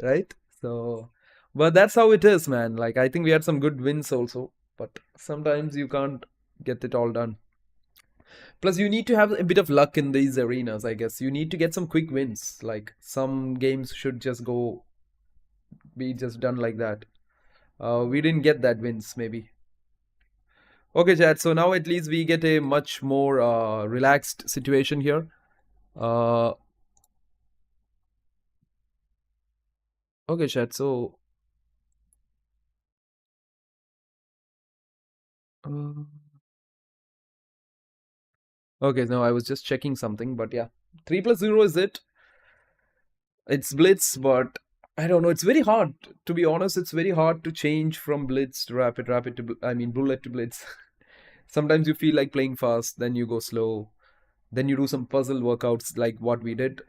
right? So, but that's how it is, man. Like I think we had some good wins also, but sometimes you can't get it all done. Plus, you need to have a bit of luck in these arenas, I guess. You need to get some quick wins. Like some games should just go be just done like that. We didn't get that wins, maybe. Okay, Chad. So now at least we get a much more relaxed situation here. Uh, okay, Chad. So, uh, okay, no, I was just checking something, but yeah, 3 plus 0 is it? It's Blitz, but I don't know. It's very hard. To be honest, it's very hard to change from Blitz to Rapid to, I mean, Bullet to Blitz. Sometimes you feel like playing fast, then you go slow. Then you do some puzzle workouts like what we did.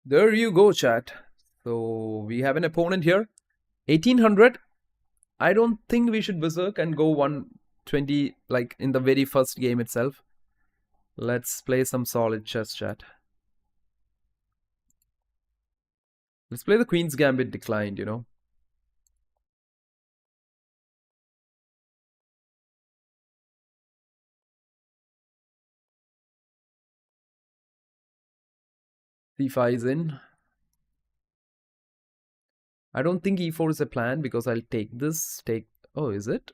There you go, chat. So we have an opponent here. 1800. I don't think we should berserk and go 120 like in the very first game itself. Let's play some solid chess, chat. Let's play the Queen's Gambit declined. C5 is in. I don't think e4 is a plan because I'll take this. Oh, is it?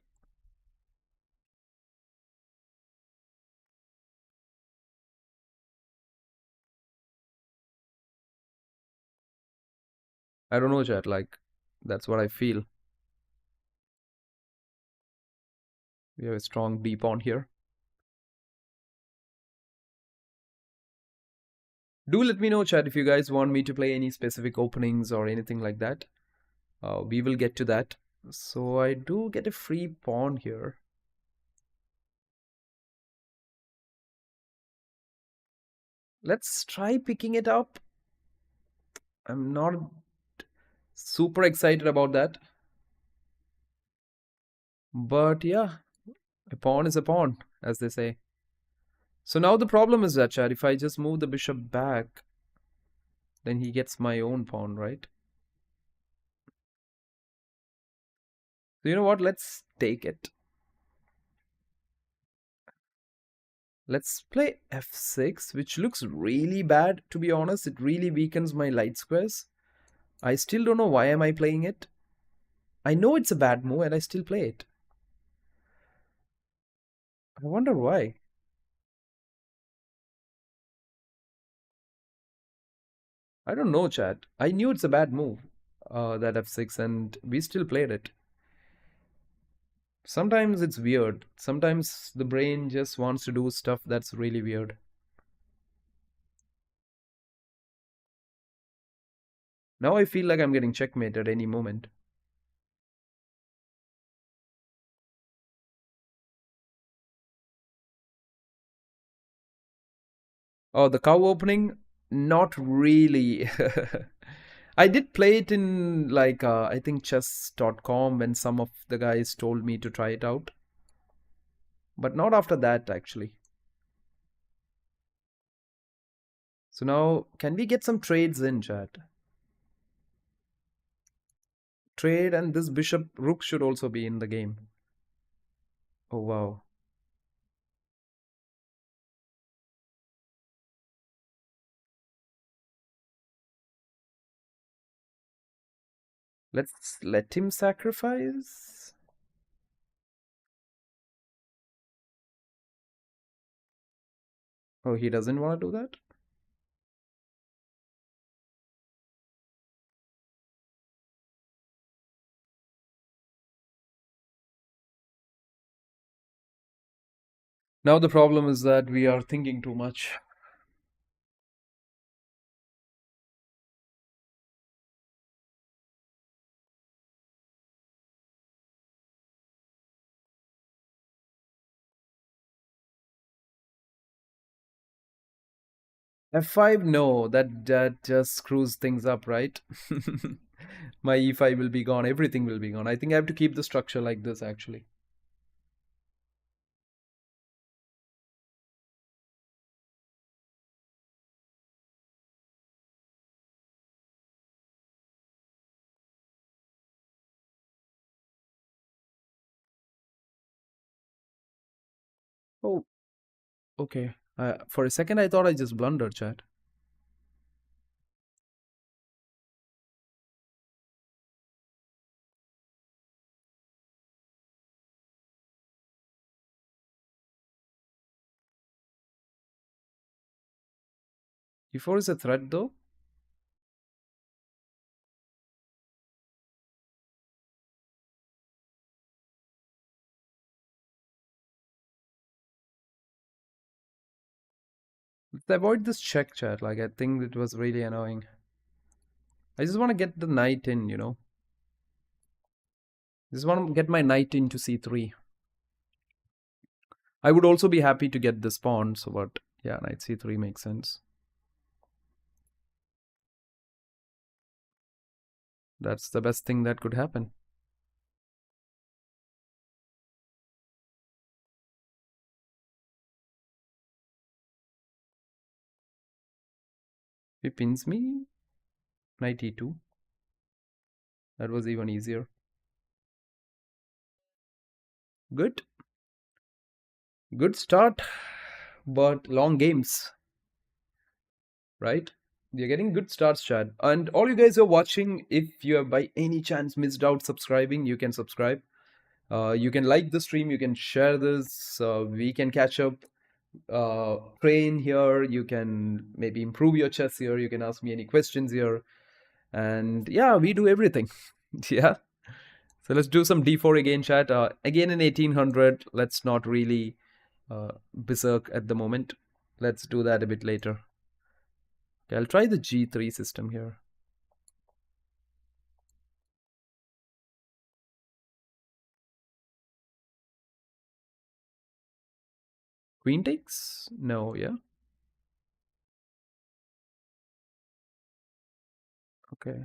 I don't know, chat. Like, that's what I feel. We have a strong B pawn here. Do let me know, chat, if you guys want me to play any specific openings or anything like that. We will get to that. So I do get a free pawn here. Let's try picking it up. I'm not super excited about that. But yeah, a pawn is a pawn, as they say. So now the problem is that, chat, if I just move the bishop back, then he gets my own pawn, right? So you know what? Let's take it. Let's play f6, which looks really bad, to be honest. It really weakens my light squares. I still don't know why am I playing it. I know it's a bad move and I still play it. I wonder why. I don't know, chat. I knew it's a bad move, that f6, and we still played it. Sometimes it's weird. Sometimes the brain just wants to do stuff that's really weird. Now I feel like I'm getting checkmate at any moment. Oh, the cow opening? Not really. I did play it in like I think chess.com when some of the guys told me to try it out. But not after that actually. So now can we get some trades in, chat? Trade, and this bishop rook should also be in the game. Oh wow. Let's let him sacrifice. Oh, he doesn't want to do that? Now the problem is that we are thinking too much. F5, no, that just screws things up, right? My E5 will be gone, everything will be gone. I think I have to keep the structure like this actually. Oh, okay. For a second I thought I just blundered, chat. E4 is a threat though. Let's avoid this check, chat. Like, I think it was really annoying. I just want to get the knight in, you know. Just want to get my knight into c3. I would also be happy to get this pawn, so but yeah, knight c3 makes sense. That's the best thing that could happen. He pins me. Knight e2. That was even easier. Good. Good start, but long games, right? You're getting good starts, Chad. And all you guys are watching, if you have by any chance missed out subscribing, you can subscribe. You can like the stream, you can share this, we can catch up, train here, you can maybe improve your chess here, you can ask me any questions here. And yeah, we do everything. Yeah. So let's do some d4 again, chat. Again in 1800, let's not really berserk at the moment. Let's do that a bit later. Okay, I'll try the g3 system here. Queen takes? No, yeah. Okay.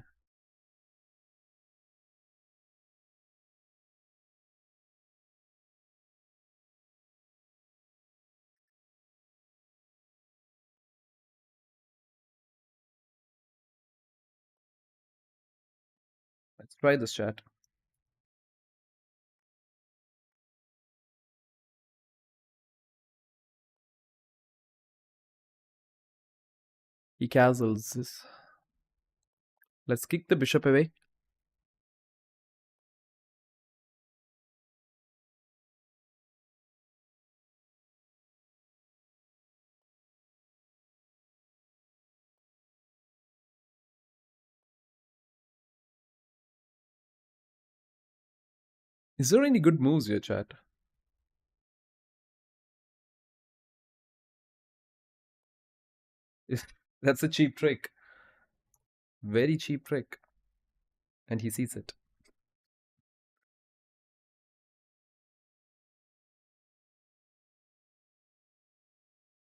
Let's try this, chat. He castles this. Let's kick the bishop away. Is there any good moves here, chat? That's a cheap trick. Very cheap trick. And he sees it.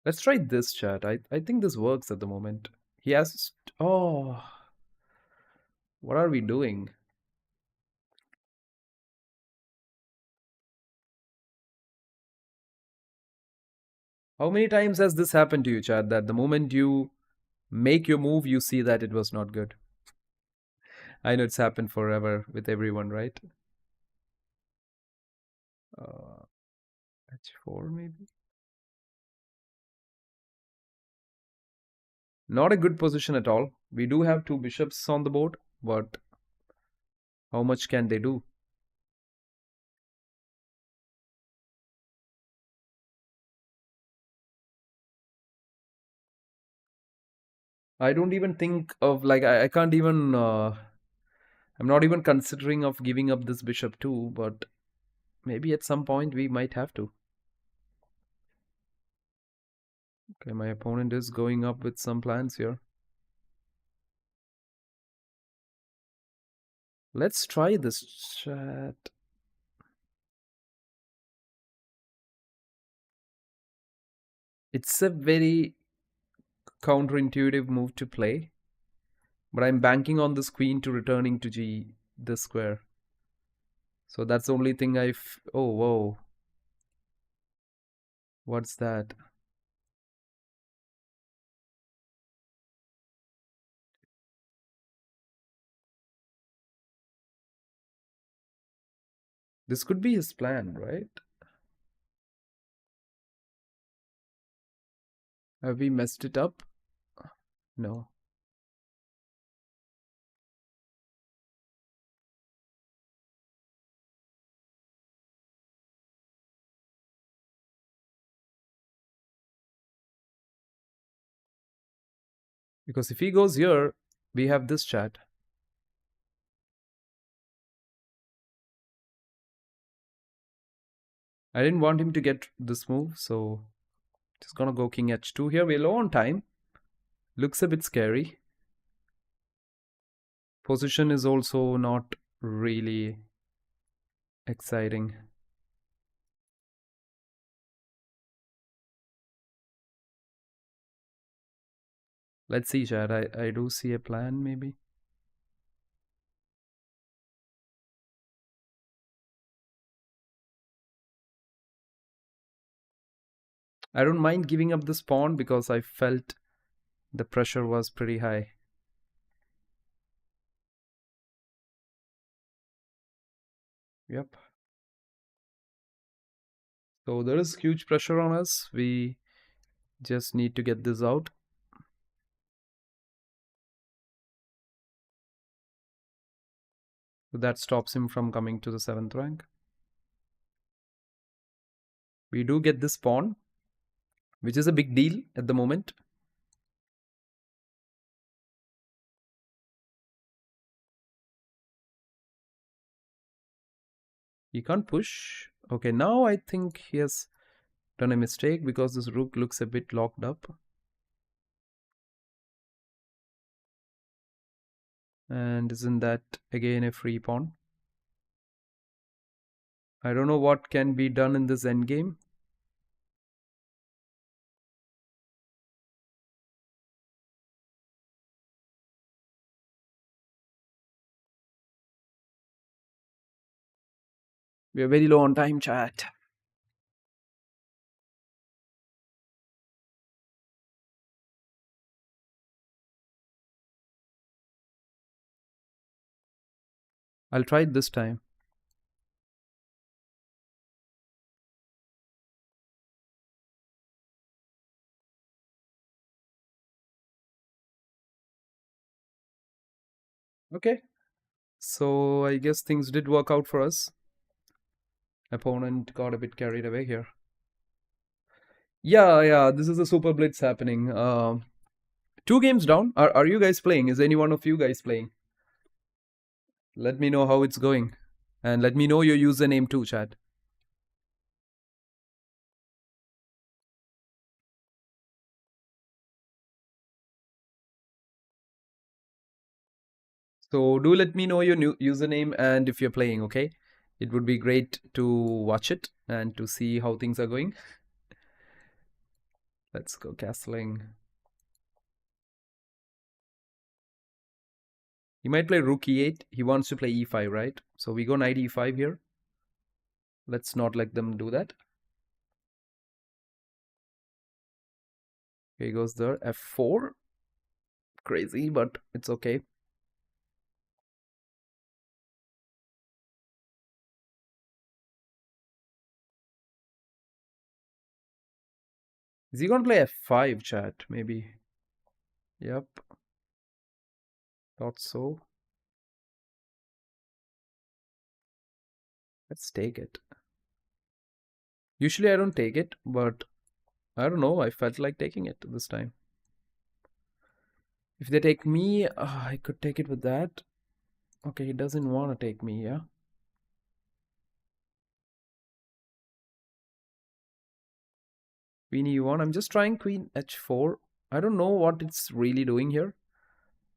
Let's try this, chat. I think this works at the moment. He has... Oh, what are we doing? How many times has this happened to you, chat, that the moment you make your move, you see that it was not good? I know it's happened forever with everyone, right? H4 maybe? Not a good position at all. We do have two bishops on the board, but how much can they do? I don't even think of, like, I can't even, I'm not even considering of giving up this bishop too, but maybe at some point we might have to. Okay, my opponent is going up with some plans here. Let's try this, chat. It's a very counterintuitive move to play, but I'm banking on this queen to returning to g this square. So that's the only thing oh, whoa. What's that? This could be his plan, right? Have we messed it up? No. Because if he goes here, we have this, chat. I didn't want him to get this move, so just gonna go king h2 here. We're low on time. Looks a bit scary. Position is also not really exciting. Let's see, chat. I do see a plan, maybe. I don't mind giving up this pawn because I felt the pressure was pretty high. Yep. So there is huge pressure on us. We just need to get this out. So that stops him from coming to the 7th rank. We do get this pawn, which is a big deal at the moment. He can't push. Okay, now I think he has done a mistake because this rook looks a bit locked up. And isn't that again a free pawn? I don't know what can be done in this endgame. We are very low on time, chat. I'll try it this time. Okay. So I guess things did work out for us. Opponent got a bit carried away here. Yeah, this is a super blitz happening. 2 games down. Are you guys playing? Is any one of you guys playing? Let me know how it's going. And let me know your username too, chat. So do let me know your new username and if you're playing, okay? It would be great to watch it and to see how things are going. Let's go castling. He might play rook e8. He wants to play e5, right? So we go knight e5 here. Let's not let them do that. Here goes there. f4. Crazy, but it's okay. Is he gonna play f5, chat? Maybe. Yep. Thought so. Let's take it. Usually I don't take it, but I don't know. I felt like taking it this time. If they take me, I could take it with that. Okay, he doesn't want to take me, yeah? Queen e1. I'm just trying queen h4. I don't know what it's really doing here.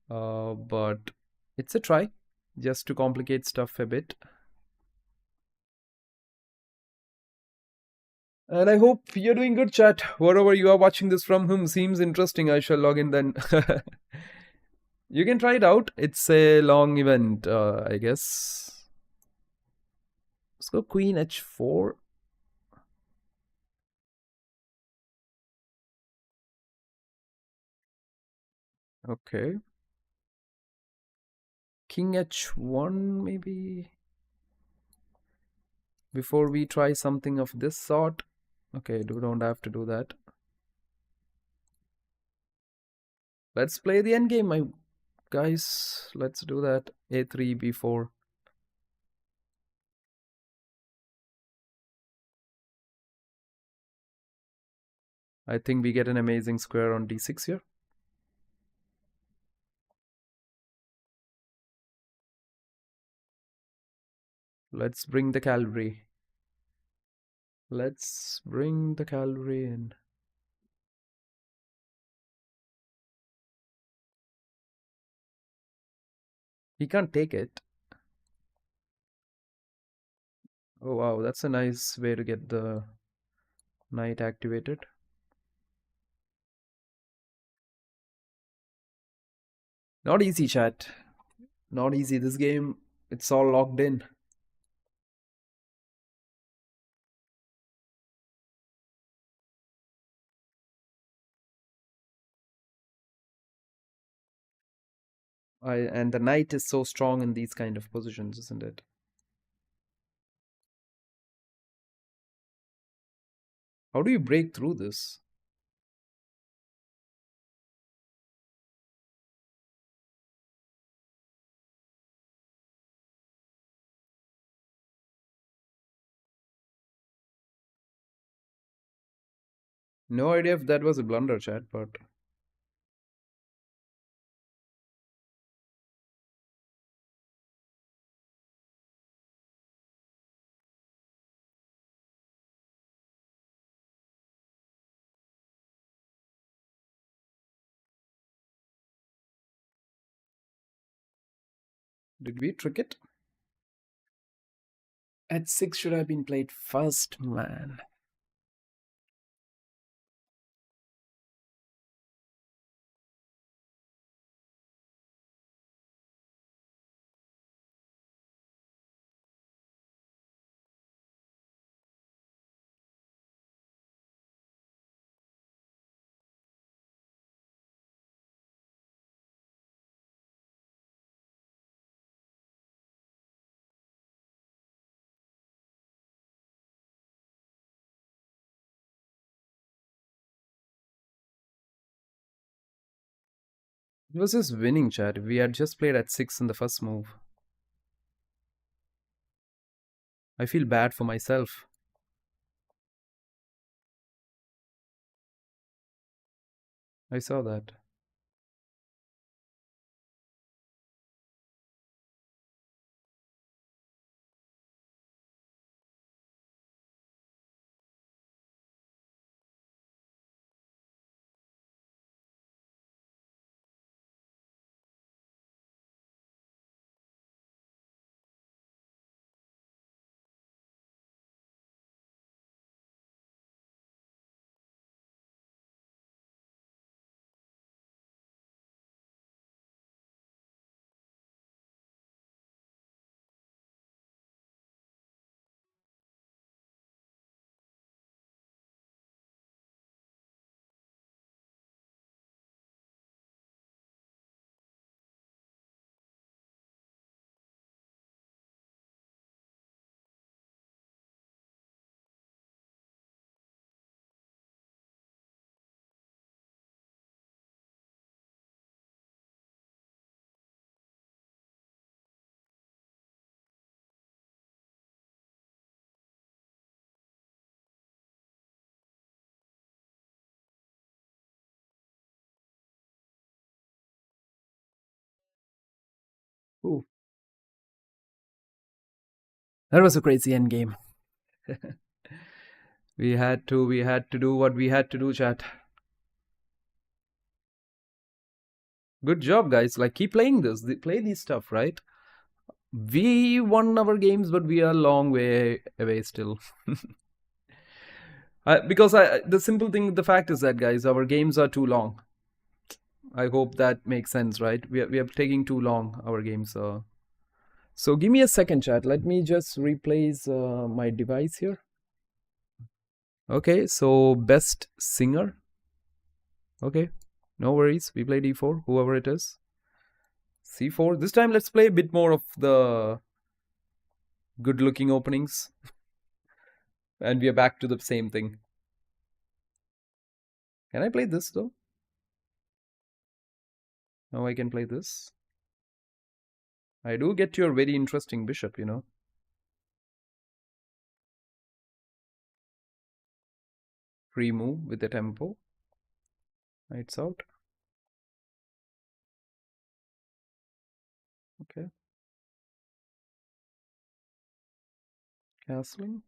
But it's a try. Just to complicate stuff a bit. And I hope you're doing good, chat. Wherever you are watching this from, whom seems interesting, I shall log in then. You can try it out. It's a long event, I guess. Let's go queen h4. Okay. King h1, maybe. Before we try something of this sort. Okay, we don't have to do that. Let's play the endgame, my guys. Let's do that. a3, b4. I think we get an amazing square on d6 here. Let's bring the cavalry. Let's bring the cavalry in. He can't take it. Oh wow, that's a nice way to get the knight activated. Not easy, chat. Not easy. This game, it's all locked in. And the knight is so strong in these kind of positions, isn't it? How do you break through this? No idea if that was a blunder, chat, but Did we trick it? At 6 should have been played first, man. It was just winning, chat. We had just played at 6 in the first move. I feel bad for myself. I saw that. Ooh. That was a crazy endgame. we had to do what we had to do, chat. Good job, guys. Like, keep playing this. Play these stuff, right? We won our games, but we are a long way away still. Because the simple thing, the fact is that, guys, our games are too long. I hope that makes sense, right? We are taking too long, our games. So give me a second, chat. Let me just replace my device here. Okay, so best singer. Okay, no worries. We play d4, whoever it is. c4. This time, let's play a bit more of the good-looking openings. And we are back to the same thing. Can I play this, though? Now I can play this. I do get your very interesting bishop, you know. Free move with the tempo. Knights out. Okay. Castling.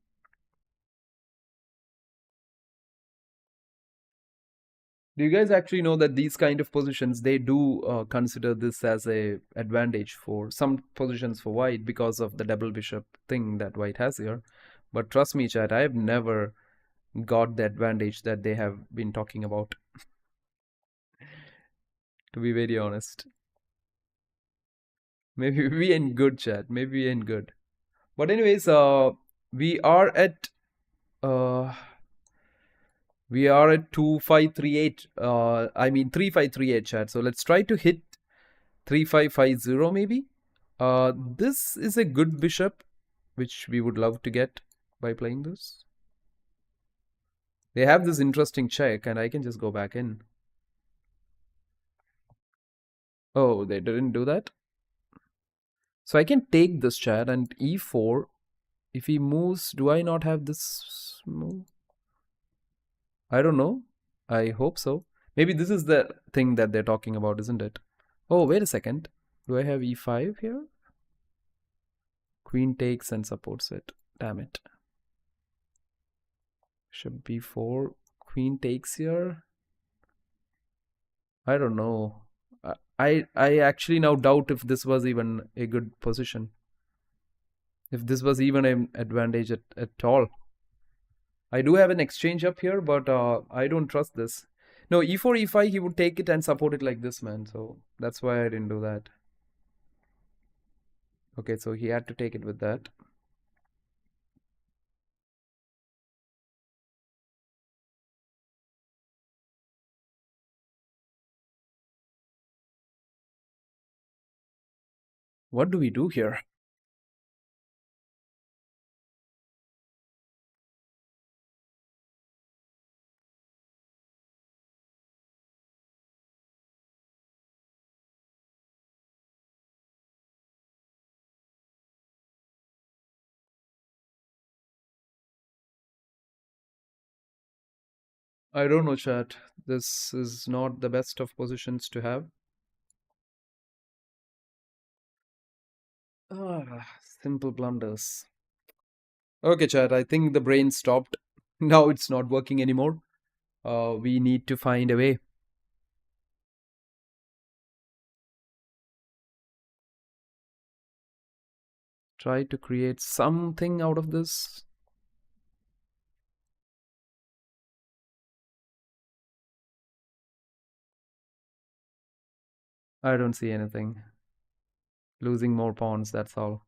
Do you guys actually know that these kind of positions, they do consider this as a advantage for some positions for white because of the double bishop thing that white has here. But trust me, chat, I have never got the advantage that they have been talking about, to be very honest. Maybe we ain't good, chat. Maybe we ain't good. But anyways, we are at uh, 2538. I mean 3538, chat. So let's try to hit 3550 maybe. This is a good bishop, which we would love to get by playing this. They have this interesting check, and I can just go back in. Oh, they didn't do that. So I can take this, chat, and e4. If he moves, do I not have this move? I don't know. I hope so. Maybe this is the thing that they're talking about, isn't it? Oh, wait a second. Do I have e5 here? Queen takes and supports it. Damn it. Bishop b4. Queen takes here. I don't know. I actually now doubt if this was even a good position. If this was even an advantage at all. I do have an exchange up here, but I don't trust this. No, e4, e5, he would take it and support it like this, man. So that's why I didn't do that. Okay, so he had to take it with that. What do we do here? I don't know, chat. This is not the best of positions to have. Simple blunders. Okay, chat. I think the brain stopped. Now it's not working anymore. We need to find a way. Try to create something out of this. I don't see anything. Losing more pawns, that's all.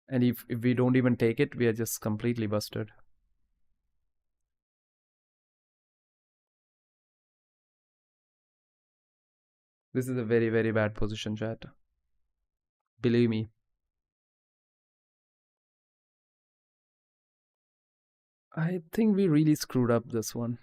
And if we don't even take it, we are just completely busted. This is a very, very bad position, chat. Believe me. I think we really screwed up this one.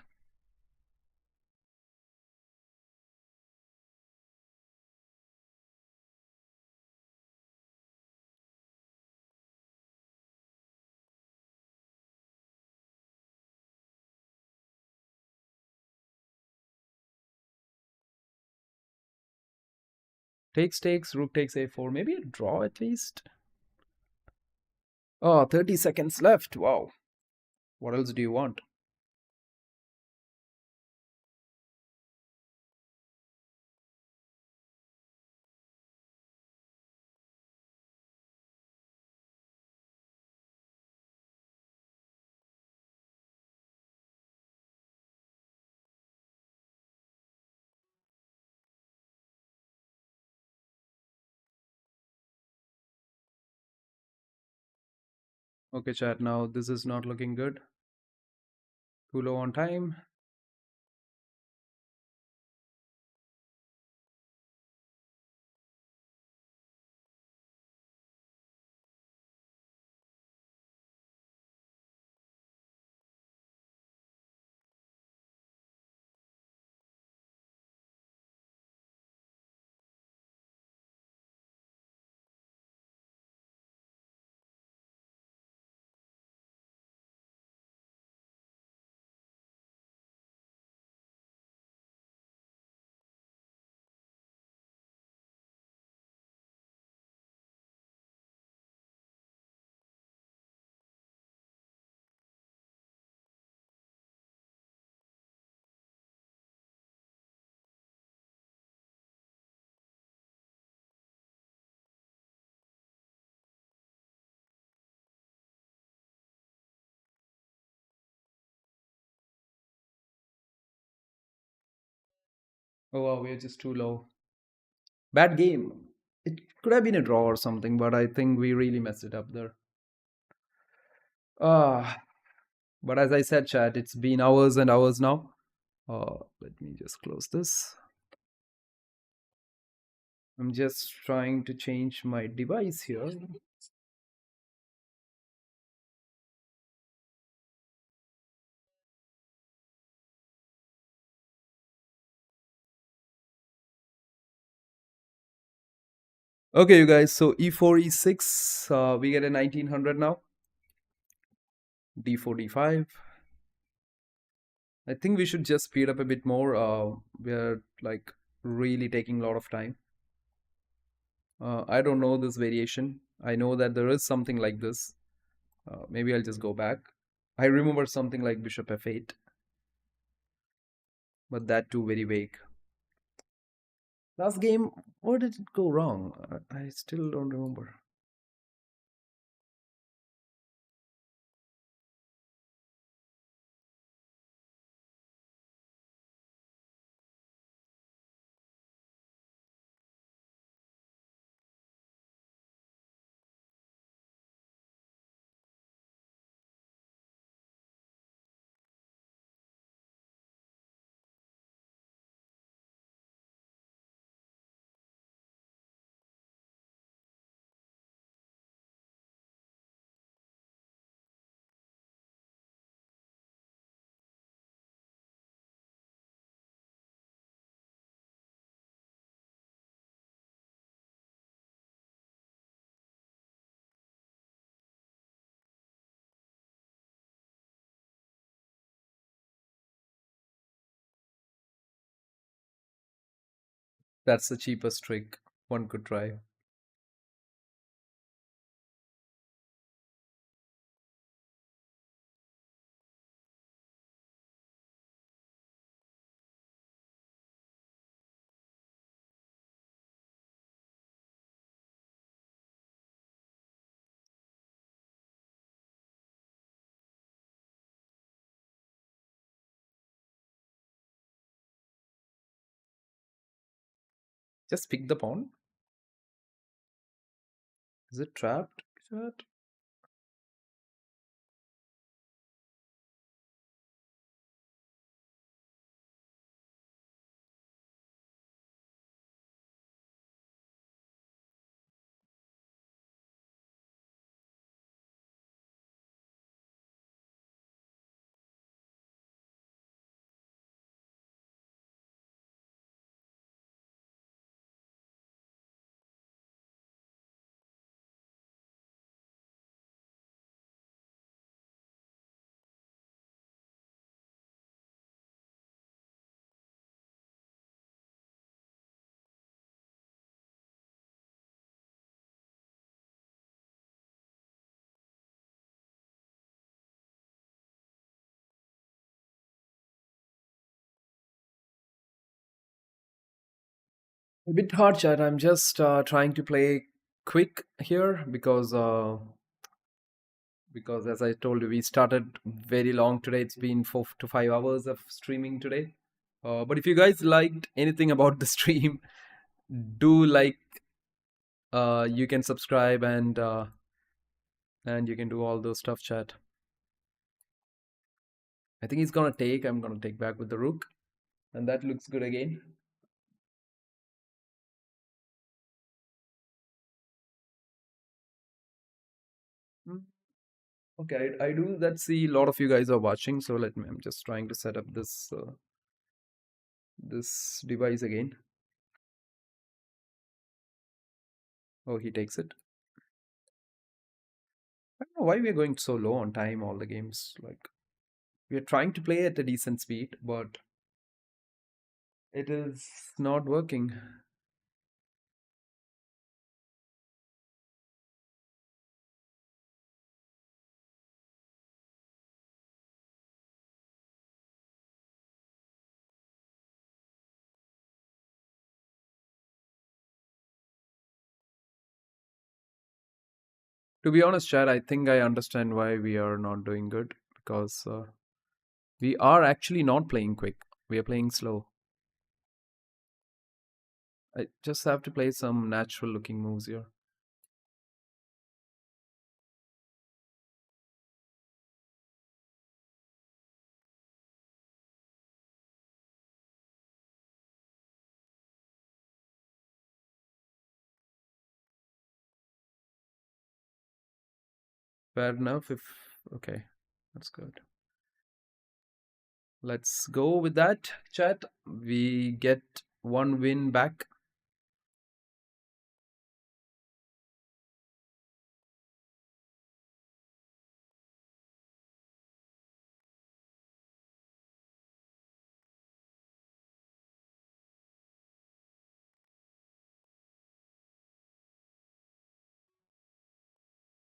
Takes, rook takes a4. Maybe a draw at least. Oh, 30 seconds left. Wow. What else do you want? Okay, chat. Now this is not looking good. Too low on time. Oh, wow, we're just too low. Bad game. It could have been a draw or something, but I think we really messed it up there. Ah, but as I said, chat, it's been hours and hours now. Let me just close this. I'm just trying to change my device here. Okay, you guys, so e4, e6, we get a 1900 now. d4, d5. I think we should just speed up a bit more. We're like really taking a lot of time. I don't know this variation. I know that there is something like this. Maybe I'll just go back. I remember something like bishop f8, but that too very vague. Last game, where did it go wrong? I still don't remember. That's the cheapest trick one could try. Just pick the pawn. Is it trapped? Chat? A bit hard, chat. I'm just trying to play quick here because as I told you, we started very long today. It's been 4 to 5 hours of streaming today. But if you guys liked anything about the stream, do like, you can subscribe and you can do all those stuff, chat. I think he's gonna take. I'm gonna take back with the rook, and that looks good again. Hmm. Okay, I do that. See, a lot of you guys are watching, so let me. I'm just trying to set up this device again. Oh, he takes it. I don't know why we're going so low on time. All the games, like we're trying to play at a decent speed, but it is not working. To be honest, Chad, I think I understand why we are not doing good because we are actually not playing quick. We are playing slow. I just have to play some natural looking moves here. Fair enough. If okay, that's good. Let's go with that, chat. We get one win back.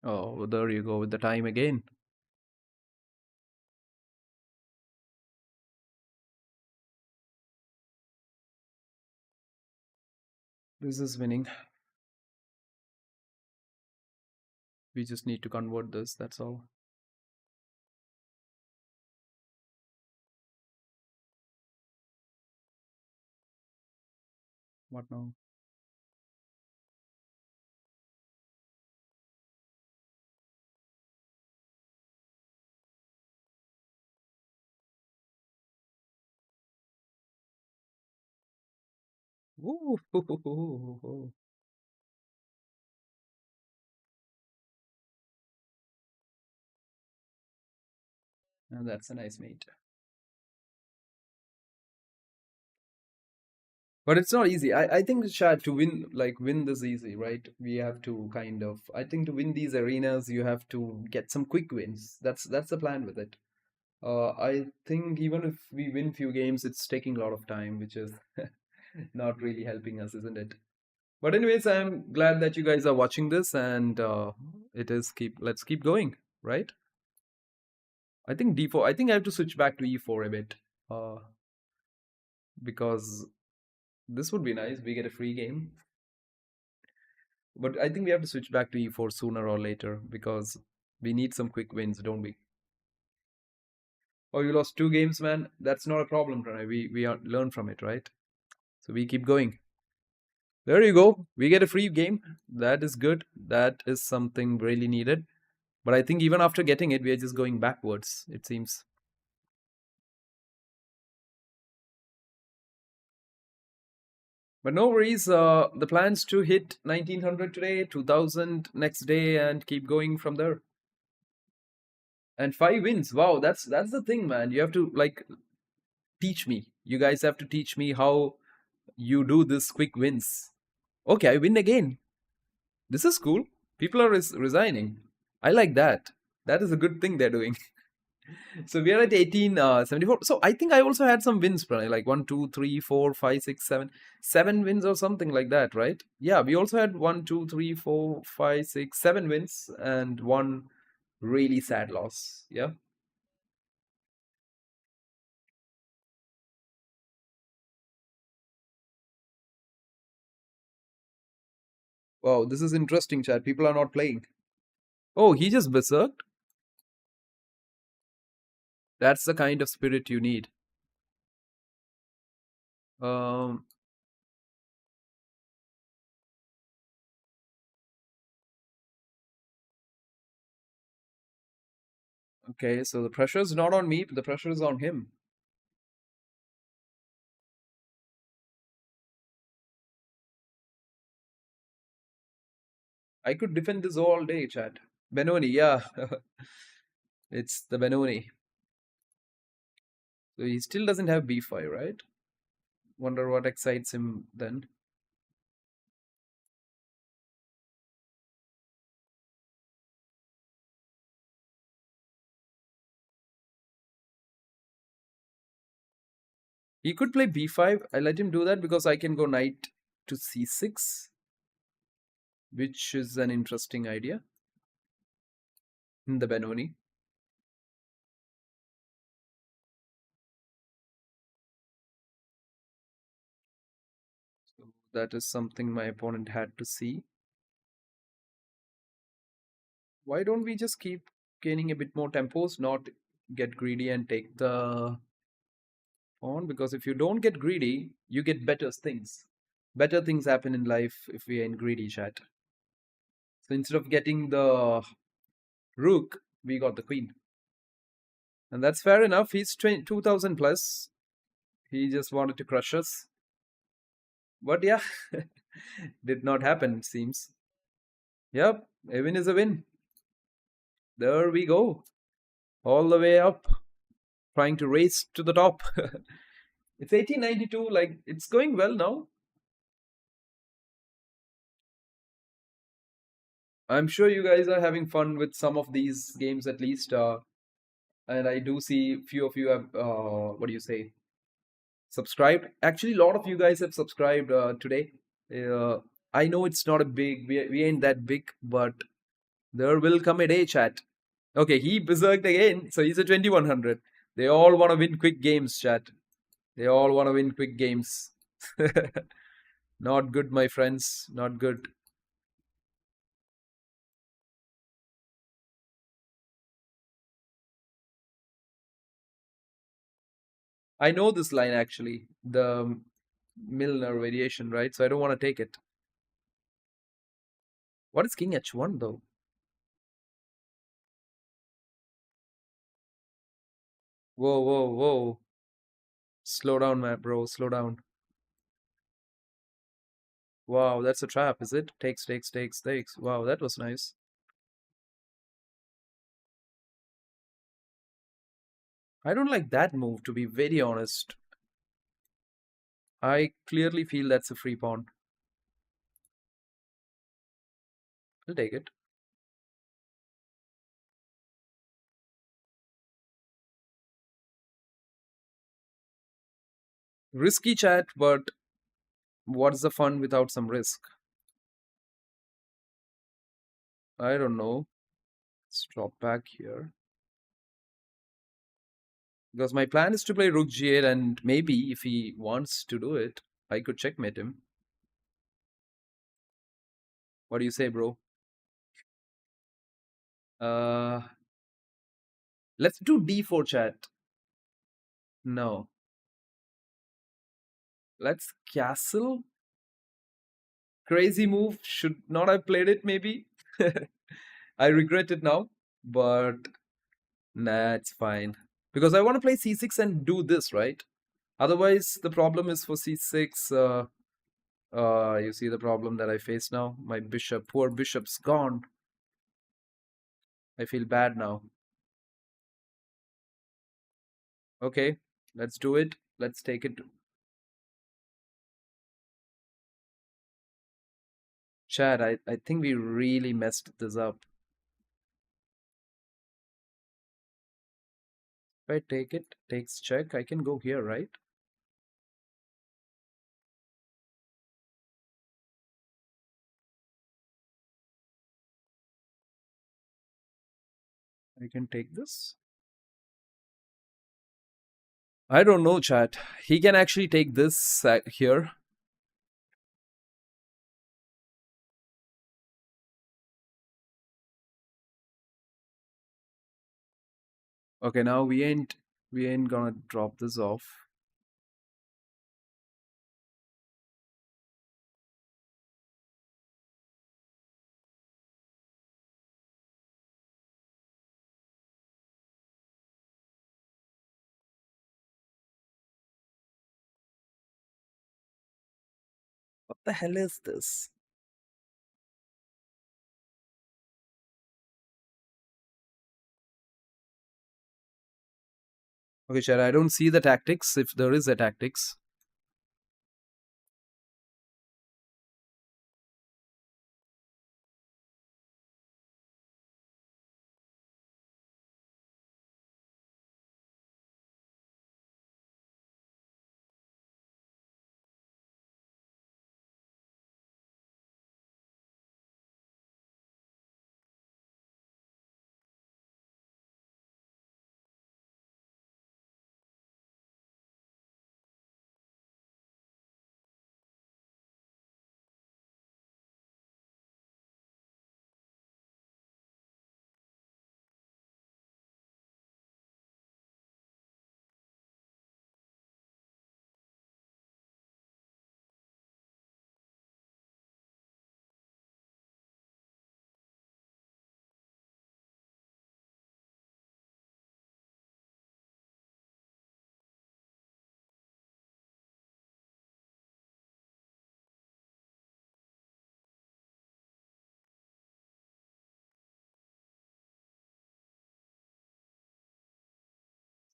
Oh, there you go with the time again. This is winning. We just need to convert this, that's all. What now? Ooh, and that's a nice mate. But it's not easy. I think, Shad, to win, like win this easy, right? We have to kind of, I think to win these arenas, you have to get some quick wins. That's the plan with it. I think even if we win few games, it's taking a lot of time, which is not really helping us, isn't it? But anyways, I'm glad that you guys are watching this, and let's keep going, right? I think D4. I think I have to switch back to E4 a bit, uh, because this would be nice. We get a free game. But I think we have to switch back to E4 sooner or later because we need some quick wins, don't we? Oh, you lost two games, man. That's not a problem, Pranay. Learn from it, right? So we keep going. There you go. We get a free game. That is good. That is something really needed. But I think even after getting it, we are just going backwards, it seems. But no worries. The plan's to hit 1900 today, 2000 next day, and keep going from there. And 5 wins. Wow, that's the thing, man. You have to like teach me. You guys have to teach me how you do this quick wins. Okay, I win again. This is cool. People are resigning. I like that. That is a good thing they're doing. So we are at 1874. So I think I also had some wins, Pranay, like 1, 2, 3, 4, 5, 6, 7. 7 wins or something like that, right? Yeah, we also had 1, 2, 3, 4, 5, 6, 7 wins and one really sad loss. Yeah. Wow, this is interesting, chat. People are not playing. Oh, he just berserked? That's the kind of spirit you need. Um, okay, so the pressure is not on me, but the pressure is on him. I could defend this all day, chat. Benoni, yeah. It's the Benoni. So he still doesn't have b5, right? Wonder what excites him then. He could play b5. I let him do that because I can go knight to c6, which is an interesting idea in the Benoni. So that is something my opponent had to see. Why don't we just keep gaining a bit more tempos, not get greedy and take the pawn? Because if you don't get greedy, you get better things. Better things happen in life if we are in greedy, chat. So instead of getting the rook, we got the queen. And that's fair enough. He's 2000 plus. He just wanted to crush us. But yeah, did not happen, it seems. Yep, a win is a win. There we go. All the way up. Trying to race to the top. It's 1892. Like, it's going well now. I'm sure you guys are having fun with some of these games at least. And I do see few of you have, what do you say, subscribed. Actually, a lot of you guys have subscribed today. Uh, I know it's not a big, we ain't that big, but there will come a day, chat. Okay, he berserked again, so he's a 2100. They all want to win quick games, chat. They all want to win quick games. Not good, my friends. Not good. I know this line actually. The Milner variation, right? So I don't want to take it. What is King H1 though? Whoa, whoa, whoa. Slow down, man, bro. Slow down. Wow, that's a trap, is it? Takes, takes, takes, takes. Wow, that was nice. I don't like that move, to be very honest. I clearly feel that's a free pawn. I'll take it. Risky chat, but what's the fun without some risk? I don't know. Let's drop back here. Because my plan is to play Rook G8, and maybe if he wants to do it, I could checkmate him. What do you say, bro? Uh, let's do D4 chat. No. Let's castle. Crazy move. Should not have played it, maybe. I regret it now, but nah, it's fine. Because I want to play C6 and do this, right? Otherwise, the problem is for C6. You see the problem that I face now? My bishop, poor bishop's gone. I feel bad now. Okay, let's do it. Let's take it. Chad, I think we really messed this up. If I take it, takes check, I can go here, right? I can take this. I don't know, chat. He can actually take this here. Okay, now we ain't gonna drop this off. What the hell is this? Okay, chat, I don't see the tactics, if there is a tactics.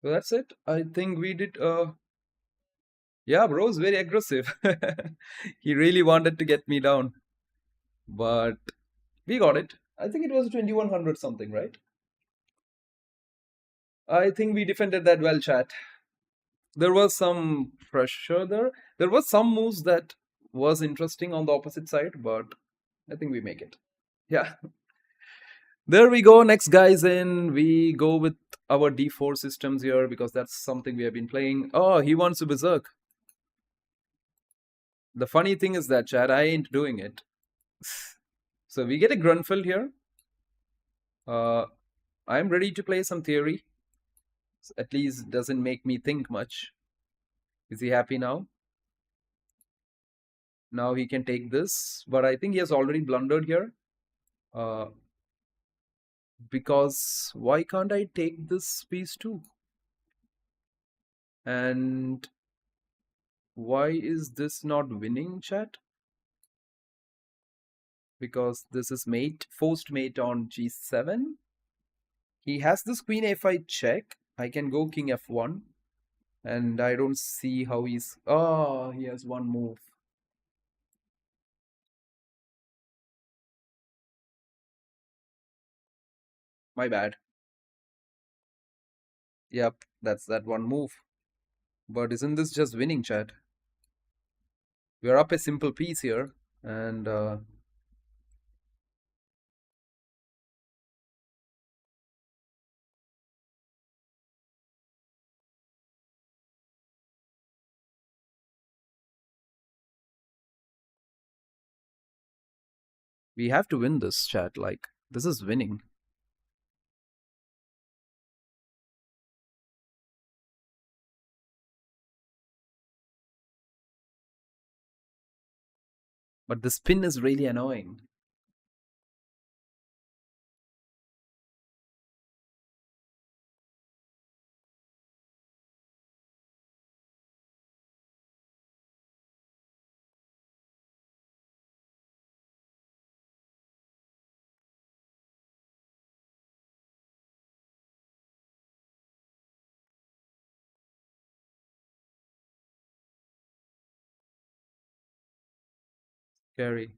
So that's it. I think we did yeah, bro is very aggressive. He really wanted to get me down. But we got it. I think it was 2100 something, right? I think we defended that well, chat. There was some pressure there. There was some moves that was interesting on the opposite side, but I think we make it. Yeah. There we go. Next guys in. We go with our D4 systems here because that's something we have been playing. Oh, he wants to berserk. The funny thing is that, chat, I ain't doing it. So we get a Grunfeld here. I'm ready to play some theory. At least doesn't make me think much. Is he happy now? Now he can take this, but I think he has already blundered here. Uh, because why can't I take this piece too? And why is this not winning, chat? Because this is mate, forced mate on g7. He has this queen a5 check. I can go king f1. And I don't see how he's... Oh, he has one move. My bad. Yep, that's that one move. But isn't this just winning, chat? We're up a simple piece here. And we have to win this, chat. Like, this is winning. But the spin is really annoying. Scary.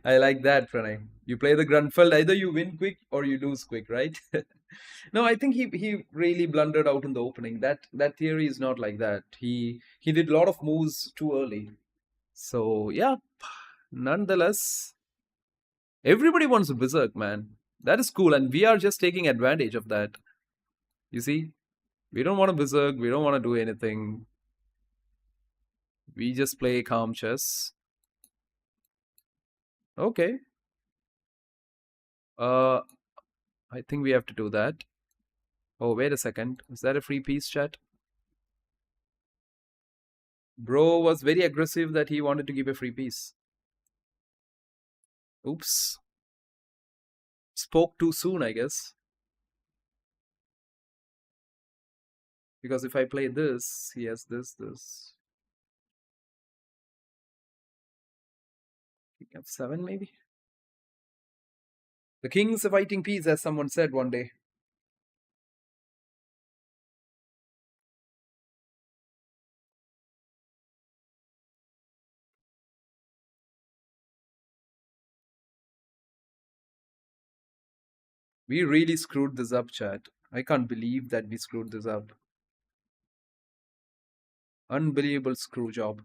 I like that, Pranay. You play the Grunfeld, either you win quick or you lose quick, right? No, I think he really blundered out in the opening. That theory is not like that. He did a lot of moves too early. So yeah, nonetheless, everybody wants to berserk, man. That is cool, and we are just taking advantage of that. You see, we don't want to berserk. We don't want to do anything. We just play calm chess. Okay. Uh, I think we have to do that. Oh, wait a second. Is that a free piece, chat? Bro was very aggressive that he wanted to give a free piece. Oops. Spoke too soon, I guess. Because if I play this, he has this. King f7 maybe? The king's a fighting piece, as someone said one day. We really screwed this up, chat. I can't believe that we screwed this up. Unbelievable screw job.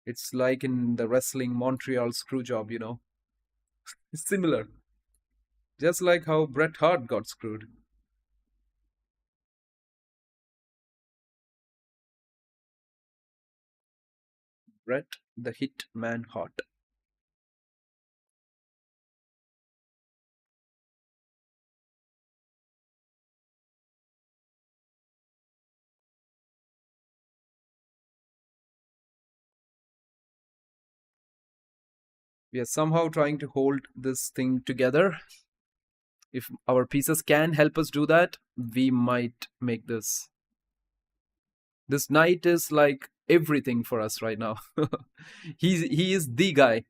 It's like in the wrestling Montreal screw job, you know. It's similar. Just like how Bret Hart got screwed. Bret the Hitman Hart. We are somehow trying to hold this thing together. If our pieces can help us do that, we might make this. This knight is like everything for us right now. He is the guy.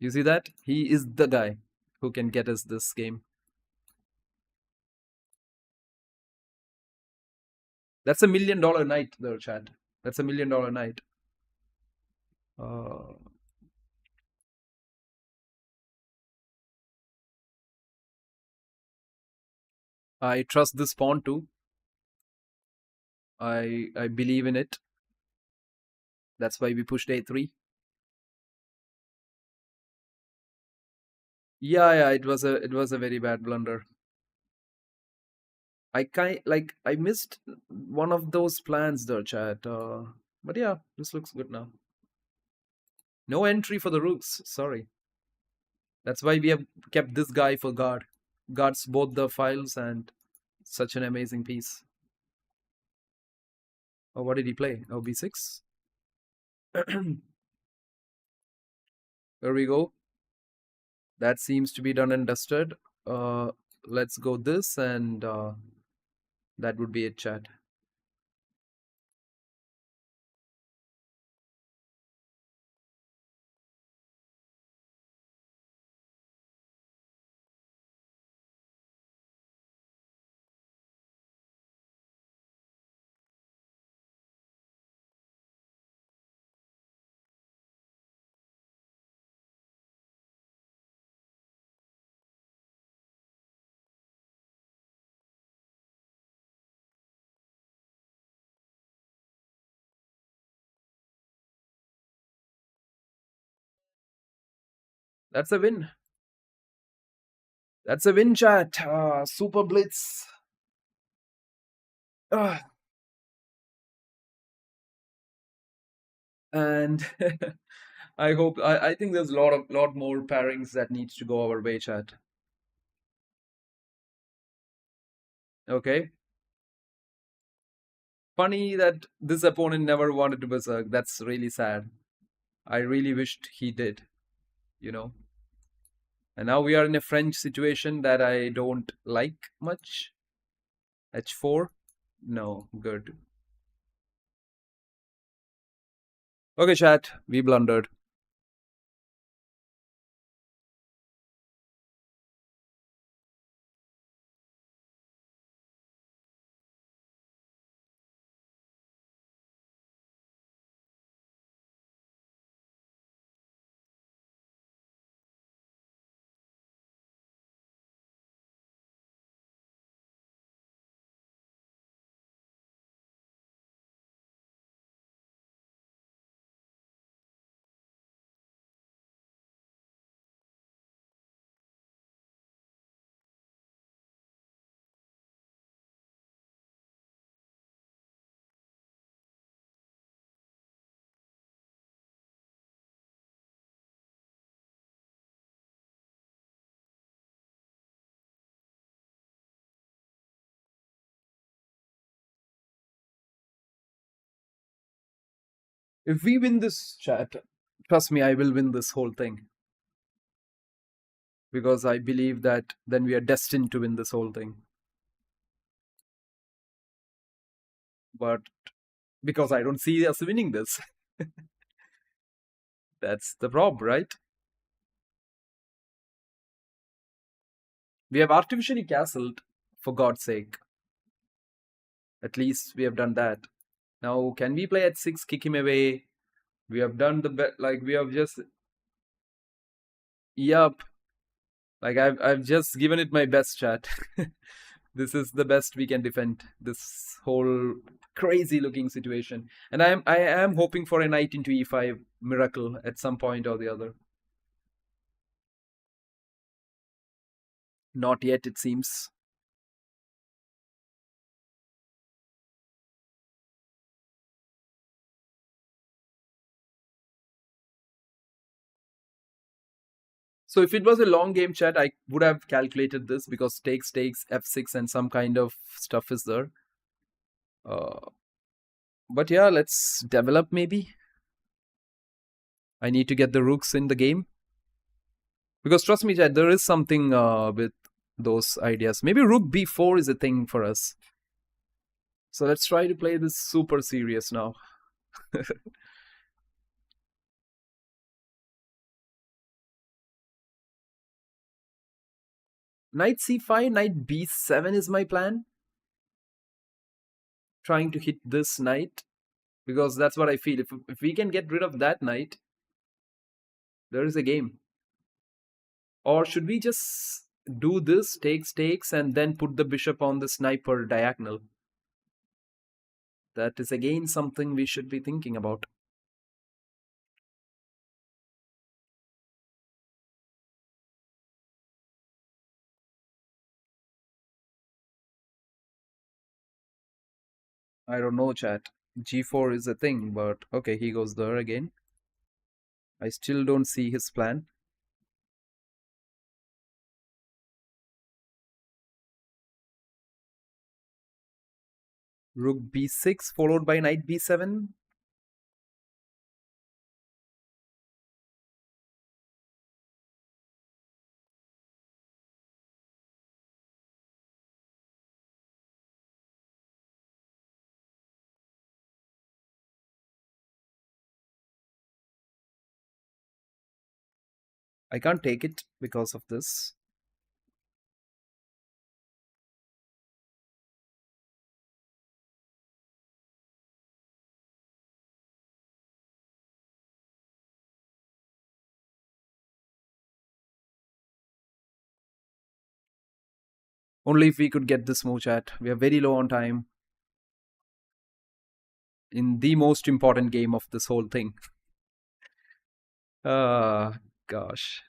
You see that? He is the guy who can get us this game. That's $1 million night, though, chat. That's $1 million night. I trust this pawn too. I believe in it. That's why we pushed a3. Yeah, it was a very bad blunder. I missed one of those plans there, chat. But yeah, this looks good now. No entry for the rooks. Sorry. That's why we have kept this guy for guard. Guards both the files and such an amazing piece. Oh, what did he play? Oh, b6. There we go. That seems to be done and dusted. Let's go this, and that would be it, chat. That's a win. That's a win, chat. Super Blitz. And I think there's a lot more pairings that needs to go our way, chat. Okay. Funny that this opponent never wanted to berserk. That's really sad. I really wished he did, you know. And now we are in a French situation that I don't like much. h4? No, good. Okay, chat, we blundered. If we win this, chat, trust me, I will win this whole thing. Because I believe that then we are destined to win this whole thing. But because I don't see us winning this. That's the problem, right? We have artificially castled, for God's sake. At least we have done that. Now, can we play at 6, kick him away? We have done the bet, like we have just. Yup. Like I've just given it my best, chat. This is the best we can defend this whole crazy looking situation. And I am hoping for a knight into e5 miracle at some point or the other. Not yet, it seems. So if it was a long game, chat, I would have calculated this because takes f6 and some kind of stuff is there. But yeah, let's develop maybe. I need to get the rooks in the game. Because trust me, chat, there is something with those ideas. Maybe rook b4 is a thing for us. So let's try to play this super serious now. Knight c5, knight b7 is my plan. Trying to hit this knight, because that's what I feel. If we can get rid of that knight, there is a game. Or should we just do this, takes, and then put the bishop on the sniper diagonal? That is again something we should be thinking about. I don't know, chat. G4 is a thing, but okay, he goes there again. I still don't see his plan. Rook b6 followed by knight b7. I can't take it because of this. Only if we could get this move, chat. We are very low on time in the most important game of this whole thing. Ah, gosh.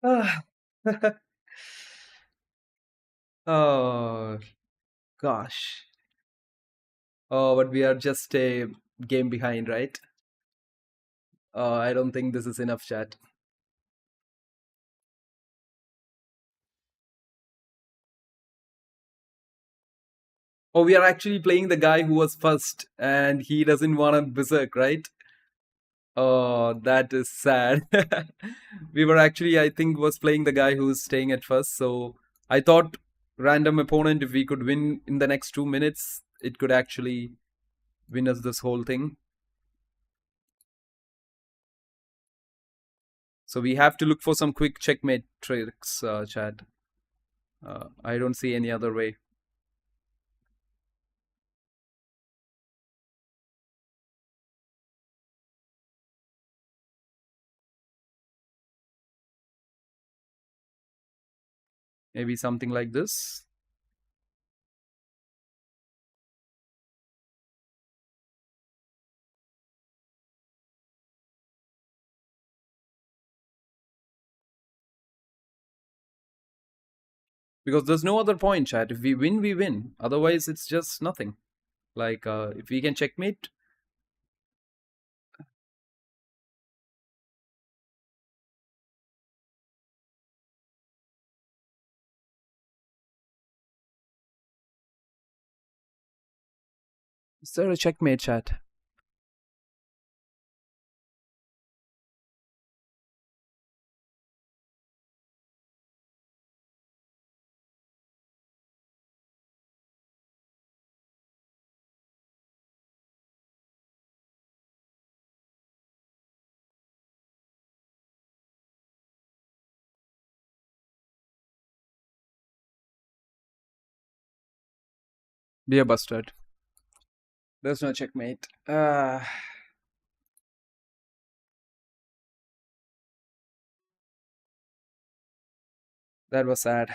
Ah. Oh, gosh. Oh, but we are just a game behind, right? I don't think this is enough, chat. Oh, we are actually playing the guy who was first and he doesn't want to berserk, right? Oh, that is sad. We were actually, I think, was playing the guy who's staying at first. So I thought random opponent, if we could win in the next 2 minutes, it could actually win us this whole thing. So we have to look for some quick checkmate tricks, chat. I don't see any other way. Maybe something like this. Because there's no other point, chat. If we win, we win. Otherwise, it's just nothing. Like, if we can checkmate, Is there a checkmate, chat? Be a bastard. There's no checkmate. That was sad.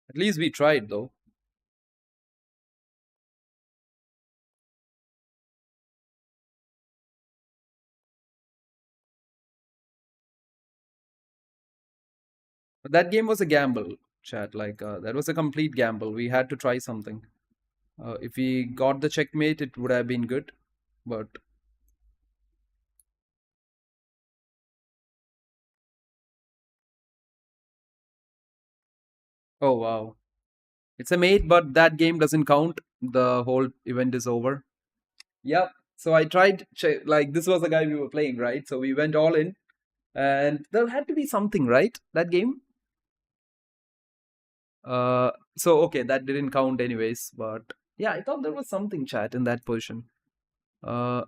At least we tried, though. But that game was a gamble, chat. Like, that was a complete gamble. We had to try something. If we got the checkmate, it would have been good. But, oh wow. It's a mate, but that game doesn't count. The whole event is over. Yep. So I tried, like, this was the guy we were playing, right? So we went all in. And there had to be something, right? That game? So okay, that didn't count anyways, but yeah, I thought there was something, chat, in that position. Uh,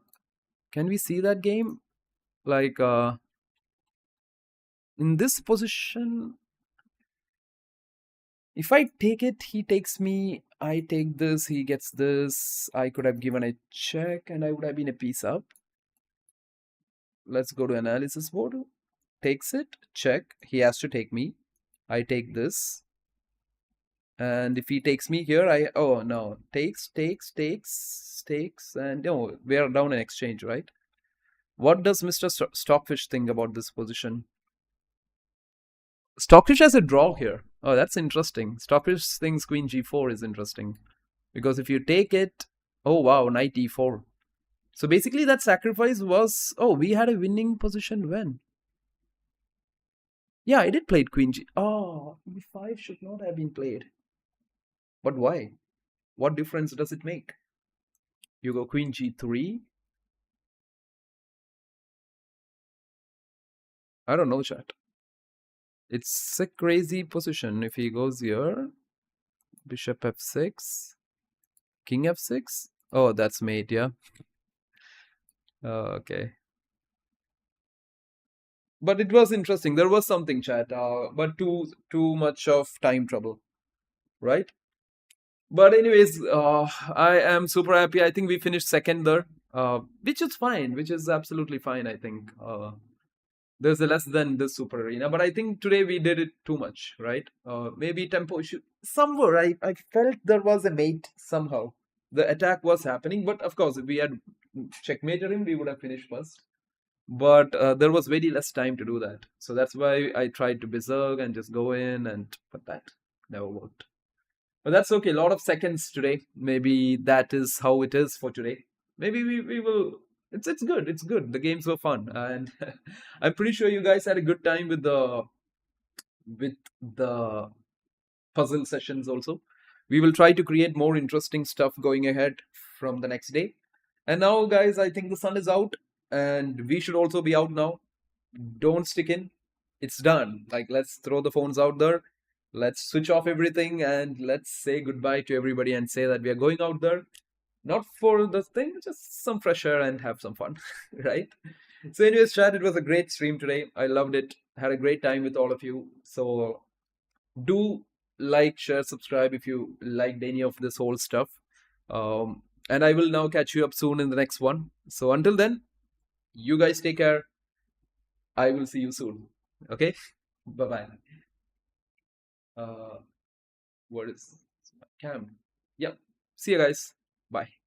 can we see that game? Like, in this position, if I take it, he takes me. I take this, he gets this. I could have given a check, and I would have been a piece up. Let's go to analysis board. Takes it, check. He has to take me. I take this. And if he takes me here, oh no, takes, and no, we are down in exchange, right? What does Mr. Stockfish think about this position? Stockfish has a draw here. Oh, that's interesting. Stockfish thinks Queen G4 is interesting because if you take it, oh wow, Knight E4. So basically, that sacrifice was, oh, we had a winning position when? Yeah, I did play Queen G. Oh, E5 should not have been played. But why? What difference does it make? You go Queen G3. I don't know, chat. It's a crazy position. If he goes here, bishop f6, king f6. Oh, that's mate, yeah. Okay. But it was interesting. There was something, chat. But too much of time trouble, right? But anyways, I am super happy. I think we finished second there, which is fine, which is absolutely fine. I think there's a less than this super arena, but I think today we did it too much, right? Maybe tempo issue somewhere. I felt there was a mate somehow. The attack was happening, but of course, if we had checkmated him, we would have finished first. But there was very less time to do that, so that's why I tried to berserk and just go in, but that never worked. But that's okay. A lot of seconds today. Maybe that is how it is for today. Maybe we will. It's good. It's good. The games were fun, and I'm pretty sure you guys had a good time with the puzzle sessions also. We will try to create more interesting stuff going ahead from the next day. And now, guys, I think the sun is out, and we should also be out now. Don't stick in. It's done. Like, let's throw the phones out there. Let's switch off everything and let's say goodbye to everybody and say that we are going out there. Not for the thing, just some fresh air and have some fun, right? So, anyways, chat, it was a great stream today. I loved it. Had a great time with all of you. So, do like, share, subscribe if you liked any of this whole stuff. And I will now catch you up soon in the next one. So, until then, you guys take care. I will see you soon. Okay? Bye bye. What is cam? Yep. See you guys. Bye.